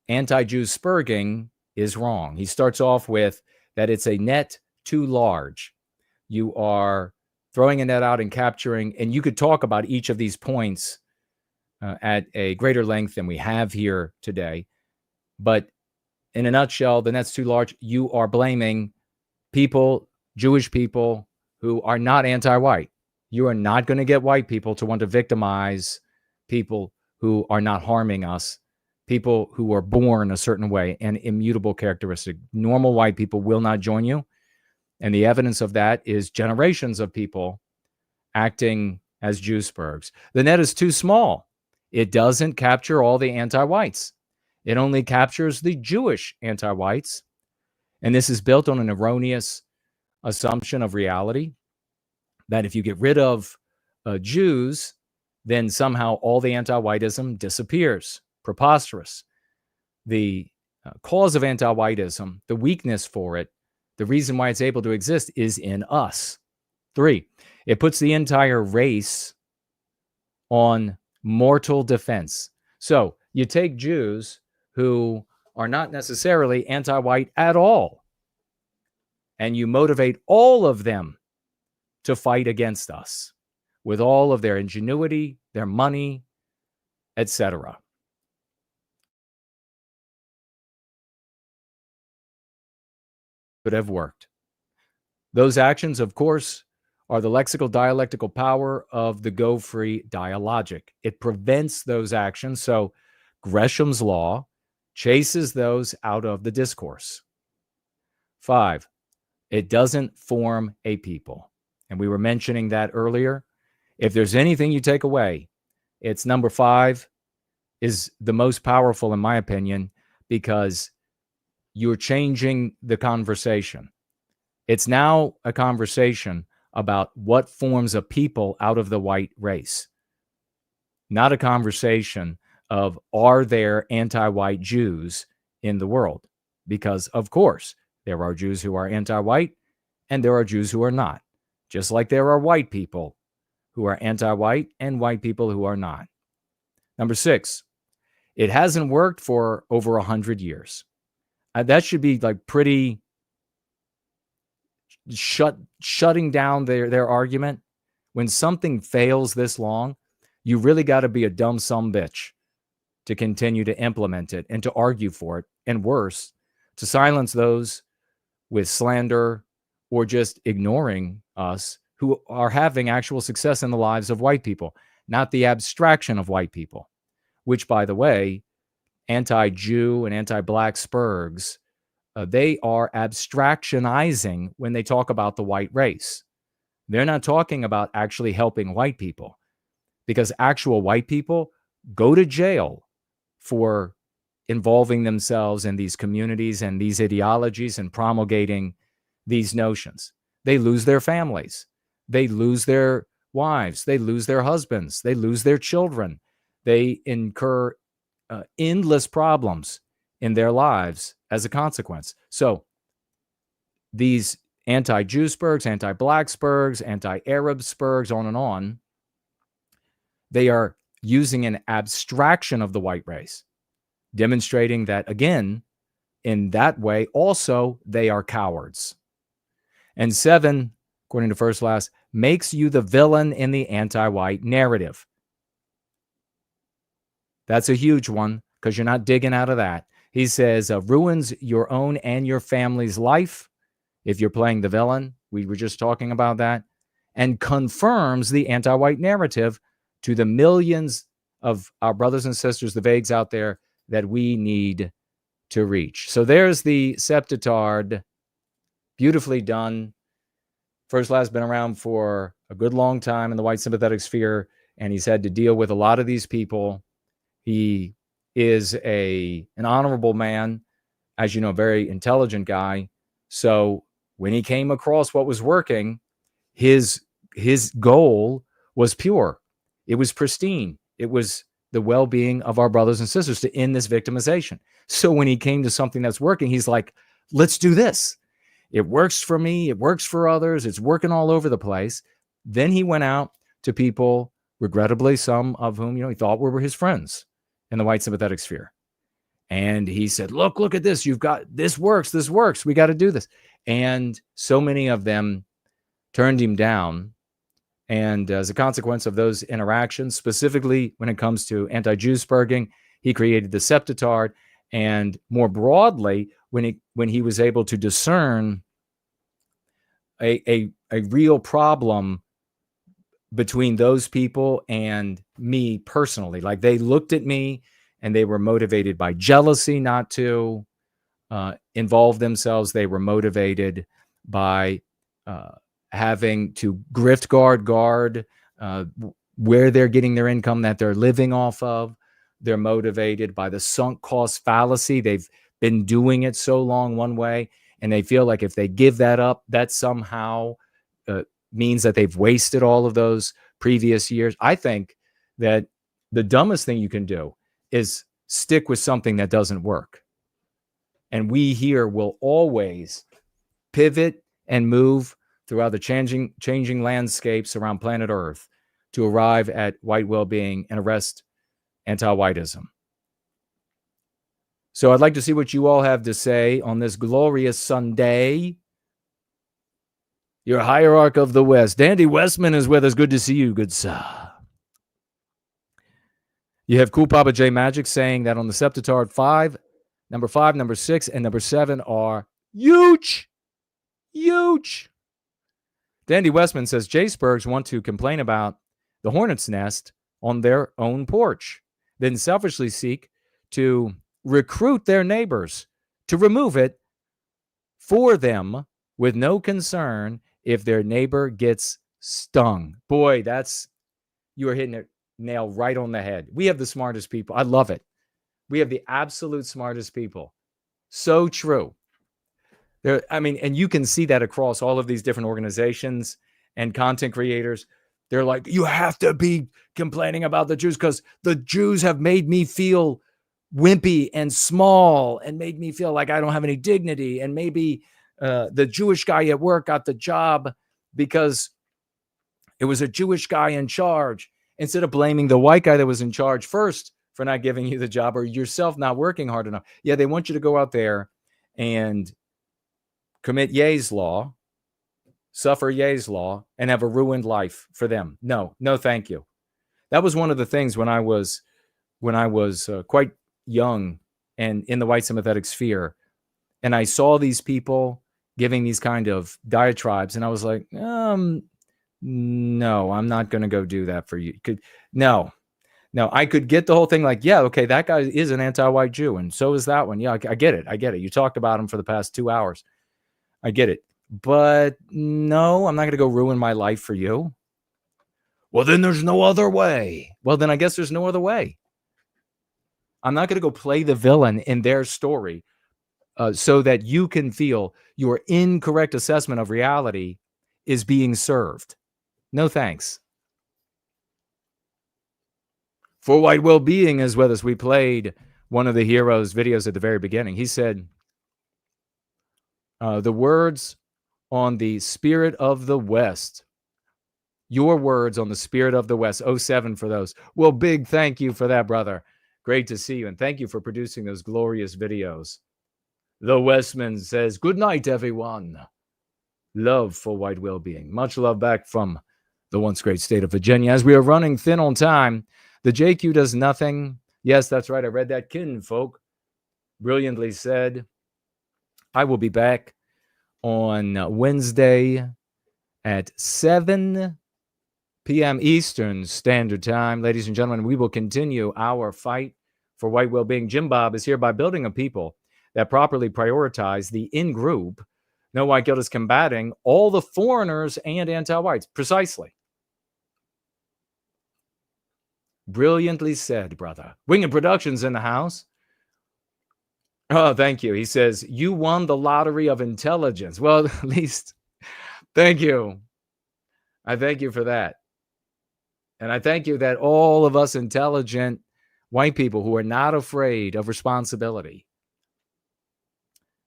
anti-Jew spurging is wrong. He starts off with that it's a net too large. You are throwing a net out and capturing, and you could talk about each of these points at a greater length than we have here today. But in a nutshell, the net's too large. You are blaming people, Jewish people, who are not anti-white. You are not going to get white people to want to victimize people who are not harming us, people who are born a certain way and immutable characteristic. Normal white people will not join you. And the evidence of that is generations of people acting as Jew spurgs. The net is too small. It doesn't capture all the anti-whites. It only captures the Jewish anti-whites. And this is built on an erroneous assumption of reality that if you get rid of Jews, then somehow all the anti-whiteism disappears. Preposterous. The cause of anti-whiteism, the weakness for it, the reason why it's able to exist is in us. 3, it puts the entire race on mortal defense. So you take Jews who are not necessarily anti-white at all, and you motivate all of them to fight against us with all of their ingenuity, their money, etc. Could have worked. Those actions, of course, are the lexical dialectical power of the go-free dialogic. It prevents those actions, so Gresham's law chases those out of the discourse. 5, it doesn't form a people. And we were mentioning that earlier. If there's anything you take away, it's number 5 is the most powerful, in my opinion, because you're changing the conversation. It's now a conversation about what forms a people out of the white race, not a conversation of are there anti-white Jews in the world? Because, of course, there are Jews who are anti-white and there are Jews who are not, just like there are white people who are anti-white and white people who are not. Number 6, it hasn't worked for over 100 years. That should be like pretty shutting down their argument. When something fails this long, you really got to be a dumb sumbitch to continue to implement it and to argue for it, and worse, to silence those with slander or just ignoring us who are having actual success in the lives of white people, not the abstraction of white people, which, by the way, anti-Jew and anti-black spurgs, they are abstractionizing when they talk about the white race. They're not talking about actually helping white people. because actual white people go to jail for involving themselves in these communities and these ideologies and promulgating these notions. They lose their families. They lose their wives. They lose their husbands. They lose their children. They incur endless problems in their lives as a consequence. So these anti-Jew spurgs, anti-black spurgs, anti-Arab spurgs, on and on, they are using an abstraction of the white race, demonstrating that, again, in that way, also, they are cowards. And 7, according to First Class, makes you the villain in the anti-white narrative. That's a huge one, because you're not digging out of that. He says, ruins your own and your family's life if you're playing the villain. We were just talking about that. And confirms the anti-white narrative to the millions of our brothers and sisters, the vagues out there, that we need to reach. So there's the septitard, beautifully done. First Class has been around for a good long time in the white sympathetic sphere, and he's had to deal with a lot of these people. He is an honorable man, as you know, a very intelligent guy. So when he came across what was working, his goal was pure. It was pristine. It was the well-being of our brothers and sisters, to end this victimization. So when he came to something that's working, he's like, let's do this. It works for me. It works for others. It's working all over the place. Then he went out to people, regrettably, some of whom, he thought were his friends in the white sympathetic sphere. And he said, look at this. You've got, this works. We got to do this. And so many of them turned him down. And as a consequence of those interactions, specifically when it comes to anti-Jew spurging, he created the septitard. And more broadly, when he was able to discern a real problem between those people and me personally, like they looked at me and they were motivated by jealousy not to involve themselves. They were motivated by having to grift guard where they're getting their income that they're living off of. They're motivated by the sunk cost fallacy. They've been doing it so long one way, and they feel like if they give that up, that somehow means that they've wasted all of those previous years. I think that the dumbest thing you can do is stick with something that doesn't work. And we here will always pivot and move throughout the changing landscapes around planet Earth to arrive at white well-being and arrest anti-whiteism. So I'd like to see what you all have to say on this glorious Sunday. Your hierarch of the West. Dandy Westman is with us. Good to see you, good sir. You have Cool Papa J Magic saying that on the septitard, number 5, number 6, and number 7 are huge. Huge. Dandy Westman says J Spurgs want to complain about the hornet's nest on their own porch, then selfishly seek to recruit their neighbors to remove it for them with no concern if their neighbor gets stung. Boy, you are hitting it nail right on the head. We have the smartest people. I love it. We have the absolute smartest people. So true. And you can see that across all of these different organizations and content creators. They're like, you have to be complaining about the Jews because the Jews have made me feel wimpy and small and made me feel like I don't have any dignity. And maybe the Jewish guy at work got the job because it was a Jewish guy in charge, instead of blaming the white guy that was in charge first for not giving you the job, or yourself not working hard enough. Yeah, they want you to go out there and commit Ye's law, suffer Ye's law, and have a ruined life for them. No, thank you. That was one of the things when I was quite young and in the white sympathetic sphere, and I saw these people giving these kind of diatribes, and I was like, no, I'm not going to go do that for you. No, I could get the whole thing like, yeah, okay, that guy is an anti-white Jew, and so is that one. Yeah, I get it. You talked about him for the past 2 hours. I get it. But no, I'm not going to go ruin my life for you. Well, then there's no other way. Well, then I guess there's no other way. I'm not going to go play the villain in their story so that you can feel your incorrect assessment of reality is being served. No thanks. For White Wellbeing is with us. We played one of the heroes' videos at the very beginning. He said, the words on the Spirit of the West. Your words on the Spirit of the West. 07 for those. Well, big thank you for that, brother. Great to see you. And thank you for producing those glorious videos. The Westman says, good night, everyone. Love for White Wellbeing. Much love back from the once great state of Virginia. As we are running thin on time, the JQ does nothing. Yes, that's right. I read that. Kinfolk brilliantly said, I will be back on Wednesday at 7 p.m. Eastern Standard Time. Ladies and gentlemen, we will continue our fight for white well-being. Jim Bob is here by building a people that properly prioritize the in-group. No white guilt is combating all the foreigners and anti-whites. Precisely. Brilliantly said, brother. Winged Productions in the house. Oh, thank you. He says, you won the lottery of intelligence. Well, at least, thank you. I thank you for that. And I thank you that all of us intelligent white people who are not afraid of responsibility,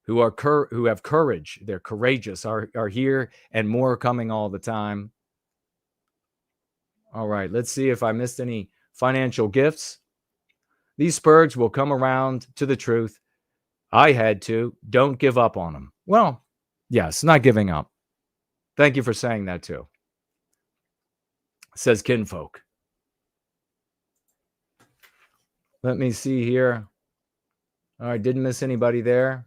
who have courage, they're courageous, are here, and more coming all the time. All right, let's see if I missed any financial gifts. These spurgs will come around to the truth. I had to. Don't give up on them. Well, yes, not giving up. Thank you for saying that too. Says Kinfolk. Let me see here. All right, didn't miss anybody there.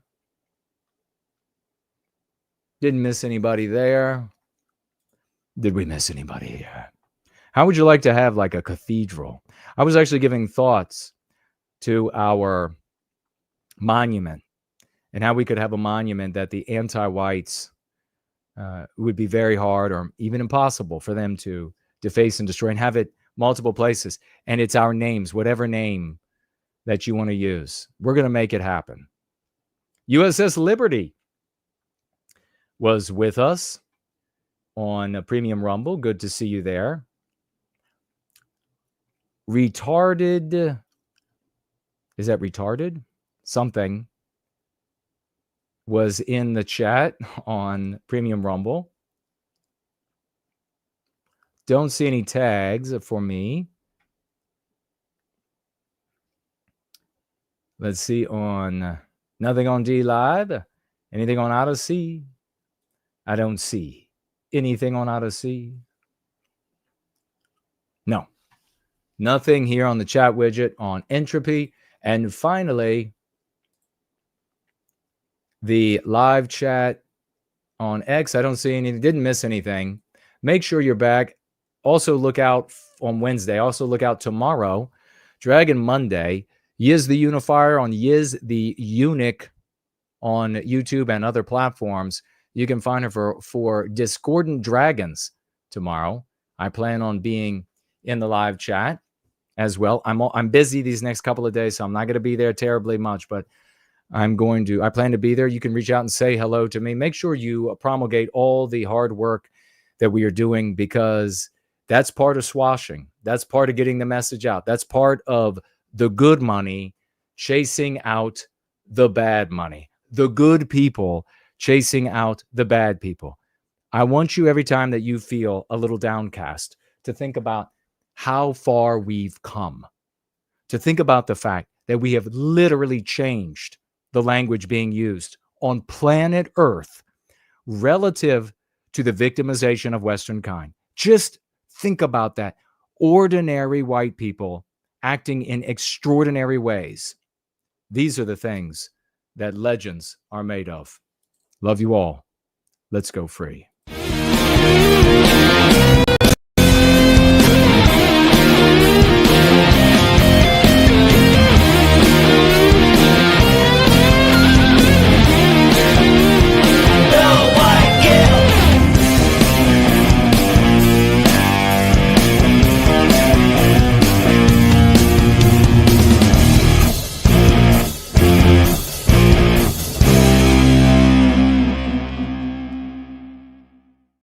Didn't miss anybody there. Did we miss anybody here? How would you like to have like a cathedral? I was actually giving thoughts to our monument and how we could have a monument that the anti-whites would be very hard or even impossible for them to deface and destroy, and have it multiple places. And it's our names, whatever name that you want to use. We're going to make it happen. USS Liberty was with us on Premium Rumble. Good to see you there. Retarded. Is that retarded? Something was in the chat on Premium Rumble. Don't see any tags for me. Let's see on nothing on D Live. Anything on Odyssey? I don't see anything on Odyssey. No. Nothing here on the chat widget on Entropy. And finally, the live chat on X. I don't see anything. Didn't miss anything. Make sure you're back. Also look out on Wednesday. Also look out tomorrow. Dragon Monday. Yiz the Unifier on Yiz the Eunuch on YouTube and other platforms. You can find her for Discordant Dragons tomorrow. I plan on being in the live chat as well. I'm busy these next couple of days, so I'm not going to be there terribly much, but I plan to be there. You can reach out and say hello to me. Make sure you promulgate all the hard work that we are doing, because that's part of swashing. That's part of getting the message out. That's part of the good money chasing out the bad money. The good people chasing out the bad people. I want you, every time that you feel a little downcast, to think about how far we've come. To think about the fact that we have literally changed the language being used on planet Earth relative to the victimization of Western kind. Just think about that. Ordinary white people acting in extraordinary ways. These are the things that legends are made of. Love you all. Let's go free.